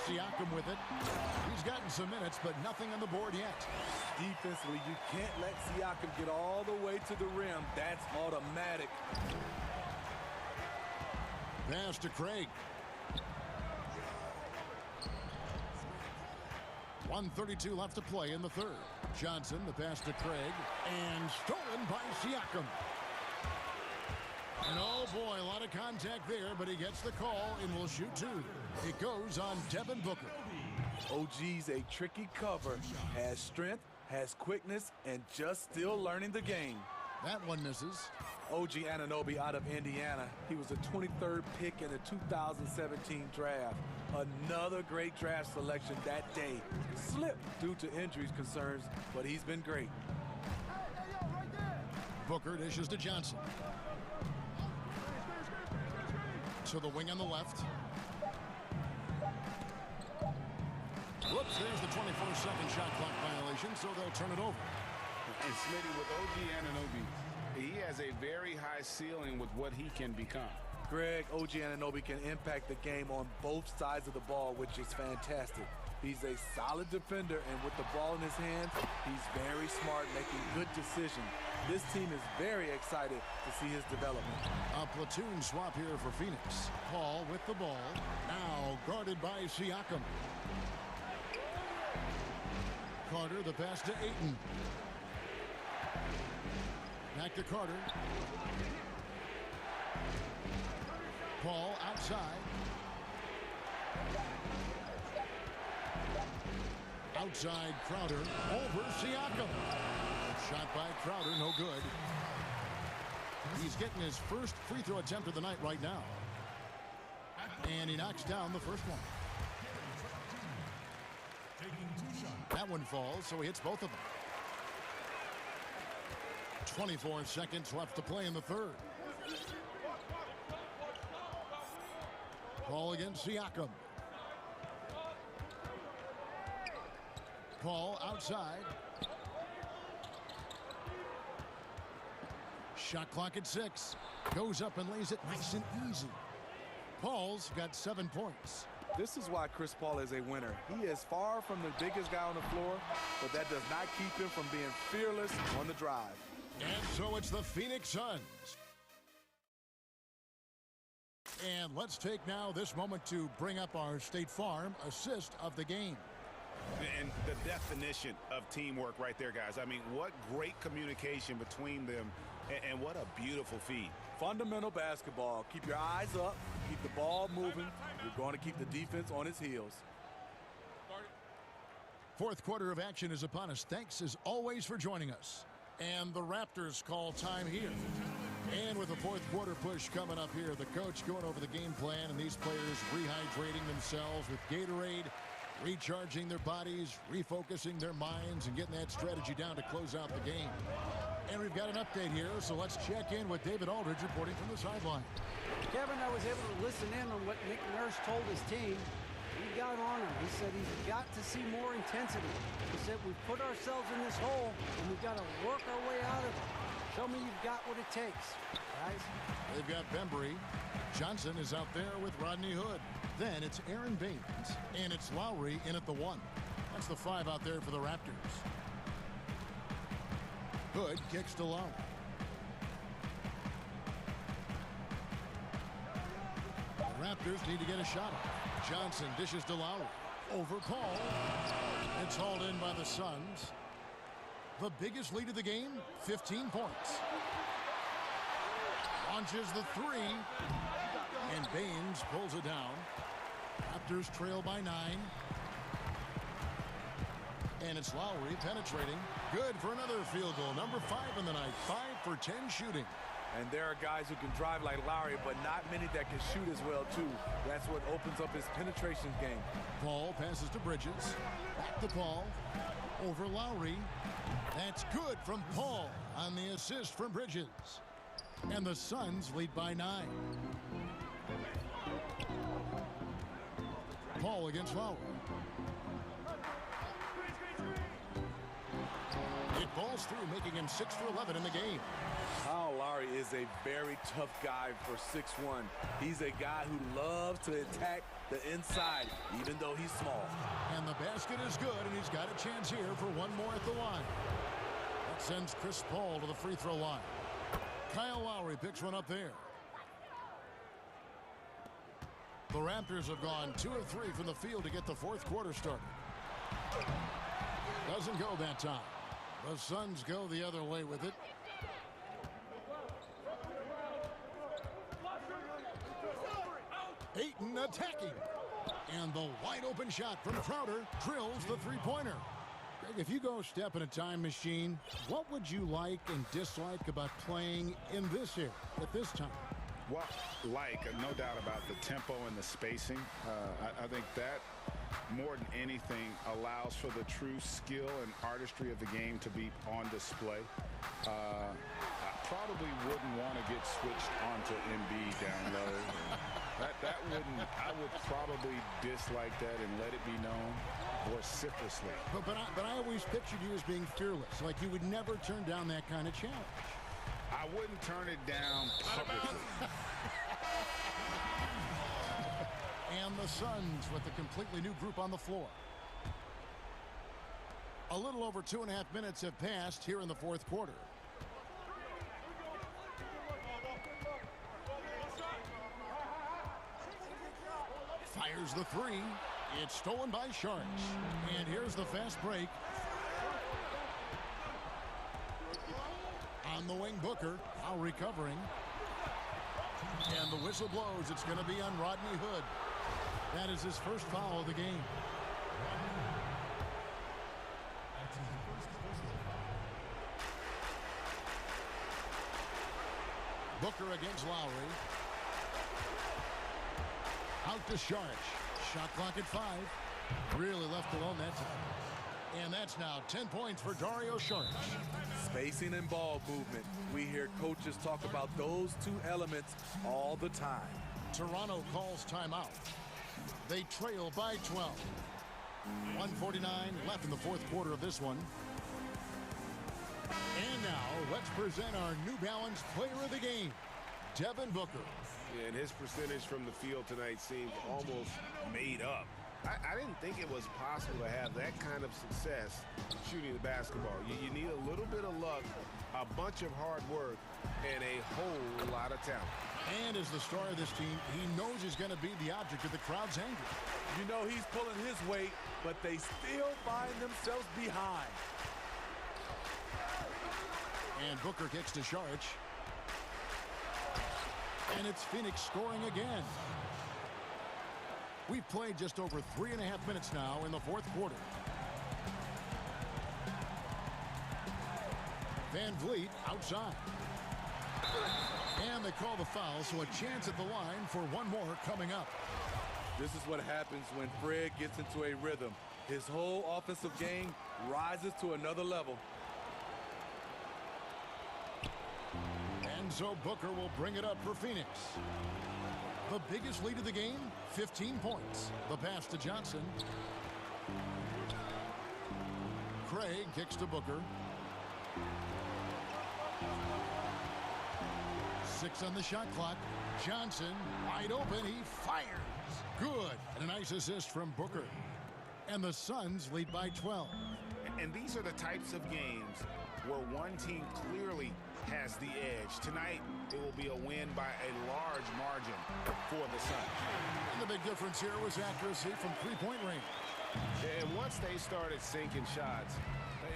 Siakam with it. He's gotten some minutes, but nothing on the board yet. Defensively, you can't let Siakam get all the way to the rim. That's automatic. Pass to Craig. 1:32 left to play in the third. Johnson, the pass to Craig, and stolen by Siakam. And oh boy, a lot of contact there, but he gets the call and will shoot 2. It goes on Devin Booker. OG's a tricky cover, has strength, has quickness, and just still learning the game. That one misses. OG Anunoby out of Indiana. He was the 23rd pick in the 2017 draft. Another great draft selection that day. Slipped due to injuries concerns, but he's been great. Booker dishes to Johnson. To the wing on the left. Whoops, there's the 24-second shot clock violation, so they'll turn it over. And Smitty, with OG Anunoby, he has a very high ceiling with what he can become. Greg, OG Anunoby can impact the game on both sides of the ball, which is fantastic. He's a solid defender, and with the ball in his hands, he's very smart, making good decisions. This team is very excited to see his development. A platoon swap here for Phoenix. Paul with the ball. Now guarded by Siakam. Carter, the pass to Ayton. Back to Carter. Paul outside. Outside Crowder. Over Siakam. Shot by Crowder, no good. He's getting his first free throw attempt of the night right now. And he knocks down the first one. That one falls, so he hits both of them. 24 seconds left to play in the third. Paul against Siakam. Paul outside. Shot clock at 6. Goes up and lays it nice and easy. Paul's got 7 points. This is why Chris Paul is a winner. He is far from the biggest guy on the floor, but that does not keep him from being fearless on the drive. And so it's the Phoenix Suns. And let's take now this moment to bring up our State Farm assist of the game. And the definition of teamwork right there, guys. I mean, what great communication between them, and what a beautiful feed. Fundamental basketball. Keep your eyes up, keep the ball moving. You're going to keep the defense on its heels. Fourth quarter of action is upon us. Thanks as always for joining us. And the Raptors call time here. And with the fourth quarter push coming up here, the coach going over the game plan and these players rehydrating themselves with Gatorade, recharging their bodies, refocusing their minds, and getting that strategy down to close out the game. And we've got an update here, so let's check in with David Aldridge reporting from the sideline. Kevin, I was able to listen in on what Nick Nurse told his team. He got on him. He said he's got to see more intensity. He said we've put ourselves in this hole, and we've got to work our way out of it. Show me you've got what it takes, guys. They've got Bembry. Johnson is out there with Rodney Hood. Then it's Aaron Baines, and it's Lowry in at the 1. That's the 5 out there for the Raptors. Hood kicks to Lowry. The Raptors need to get a shot off. Johnson dishes to Lowry. Over Paul. It's hauled in by the Suns. The biggest lead of the game, 15 points. Launches the 3. And Baines pulls it down. Raptors trail by 9. And it's Lowry penetrating. Good for another field goal. Number 5 in the night. 5 for 10 shooting. And there are guys who can drive like Lowry, but not many that can shoot as well, too. That's what opens up his penetration game. Paul passes to Bridges. Back to Paul. Over Lowry. That's good from Paul on the assist from Bridges. And the Suns lead by 9. Paul against Lowry. It falls through, making him 6 for 11 in the game. Kyle Lowry is a very tough guy for 6'1". He's a guy who loves to attack the inside, even though he's small. And the basket is good, and he's got a chance here for one more at the line. That sends Chris Paul to the free throw line. Kyle Lowry picks one up there. The Raptors have gone 2 of 3 from the field to get the fourth quarter started. Doesn't go that time. The Suns go the other way with it. Ayton attacking. And the wide open shot from Crowder drills the three-pointer. Greg, if you go step in a time machine, what would you like and dislike about playing in this era at this time? Well, no doubt about the tempo and the spacing. I think that more than anything allows for the true skill and artistry of the game to be on display. I probably wouldn't want to get switched onto Embiid down low. I would probably dislike that and let it be known vociferously. But I always pictured you as being fearless, like you would never turn down that kind of challenge. I wouldn't turn it down publicly. And the Suns with a completely new group on the floor. A little over 2.5 minutes have passed here in the fourth quarter. Fires the 3. It's stolen by Sharks. And here's the fast break. On the wing, Booker, now recovering. And the whistle blows. It's going to be on Rodney Hood. That is his first foul of the game. Booker against Lowry. Out to Sharch. Shot clock at 5. Really left alone that time. And that's now 10 points for Dario Sharch. Spacing and ball movement. We hear coaches talk about those two elements all the time. Toronto calls timeout. They trail by 12. 1:49 left in the fourth quarter of this one. And now let's present our New Balance player of the game, Devin Booker. Yeah, and his percentage from the field tonight seemed almost made up. I didn't think it was possible to have that kind of success shooting the basketball. You need a little bit of luck, a bunch of hard work, and a whole lot of talent. And as the star of this team, he knows he's going to be the object of the crowd's anger. You know he's pulling his weight, but they still find themselves behind. And Booker kicks to Sharch. And it's Phoenix scoring again. We've played just over 3.5 minutes now in the fourth quarter. Van Vliet outside. And they call the foul, so a chance at the line for one more coming up. This is what happens when Fred gets into a rhythm. His whole offensive game rises to another level. And so Booker will bring it up for Phoenix. The biggest lead of the game, 15 points. The pass to Johnson. Craig kicks to Booker. 6 on the shot clock. Johnson, wide open, he fires. Good, and a nice assist from Booker. And the Suns lead by 12. And these are the types of games where one team clearly has the edge. Tonight, it will be a win by a large margin for the Suns. And the big difference here was accuracy from three-point range. And once they started sinking shots,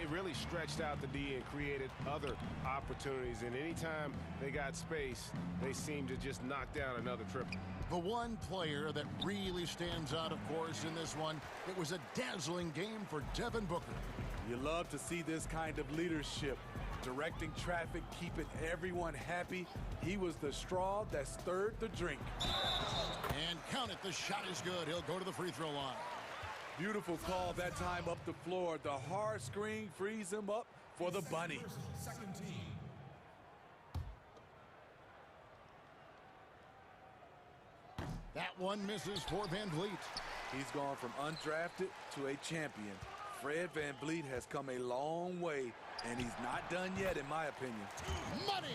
it really stretched out the D and created other opportunities. And anytime they got space, they seemed to just knock down another triple. The one player that really stands out, of course, in this one, it was a dazzling game for Devin Booker. You love to see this kind of leadership, directing traffic, keeping everyone happy. He was the straw that stirred the drink. And count it, the shot is good. He'll go to the free throw line. Beautiful call that time up the floor. The hard screen frees him up for the bunny. Second team. That one misses for Van Vliet. He's gone from undrafted to a champion. Fred Van Vliet has come a long way, and he's not done yet, in my opinion. Money!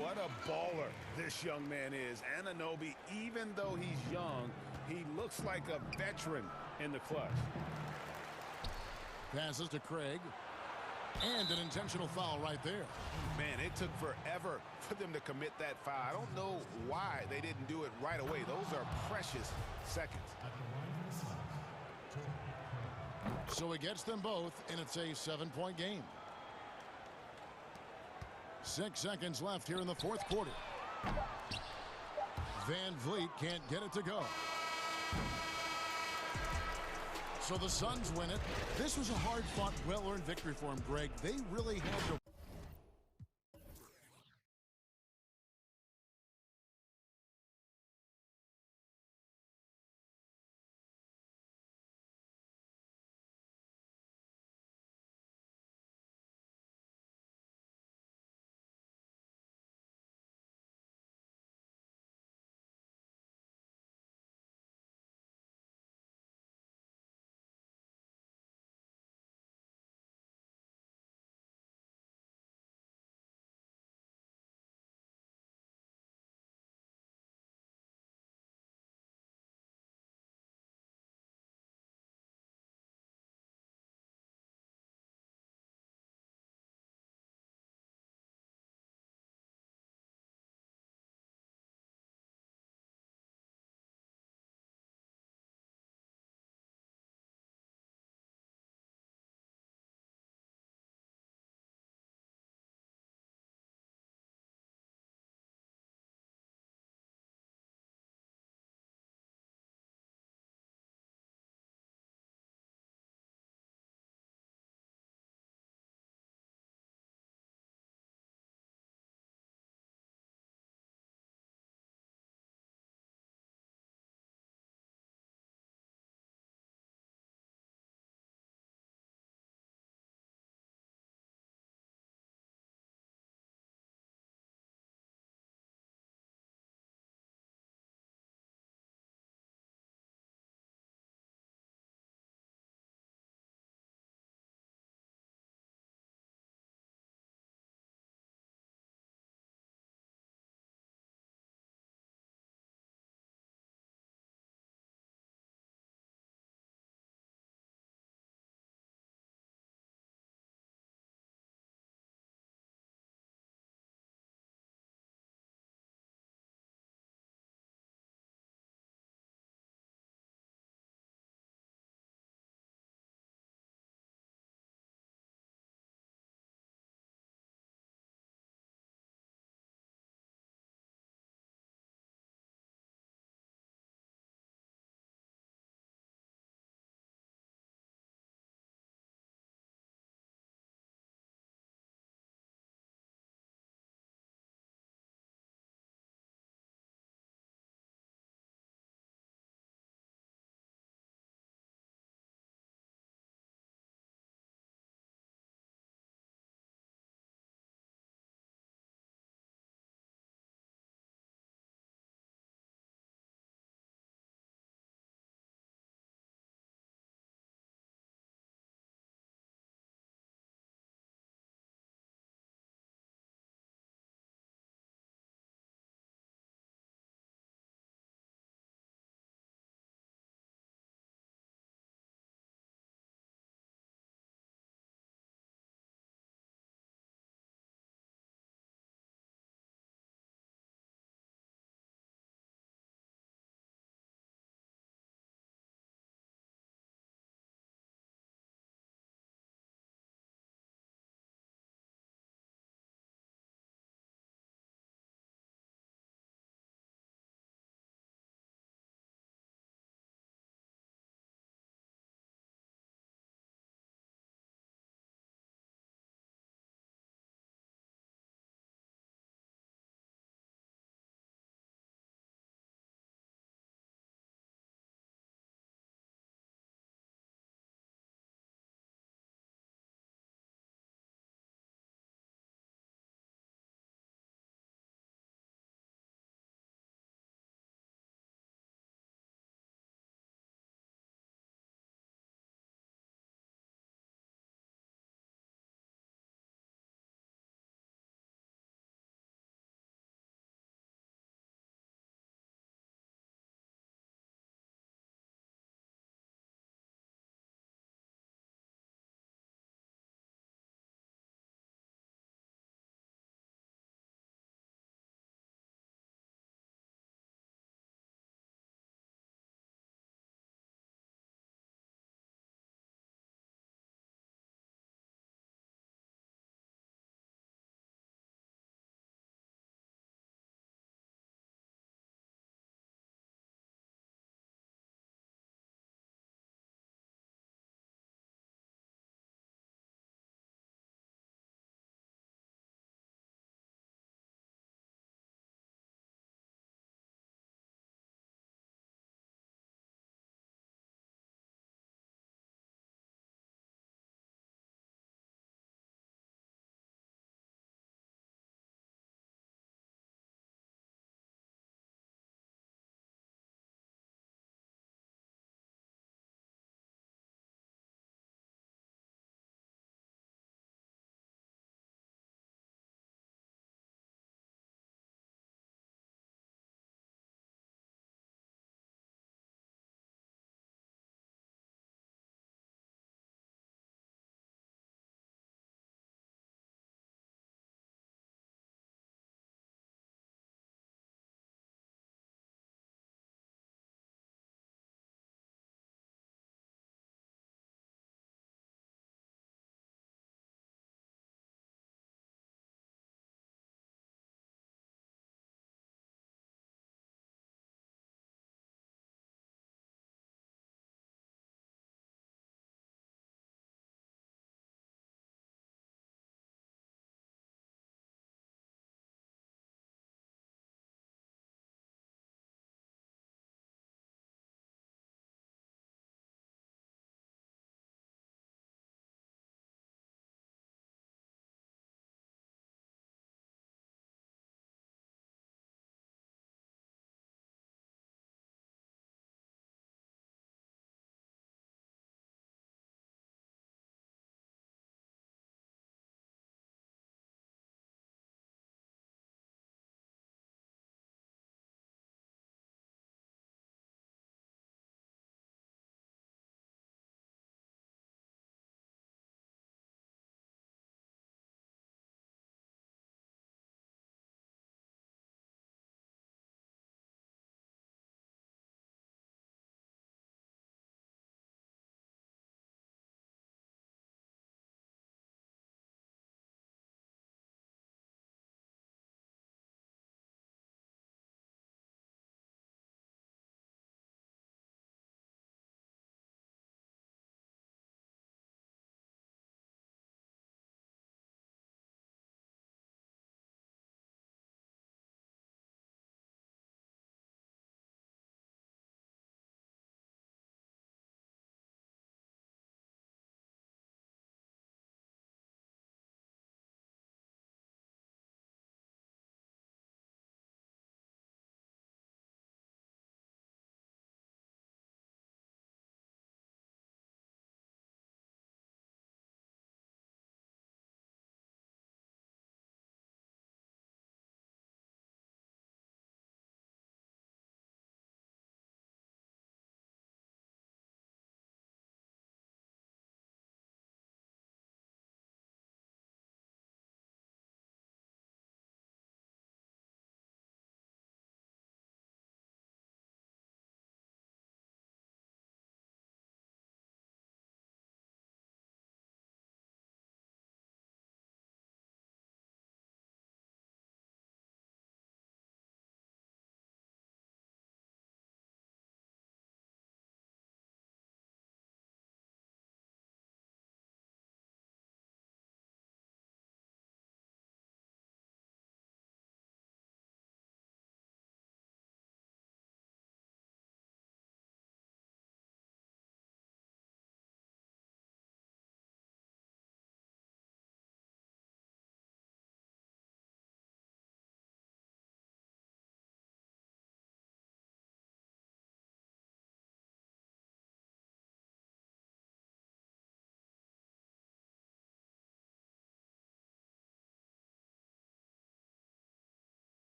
What a baller this young man is. Anunoby, even though he's young, he looks like a veteran in the clutch. Passes to Craig. And an intentional foul right there. Man, it took forever for them to commit that foul. I don't know why they didn't do it right away. Those are precious seconds. So he gets them both, and it's a 7-point game. 6 seconds left here in the fourth quarter. Van Vliet can't get it to go. So the Suns win it. This was a hard-fought, well-earned victory for him, Greg. They really had to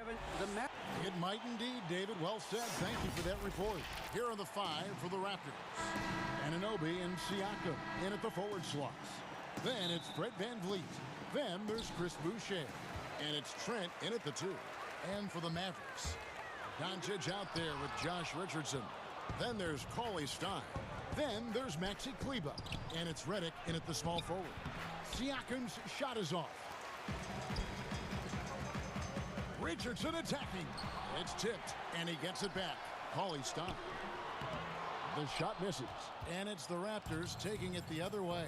It might indeed, David. Well said. Thank you for that report. Here are the 5 for the Raptors. Anunoby and Siakam in at the forward slots. Then it's Fred VanVleet. Then there's Chris Boucher. And it's Trent in at the 2. And for the Mavericks, Doncic out there with Josh Richardson. Then there's Cauley Stein. Then there's Maxi Kleber. And it's Redick in at the small forward. Siakam's shot is off. Richardson attacking. It's tipped, and he gets it back. Cauley Stein. The shot misses, and it's the Raptors taking it the other way.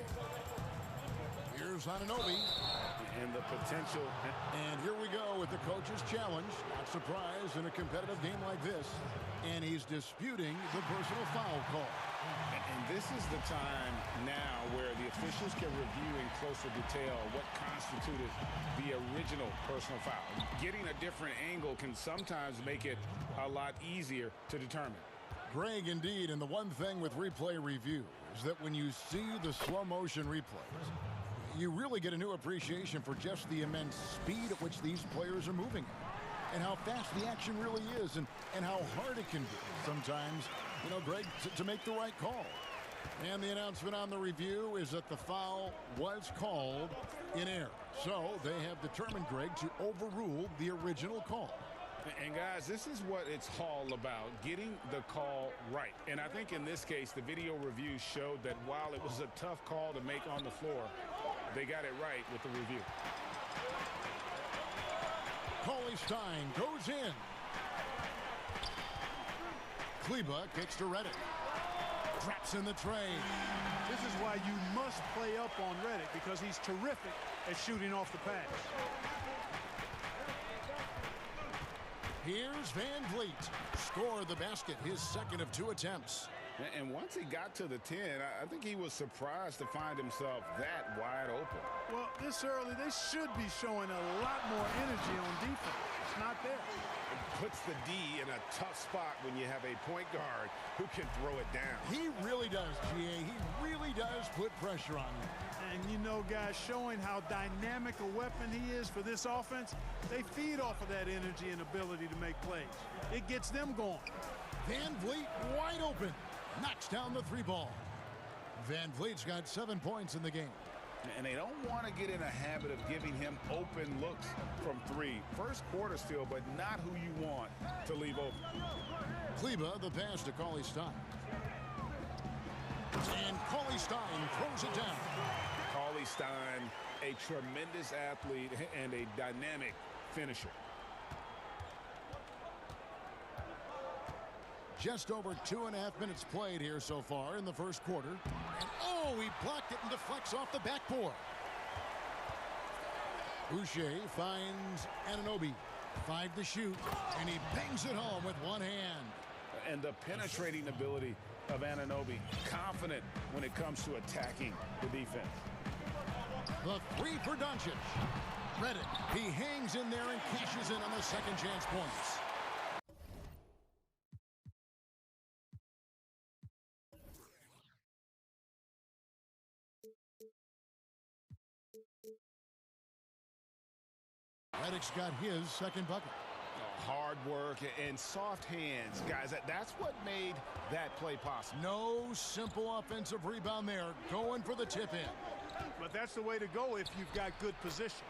Here's Anunoby. And the potential. And here we go with the coach's challenge. Not surprised in a competitive game like this. And he's disputing the personal foul call. And this is the time now where the officials can review in closer detail what constituted the original personal foul. Getting a different angle can sometimes make it a lot easier to determine. Greg, indeed, and the one thing with replay review is that when you see the slow motion replays, you really get a new appreciation for just the immense speed at which these players are moving and how fast the action really is and how hard it can be sometimes, you know, Greg, to make the right call. And the announcement on the review is that the foul was called in error. So they have determined, Greg, to overrule the original call. And guys, this is what it's all about, getting the call right. And I think in this case, the video review showed that while it was a tough call to make on the floor, they got it right with the review. Cauley Stein goes in. Kleber kicks to Redick. Traps in the tray. This is why you must play up on Redick, because he's terrific at shooting off the pass. Here's VanVleet. Scored the basket, his second of 2 attempts. And once he got to the 10, I think he was surprised to find himself that wide open. Well, this early, they should be showing a lot more energy on defense. It's not there. It puts the D in a tough spot when you have a point guard who can throw it down. He really does, GA. He really does put pressure on him. And, you know, guys, showing how dynamic a weapon he is for this offense, they feed off of that energy and ability to make plays. It gets them going. VanVleet wide open. Knocks down the 3 ball. VanVleet's got 7 points in the game. And they don't want to get in a habit of giving him open looks from 3. First quarter still, but not who you want to leave open. Kleber, the pass to Cauley Stein. And Cauley Stein throws it down. Cauley Stein, a tremendous athlete and a dynamic finisher. Just over 2.5 minutes played here so far in the first quarter. And oh, he blocked it and deflects off the backboard. Boucher finds Anunoby. 5 to shoot, and he bangs it home with one hand. And the penetrating ability of Anunoby, confident when it comes to attacking the defense. The 3 for Doncic. Redick, he hangs in there and cashes in on the second chance points. Redick's got his second bucket. Hard work and soft hands, guys. That's what made that play possible. No simple offensive rebound there. Going for the tip in. But that's the way to go if you've got good position.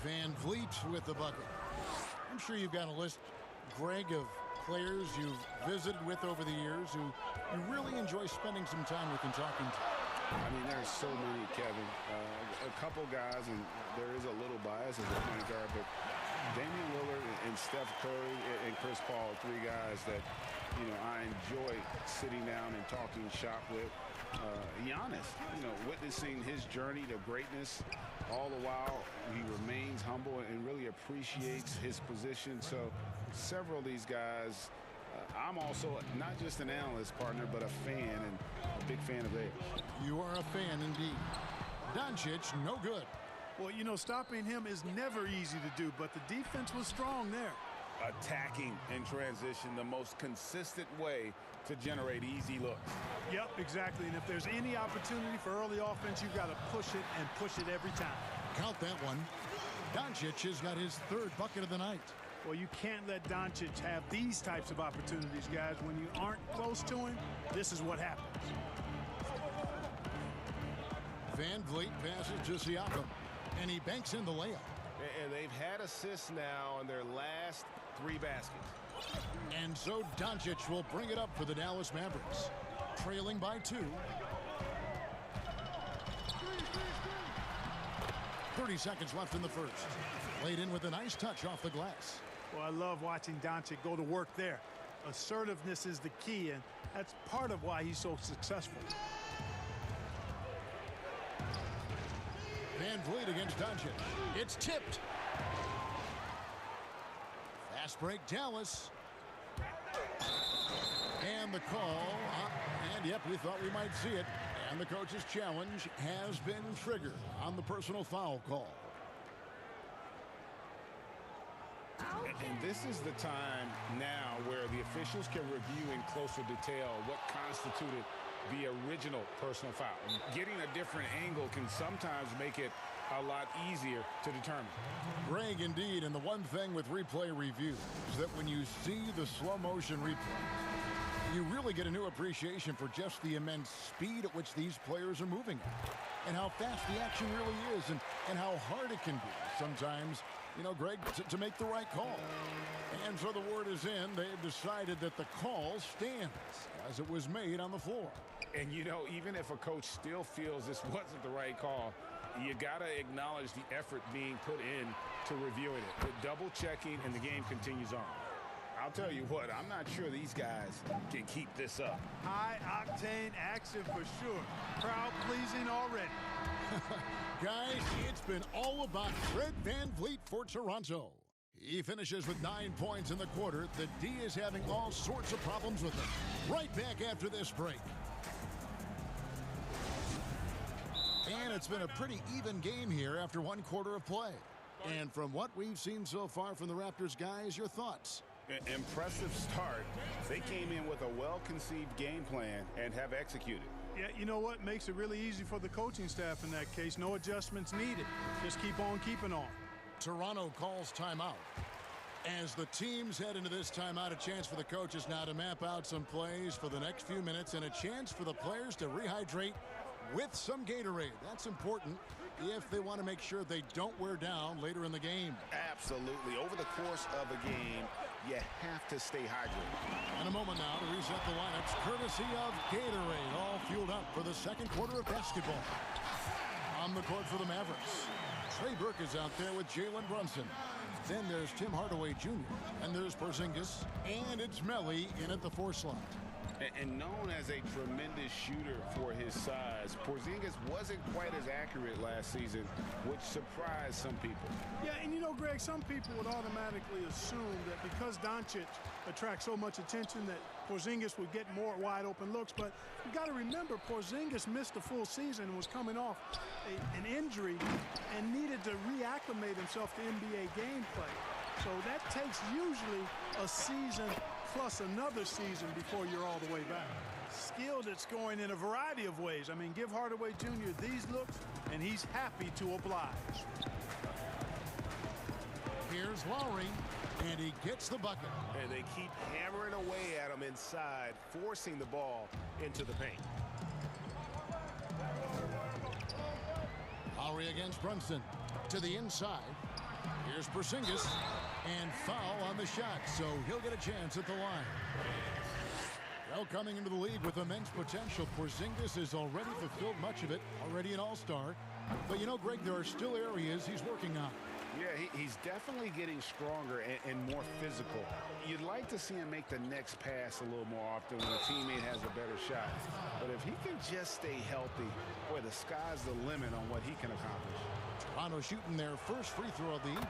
VanVleet with the bucket. I'm sure you've got a list, Greg, of players you've visited with over the years who you really enjoy spending some time with and talking to. I mean, there's so many, Kevin. A couple guys, and there is a little bias as a point guard, but Damian Lillard and Steph Curry and Chris Paul, 3 guys that, you know, I enjoy sitting down and talking shop with. Giannis, you know, witnessing his journey to greatness, all the while he remains humble and really appreciates his position. So several of these guys, I'm also not just an analyst, partner, but a fan and a big fan of theirs. You are a fan indeed. Doncic, no good. Well, you know, stopping him is never easy to do, but the defense was strong there. Attacking in transition, the most consistent way to generate easy looks. Yep, exactly. And if there's any opportunity for early offense, you've got to push it and push it every time. Count that one. Doncic has got his 3rd bucket of the night. Well, you can't let Doncic have these types of opportunities, guys. When you aren't close to him, this is what happens. Van Vliet passes to Siakam, and he banks in the layup. And they've had assists now on their last 3 baskets. And so Doncic will bring it up for the Dallas Mavericks, trailing by 2. 30 seconds left in the first. Laid in with a nice touch off the glass. Well, I love watching Doncic go to work there. Assertiveness is the key, and that's part of why he's so successful. Van Vliet against Doncic. It's tipped. Fast break, Dallas. And the call. And yep, we thought we might see it. And the coach's challenge has been triggered on the personal foul call. And this is the time now where the officials can review in closer detail what constituted the original personal foul. Getting a different angle can sometimes make it a lot easier to determine. Greg, indeed, and the one thing with replay review is that when you see the slow motion replay, you really get a new appreciation for just the immense speed at which these players are moving at, and how fast the action really is, and how hard it can be sometimes, you know, Greg, to make the right call. And so the word is in. They've decided that the call stands as it was made on the floor. And, you know, even if a coach still feels this wasn't the right call, you got to acknowledge the effort being put in to reviewing it. The double checking, and the game continues on. I'll tell you what, I'm not sure these guys can keep this up. High-octane action for sure. Crowd-pleasing already. Guys, it's been all about Fred Van Vliet for Toronto. He finishes with 9 points in the quarter. The D is having all sorts of problems with him. Right back after this break. And it's been a pretty even game here after 1 quarter of play. And from what we've seen so far from the Raptors, guys, your thoughts? Impressive start. They came in with a well-conceived game plan and have executed. Yeah, you know what? Makes it really easy for the coaching staff in that case. No adjustments needed. Just keep on keeping on. Toronto calls timeout. As the teams head into this timeout, a chance for the coaches now to map out some plays for the next few minutes and a chance for the players to rehydrate with some Gatorade. That's important if they want to make sure they don't wear down later in the game. Absolutely. Over the course of a game, you have to stay hydrated. In a moment now to reset the lineups, courtesy of Gatorade, all fueled up for the second quarter of basketball. On the court for the Mavericks, Trey Burke is out there with Jalen Brunson. Then there's Tim Hardaway Jr., and there's Porzingis, and it's Melli in at the 4 slot. And known as a tremendous shooter for his size, Porzingis wasn't quite as accurate last season, which surprised some people. Yeah, and you know, Greg, some people would automatically assume that because Doncic attracts so much attention that Porzingis would get more wide open looks, but you got to remember Porzingis missed a full season and was coming off an injury and needed to reacclimate himself to NBA gameplay. So that takes usually a season plus another season before you're all the way back. Skilled at scoring in a variety of ways. I mean, give Hardaway Jr. these looks, and he's happy to oblige. Here's Lowry, and he gets the bucket. And they keep hammering away at him inside, forcing the ball into the paint. Lowry against Brunson. To the inside. Here's Porzingis. And foul on the shot, so he'll get a chance at the line. Well, coming into the league with immense potential, Porzingis has already fulfilled much of it, already an all-star. But you know, Greg, there are still areas he's working on. Yeah, he's definitely getting stronger and more physical. You'd like to see him make the next pass a little more often when a teammate has a better shot. But if he can just stay healthy, boy, the sky's the limit on what he can accomplish. Toronto shooting their first free throw of the evening.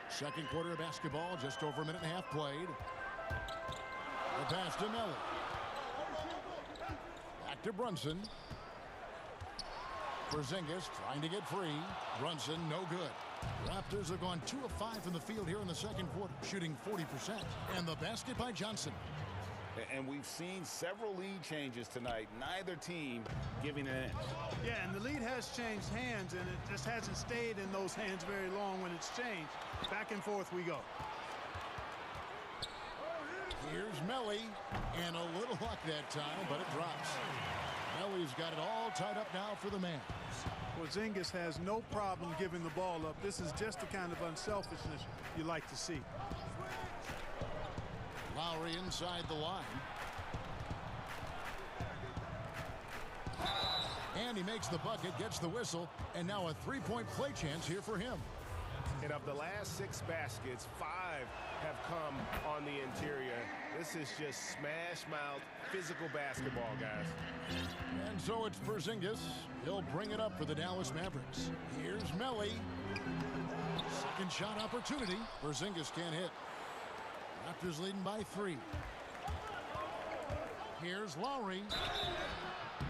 Second quarter of basketball, just over a minute and a half played. The pass to Melli. Back to Brunson. Porzingis trying to get free. Brunson, no good. Raptors have gone 2 of 5 from the field here in the second quarter, shooting 40%. And the basket by Johnson. And we've seen several lead changes tonight, neither team giving an inch. Yeah, and the lead has changed hands, and it just hasn't stayed in those hands very long when it's changed. Back and forth we go. Here's Melly, and a little luck that time, but it drops. Melly's got it all tied up now for the man. Porzingis has no problem giving the ball up. This is just the kind of unselfishness you like to see. Lowry inside the line. And he makes the bucket, gets the whistle, and now a three-point play chance here for him. And of the last 6 baskets, 5 have come on the interior. This is just smash-mouth physical basketball, guys. And so it's Porzingis. He'll bring it up for the Dallas Mavericks. Here's Melly. Second shot opportunity. Porzingis can't hit. Raptors leading by 3. Here's Lowry.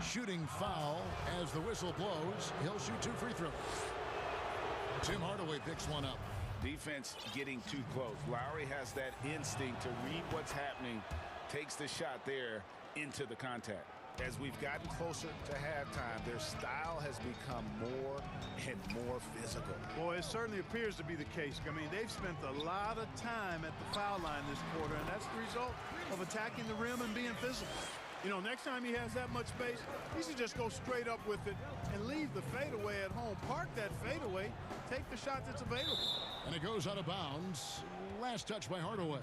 Shooting foul as the whistle blows. He'll shoot 2 free throws. Tim Hardaway picks one up. Defense getting too close. Lowry has that instinct to read what's happening, takes the shot there into the contact. As we've gotten closer to halftime, their style has become more and more physical. Boy, it certainly appears to be the case. I mean, they've spent a lot of time at the foul line this quarter, and that's the result of attacking the rim and being physical. You know, next time he has that much space, he should just go straight up with it and leave the fadeaway at home. Park that fadeaway, take the shot that's available. And it goes out of bounds. Last touch by Hardaway.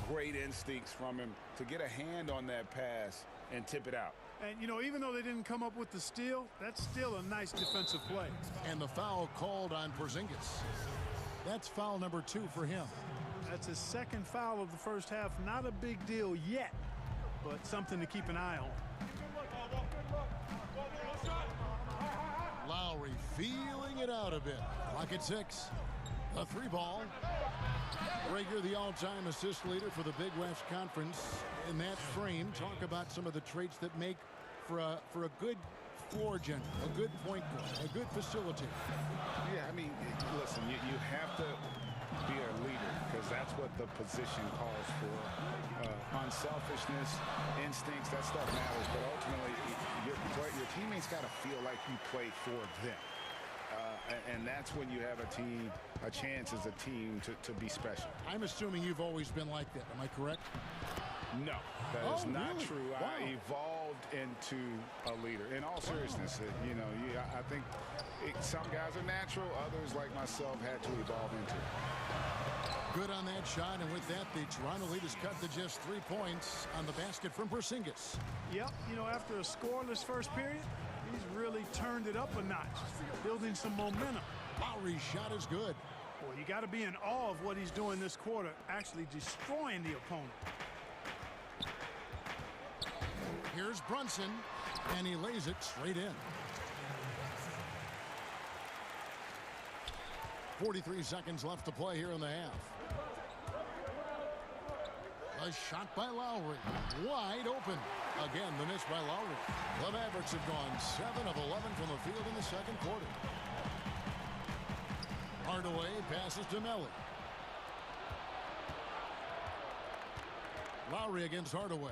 Great instincts from him to get a hand on that pass and tip it out. And, you know, even though they didn't come up with the steal, that's still a nice defensive play. And the foul called on Porzingis. That's foul number 2 for him. That's his second foul of the first half. Not a big deal yet, but something to keep an eye on. Lowry feeling it out a bit. Clock at 6. A 3-ball. Rager, the all-time assist leader for the Big West Conference. In that frame, talk about some of the traits that make for a good floor general, a good point guard, a good facilitator. Yeah, I mean, listen, you have to be a leader because that's what the position calls for. Unselfishness, instincts, that stuff matters, but ultimately your teammates got to feel like you play for them. And that's when you have a chance as a team to be special. I'm assuming you've always been like that. Am I correct? No, that is not really? true. Wow. I evolved into a leader. In all seriousness, I think some guys are natural. Others, like myself, had to evolve into it. Good on that shot, and with that, the Toronto lead is cut to just 3 points on the basket from Porzingis. Yep, you know, after a scoreless first period, he's really turned it up a notch, building some momentum. Lowry's shot is good. Boy, you got to be in awe of what he's doing this quarter, actually destroying the opponent. Here's Brunson, and he lays it straight in. 43 seconds left to play here in the half. A shot by Lowry, wide open. Again, the miss by Lowry. The Mavericks have gone 7 of 11 from the field in the second quarter. Hardaway passes to Melly. Lowry against Hardaway.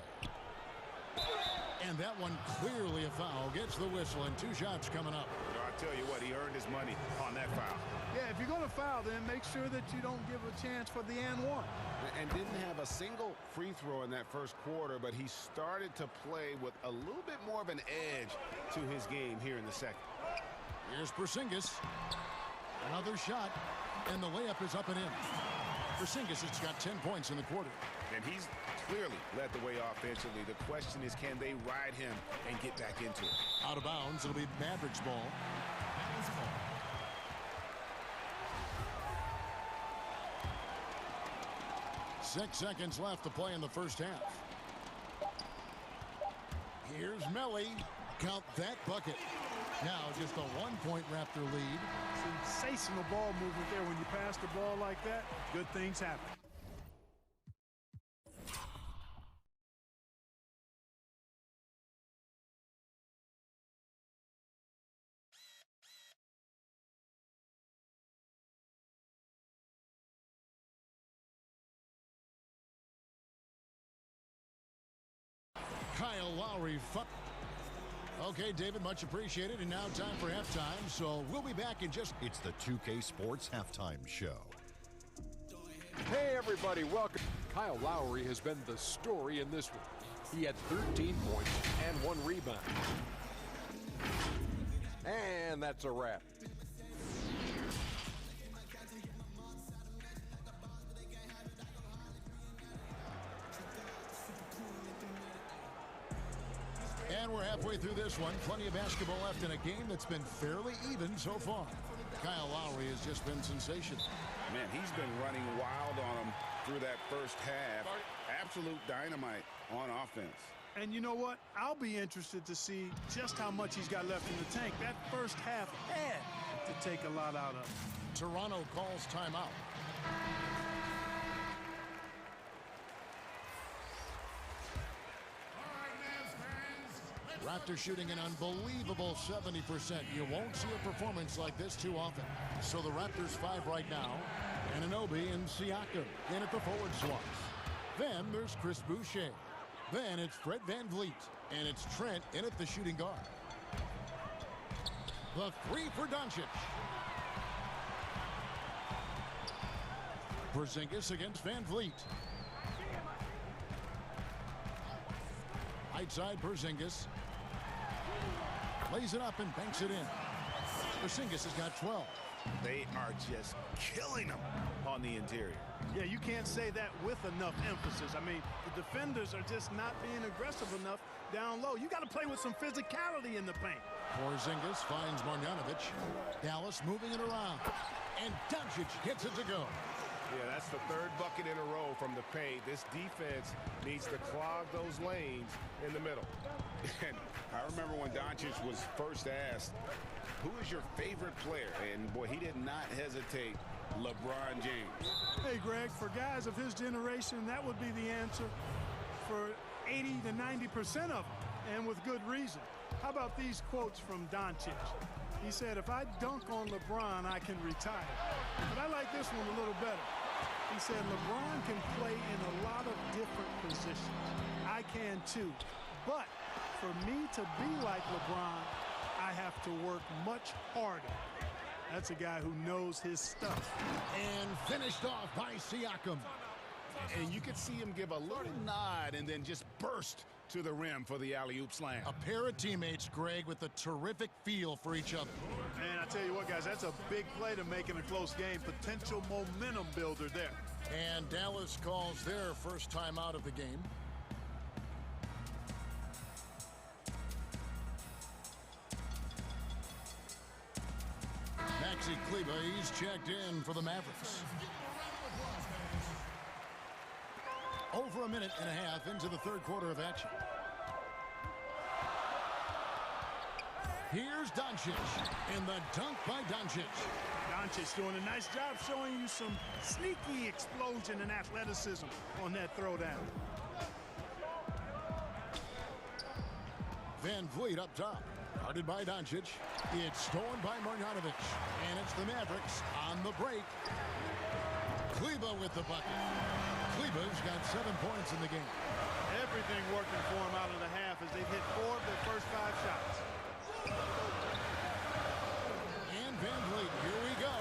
And that one clearly a foul. Gets the whistle, and 2 shots coming up. I tell you what, he earned his money on that foul. Yeah, if you're going to foul, then make sure that you don't give a chance for the and one. And didn't have a single free throw in that first quarter, but he started to play with a little bit more of an edge to his game here in the second. Here's Porzingis. Another shot, and the layup is up and in. Porzingis has got 10 points in the quarter. And he's clearly led the way offensively. The question is, can they ride him and get back into it? Out of bounds, it'll be Mavericks ball. 6 seconds left to play in the first half. Here's Melly. Count that bucket. Now just a 1-point Raptor lead. Sensational ball movement there. When you pass the ball like that, good things happen. Kyle Lowry. Okay, David, much appreciated. And now time for halftime. So we'll be back in just... It's the 2K Sports Halftime Show. Hey, everybody, welcome. Kyle Lowry has been the story in this one. He had 13 points and 1 rebound. And that's a wrap. And we're halfway through this one. Plenty of basketball left in a game that's been fairly even so far. Kyle Lowry has just been sensational. Man, he's been running wild on him through that first half. Absolute dynamite on offense. And you know what? I'll be interested to see just how much he's got left in the tank. That first half had to take a lot out of him. Toronto calls timeout. Raptors shooting an unbelievable 70%. You won't see a performance like this too often. So the Raptors 5 right now. Anunoby and Siakam in at the forward swaps. Then there's Chris Boucher. Then it's Fred VanVleet. And it's Trent in at the shooting guard. The 3 for Doncic. Porzingis against VanVleet. Right side Porzingis. Lays it up and banks it in. Porzingis has got 12. They are just killing him on the interior. Yeah, you can't say that with enough emphasis. I mean, the defenders are just not being aggressive enough down low. You got to play with some physicality in the paint. Porzingis finds Marjanovic. Dallas moving it around. And Doncic gets it to go. Yeah, that's the 3rd bucket in a row from the paint. This defense needs to clog those lanes in the middle. And I remember when Doncic was first asked, who is your favorite player? And boy, he did not hesitate. LeBron James. Hey, Greg, for guys of his generation, that would be the answer for 80 to 90% of them, and with good reason. How about these quotes from Doncic? He said, if I dunk on LeBron, I can retire. But I like this one a little better. He said, LeBron can play in a lot of different positions. I can too. But for me to be like LeBron, I have to work much harder. That's a guy who knows his stuff. And finished off by Siakam. And you could see him give a little nod and then just burst to the rim for the alley-oop slam. A pair of teammates, Greg, with a terrific feel for each other. Man, I tell you what, guys, that's a big play to make in a close game. Potential momentum builder there. And Dallas calls their first time out of the game. Maxi Kleber, he's checked in for the Mavericks. Over a minute and a half into the 3rd quarter of action. Here's Doncic, and the dunk by Doncic. Doncic doing a nice job showing you some sneaky explosion and athleticism on that throwdown. VanVleet up top. Guarded by Doncic. It's stolen by Marjanovic. And it's the Mavericks on the break. Kleber with the bucket. Kleber's got 7 points in the game. Everything working for him out of the half as they've hit 4 of their first 5 shots. And VanVleet, here we go.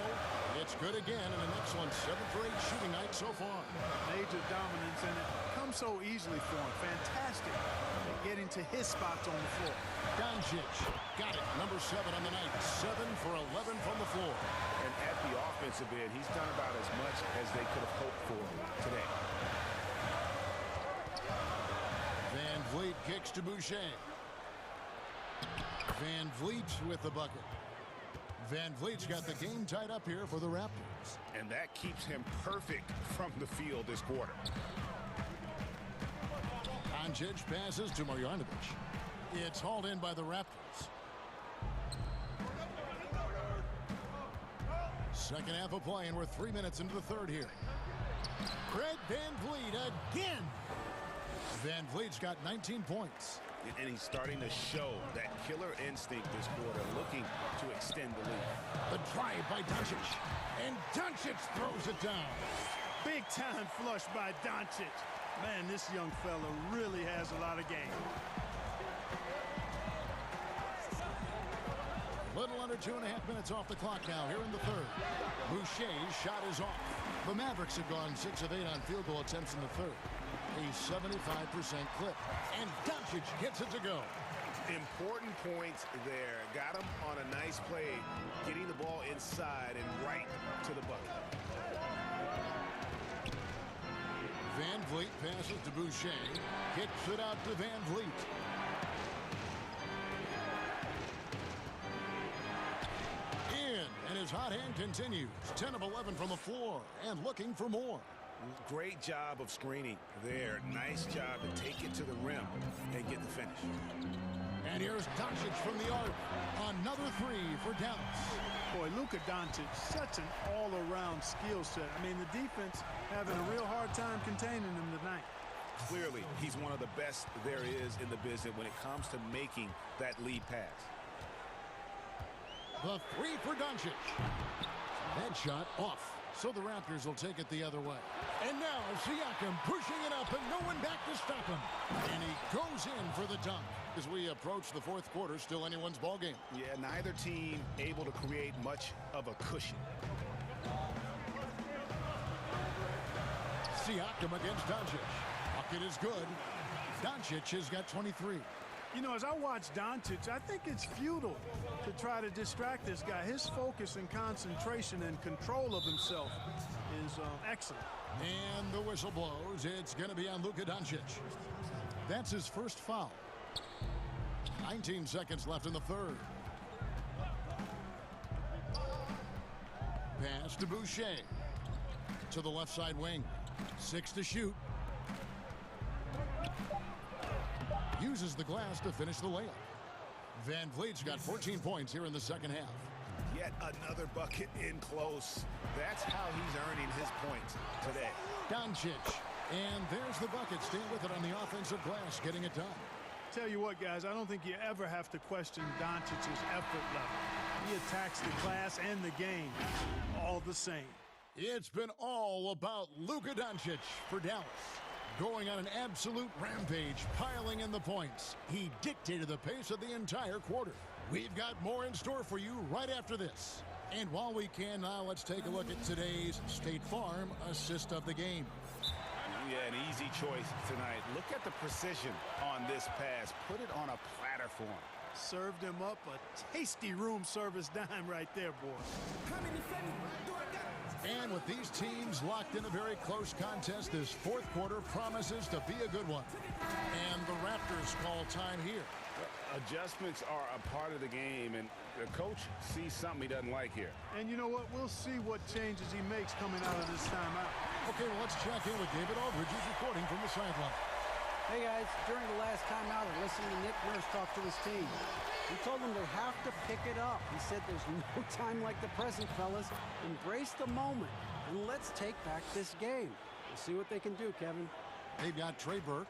It's good again, and an excellent 7 for 8 shooting night so far. Major dominance, and it comes so easily for him. Fantastic at getting to his spots on the floor. Doncic got it. Number 7 on the night. 7 for 11 from the floor. And at the offensive end, he's done about as much as they could have hoped for today. VanVleet kicks to Boucher. VanVleet with the bucket. VanVleet's got the game tied up here for the Raptors. And that keeps him perfect from the field this quarter. Doncic passes to Marjanovic. It's hauled in by the Raptors. Second half of play, and we're 3 minutes into the 3rd here. Fred VanVleet again. VanVleet's got 19 points. And he's starting to show that killer instinct this quarter, looking to extend the lead. The drive by Doncic. And Doncic throws it down. Big time flush by Doncic. Man, this young fella really has a lot of game. Little under 2.5 minutes off the clock now here in the third. Boucher's shot is off. The Mavericks have gone 6 of 8 on field goal attempts in the third. A 75% clip. And Doncic gets it to go. Important points there. Got him on a nice play, getting the ball inside and right to the bucket. Van Vliet passes to Boucher. Kicks it out to Van Vliet. And his hot hand continues. 10 of 11 from the floor and looking for more. Great job of screening there. Nice job to take it to the rim and get the finish. And here's Doncic from the arc. Another three for Dallas. Boy, Luka Doncic, such an all-around skill set. I mean, the defense having a real hard time containing him tonight. Clearly, he's one of the best there is in the business when it comes to making that lead pass. The three for Doncic. That shot off. So the Raptors will take it the other way. And now Siakam pushing it up and no one back to stop him. And he goes in for the dunk. As we approach the fourth quarter, still anyone's ball game. Yeah, neither team able to create much of a cushion. Siakam against Doncic. Bucket is good. Doncic has got 23. You know, as I watch Doncic, I think it's futile to try to distract this guy. His focus and concentration and control of himself is excellent. And the whistle blows. It's going to be on Luka Doncic. That's his first foul. 19 seconds left in the third. Pass to Boucher. To the left side wing. 6 to shoot. Uses the glass to finish the layup. Van Vliet's got 14 points here in the second half. Yet another bucket in close. That's how he's earning his points today. Doncic. And there's the bucket. Stay with it on the offensive glass, getting it done. Tell you what, guys, I don't think you ever have to question Doncic's effort level. He attacks the glass and the game all the same. It's been all about Luka Doncic for Dallas. Going on an absolute rampage, piling in the points. He dictated the pace of the entire quarter. We've got more in store for you right after this. And while we can now, let's take a look at today's State Farm assist of the game. Yeah, an easy choice tonight. Look at the precision on this pass. Put it on a platter for him. Served him up a tasty room service dime right there, boy. And with these teams locked in a very close contest, this fourth quarter promises to be a good one. And the Raptors call time here. Adjustments are a part of the game, and the coach sees something he doesn't like here. And you know what? We'll see what changes he makes coming out of this timeout. Okay, well, let's check in with David Aldridge, who's reporting from the sideline. Hey, guys. During the last timeout, I listened to Nick Nurse talk to his team. He told them they have to pick it up. He said there's no time like the present, fellas. Embrace the moment, and let's take back this game. We'll see what they can do, Kevin. They've got Trey Burke.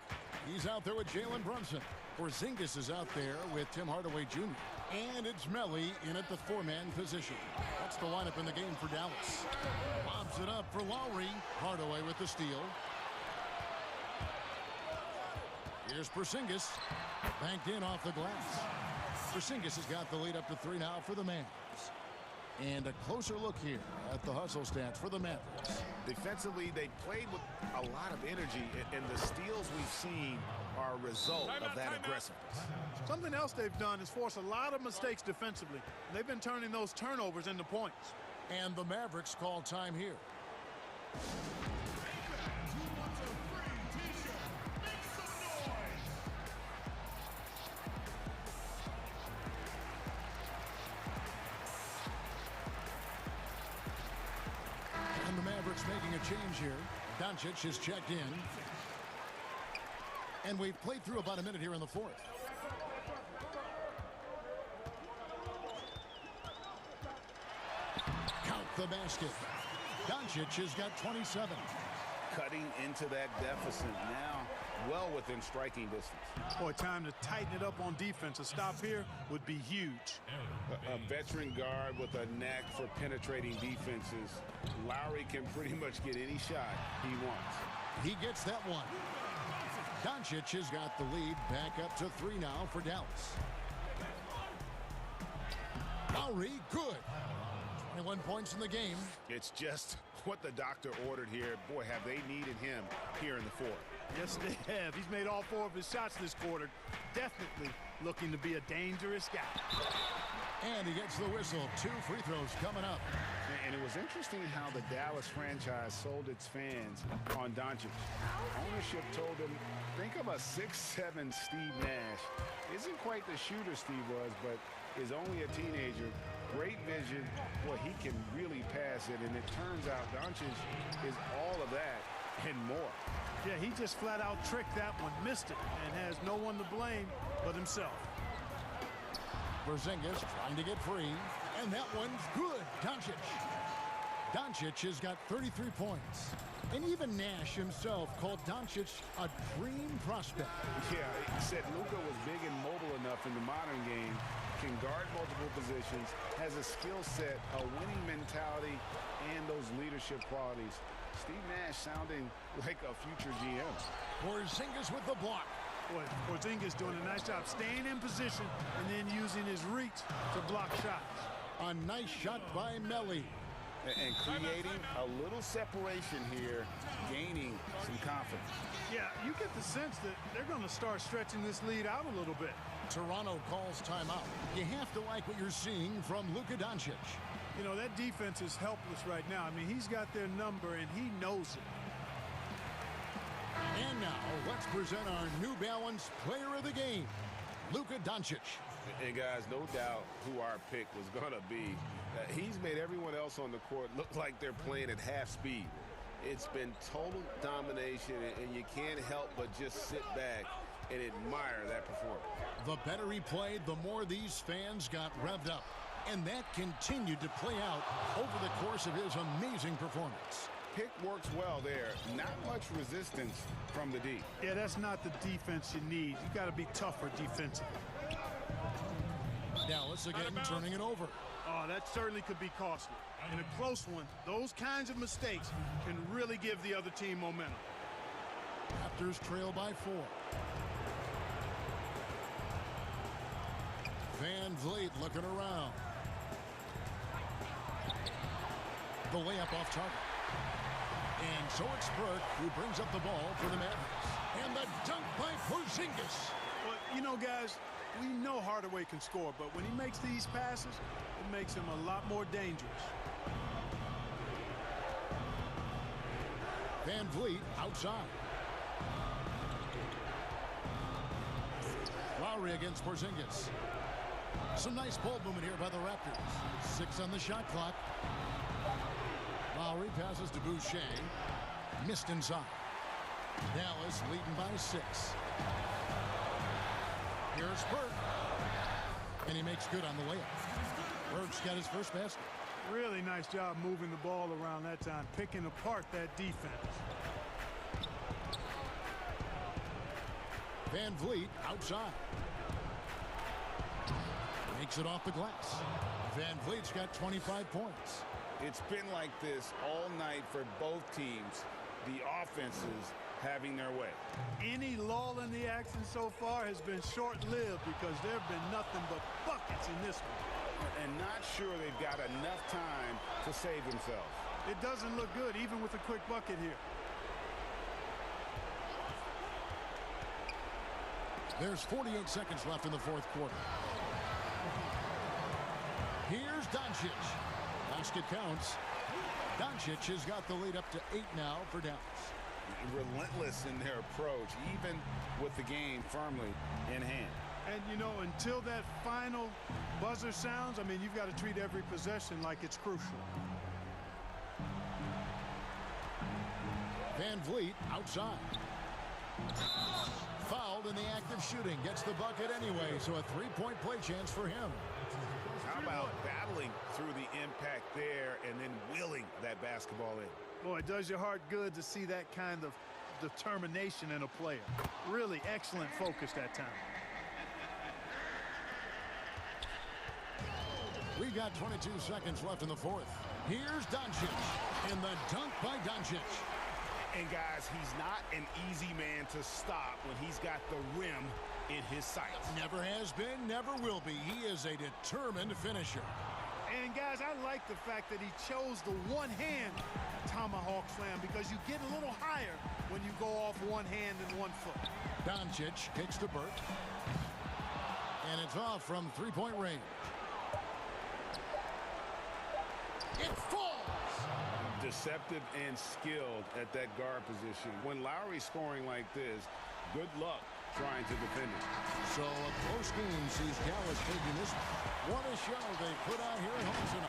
He's out there with Jalen Brunson. Porzingis is out there with Tim Hardaway Jr. And it's Melly in at the four-man position. That's the lineup in the game for Dallas. Lobs it up for Lowry. Hardaway with the steal. Here's Porzingis. Banked in off the glass. Porzingis has got the lead up to 3 now for the Mavs. And a closer look here at the hustle stats for the Mavericks. Defensively, they played with a lot of energy, and the steals we've seen are a result of that aggressiveness. Something else they've done is force a lot of mistakes defensively. They've been turning those turnovers into points. And the Mavericks call time here. Making a change here. Doncic is checked in. And we've played through about a minute here in the fourth. Count the basket. Doncic has got 27. Cutting into that deficit now, well within striking distance. Boy, time to tighten it up on defense. A stop here would be huge. A veteran guard with a knack for penetrating defenses. Lowry can pretty much get any shot he wants. He gets that one. Doncic has got the lead back up to 3 now for Dallas. Lowry, good. 21 points in the game. It's just what the doctor ordered here. Boy, have they needed him here in the fourth. Yes, they have. He's made all 4 of his shots this quarter. Definitely looking to be a dangerous guy. And he gets the whistle. 2 free throws coming up. And it was interesting how the Dallas franchise sold its fans on Doncic. Ownership told them, think of a 6'7" Steve Nash. Isn't quite the shooter Steve was, but is only a teenager. Great vision. Boy, he can really pass it. And it turns out Doncic is all of that and more. Yeah, he just flat out tricked that one, missed it, and has no one to blame but himself. Porzingis trying to get free, and that one's good. Doncic has got 33 points. And even Nash himself called Doncic a dream prospect. Yeah, he said Luka was big and mobile enough in the modern game, can guard multiple positions, has a skill set, a winning mentality, and those leadership qualities. Steve Nash sounding like a future GM. Porzingis with the block. Boy, Porzingis doing a nice job staying in position and then using his reach to block shots. A nice shot by Melly. And creating a little separation here, gaining some confidence. Yeah, you get the sense that they're going to start stretching this lead out a little bit. Toronto calls timeout. You have to like what you're seeing from Luka Doncic. You know, that defense is helpless right now. I mean, he's got their number, and he knows it. And now, let's present our New Balance Player of the Game, Luka Doncic. And guys, no doubt who our pick was going to be. He's made everyone else on the court look like they're playing at half speed. It's been total domination, and you can't help but just sit back and admire that performance. The better he played, the more these fans got revved up. And that continued to play out over the course of his amazing performance. Pick works well there. Not much resistance from the D. Yeah, that's not the defense you need. You got to be tougher defensively. Dallas again turning it over. Oh, that certainly could be costly. In a close one, those kinds of mistakes can really give the other team momentum. Raptors trail by 4. Van Vliet looking around. The layup off target. And so it's Burke who brings up the ball for the Mavericks. And the dunk by Porzingis. Well, you know, guys, we know Hardaway can score, but when he makes these passes, it makes him a lot more dangerous. Van Vliet outside. Lowry against Porzingis. Some nice ball movement here by the Raptors. 6 on the shot clock. Lowry passes to Boucher. Missed inside. Dallas leading by 6. Here's Burke. And he makes good on the layup. Burke's got his first basket. Really nice job moving the ball around that time, picking apart that defense. Van Vliet outside. Makes it off the glass. Van Vliet's got 25 points. It's been like this all night for both teams. The offenses having their way. Any lull in the action so far has been short-lived because there have been nothing but buckets in this one. And not sure they've got enough time to save themselves. It doesn't look good, even with a quick bucket here. There's 48 seconds left in the fourth quarter. Here's Doncic. Basket counts. Doncic has got the lead up to 8 now for Dallas. Relentless in their approach, even with the game firmly in hand. And, you know, until that final buzzer sounds, I mean, you've got to treat every possession like it's crucial. Van Vliet outside. Fouled in the act of shooting. Gets the bucket anyway, so a 3-point play chance for him. How about battling through the impact there and then willing that basketball in? Boy, it does your heart good to see that kind of determination in a player. Really excellent focus that time. We got 22 seconds left in the fourth. Here's Doncic. And the dunk by Doncic. And guys, he's not an easy man to stop when he's got the rim in his sights. Never has been, never will be. He is a determined finisher. And guys, I like the fact that he chose the one-hand tomahawk slam because you get a little higher when you go off one hand and 1 foot. Doncic kicks to Burt. And it's off from three-point range. It falls! Deceptive and skilled at that guard position. When Lowry's scoring like this, good luck trying to defend it. So a close game sees Dallas taking this. What a show they put out here at home tonight.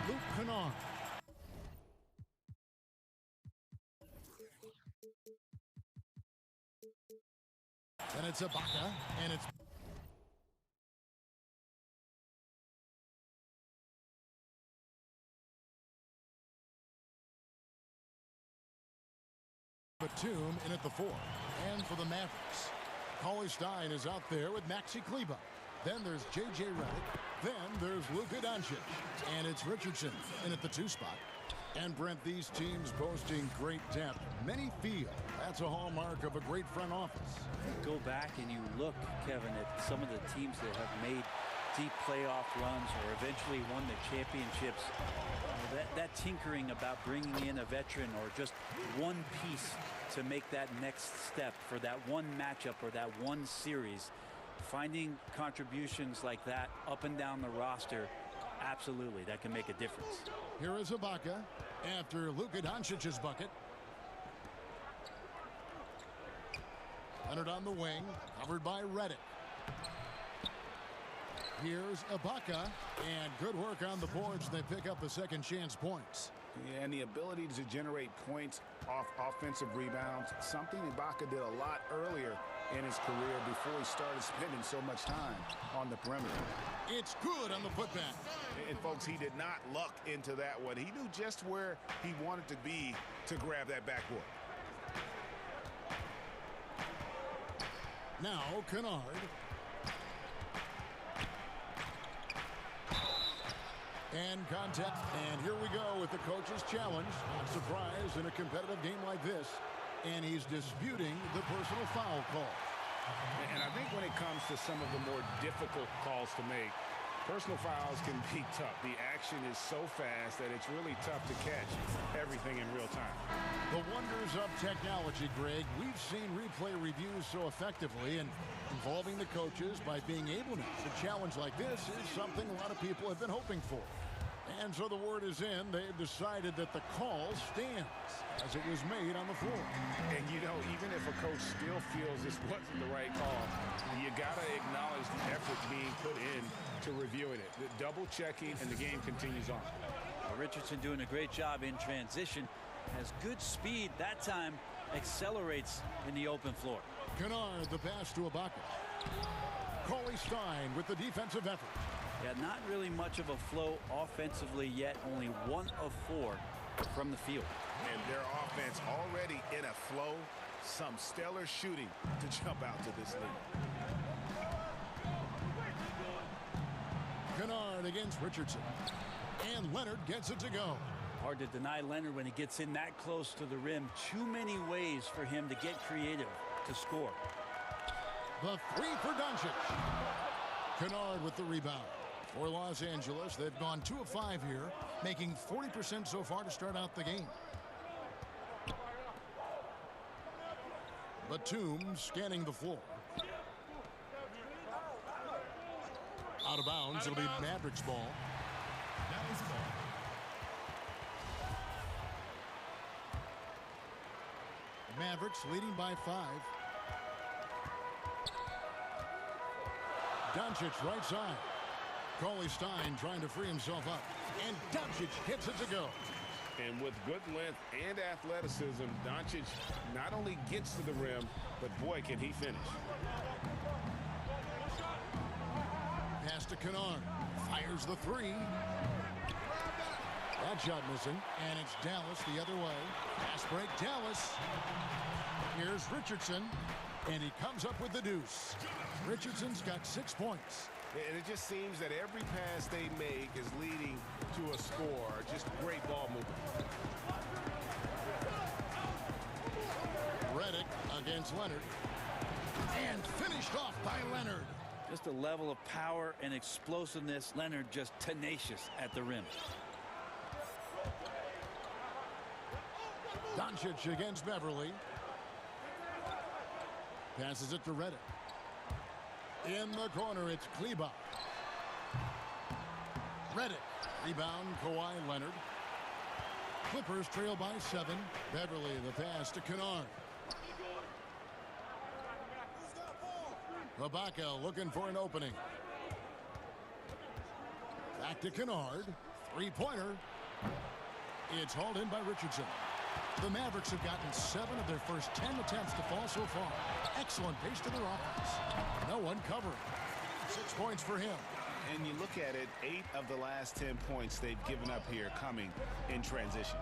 Luke Kennard. And it's Ibaka, and it's Batum in at the 4. And for the Mavericks, Cauley Stein is out there with Maxi Kleber. Then there's J.J. Redick. Then there's Luka Doncic. And it's Richardson in at the 2 spot. And Brent, these teams boasting great depth. Many feel that's a hallmark of a great front office. Go back and you look, Kevin, at some of the teams that have made deep playoff runs or eventually won the championships. That tinkering about bringing in a veteran or just one piece to make that next step for that one matchup or that one series, finding contributions like that up and down the roster, absolutely, that can make a difference. Here is Ibaka after Luka Doncic's bucket. Leonard on the wing, covered by Redick. Here's Ibaka, and good work on the boards. They pick up the second chance points. Yeah, and the ability to generate points off offensive rebounds, something Ibaka did a lot earlier in his career before he started spending so much time on the perimeter. It's good on the putback. And folks, he did not luck into that one. He knew just where he wanted to be to grab that backboard. Now Kennard. And contact. And here we go with the coach's challenge. Not surprised in a competitive game like this. And he's disputing the personal foul call. And I think when it comes to some of the more difficult calls to make, personal fouls can be tough. The action is so fast that it's really tough to catch everything in real time. The wonders of technology, Greg. We've seen replay reviews so effectively, and involving the coaches by being able to challenge like this is something a lot of people have been hoping for. And so the word is in. They've decided that the call stands as it was made on the floor. And, you know, even if a coach still feels this wasn't the right call, you got to acknowledge the effort being put in to reviewing it. The double checking, and the game continues on. Richardson doing a great job in transition. Has good speed. That time accelerates in the open floor. Kennard, the pass to Ibaka. Cauley Stein with the defensive effort. Yeah, not really much of a flow offensively yet. Only 1 of 4 from the field. And their offense already in a flow. Some stellar shooting to jump out to this lead. Kennard against Richardson. And Leonard gets it to go. Hard to deny Leonard when he gets in that close to the rim. Too many ways for him to get creative to score. The three for Doncic. Kennard with the rebound. For Los Angeles, they've gone 2 of 5 here, making 40% so far to start out the game. Batum scanning the floor. Out of bounds, it'll be Mavericks ball. Mavericks leading by 5. Doncic right side. Cauley Stein trying to free himself up. And Doncic hits it to go. And with good length and athleticism, Doncic not only gets to the rim, but boy, can he finish. Pass to Kennard. Fires the 3. That shot missing. And it's Dallas the other way. Pass break, Dallas. Here's Richardson. And he comes up with the deuce. Richardson's got 6 points. And it just seems that every pass they make is leading to a score. Just great ball movement. Redick against Leonard. And finished off by Leonard. Just a level of power and explosiveness. Leonard just tenacious at the rim. Doncic against Beverly. Passes it to Redick. In the corner, it's Kleber. Redick. Rebound, Kawhi Leonard. Clippers trail by 7. Beverly, the pass to Kennard. Ibaka looking for an opening. Back to Kennard. 3-pointer. It's hauled in by Richardson. The Mavericks have gotten 7 of their first 10 attempts to fall so far. Excellent pace to their offense. No one covering. 6 points for him. And you look at it, 8 of the last 10 points they've given up here coming in transition.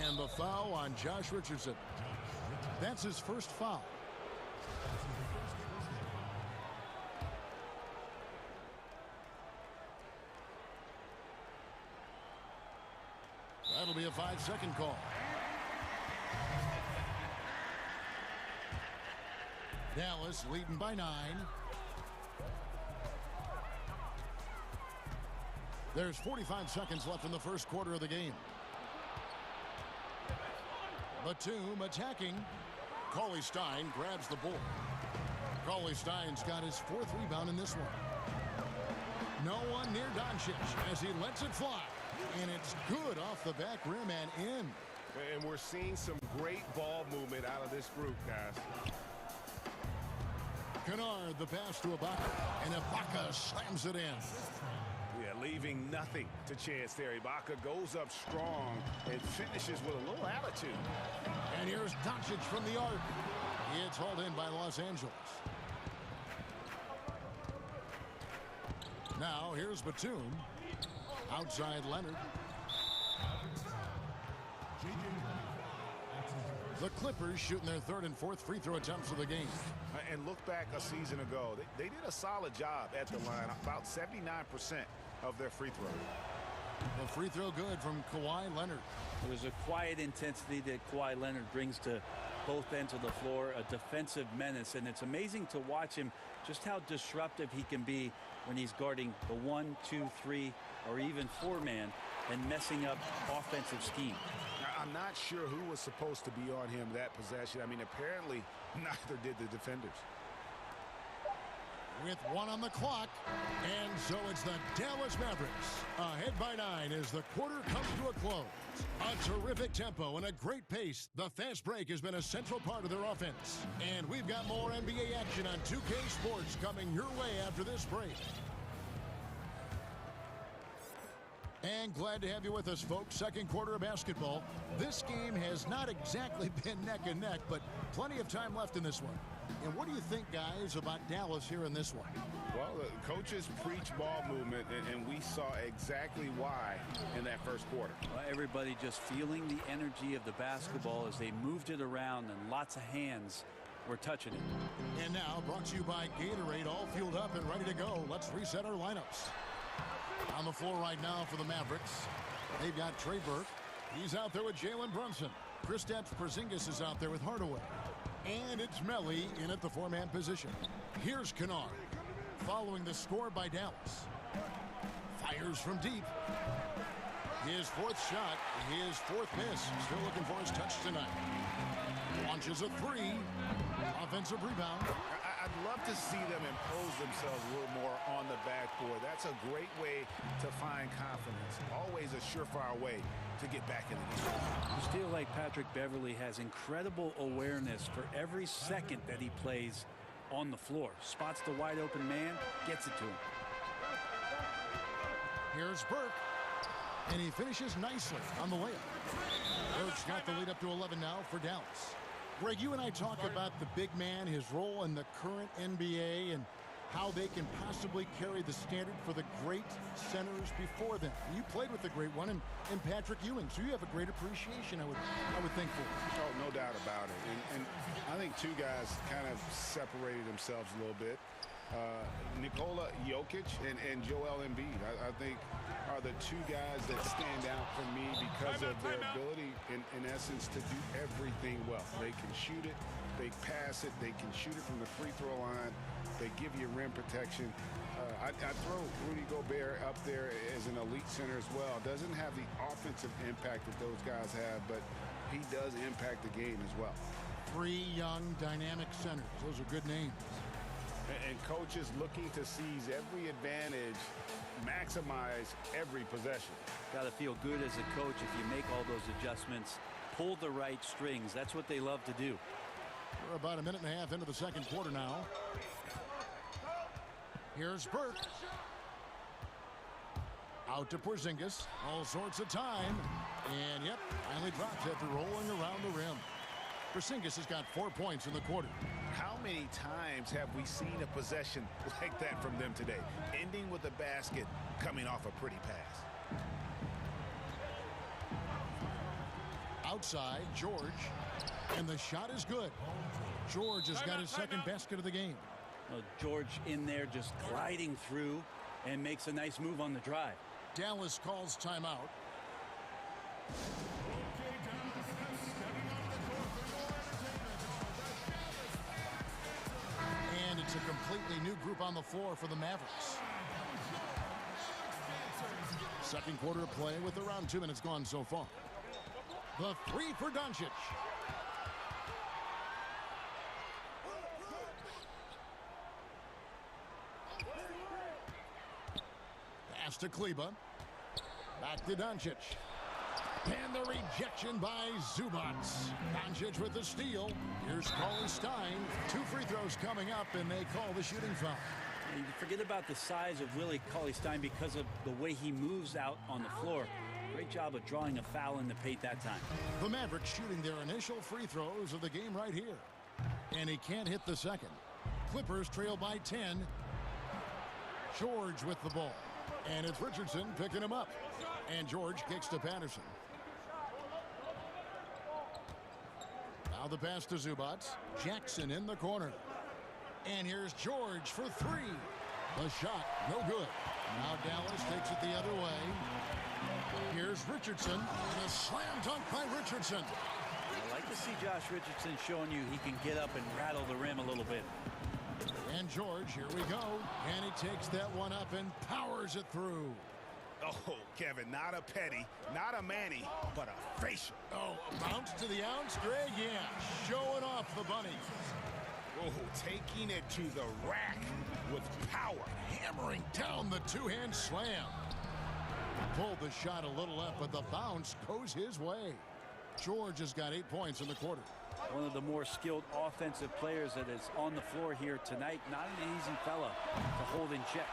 And the foul on Josh Richardson. That's his first foul. That'll be a 5-second call. Dallas leading by 9. There's 45 seconds left in the first quarter of the game. Batum attacking. Cauley Stein grabs the ball. Cauley Stein's got his 4th rebound in this one. No one near Doncic as he lets it fly. And it's good off the back rim and in. And we're seeing some great ball movement out of this group, guys. Kennard, the pass to Ibaka, and Ibaka slams it in. Yeah, leaving nothing to chance there. Ibaka goes up strong and finishes with a little attitude. And here's Doncic from the arc. It's hauled in by Los Angeles. Now here's Batum. Outside Leonard. The Clippers shooting their 3rd and 4th free throw attempts of the game. And look back a season ago. They did a solid job at the line. About 79% of their free throws. The free throw good from Kawhi Leonard. There's a quiet intensity that Kawhi Leonard brings to both ends of the floor, a defensive menace. And it's amazing to watch him just how disruptive he can be when he's guarding the 1, 2, 3, or even 4-man and messing up offensive scheme. I'm not sure who was supposed to be on him that possession. I mean, apparently neither did the defenders. With 1 on the clock, and so it's the Dallas Mavericks ahead by 9 as the quarter comes to a close. A terrific tempo and a great pace. The fast break has been a central part of their offense. And we've got more NBA action on 2K Sports coming your way after this break. And glad to have you with us, folks. Second quarter of basketball. This game has not exactly been neck and neck, but plenty of time left in this one. And what do you think, guys, about Dallas here in this one? Well, the coaches preach ball movement, and we saw exactly why in that first quarter. Well, everybody just feeling the energy of the basketball as they moved it around, and lots of hands were touching it. And now, brought to you by Gatorade, all fueled up and ready to go. Let's reset our lineups. On the floor right now for the Mavericks, they've got Trey Burke. He's out there with Jalen Brunson. Kristaps Porzingis is out there with Hardaway. And it's Melly in at the 4-man position. Here's Kennard, following the score by Dallas. Fires from deep. His 4th shot, his 4th miss. Still looking for his touch tonight. Launches a 3. Offensive rebound. I'd love to see them impose themselves a little more on the backboard. That's a great way to find confidence. Always a surefire way to get back in the game. I just feel like Patrick Beverley has incredible awareness for every second that he plays on the floor. Spots the wide open man, gets it to him. Here's Burke, and he finishes nicely on the layup. Burke's got the lead up to 11 now for Dallas. Greg, you and I talk about the big man, his role in the current NBA, and how they can possibly carry the standard for the great centers before them. You played with the great one, and Patrick Ewing, so you have a great appreciation, I would think, for it. Oh, no doubt about it. And I think two guys kind of separated themselves a little bit. Nikola Jokic and Joel Embiid, I think, are the two guys that stand out for me because of their ability, in essence, to do everything well. They can shoot it, they pass it, they can shoot it from the free throw line, they give you rim protection. I throw Rudy Gobert up there as an elite center as well. Doesn't have the offensive impact that those guys have, but he does impact the game as well. 3 young, dynamic centers. Those are good names. And coaches looking to seize every advantage, maximize every possession. Got to feel good as a coach if you make all those adjustments, pull the right strings. That's what they love to do. We're about a minute and a half into the second quarter now. Here's Burke. Out to Porzingis. All sorts of time. And, yep, finally drops after rolling around the rim. Porzingis has got 4 points in the quarter. How many times have we seen a possession like that from them today? Ending with a basket, coming off a pretty pass. Outside, George. And the shot is good. George has got his second basket of the game. Well, George in there just gliding through and makes a nice move on the drive. Dallas calls timeout. And it's a completely new group on the floor for the Mavericks. Second quarter of play with around 2 minutes gone so far. The three for Doncic. Pass to Kleber. Back to Doncic. And the rejection by Zubac. Doncic with the steal. Here's Cauley Stein. 2 free throws coming up, and they call the shooting foul. You forget about the size of Willie Cauley Stein because of the way he moves out on the floor. Great job of drawing a foul in the paint that time. The Mavericks shooting their initial free throws of the game right here. And he can't hit the second. Clippers trail by 10. George with the ball. And it's Richardson picking him up. And George kicks to Patterson. Now the pass to Zubac. Jackson in the corner. And here's George for 3. The shot, no good. Now Dallas takes it the other way. Here's Richardson. And a slam dunk by Richardson. I like to see Josh Richardson showing you he can get up and rattle the rim a little bit. And George, here we go. And he takes that one up and powers it through. Oh, Kevin, not a petty, not a Manny, but a facial. Oh, a bounce to the ounce, Greg? Yeah, showing off the bunny. Oh, taking it to the rack with power. Hammering down the two-hand slam. Pulled the shot a little left, but the bounce goes his way. George has got 8 points in the quarter. One of the more skilled offensive players that is on the floor here tonight. Not an easy fella to hold in check.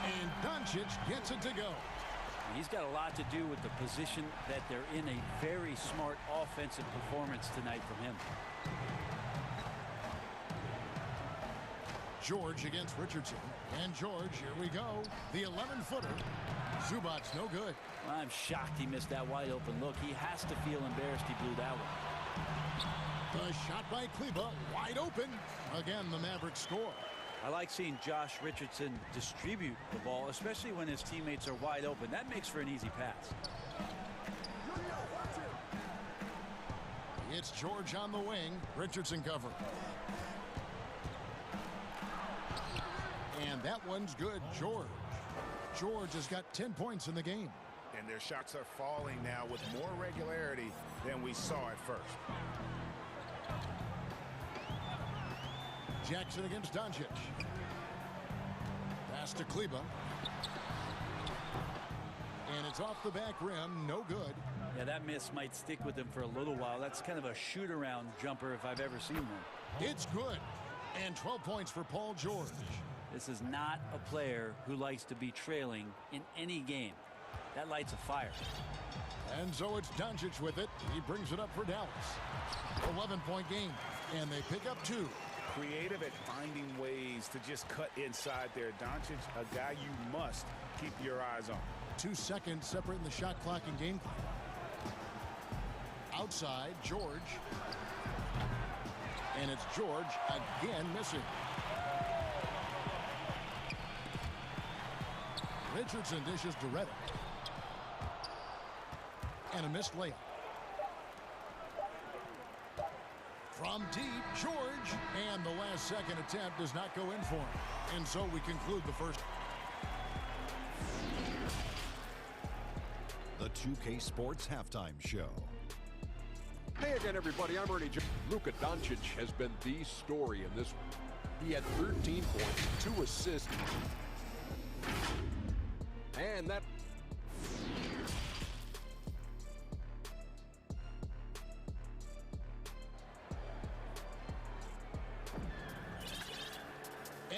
And Doncic gets it to go. He's got a lot to do with the position that they're in. A very smart offensive performance tonight from him. George against Richardson. And George, here we go. The 11-footer. Zubac, no good. I'm shocked he missed that wide open look. He has to feel embarrassed he blew that one. The shot by Kleber, wide open. Again, the Mavericks score. I like seeing Josh Richardson distribute the ball, especially when his teammates are wide open. That makes for an easy pass. It's George on the wing. Richardson cover. And that one's good, George. George has got 10 points in the game. And their shots are falling now with more regularity than we saw at first. Jackson against Doncic. Pass to Kleber. And it's off the back rim, no good. Yeah, that miss might stick with him for a little while. That's kind of a shoot-around jumper if I've ever seen one. It's good. And 12 points for Paul George. This is not a player who likes to be trailing in any game. That lights a fire. And so it's Doncic with it. He brings it up for Dallas. 11-point game. And they pick up 2. Creative at finding ways to just cut inside there. Doncic, a guy you must keep your eyes on. 2 seconds separating the shot clock and game clock. Outside, George. And it's George again missing. Richardson dishes to Reddick. And a missed layup. From deep, George. And the last second attempt does not go in for him. And so we conclude the first. The 2K Sports Halftime Show. Hey again, everybody. I'm Ernie Jones. Luka Doncic has been the story in this one. He had 13 points, 2 assists. And that...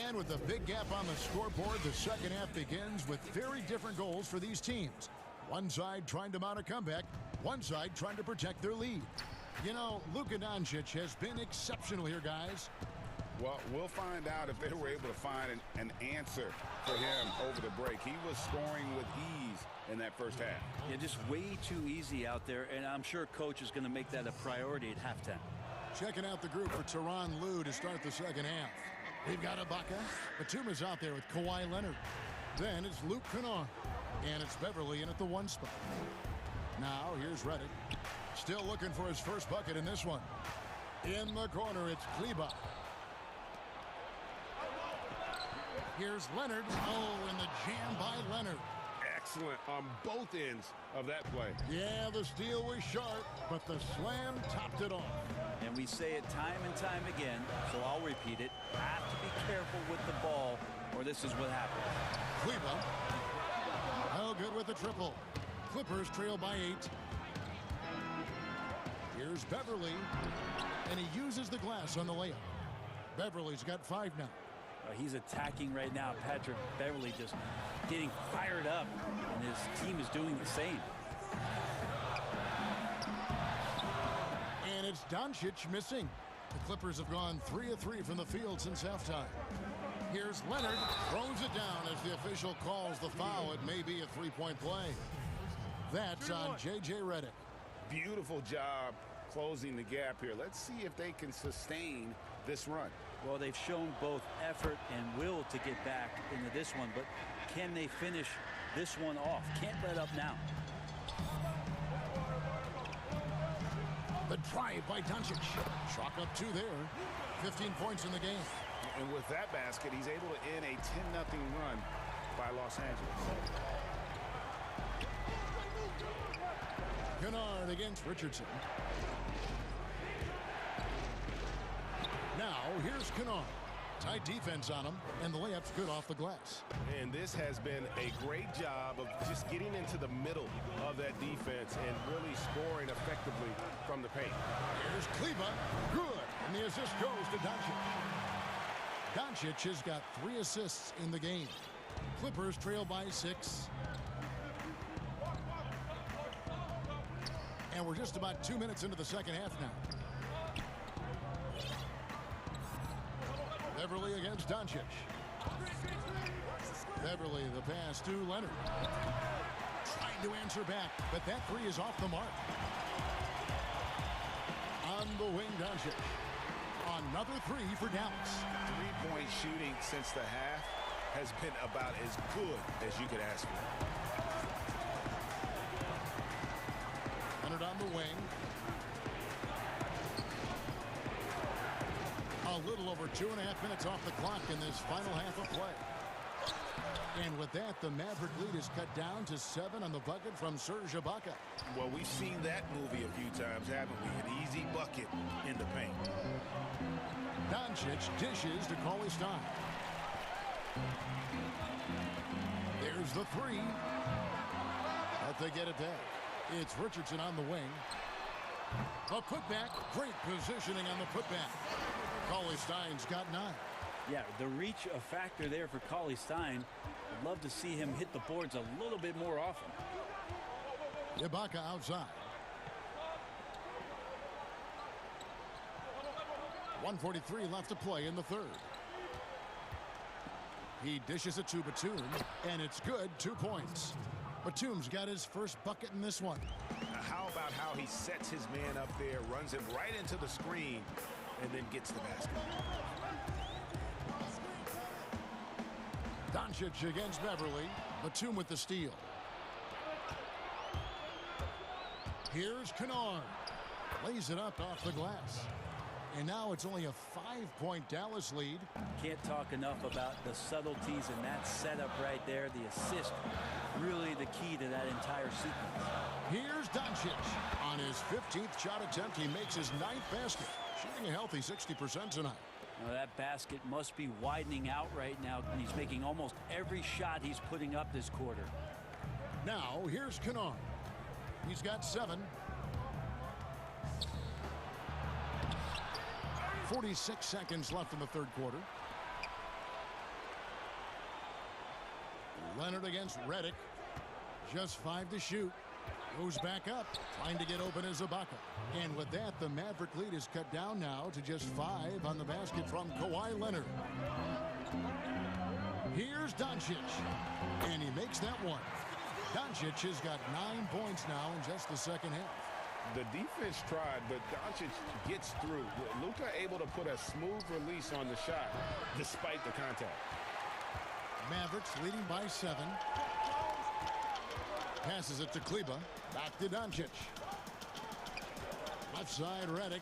And with a big gap on the scoreboard, the second half begins with very different goals for these teams. One side trying to mount a comeback, one side trying to protect their lead. You know, Luka Doncic has been exceptional here, guys. Well, we'll find out if they were able to find an answer for him over the break. He was scoring with ease in that first half. Yeah, just way too easy out there, and I'm sure Coach is going to make that a priority at halftime. Checking out the group for Tyronn Lue to start the second half. We've got Ibaka. Batuma's out there with Kawhi Leonard. Then it's Luke Kennard. And it's Beverly in at the 1 spot. Now here's Reddick. Still looking for his first bucket in this one. In the corner, it's Kleber. Here's Leonard. Oh, and the jam by Leonard. excellent on both ends of that play. Yeah, the steal was sharp, but the slam topped it off. And we say it time and time again, so I'll repeat it. Have to be careful with the ball, or this is what happens. Cleveland. Oh, good with the triple. Clippers trail by 8. Here's Beverly, and he uses the glass on the layup. Beverly's got 5 now. He's attacking right now. Patrick Beverly just getting fired up, and his team is doing the same. And it's Doncic missing. The Clippers have gone 3 of 3 from the field since halftime. Here's Leonard, throws it down as the official calls the foul. It may be a 3-point play. That's on J.J. Redick. Beautiful job closing the gap here. Let's see if they can sustain this run. Well, they've shown both effort and will to get back into this one, but can they finish this one off? Can't let up now. The drive by Doncic. Chalk up 2 there. 15 points in the game. And with that basket, he's able to end a 10-0 run by Los Angeles. Kennard against Richardson. Now, here's Kennard. Tight defense on him, and the layup's good off the glass. And this has been a great job of just getting into the middle of that defense and really scoring effectively from the paint. Here's Kleba. Good. And the assist goes to Doncic. Doncic has got 3 assists in the game. Clippers trail by 6. And we're just about 2 minutes into the second half now. Beverly against Doncic. Beverly, the pass to Leonard. Trying to answer back, but that 3 is off the mark. On the wing, Doncic. Another 3 for Dallas. 3-point shooting since the half has been about as good as you could ask for. Leonard on the wing. A little over 2.5 minutes off the clock in this final half of play. And with that, the Maverick lead is cut down to 7 on the bucket from Serge Ibaka. Well, we've seen that movie a few times, haven't we? An easy bucket in the paint. Doncic dishes to Cauley Stein. There's the 3. But they get it back. It's Richardson on the wing. A putback. Great positioning on the putback. Cauley Stein's got 9. Yeah, the reach a factor there for Cauley Stein. I'd love to see him hit the boards a little bit more often. Ibaka outside. 1:43 left to play in the third. He dishes it to Batum, and it's good. 2 points. Batum's got his first bucket in this one. Now, how about how he sets his man up there, runs him right into the screen, and then gets the basket. Doncic against Beverly. Batum with the steal. Here's Kennard. Lays it up off the glass. And now it's only a 5-point Dallas lead. Can't talk enough about the subtleties in that setup right there. The assist, really the key to that entire sequence. Here's Doncic. On his 15th shot attempt, he makes his 9th basket. Shooting a healthy 60% tonight. Now that basket must be widening out right now, and he's making almost every shot he's putting up this quarter. Now, here's Kennard. He's got 7. 46 seconds left in the third quarter. Leonard against Redick. Just 5 to shoot. Goes back up, trying to get open as Ibaka. And with that, the Maverick lead is cut down now to just 5 on the basket from Kawhi Leonard. Here's Doncic. And he makes that one. Doncic has got 9 points now in just the second half. The defense tried, but Doncic gets through. Luka able to put a smooth release on the shot despite the contact. Mavericks leading by 7. Passes it to Kleba. Back to Doncic. Left side, Redick.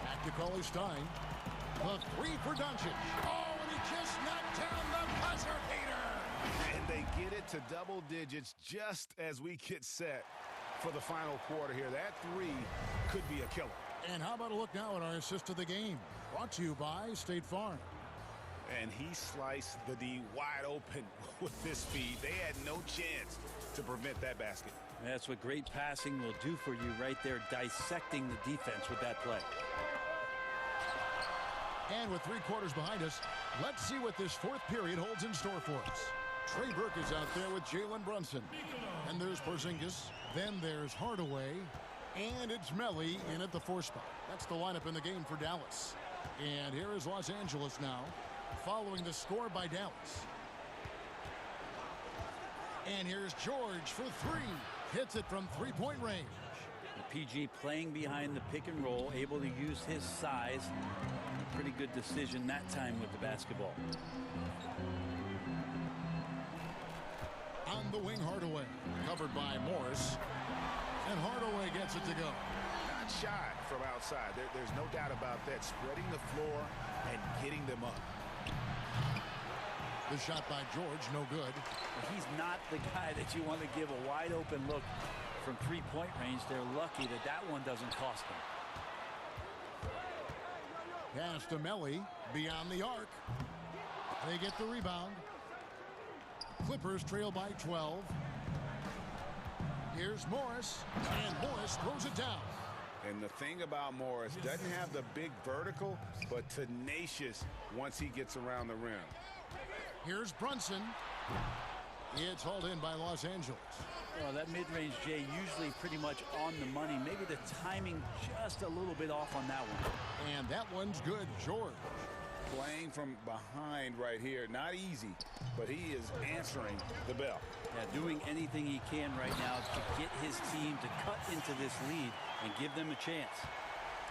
Back Cauley Stein. The three for Doncic. Oh, and he just knocked down the buzzer beater. And they get it to double digits just as we get set for the final quarter here. That three could be a killer. And how about a look now at our assist of the game? Brought to you by State Farm. And he sliced the D wide open with this feed. They had no chance to prevent that basket. That's what great passing will do for you right there, dissecting the defense with that play. And with 3 quarters behind us, let's see what this fourth period holds in store for us. Trey Burke is out there with Jalen Brunson. And there's Porzingis. Then there's Hardaway. And it's Melli in at the 4 spot. That's the lineup in the game for Dallas. And here is Los Angeles now, following the score by Dallas. And here's George for 3. Hits it from 3-point range. PG playing behind the pick and roll, able to use his size. A pretty good decision that time with the basketball. On the wing, Hardaway, covered by Morris. And Hardaway gets it to go. Not shy from outside. There's no doubt about that. Spreading the floor and getting them up. The shot by George, no good. He's not the guy that you want to give a wide open look from 3-point range. They're lucky that that one doesn't cost them. Pass to Melli, beyond the arc. They get the rebound. Clippers trail by 12. Here's Morris, and Morris throws it down. And the thing about Morris, doesn't have the big vertical, but tenacious once he gets around the rim. Here's Brunson. It's hauled in by Los Angeles. Well, that mid-range, Jay, usually pretty much on the money. Maybe the timing just a little bit off on that one. And that one's good, George. Playing from behind right here. Not easy, but he is answering the bell. Yeah, doing anything he can right now to get his team to cut into this lead and give them a chance.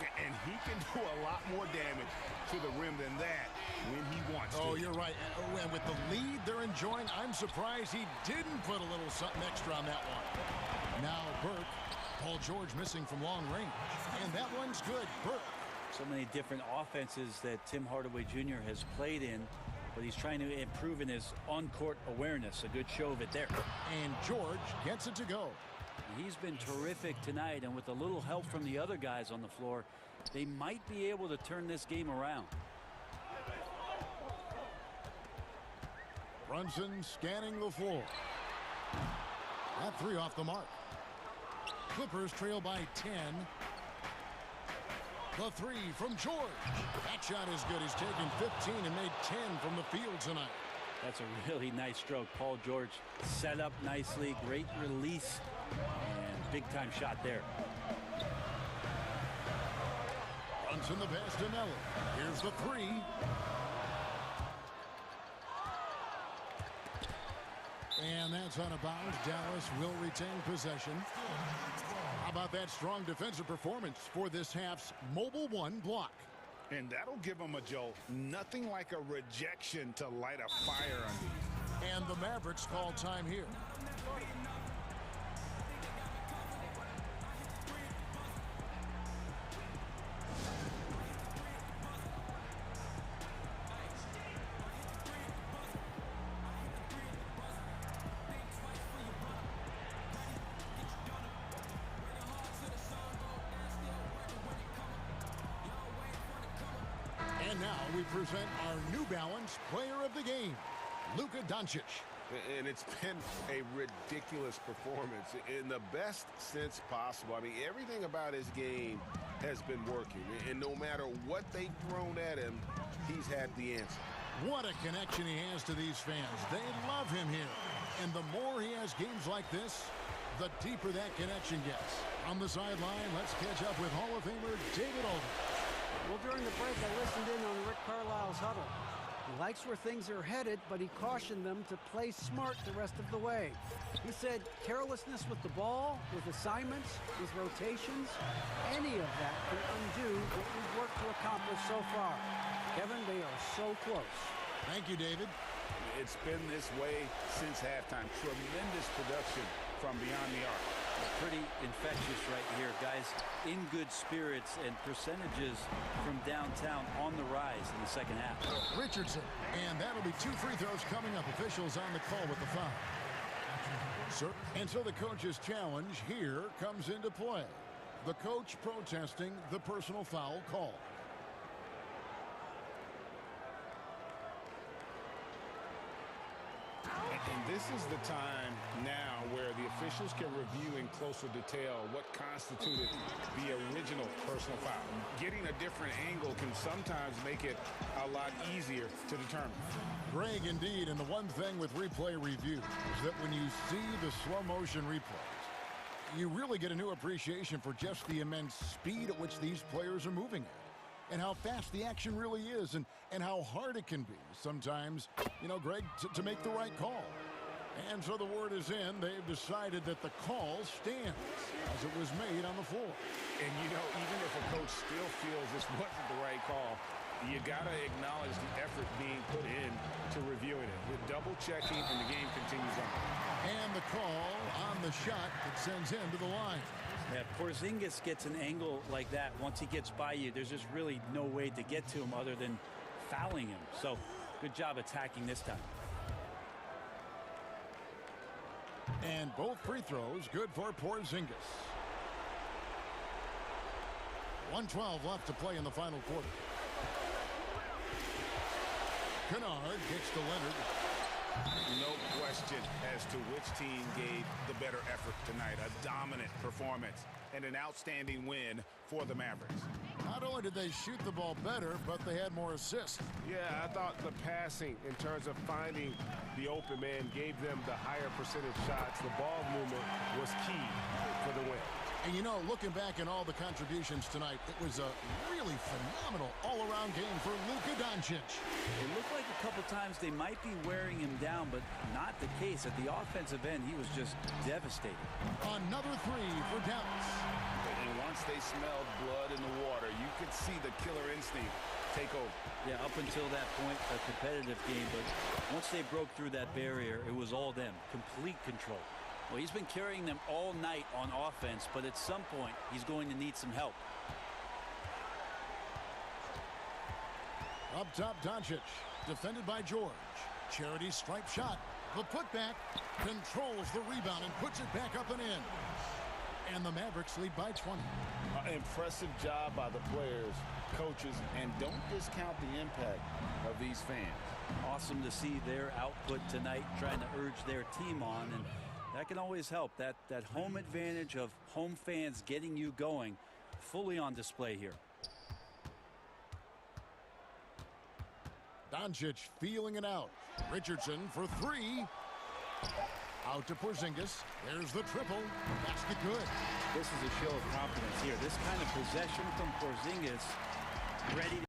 And he can do a lot more damage to the rim than that when he wants to. Oh, you're right. And with the lead they're enjoying, I'm surprised he didn't put a little something extra on that one. Now Burke. Paul George missing from long range. And that one's good. Burke. So many different offenses that Tim Hardaway Jr. has played in, but he's trying to improve in his on-court awareness. A good show of it there. And George gets it to go. He's been terrific tonight, and with a little help from the other guys on the floor, they might be able to turn this game around. Brunson scanning the floor. That 3 off the mark. Clippers trail by 10. The 3 from George. That shot is good. He's taken 15 and made 10 from the field tonight. That's a really nice stroke. Paul George set up nicely. Great release. And big-time shot there. Brunson the pass to Melli. Here's the 3. And that's out of bounds. Dallas will retain possession. How about that strong defensive performance for this half's Mobile One block? And that'll give them a jolt. Nothing like a rejection to light a fire under. And the Mavericks call time here. And now we present our New Balance Player of the Game, Luka Doncic. And it's been a ridiculous performance in the best sense possible. I mean, everything about his game has been working. And no matter what they've thrown at him, he's had the answer. What a connection he has to these fans. They love him here. And the more he has games like this, the deeper that connection gets. On the sideline, let's catch up with Hall of Famer David Aldridge. Well, during the break, I listened in on Rick Carlisle's huddle. He likes where things are headed, but he cautioned them to play smart the rest of the way. He said carelessness with the ball, with assignments, with rotations, any of that can undo what we've worked to accomplish so far. Kevin, they are so close. Thank you, David. It's been this way since halftime. Tremendous production from beyond the arc. Pretty infectious right here. Guys guys in good spirits and percentages from downtown on the rise in the second half. Richardson, and that'll be 2 free throws coming up. Officials on the call with the foul. And so the coach's challenge here comes into play. The coach protesting the personal foul call. And this is the time now where the officials can review in closer detail what constituted the original personal foul. Getting a different angle can sometimes make it a lot easier to determine. Greg, indeed, and the one thing with replay review is that when you see the slow motion replays, you really get a new appreciation for just the immense speed at which these players are moving at. And how fast the action really is, and how hard it can be sometimes, you know, Greg, to make the right call. And so the word is in. They've decided that the call stands as it was made on the floor. And, you know, even if a coach still feels this wasn't the right call, you got to acknowledge the effort being put in to reviewing it. With double checking, and the game continues on. And the call on the shot that sends him to the line. Yeah, Porzingis gets an angle like that. Once he gets by you, there's just really no way to get to him other than fouling him. So good job attacking this time. And both free throws good for Porzingis. 1:12 left to play in the final quarter. Kennard kicks to Leonard. No question as to which team gave the better effort tonight. A dominant performance and an outstanding win for the Mavericks. Not only did they shoot the ball better, but they had more assists. Yeah, I thought the passing in terms of finding the open man gave them the higher percentage shots. The ball movement was key for the win. And, you know, looking back at all the contributions tonight, it was a really phenomenal all-around game for Luka Doncic. It looked like a couple times they might be wearing him down, but not the case. At the offensive end, he was just devastated. Another three for Dallas. And once they smelled blood in the water, you could see the killer instinct take over. Yeah, up until that point, a competitive game, but once they broke through that barrier, it was all them. Complete control. Well, he's been carrying them all night on offense, but at some point, he's going to need some help. Up top, Doncic, defended by George. Charity stripe shot. The putback controls the rebound and puts it back up and in. And the Mavericks lead by 20. Impressive job by the players, coaches, and don't discount the impact of these fans. Awesome to see their output tonight, trying to urge their team on, and that can always help. That home advantage of home fans getting you going, fully on display here. Doncic feeling it out. Richardson for three. Out to Porzingis. There's the triple. Basket good. This is a show of confidence here. This kind of possession from Porzingis, ready to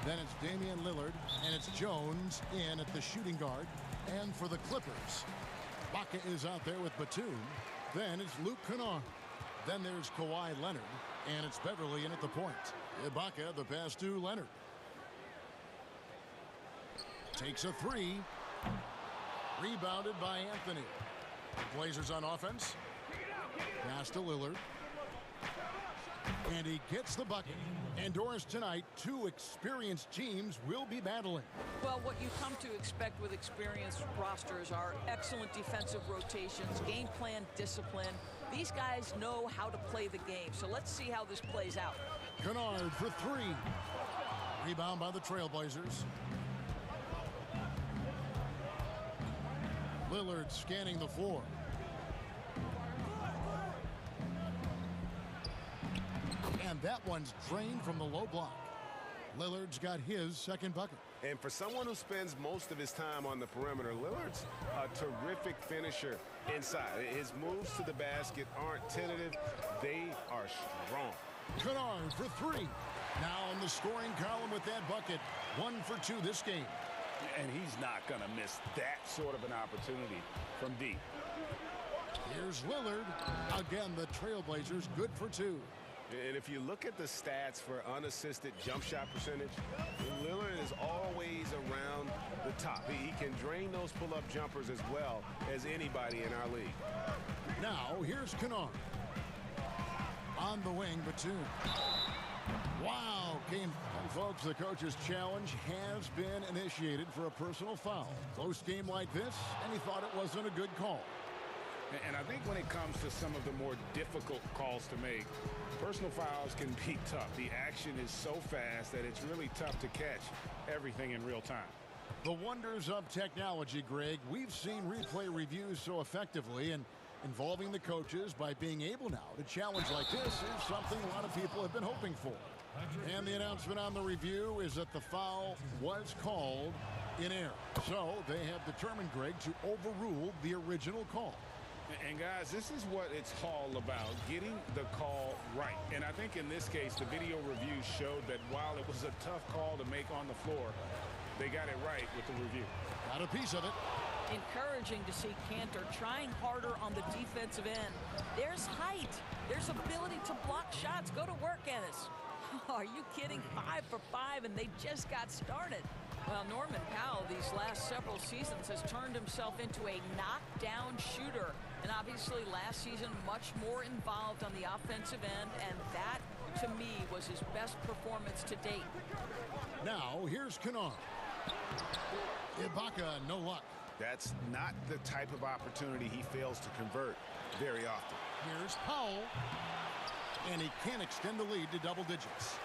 Then it's Damian Lillard, and it's Jones in at the shooting guard. And for the Clippers, Ibaka is out there with Batum. Then it's Luke Kennard. Then there's Kawhi Leonard, and it's Beverly in at the point. Ibaka, the pass to Leonard. Takes a three. Rebounded by Anthony. Blazers on offense. Pass to Lillard. And he gets the bucket. And Doris, tonight, two experienced teams will be battling. Well, what you come to expect with experienced rosters are excellent defensive rotations, game plan discipline. These guys know how to play the game. So let's see how this plays out. Kennard for three. Rebound by the Trailblazers. Lillard scanning the floor. And that one's drained from the low block. Lillard's got his second bucket. And for someone who spends most of his time on the perimeter, Lillard's a terrific finisher inside. His moves to the basket aren't tentative. They are strong. Kennard for three. Now in the scoring column with that bucket. 1 for 2 this game. And he's not going to miss that sort of an opportunity from deep. Here's Lillard. Again, the Trailblazers good for 2. And if you look at the stats for unassisted jump shot percentage, Lillard is always around the top. He can drain those pull-up jumpers as well as anybody in our league. Now, here's Kennard. On the wing, Batum. Wow, game. And folks, the coach's challenge has been initiated for a personal foul. Close game like this, and he thought it wasn't a good call. And I think when it comes to some of the more difficult calls to make, personal fouls can be tough. The action is so fast that it's really tough to catch everything in real time. The wonders of technology, Greg. We've seen replay reviews so effectively, and involving the coaches by being able now to challenge like this is something a lot of people have been hoping for. And the announcement on the review is that the foul was called in error. So they have determined, Greg, to overrule the original call. And guys, this is what it's all about, getting the call right. And I think in this case, the video review showed that while it was a tough call to make on the floor, they got it right with the review. Got a piece of it. Encouraging to see Cantor trying harder on the defensive end. There's height. There's ability to block shots. Go to work, Ennis. Are you kidding? 5 for 5, and they just got started. Well, Norman Powell these last several seasons has turned himself into a knockdown shooter. And obviously last season much more involved on the offensive end, and that, to me, was his best performance to date. Now, here's Kennard. Ibaka, no luck. That's not the type of opportunity he fails to convert very often. Here's Powell. And he can't extend the lead to double digits.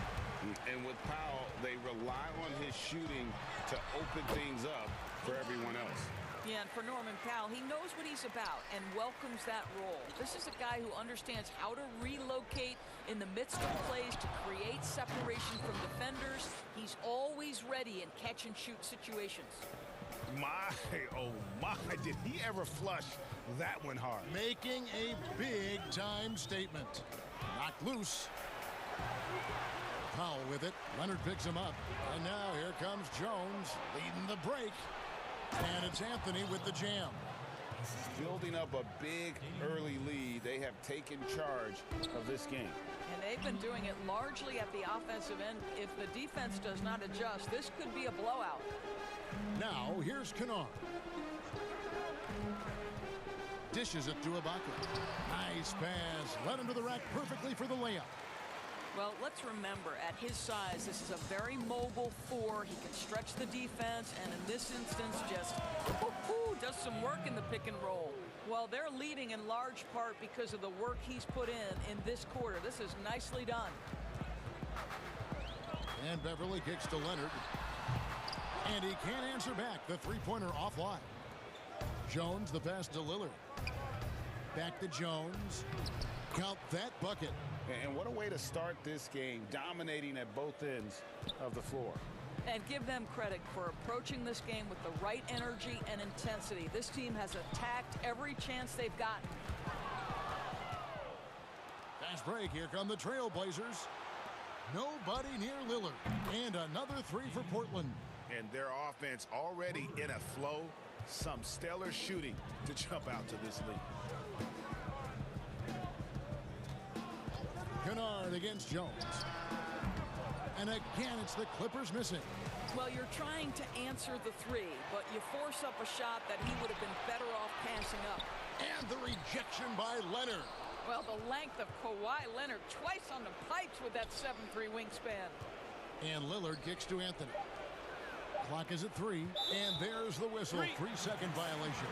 And with Powell, they rely on his shooting to open things up for everyone else. Yeah, and for Norman Powell, he knows what he's about and welcomes that role. This is a guy who understands how to relocate in the midst of plays to create separation from defenders. He's always ready in catch-and-shoot situations. My, oh my, did he ever flush that one hard? Making a big-time statement. Knocked loose. Powell with it. Leonard picks him up. And now here comes Jones leading the break. And it's Anthony with the jam. Building up a big early lead. They have taken charge of this game. And they've been doing it largely at the offensive end. If the defense does not adjust, this could be a blowout. Now, here's Kennard. Dishes it to Ibaka. Nice pass. Led him to the rack perfectly for the layup. Well, let's remember, at his size, this is a very mobile 4. He can stretch the defense, and in this instance, just does some work in the pick and roll. Well, they're leading in large part because of the work he's put in this quarter. This is nicely done. And Beverly kicks to Leonard. And he can't answer back. The three-pointer offline. Jones, the pass to Lillard. Back to Jones. Count that bucket. And what a way to start this game, dominating at both ends of the floor. And give them credit for approaching this game with the right energy and intensity. This team has attacked every chance they've gotten. Fast break. Here come the Trailblazers. Nobody near Lillard. And another three for Portland. And their offense already in a flow. Some stellar shooting to jump out to this lead. Kennard against Jones. And again, it's the Clippers missing. Well, you're trying to answer the three, but you force up a shot that he would have been better off passing up. And the rejection by Leonard. Well, the length of Kawhi Leonard twice on the pipes with that 7'3" wingspan. And Lillard kicks to Anthony. Clock is at 3, and there's the whistle. 3-second violation.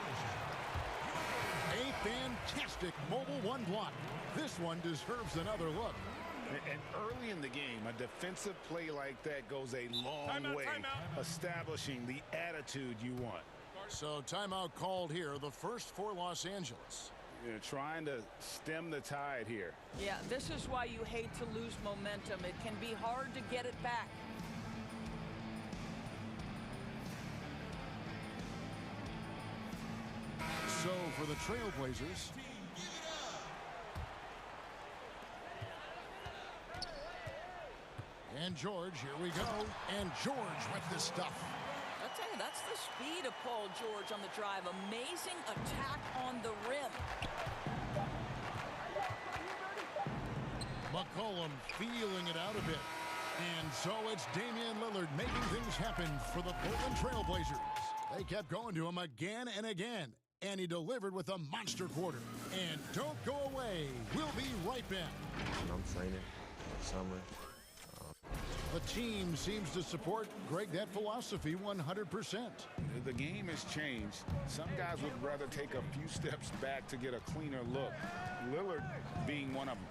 A fantastic mobile one block. This one deserves another look. And early in the game, a defensive play like that goes a long way, establishing the attitude you want. So timeout called here, the first for Los Angeles. You're trying to stem the tide here. Yeah, this is why you hate to lose momentum. It can be hard to get it back. So for the Trailblazers, and George, here we go. And George with the stuff. I'll tell you, that's the speed of Paul George on the drive. Amazing attack on the rim. McCollum feeling it out a bit. And so it's Damian Lillard making things happen for the Portland Trailblazers. They kept going to him again and again. And he delivered with a monster quarter. And don't go away. We'll be right back. I'm training summer. The team seems to support, Greg, that philosophy 100%. The game has changed. Some guys would rather take a few steps back to get a cleaner look. Lillard being one of them.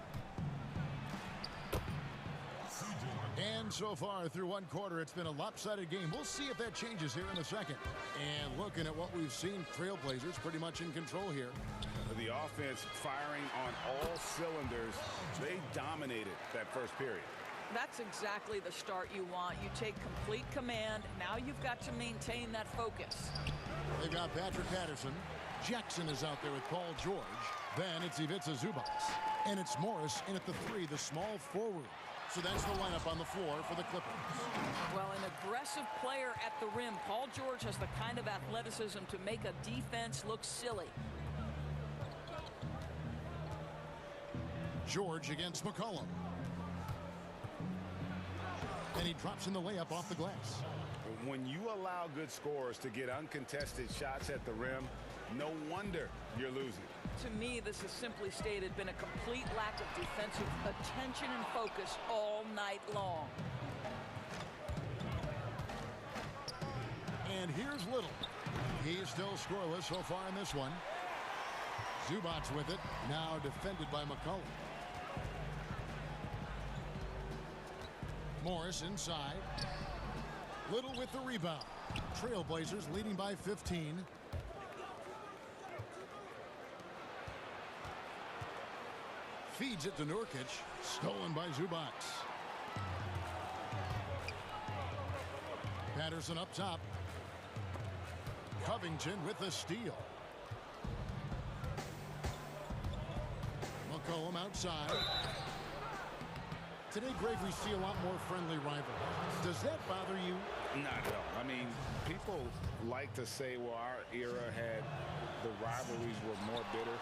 And so far through one quarter, it's been a lopsided game. We'll see if that changes here in a second. And looking at what we've seen, Trailblazers pretty much in control here. The offense firing on all cylinders. They dominated that first period. That's exactly the start you want. You take complete command. Now you've got to maintain that focus. They've got Patrick Patterson. Jackson is out there with Paul George. Then it's Ivica Zubac. And it's Morris in at the 3, the small forward. So that's the lineup on the floor for the Clippers. Well, an aggressive player at the rim. Paul George has the kind of athleticism to make a defense look silly. George against McCollum. And he drops in the layup off the glass. When you allow good scorers to get uncontested shots at the rim, no wonder you're losing. To me, this has simply stated been a complete lack of defensive attention and focus all night long. And here's Little. He's still scoreless so far in this one. Zubac with it, now defended by McCollum. Morris inside. Little with the rebound. Trailblazers leading by 15. Feeds it to Nurkic. Stolen by Zubac. Patterson up top. Covington with the steal. McCollum outside. Today, Greg, we see a lot more friendly rivalry. Does that bother you? Not at all. I mean, people like to say, well, our era had the rivalries were more bitter.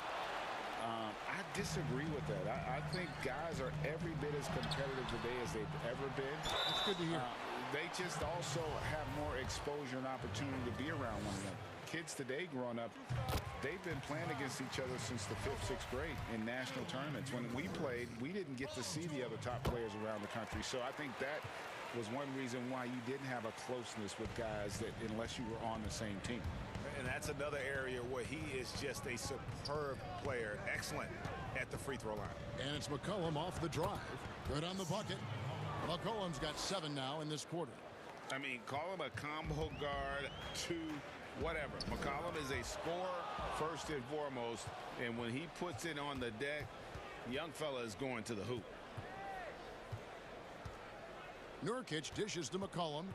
I disagree with that. I think guys are every bit as competitive today as they've ever been. That's good to hear. They just also have more exposure and opportunity to be around one another. Kids today growing up, they've been playing against each other since the 5th, 6th grade in national tournaments. When we played, we didn't get to see the other top players around the country. So I think that was one reason why you didn't have a closeness with guys that unless you were on the same team. And that's another area where he is just a superb player. Excellent at the free throw line. And it's McCollum off the drive. Good on the bucket. McCollum's got 7 now in this quarter. I mean, call him a combo guard, 2, whatever. McCollum is a scorer first and foremost. And when he puts it on the deck, young fella is going to the hoop. Nurkic dishes to McCollum.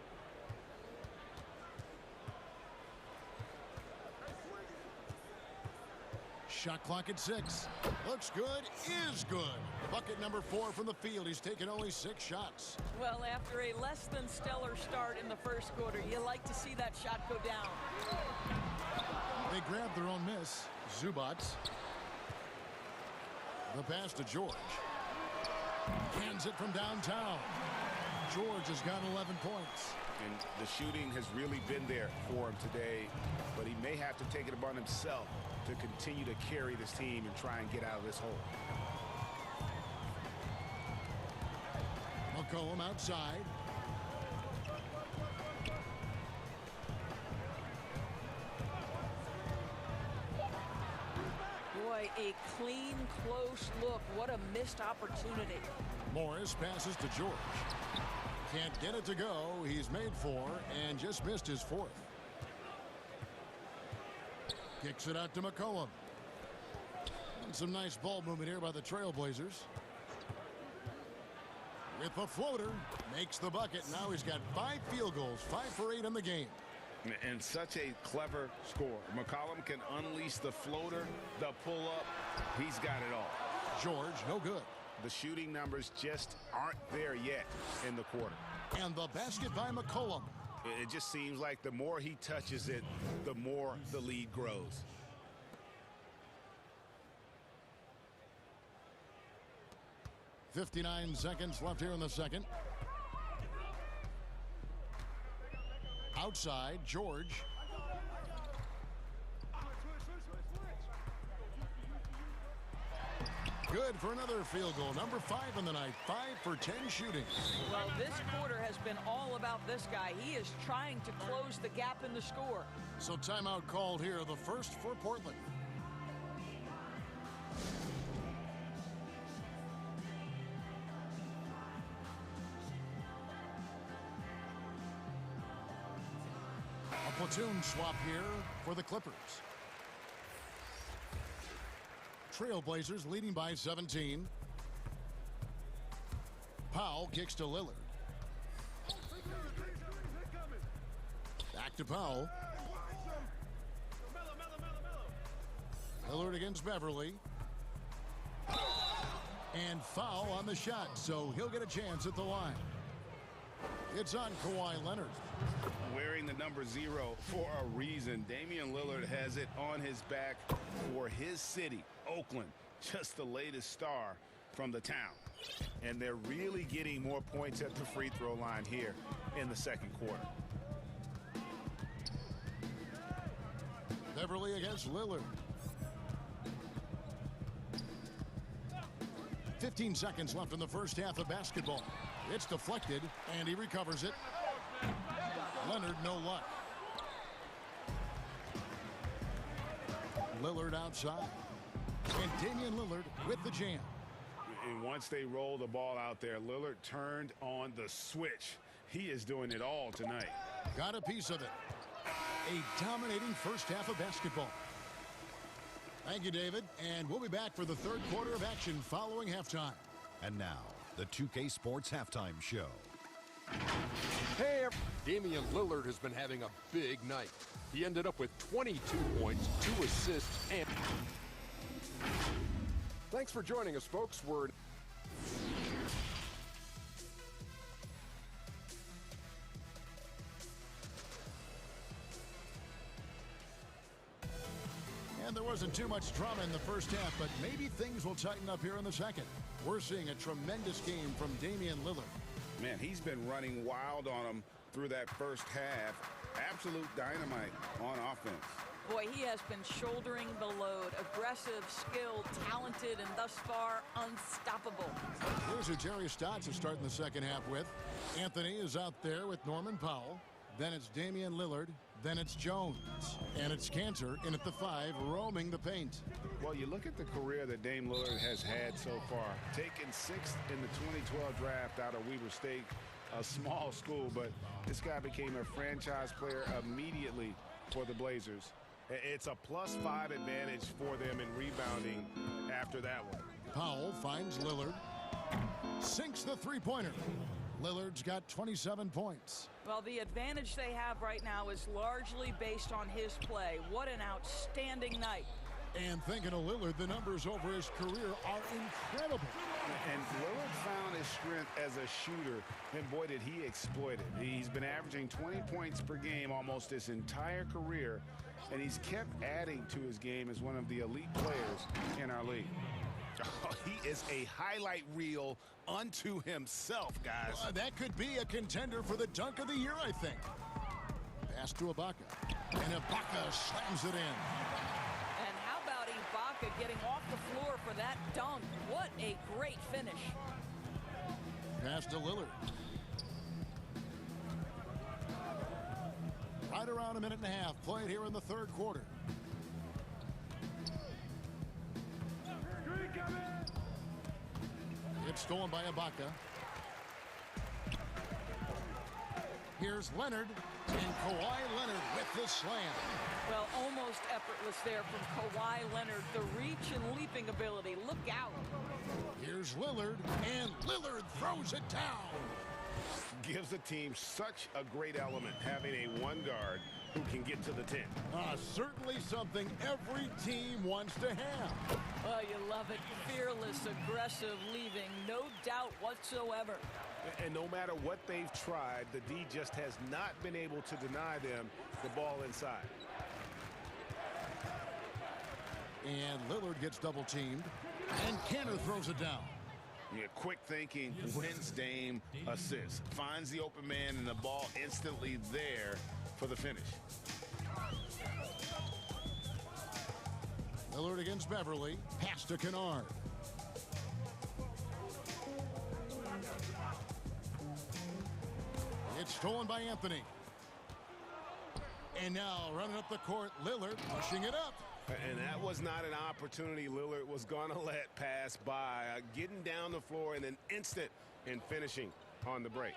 Shot clock at 6. Looks good, is good. Bucket number 4 from the field. He's taken only 6 shots. Well, after a less than stellar start in the first quarter, you like to see that shot go down. They grab their own miss. Zubac. The pass to George. Hands it from downtown. George has got 11 points. And the shooting has really been there for him today, but he may have to take it upon himself to continue to carry this team and try and get out of this hole. McCollum outside. Boy, a clean, close look. What a missed opportunity. Morris passes to George. Can't get it to go. He's made 4 and just missed his 4th. Kicks it out to McCollum. And some nice ball movement here by the Trailblazers. With the floater, makes the bucket. Now he's got 5 field goals, 5 for 8 in the game. And such a clever score. McCollum can unleash the floater, the pull-up. He's got it all. George, no good. The shooting numbers just aren't there yet in the quarter. And the basket by McCollum. It just seems like the more he touches it, the more the lead grows. .59 seconds left here in the second. Outside, George. Good for another field goal. Number 5 in the night. 5 for 10 shooting. Well, this quarter has been all about this guy. He is trying to close the gap in the score. So timeout called here, the first for Portland. A platoon swap here for the Clippers. Trailblazers leading by 17. Powell kicks to Lillard. Back to Powell. Lillard against Beverly. And foul on the shot, so he'll get a chance at the line. It's on Kawhi Leonard. Wearing the number 0 for a reason. Damian Lillard has it on his back for his city, Oakland. Just the latest star from the town. And they're really getting more points at the free throw line here in the second quarter. Beverly against Lillard. 15 seconds left in the first half of basketball. It's deflected, and he recovers it. Leonard, no luck. Lillard outside. And Damian Lillard with the jam. And once they roll the ball out there, Lillard turned on the switch. He is doing it all tonight. Got a piece of it. A dominating first half of basketball. Thank you, David. And we'll be back for the third quarter of action following halftime. And now, the 2K Sports Halftime Show. Hey, Damian Lillard has been having a big night. He ended up with 22 points, 2 assists, and... Thanks for joining us, folks. We're... And there wasn't too much drama in the first half, but maybe things will tighten up here in the second. We're seeing a tremendous game from Damian Lillard. Man, he's been running wild on him through that first half. Absolute dynamite on offense. Boy, he has been shouldering the load. Aggressive, skilled, talented, and thus far, unstoppable. Here's who Jerry Stotts is starting the second half with. Anthony is out there with Norman Powell. Then it's Damian Lillard. Then it's Jones. And it's Cantor in at the 5, roaming the paint. Well, you look at the career that Dame Lillard has had so far. Taken 6th in the 2012 draft out of Weber State, a small school, but this guy became a franchise player immediately for the Blazers. It's a +5 advantage for them in rebounding after that one. Powell finds Lillard. Sinks the three-pointer. Lillard's got 27 points. Well, the advantage they have right now is largely based on his play. What an outstanding night. And thinking of Lillard, the numbers over his career are incredible. And Lillard found his strength as a shooter, and boy, did he exploit it. He's been averaging 20 points per game almost his entire career, and he's kept adding to his game as one of the elite players in our league. Oh, he is a highlight reel unto himself, guys. That could be a contender for the dunk of the year, I think. Pass to Ibaka, and Ibaka slams it in. And how about Ibaka getting off the floor for that dunk? What a great finish. Pass to Lillard. Right around a minute and a half played here in the third quarter. It's stolen by Ibaka. Here's Leonard, and Kawhi Leonard with the slam. Well, almost effortless there from Kawhi Leonard. The reach and leaping ability. Look out. Here's Lillard, and Lillard throws it down. Gives the team such a great element having a one guard who can get to the 10. Certainly something every team wants to have. Oh, you love it. Fearless, aggressive, leaving. No doubt whatsoever. And no matter what they've tried, the D just has not been able to deny them the ball inside. And Lillard gets double teamed, and Cantor throws it down. Yeah, quick thinking, wins Dame assist. Finds the open man, and the ball instantly there for the finish. Lillard against Beverly. Pass to Kennard. It's stolen by Anthony. And now running up the court, Lillard pushing it up. And that was not an opportunity Lillard was going to let pass by. Getting down the floor in an instant and finishing on the break.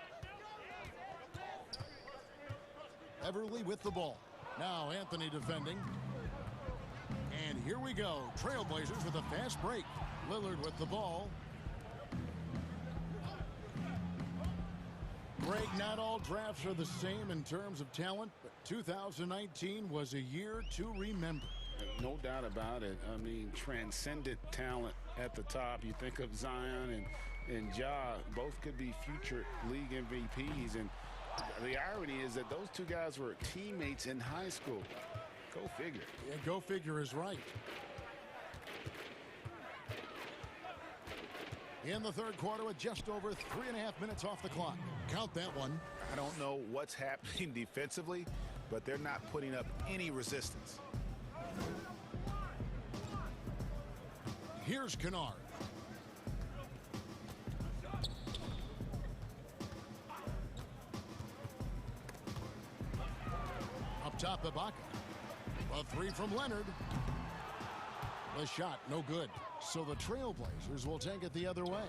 Beverly with the ball. Now Anthony defending. And here we go. Trailblazers with a fast break. Lillard with the ball. Greg, not all drafts are the same in terms of talent, but 2019 was a year to remember. No doubt about it. I mean, transcendent talent at the top. You think of Zion and Ja, both could be future league MVPs. And the irony is that those two guys were teammates in high school. Go figure. Yeah, go figure is right. In the third quarter with just over 3.5 minutes off the clock. Count that one. I don't know what's happening defensively, but they're not putting up any resistance. Here's Kennard. Up top, Ibaka. A three from Leonard. The shot, no good. So the Trailblazers will take it the other way.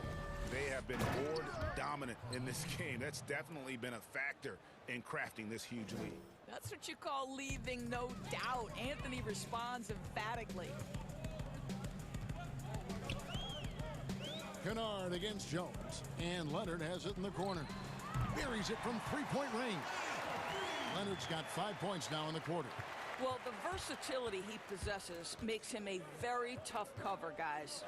They have been board dominant in this game. That's definitely been a factor in crafting this huge lead. That's what you call leaving, no doubt. Anthony responds emphatically. Kennard against Jones. And Leonard has it in the corner. Buries it from three-point range. Leonard's got 5 points now in the quarter. Well, the versatility he possesses makes him a very tough cover, guys.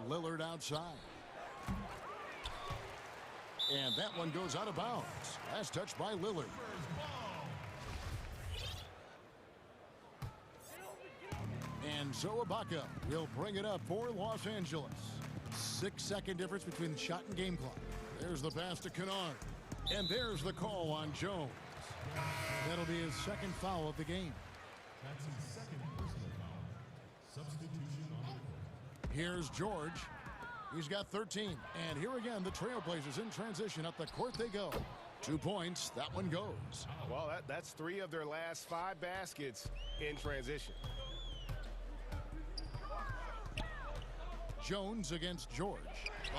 Lillard outside. And that one goes out of bounds. Last touch by Lillard. And so Ibaka will bring it up for Los Angeles. 6-second difference between the shot and game clock. There's the pass to Kennard. And there's the call on Jones. That'll be his second foul of the game. That's his second personal foul. Substitution on the court. Here's George. He's got 13. And here again, the Trailblazers in transition. Up the court they go. 2 points. That one goes. Well, that's 3 of their last 5 baskets in transition. Jones against George.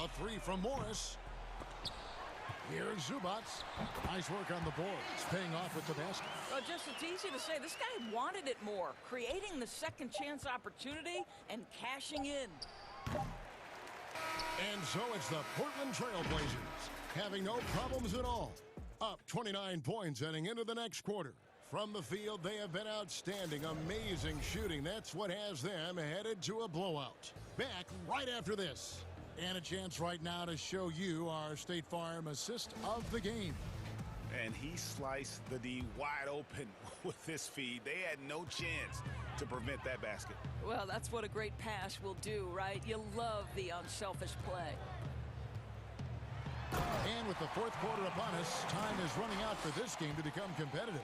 A three from Morris. Here's Zubats. Nice work on the boards. Paying off with the basket. Well, just it's easy to say. This guy wanted it more. Creating the second chance opportunity and cashing in. And so it's the Portland Trailblazers having no problems at all. Up 29 points heading into the next quarter. From the field, they have been outstanding. Amazing shooting. That's what has them headed to a blowout. Back right after this. And a chance right now to show you our State Farm assist of the game. And he sliced the D wide open with this feed. They had no chance to prevent that basket. Well, that's what a great pass will do, right? You love the unselfish play. And with the fourth quarter upon us, time is running out for this game to become competitive.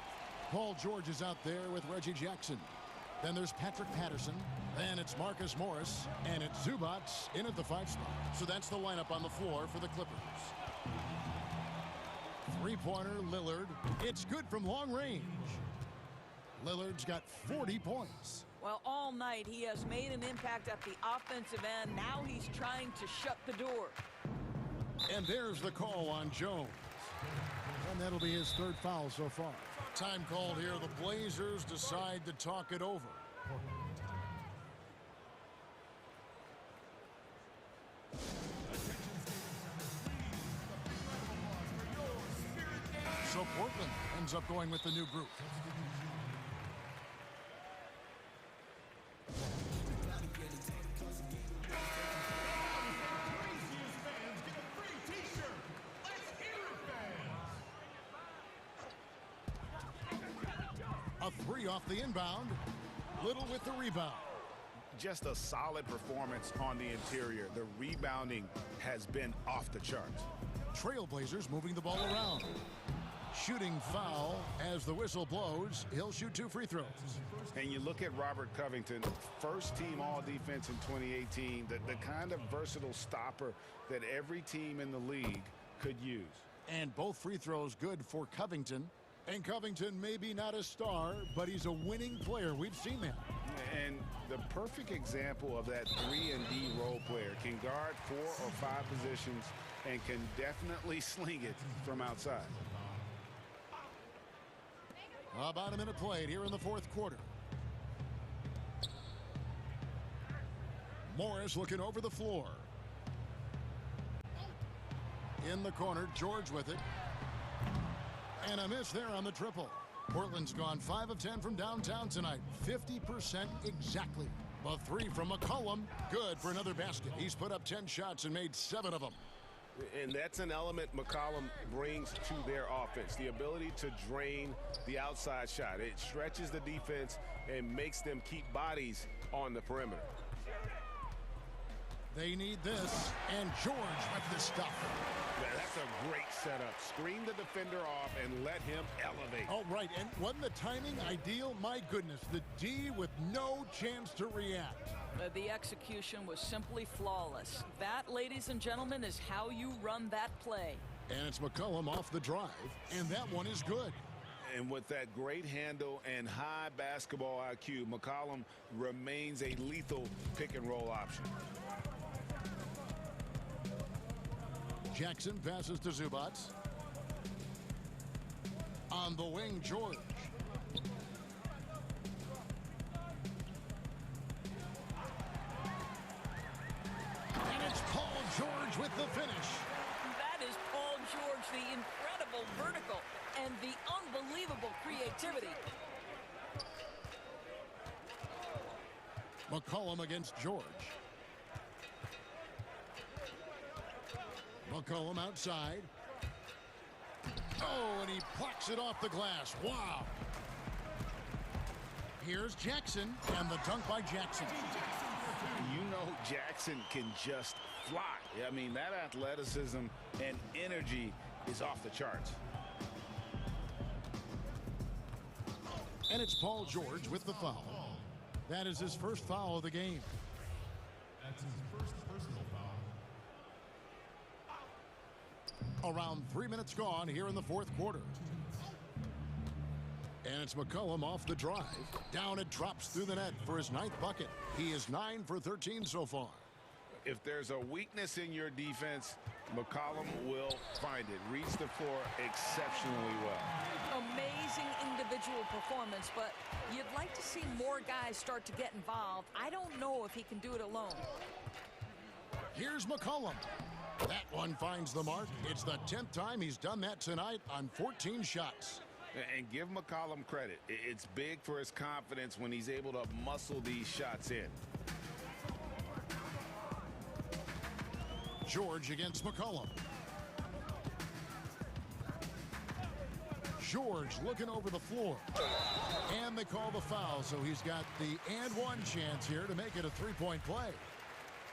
Paul George is out there with Reggie Jackson. Then there's Patrick Patterson. Then it's Marcus Morris. And it's Zubac in at the 5 spot. So that's the lineup on the floor for the Clippers. Three-pointer, Lillard. It's good from long range. Lillard's got 40 points. Well, all night he has made an impact at the offensive end. Now he's trying to shut the door. And there's the call on Jones. And that'll be his 3rd foul so far. Time called here. The Blazers decide to talk it over. So Portland ends up going with the new group. A 3 off the inbound. Little with the rebound. Just a solid performance on the interior. The rebounding has been off the charts. Trailblazers moving the ball around. Shooting foul as the whistle blows. He'll shoot 2 free throws. And you look at Robert Covington, first team all defense in 2018, the kind of versatile stopper that every team in the league could use. And both free throws good for Covington. And Covington may be not a star, but he's a winning player. We've seen that. And the perfect example of that 3-and-D role player. Can guard 4 or 5 positions and can definitely sling it from outside. About a minute played here in the 4th quarter. Morris looking over the floor. In the corner, George with it. And a miss there on the triple. Portland's gone 5 of 10 from downtown tonight. 50% exactly. The 3 from McCollum. Good for another basket. He's put up 10 shots and made 7 of them. And that's an element McCollum brings to their offense. The ability to drain the outside shot. It stretches the defense and makes them keep bodies on the perimeter. They need this. And George with the stuff. That's a great setup. Screen the defender off and let him elevate. All right, and wasn't the timing ideal? My goodness, the D with no chance to react. The execution was simply flawless. That, ladies and gentlemen, is how you run that play. And it's McCollum off the drive, and that one is good. And with that great handle and high basketball IQ, McCollum remains a lethal pick-and-roll option. Jackson passes to Zubac. On the wing, George. And it's Paul George with the finish. That is Paul George, the incredible vertical and the unbelievable creativity. McCollum against George. McCollum outside. Oh, and he plucks it off the glass. Wow. Here's Jackson, and the dunk by Jackson. You know Jackson can just fly. I mean, that athleticism and energy is off the charts. And it's Paul George with the foul. That is his first foul of the game. That's his first personal foul. Around 3 minutes gone here in the 4th quarter. And it's McCollum off the drive. Down it drops through the net for his 9th bucket. He is 9 for 13 so far. If there's a weakness in your defense, McCollum will find it. Reads the floor exceptionally well. Amazing individual performance, but you'd like to see more guys start to get involved. I don't know if he can do it alone. Here's McCollum. That one finds the mark. It's the 10th time he's done that tonight on 14 shots. And give McCollum credit. It's big for his confidence when he's able to muscle these shots in. George against McCollum. George looking over the floor. And they call the foul, so he's got the and one chance here to make it a three-point play.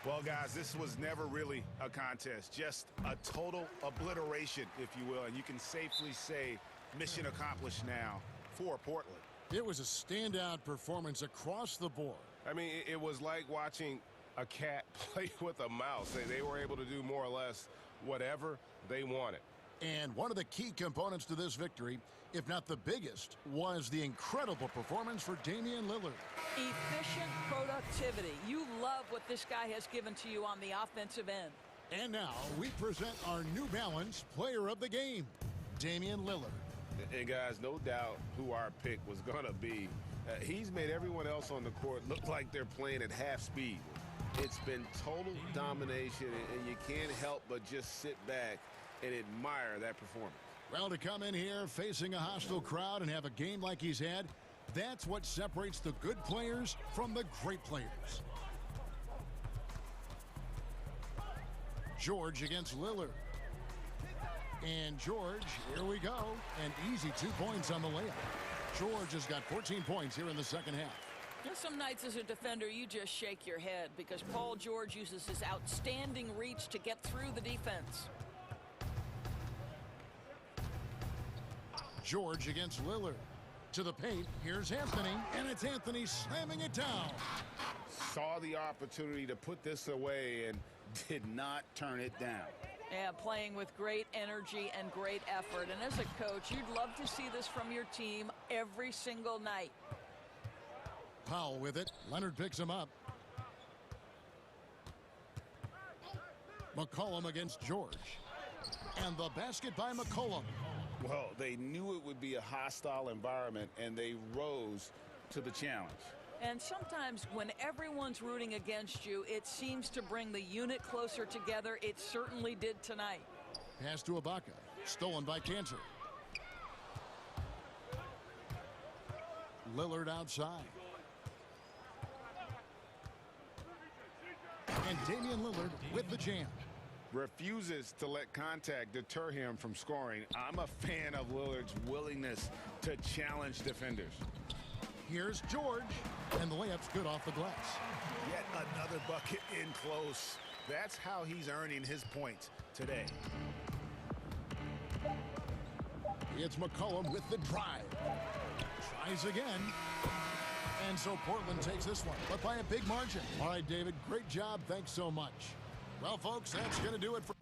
Well, guys, this was never really a contest, just a total obliteration, if you will, and you can safely say mission accomplished now for Portland. It was a standout performance across the board. I mean, it was like watching a cat play with a mouse. They were able to do more or less whatever they wanted. And one of the key components to this victory, if not the biggest, was the incredible performance for Damian Lillard. Efficient productivity. You love what this guy has given to you on the offensive end. And now we present our New Balance Player of the Game, Damian Lillard. And guys, no doubt who our pick was going to be. He's made everyone else on the court look like they're playing at half speed. It's been total domination, and you can't help but just sit back and admire that performance. Well, to come in here facing a hostile crowd and have a game like he's had, that's what separates the good players from the great players. George against Lillard. And George, here we go. An easy 2 points on the layup. George has got 14 points here in the second half. Some nights as a defender, you just shake your head because Paul George uses his outstanding reach to get through the defense. George against Lillard. To the paint, here's Anthony, and it's Anthony slamming it down. Saw the opportunity to put this away and did not turn it down. Yeah, playing with great energy and great effort. And as a coach, you'd love to see this from your team every single night. Powell with it. Leonard picks him up. McCollum against George. And the basket by McCollum. Well, they knew it would be a hostile environment, and they rose to the challenge. And sometimes when everyone's rooting against you, it seems to bring the unit closer together. It certainly did tonight. Pass to Ibaka. Stolen by Cantor. Lillard outside. And Damian Lillard with the jam. Refuses to let contact deter him from scoring. I'm a fan of Lillard's willingness to challenge defenders. Here's George, and the layup's good off the glass. Yet another bucket in close. That's how he's earning his points today. It's McCollum with the drive. Tries again. And so Portland takes this one, but by a big margin. All right, David, great job. Thanks so much. Well, folks, that's going to do it for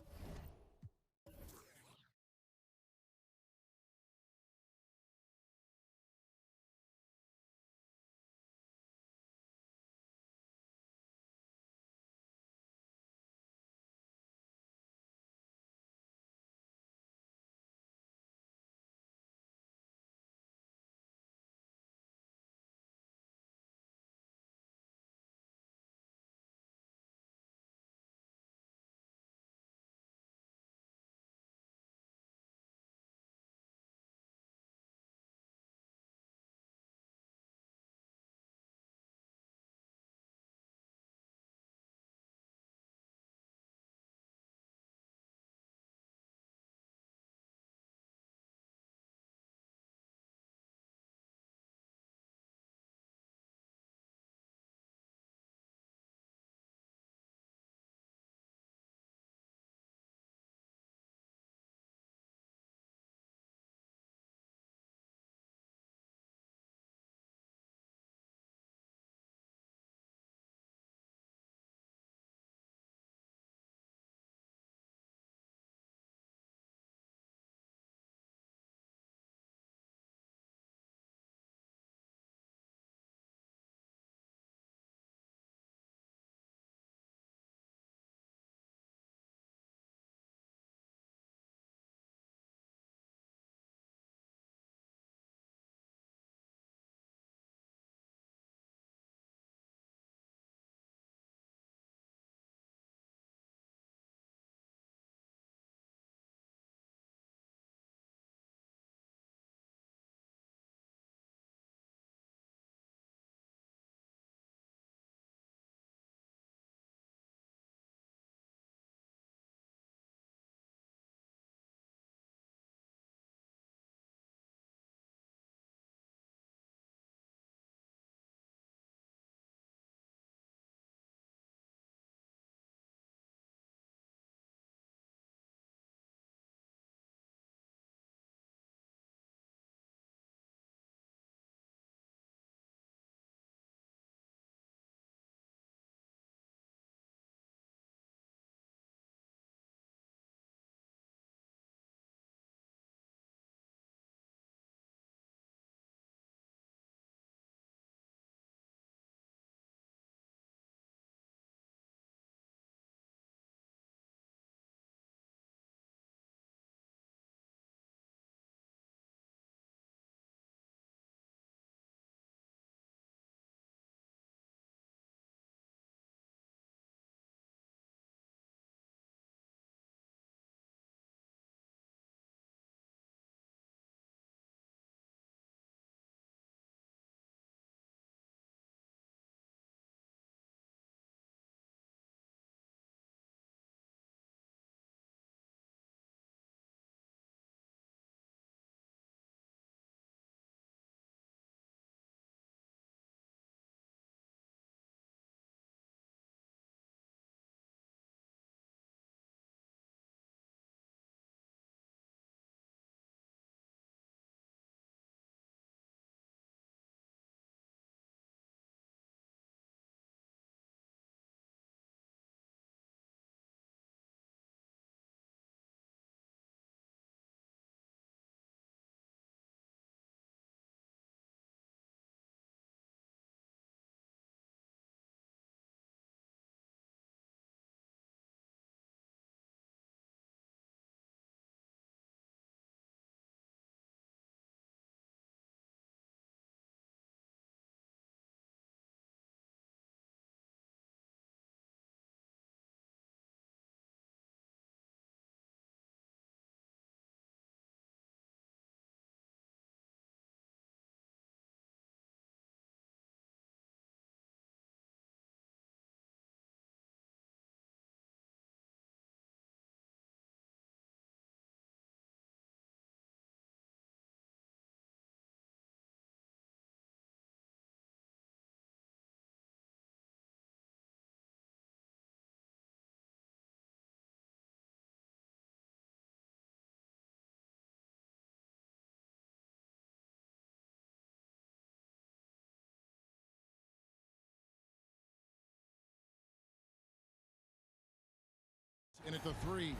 In at the 3.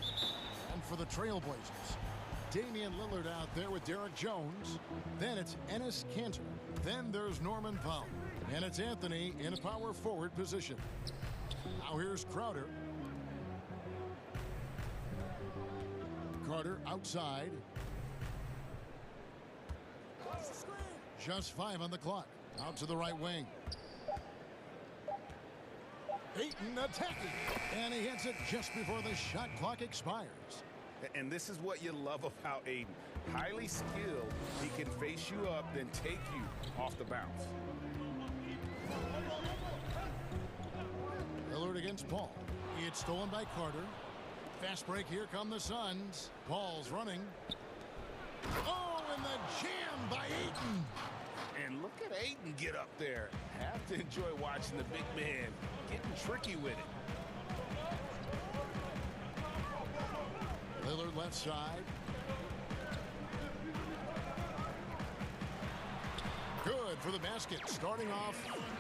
And for the Trailblazers, Damian Lillard out there with Derek Jones. Then it's Enes Kanter. Then there's Norman Powell. And it's Anthony in a power forward position. Now here's Crowder. Carter outside. Just 5 on the clock. Out to the right wing. Ayton attacking. And he hits it just before the shot clock expires. And this is what you love about Ayton. Highly skilled. He can face you up, then take you off the bounce. Lillard against Paul. It's stolen by Carter. Fast break. Here come the Suns. Paul's running. Oh, and the jam by Ayton. And look at Ayton get up there. Have to enjoy watching the big man getting tricky with it. Lillard left side. Good for the basket. Starting off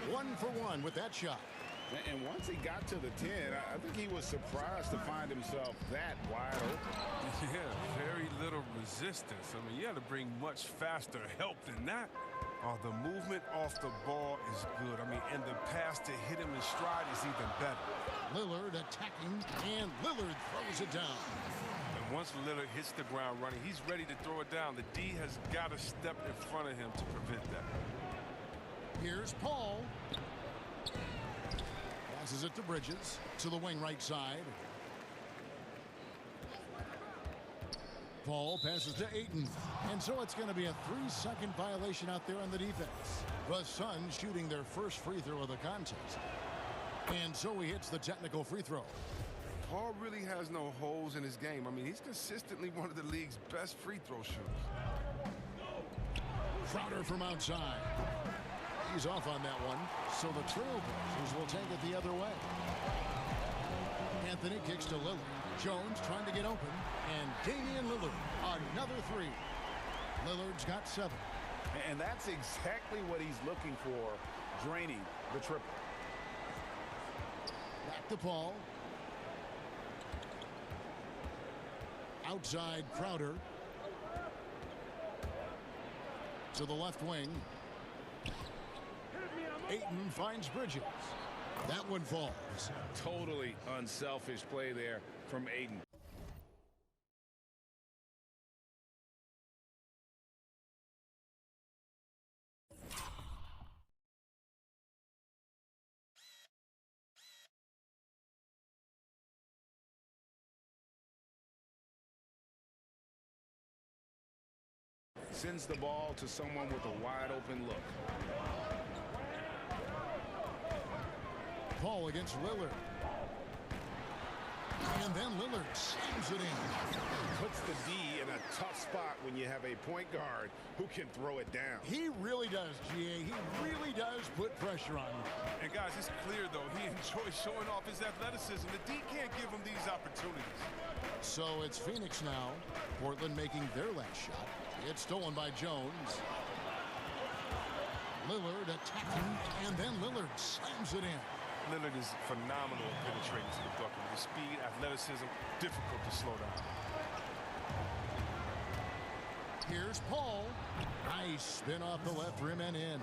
1 for 1 with that shot. And once he got to the 10, I think he was surprised to find himself that wide open. Yeah, very little resistance. I mean, you had to bring much faster help than that. Oh, the movement off the ball is good. I mean, and the pass to hit him in stride is even better. Lillard attacking, and Lillard throws it down. And once Lillard hits the ground running, he's ready to throw it down. The D has got to step in front of him to prevent that. Here's Paul. Passes it to Bridges, to the wing right side. Paul passes to Ayton. And so it's going to be a 3-second violation out there on the defense. The Suns shooting their first free throw of the contest. And so he hits the technical free throw. Paul really has no holes in his game. I mean, he's consistently one of the league's best free throw shooters. Crowder from outside. He's off on that one. So the Trailblazers will take it the other way. Anthony kicks to Lillard. Jones trying to get open. And Damian Lillard, another 3. Lillard's got 7. And that's exactly what he's looking for, draining the triple. Back to Paul. Outside Crowder. To the left wing. Ayton finds Bridges. That one falls. Totally unselfish play there from Ayton. Sends the ball to someone with a wide open look. Paul against Lillard. And then Lillard slams it in. Puts the D in a tough spot when you have a point guard who can throw it down. He really does, GA. He really does put pressure on you. And guys, it's clear, though, he enjoys showing off his athleticism. The D can't give him these opportunities. So it's Phoenix now. Portland making their last shot. It's stolen by Jones. Lillard attacking, and then Lillard slams it in. Lillard is phenomenal at penetrating to the bucket. His speed, athleticism, difficult to slow down. Here's Paul. Nice spin off the left rim and in.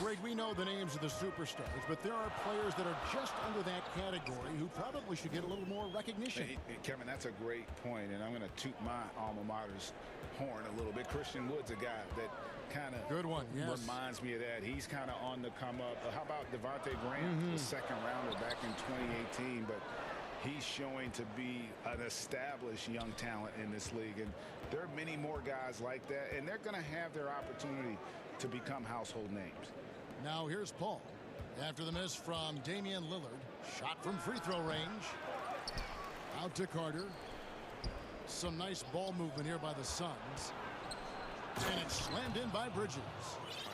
Greg, we know the names of the superstars, but there are players that are just under that category who probably should get a little more recognition. Hey, Kevin, that's a great point, and I'm going to toot my alma mater's horn a little bit. Christian Wood's a guy that kind of reminds me of that. He's kind of on the come up. How about Devontae Graham, the second rounder back in 2018, but he's showing to be an established young talent in this league, and there are many more guys like that, and they're going to have their opportunity to become household names. Now here's Paul. After the miss from Damian Lillard. Shot from free throw range. Out to Carter. Some nice ball movement here by the Suns. And it's slammed in by Bridges.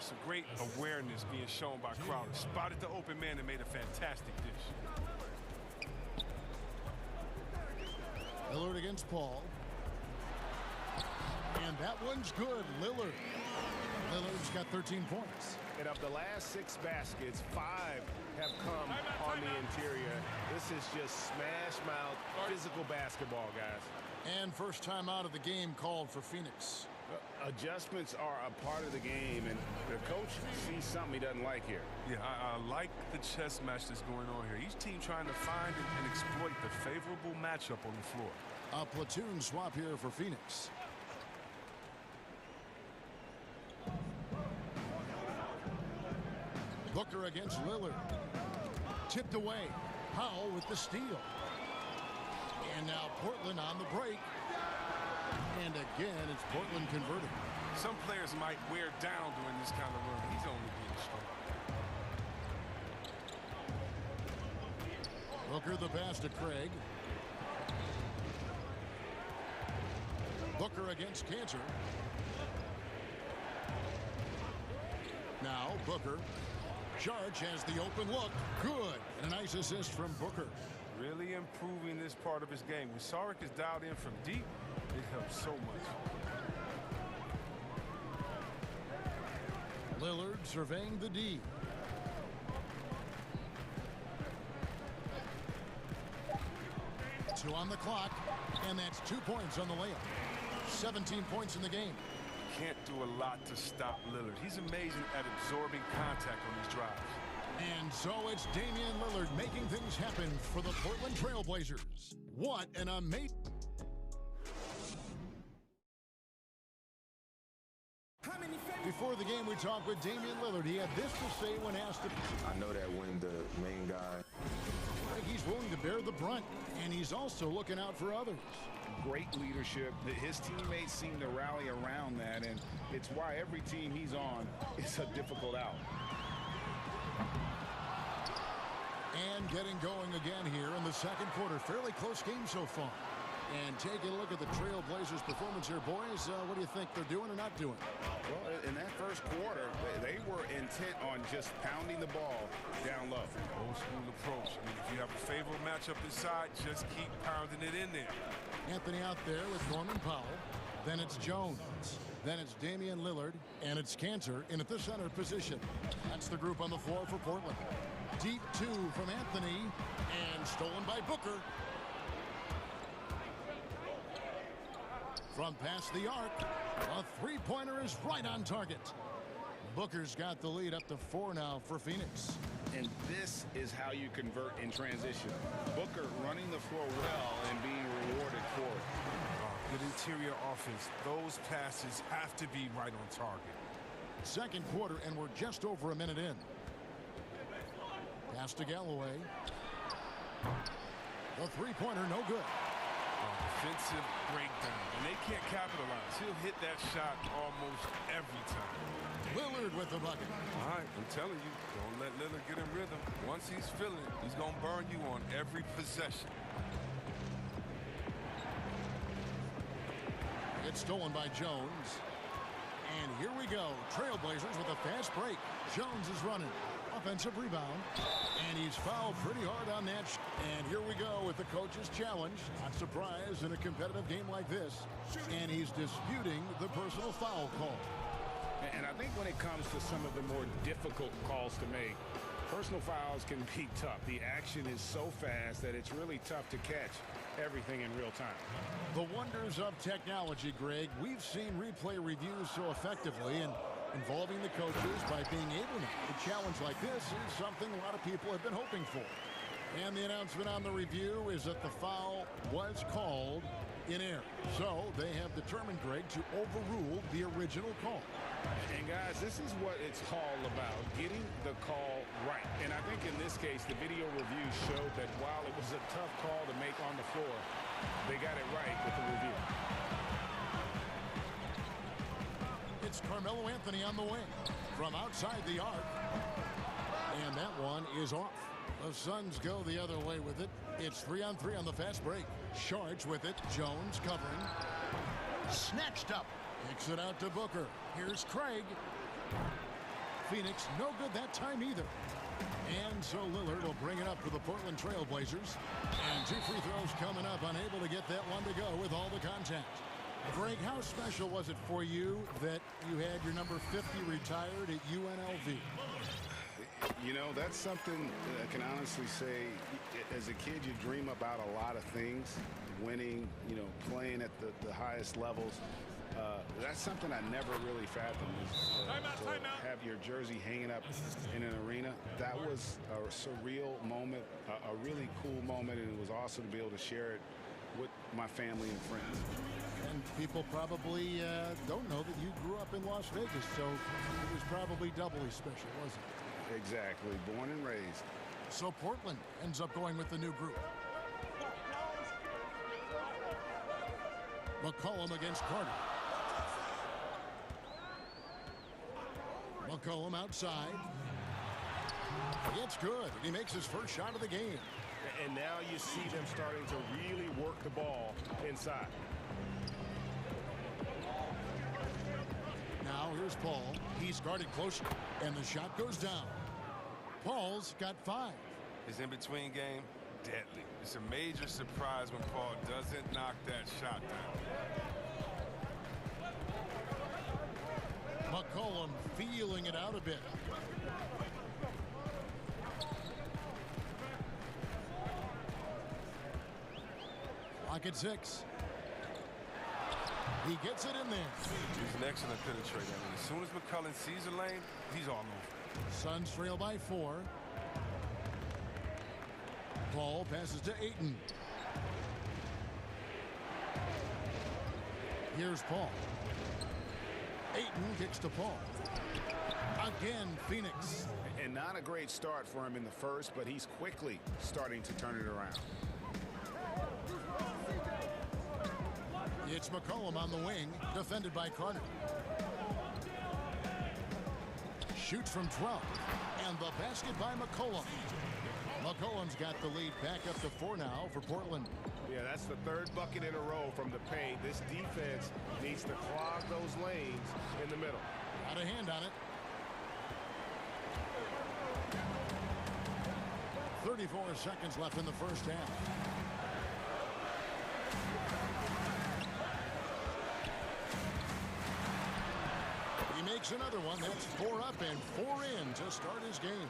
Some great awareness being shown by Crowder. Spotted the open man and made a fantastic dish. Lillard against Paul. And that one's good. Lillard's got 13 points. And of the last 6 baskets, 5 have come on the interior. This is just smash mouth, physical basketball, guys. And first time out of the game called for Phoenix. Adjustments are a part of the game, and the coach sees something he doesn't like here. Yeah, I like the chess match that's going on here. Each team trying to find and exploit the favorable matchup on the floor. A platoon swap here for Phoenix. Booker against Lillard. Tipped away. Powell with the steal. And now Portland on the break. And again, it's Portland converting. Some players might wear down during this kind of run. He's only being strong. Booker the pass to Craig. Booker against Cantor. Now Booker. Charge has the open look. Good. And a nice assist from Booker. Really improving this part of his game. When Saric is dialed in from deep, it helps so much. Lillard surveying the D. Two on the clock, and that's 2 points on the layup. 17 points in the game. Can't do a lot to stop Lillard. He's amazing at absorbing contact on these drives. And so it's Damian Lillard making things happen for the Portland Trail Blazers. What an amazing... Before the game, we talked with Damian Lillard. He had this to say when asked if... I know that when the main guy... He's willing to bear the brunt, and he's also looking out for others. Great leadership. His teammates seem to rally around that, and it's why every team he's on is a difficult out. And getting going again here in the second quarter. Fairly close game so far. And taking a look at the Trail Blazers' performance here, boys. What do you think they're doing or not doing? Well, in that first quarter, they were intent on just pounding the ball down low. Old school approach. I mean, if you have a favorable matchup inside, just keep pounding it in there. Anthony out there with Norman Powell. Then it's Jones. Then it's Damian Lillard. And it's Cantor in at the center position. That's the group on the floor for Portland. Deep two from Anthony. And stolen by Booker. From past the arc, a three-pointer is right on target. Booker's got the lead up to 4 now for Phoenix. And this is how you convert in transition. Booker running the floor well and being rewarded for it. Good interior offense. Those passes have to be right on target. Second quarter, and we're just over a minute in. Pass to Galloway. The three-pointer, no good. Defensive breakdown, and they can't capitalize. He'll hit that shot almost every time. Lillard with the bucket. All right, I'm telling you, don't let Lillard get in rhythm. Once he's feeling it, he's going to burn you on every possession. It's stolen by Jones. And here we go. Trailblazers with a fast break. Jones is running. Offensive rebound. And he's fouled pretty hard on that. And here we go with the coach's challenge. Not surprised in a competitive game like this. And he's disputing the personal foul call. And I think when it comes to some of the more difficult calls to make, personal fouls can be tough. The action is so fast that it's really tough to catch everything in real time. The wonders of technology, Greg. We've seen replay reviews so effectively, and involving the coaches by being able to make a challenge like this is something a lot of people have been hoping for. And the announcement on the review is that the foul was called in error. So they have determined, Greg, to overrule the original call. And guys, this is what it's all about, getting the call right. And I think in this case, the video review showed that while it was a tough call to make on the floor, they got it right with the review. It's Carmelo Anthony on the wing from outside the arc. And that one is off. The Suns go the other way with it. It's 3-on-3 on the fast break. Sharge with it. Jones covering. Snatched up. Kicks it out to Booker. Here's Craig. Phoenix no good that time either. And so Lillard will bring it up for the Portland Trail Blazers. And 2 free throws coming up. Unable to get that one to go with all the contact. Greg, how special was it for you that you had your number 50 retired at UNLV? You know, that's something I can honestly say. As a kid, you dream about a lot of things. Winning, you know, playing at the highest levels. That's something I never really fathomed. To have your jersey hanging up in an arena. That was a surreal moment, a really cool moment, and it was awesome to be able to share it with my family and friends. And people probably don't know that you grew up in Las Vegas, so it was probably doubly special, wasn't it? Exactly. Born and raised. So Portland ends up going with the new group. McCollum against Carter. McCollum outside. It's good. He makes his first shot of the game. And now you see them starting to really work the ball inside. Now here's Paul. He's guarded closely, and the shot goes down. Paul's got 5. His in-between game, deadly. It's a major surprise when Paul doesn't knock that shot down. McCollum feeling it out a bit. Clock at 6. He gets it in there. He's an excellent penetrator. I mean, as soon as McCollum sees a lane, he's all over. Suns trail by 4. Paul passes to Ayton. Here's Paul. Ayton kicks to Paul. Again, Phoenix. And not a great start for him in the first, but he's quickly starting to turn it around. It's McCollum on the wing, defended by Carter. Shoots from 12, and the basket by McCollum. McCollum's got the lead back up to 4 now for Portland. Yeah, that's the 3rd bucket in a row from the paint. This defense needs to clog those lanes in the middle. Got a hand on it. 34 seconds left in the first half. He makes another one. That's 4 up and 4 in to start his game.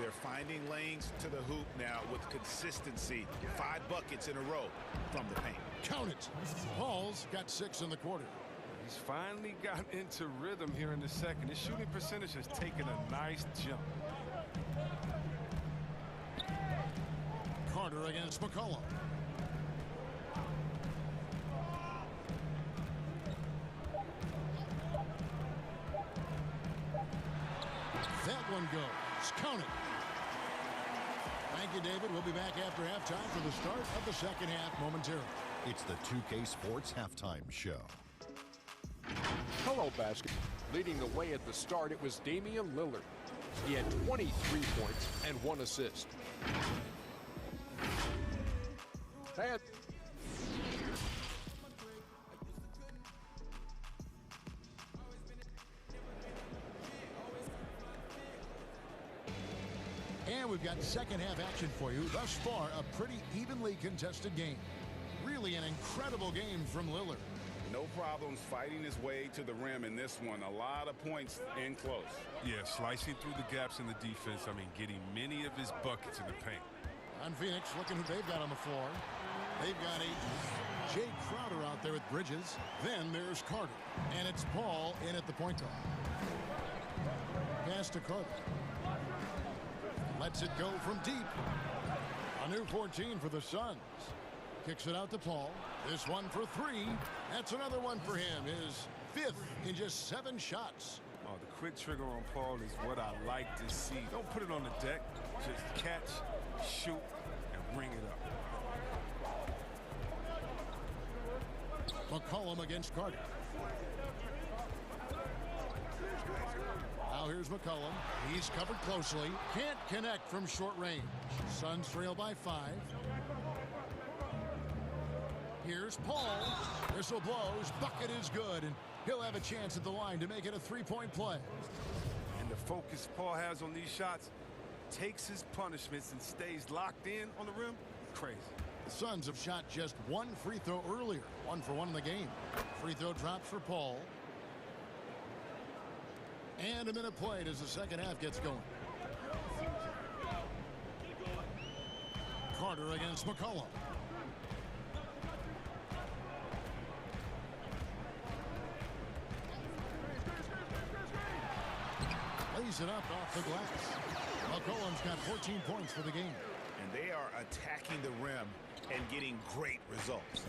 They're finding lanes to the hoop now with consistency. 5 buckets in a row from the paint. Count it. Paul's got 6 in the quarter. He's finally got into rhythm here in the second. His shooting percentage has taken a nice jump. Carter against McCollum. That one goes. Count it. Thank you, David. We'll be back after halftime for the start of the second half momentarily. It's the 2K Sports Halftime Show. Hello, basketball. Leading the way at the start, it was Damian Lillard. He had 23 points and 1 assist. That And we've got second half action for you. Thus far, a pretty evenly contested game. Really an incredible game from Lillard. No problems fighting his way to the rim in this one. A lot of points in close. Yeah, slicing through the gaps in the defense. I mean, getting many of his buckets in the paint. On Phoenix, looking who they've got on the floor. They've got Jay Crowder out there with Bridges. Then there's Carter. And it's Paul in at the point guard. Pass to Carter. Lets it go from deep. A new 14 for the Suns. Kicks it out to Paul. This one for 3. That's another one for him. His 5th in just 7 shots. Oh, the quick trigger on Paul is what I like to see. Don't put it on the deck. Just catch, shoot, and ring it up. McCollum against Carter. Now here's McCollum. He's covered closely. Can't connect from short range. Suns trail by 5. Here's Paul. Whistle blows. Bucket is good. And he'll have a chance at the line to make it a 3-point play. And the focus Paul has on these shots, takes his punishments and stays locked in on the rim. Crazy. The Suns have shot just one free throw earlier. 1 for 1 in the game. Free throw drops for Paul. And a minute played as the second half gets going. Carter against McCollum. Lays it up off the glass. McCollum's got 14 points for the game. And they are attacking the rim and getting great results.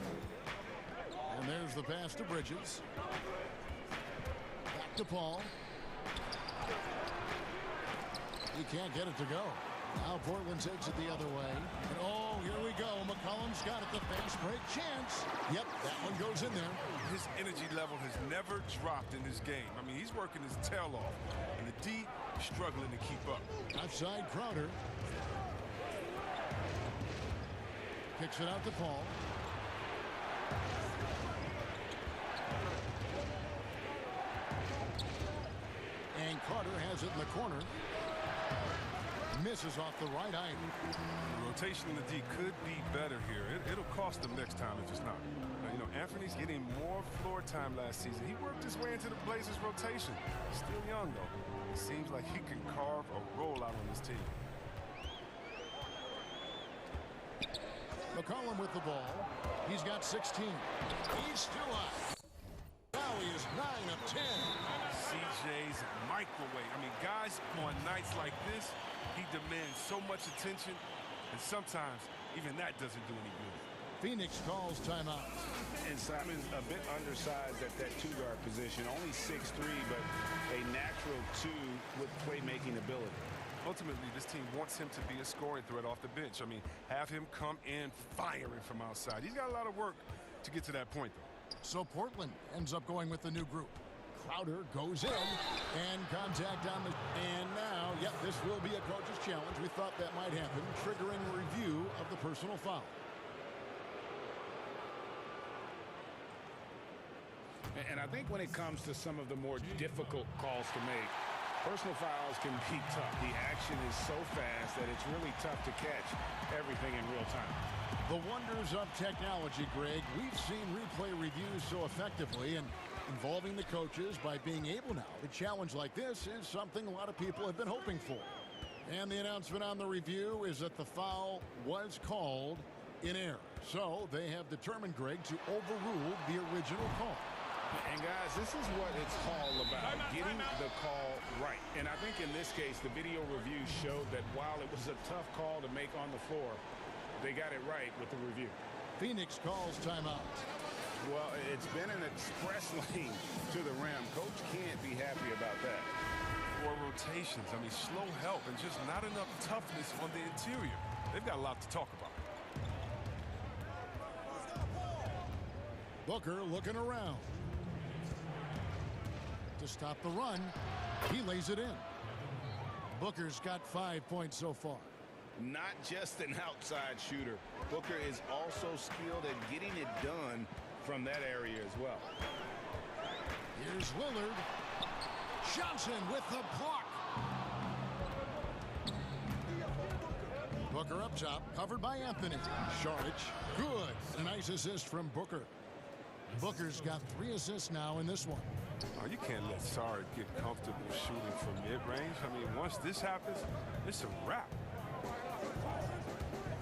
And there's the pass to Bridges. Back to Paul. He can't get it to go. Now Portland takes it the other way. And oh, here we go. McCollum's got it. The fast break chance. Yep, that one goes in there. His energy level has never dropped in this game. I mean, he's working his tail off. And the D struggling to keep up. Outside Crowder. Kicks it out to Paul. And Carter has it in the corner. Misses off the right eye. The rotation in the D could be better here. It'll cost them next time if it's not. Now, you know, Anthony's getting more floor time last season. He worked his way into the Blazers' rotation. Still young, though. It seems like he can carve a rollout on this team. McCollum with the ball. He's got 16. He's still up. Now he is 9 of 10. CJ's microwave. I mean, guys on nights like this, he demands so much attention, and sometimes even that doesn't do any good. Phoenix calls timeout. And Simon's a bit undersized at that two-guard position. Only 6'3", but a natural 2 with playmaking ability. Ultimately, this team wants him to be a scoring threat off the bench. I mean, have him come in firing from outside. He's got a lot of work to get to that point, though. So Portland ends up going with the new group. Crowder goes in, and contact on the... And now, yep, this will be a coach's challenge. We thought that might happen, triggering review of the personal foul. And I think when it comes to some of the more difficult calls to make, personal fouls can be tough. The action is so fast that it's really tough to catch everything in real time. The wonders of technology, Greg. We've seen replay reviews so effectively, and involving the coaches by being able now to challenge like this is something a lot of people have been hoping for. And the announcement on the review is that the foul was called in error. So they have determined, Greg, to overrule the original call. And guys, this is what it's all about, getting the call right. And I think in this case, the video review showed that while it was a tough call to make on the floor, they got it right with the review. Phoenix calls timeout. Well, it's been an express lane to the rim. Coach can't be happy about that. 4 rotations. I mean, slow help and just not enough toughness on the interior. They've got a lot to talk about. Booker looking around. To stop the run, he lays it in. Booker's got 5 points so far. Not just an outside shooter. Booker is also skilled at getting it done from that area as well. Here's Lillard. Johnson with the block. Booker up top, covered by Anthony. Saric, good. A nice assist from Booker. Booker's got 3 assists now in this one. Oh, you can't let Saric get comfortable shooting from mid-range. I mean, once this happens, it's a wrap.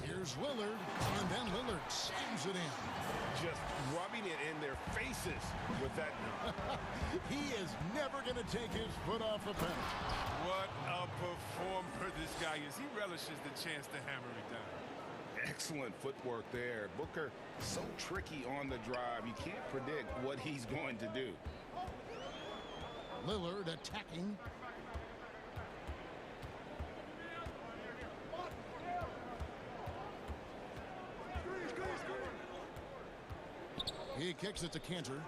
Here's Lillard, and then Lillard slams it in. Just rubbing it in their faces with that. He is never going to take his foot off the bench. What a performer this guy is. He relishes the chance to hammer it down. Excellent footwork there. Booker so tricky on the drive. You can't predict what he's going to do. Lillard attacking. He kicks it to Cantor.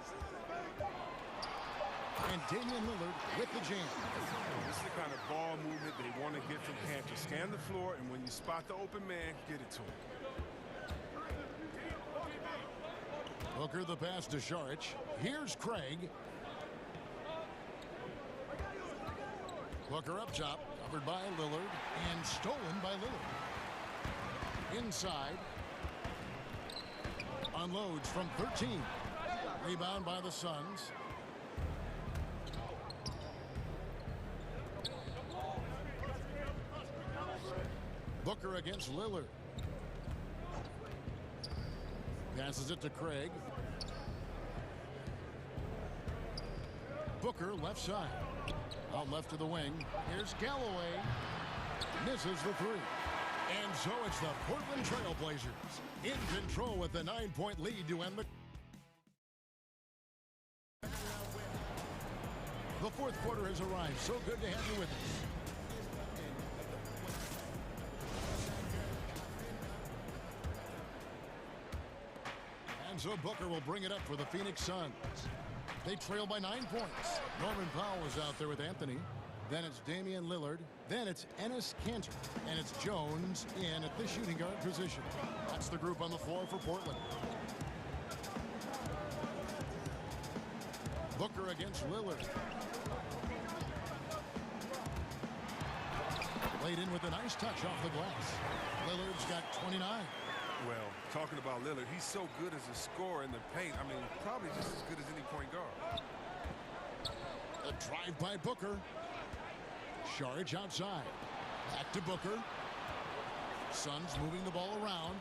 And Damian Lillard with the jam. This is the kind of ball movement they want to get from Cantor. Scan the floor, and when you spot the open man, get it to him. Booker the pass to Saric. Here's Craig. Booker up top, covered by Lillard, and stolen by Lillard. Inside. Unloads from 13. Rebound by the Suns. Booker against Lillard. Passes it to Craig. Booker left side. Out left to the wing. Here's Galloway. Misses the three. And so it's the Portland Trailblazers in control with the 9-point lead to end the fourth quarter has arrived. So good to have you with us. And so Booker will bring it up for the Phoenix Suns. They trail by 9 points. Norman Powell is out there with Anthony. Then it's Damian Lillard. Then it's Enes Kanter. And it's Jones in at the shooting guard position. That's the group on the floor for Portland. Booker against Lillard. Laid in with a nice touch off the glass. Lillard's got 29. Well, talking about Lillard, he's so good as a scorer in the paint. I mean, probably just as good as any point guard. A drive by Booker. Saric outside. Back to Booker. Suns moving the ball around.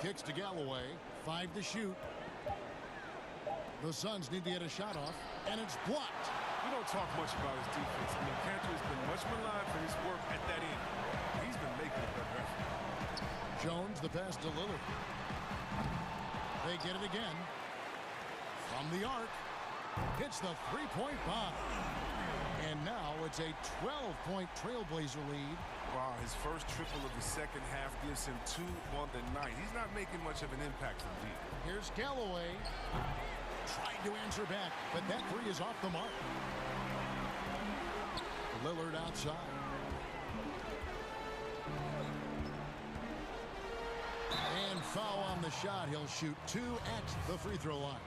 Kicks to Galloway. 5 to shoot. The Suns need to get a shot off, and it's blocked. We don't talk much about his defense. I mean, Kanter has been much maligned for his work at that end. He's been making a better effort. Jones, the pass to Lillard. They get it again. From the arc. Hits the three-point bomb. And now it's a 12-point Trailblazer lead. Wow, his first triple of the second half gives him 2 on the night. He's not making much of an impact from deep. Here's Galloway. Trying to answer back, but that three is off the mark. Lillard outside. And foul on the shot. He'll shoot 2 at the free throw line.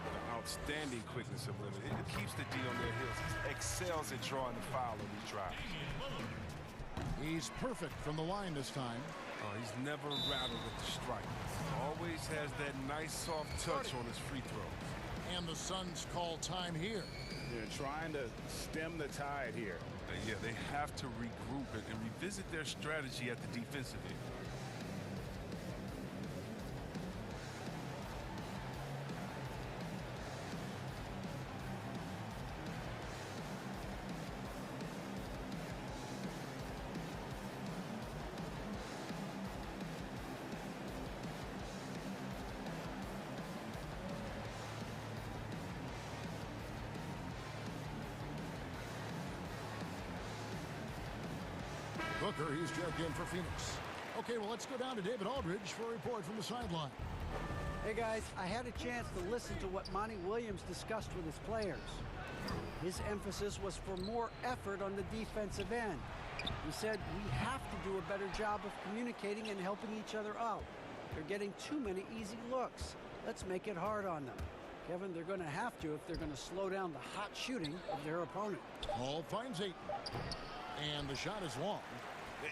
The outstanding quickness of Lillard. It keeps the D on their heels. He excels at drawing the foul on these drives. He's perfect from the line this time. Oh, he's never rattled with the strike. Always has that nice soft touch on his free throws. And the Suns call time here. They're trying to stem the tide here. Yeah, they have to regroup and revisit their strategy at the defensive end. Booker, he's checked in for Phoenix. Okay, well, let's go down to David Aldridge for a report from the sideline. Hey, guys, I had a chance to listen to what Monty Williams discussed with his players. His emphasis was for more effort on the defensive end. He said we have to do a better job of communicating and helping each other out. They're getting too many easy looks. Let's make it hard on them. Kevin, they're going to have to if they're going to slow down the hot shooting of their opponent. Hall finds Ayton. And the shot is long.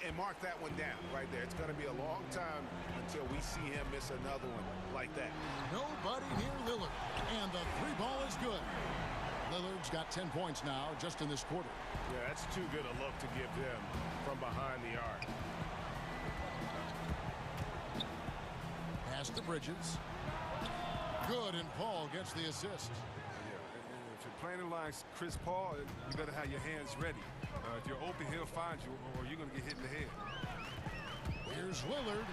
And mark that one down right there. It's going to be a long time until we see him miss another one like that. Nobody near Lillard. And the three ball is good. Lillard's got 10 points now just in this quarter. Yeah, that's too good a look to give them from behind the arc. Pass to Bridges. Good, and Paul gets the assist. Yeah, if you're playing like Chris Paul, you better have your hands ready. If you're open, he'll find you, or you're going to get hit in the head. Here's Lillard.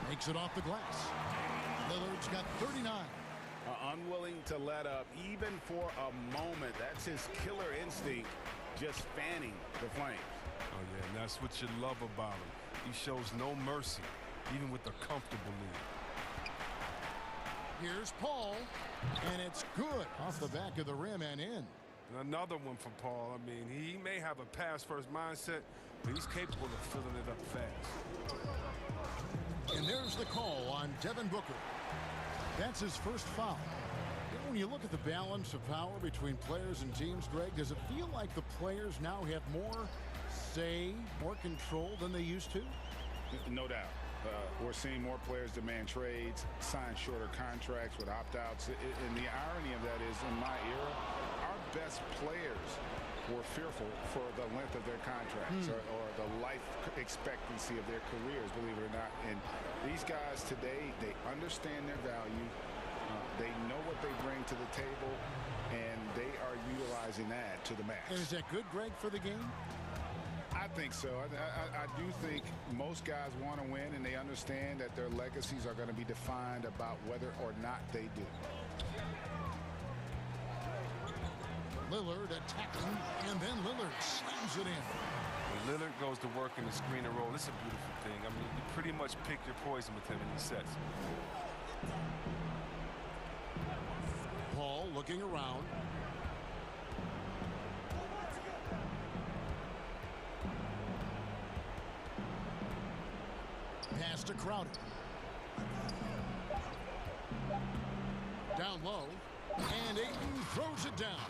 Makes it off the glass. Lillard's got 39. Unwilling to let up, even for a moment. That's his killer instinct, just fanning the flames. Oh, yeah, and that's what you love about him. He shows no mercy, even with a comfortable lead. Here's Paul, and it's good off the back of the rim and in. Another one for Paul. I mean, he may have a pass-first mindset, but he's capable of filling it up fast. And there's the call on Devin Booker. That's his first foul. You know, when you look at the balance of power between players and teams, Greg, does it feel like the players now have more say, more control than they used to? No doubt. We're seeing more players demand trades, sign shorter contracts with opt-outs. And the irony of that is, in my era, our best players were fearful for the length of their contracts or the life expectancy of their careers, believe it or not. And these guys today, they understand their value. They know what they bring to the table, and they are utilizing that to the max. And is that good, Greg, for the game? I think so. I do think most guys want to win, and they understand that their legacies are going to be defined about whether or not they do. Lillard attacking, and then Lillard slams it in. When Lillard goes to work in the screen and roll, it's a beautiful thing. I mean, you pretty much pick your poison with him in these sets. Paul looking around. Pass to Crowder. Down low, and Ayton throws it down.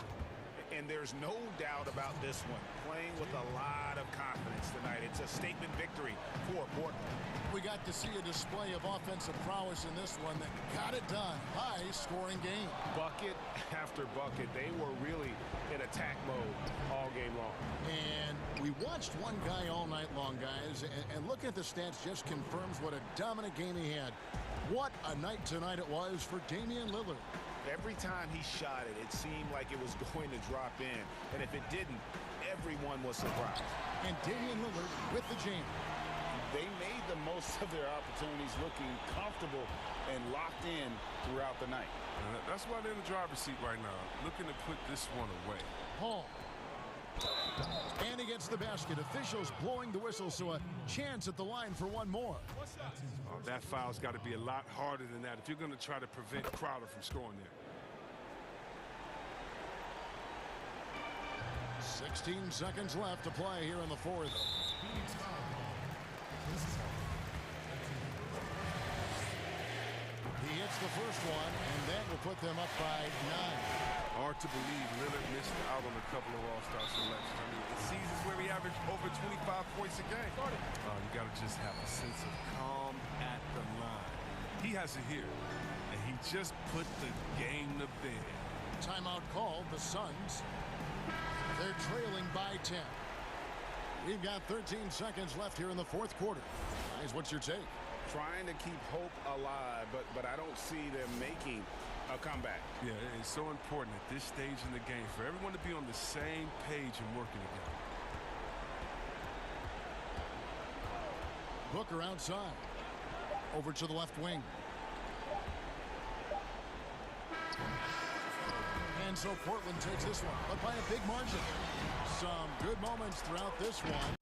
And there's no doubt about this one. Playing with a lot of confidence tonight. It's a statement victory for Portland. We got to see a display of offensive prowess in this one that got it done. High-scoring game. Bucket after bucket. They were really in attack mode all game long. And we watched one guy all night long, guys, and looking at the stats just confirms what a dominant game he had. What a night tonight it was for Damian Lillard. Every time he shot it, it seemed like it was going to drop in. And if it didn't, everyone was surprised. And Damian Lillard with the jam. They made the most of their opportunities, looking comfortable and locked in throughout the night. That's why they're in the driver's seat right now, looking to put this one away. Hall. And he gets the basket. Officials blowing the whistle, so a chance at the line for one more. That foul's got to be a lot harder than that if you're going to try to prevent Crowder from scoring there. 16 seconds left to play here in the fourth. He hits the first one, and that will put them up by 9. Hard to believe Lillard missed out on a couple of all-star selections. I mean, in seasons where he averaged over 25 points a game. You got to just have a sense of calm at the line. He has it here, and he just put the game to bed. Timeout called. The Suns. They're trailing by 10. We've got 13 seconds left here in the fourth quarter. Guys, what's your take? Trying to keep hope alive, but I don't see them making a comeback. Yeah, it's so important at this stage in the game for everyone to be on the same page and working together. Booker outside. Over to the left wing. And so Portland takes this one, but by a big margin. Some good moments throughout this one.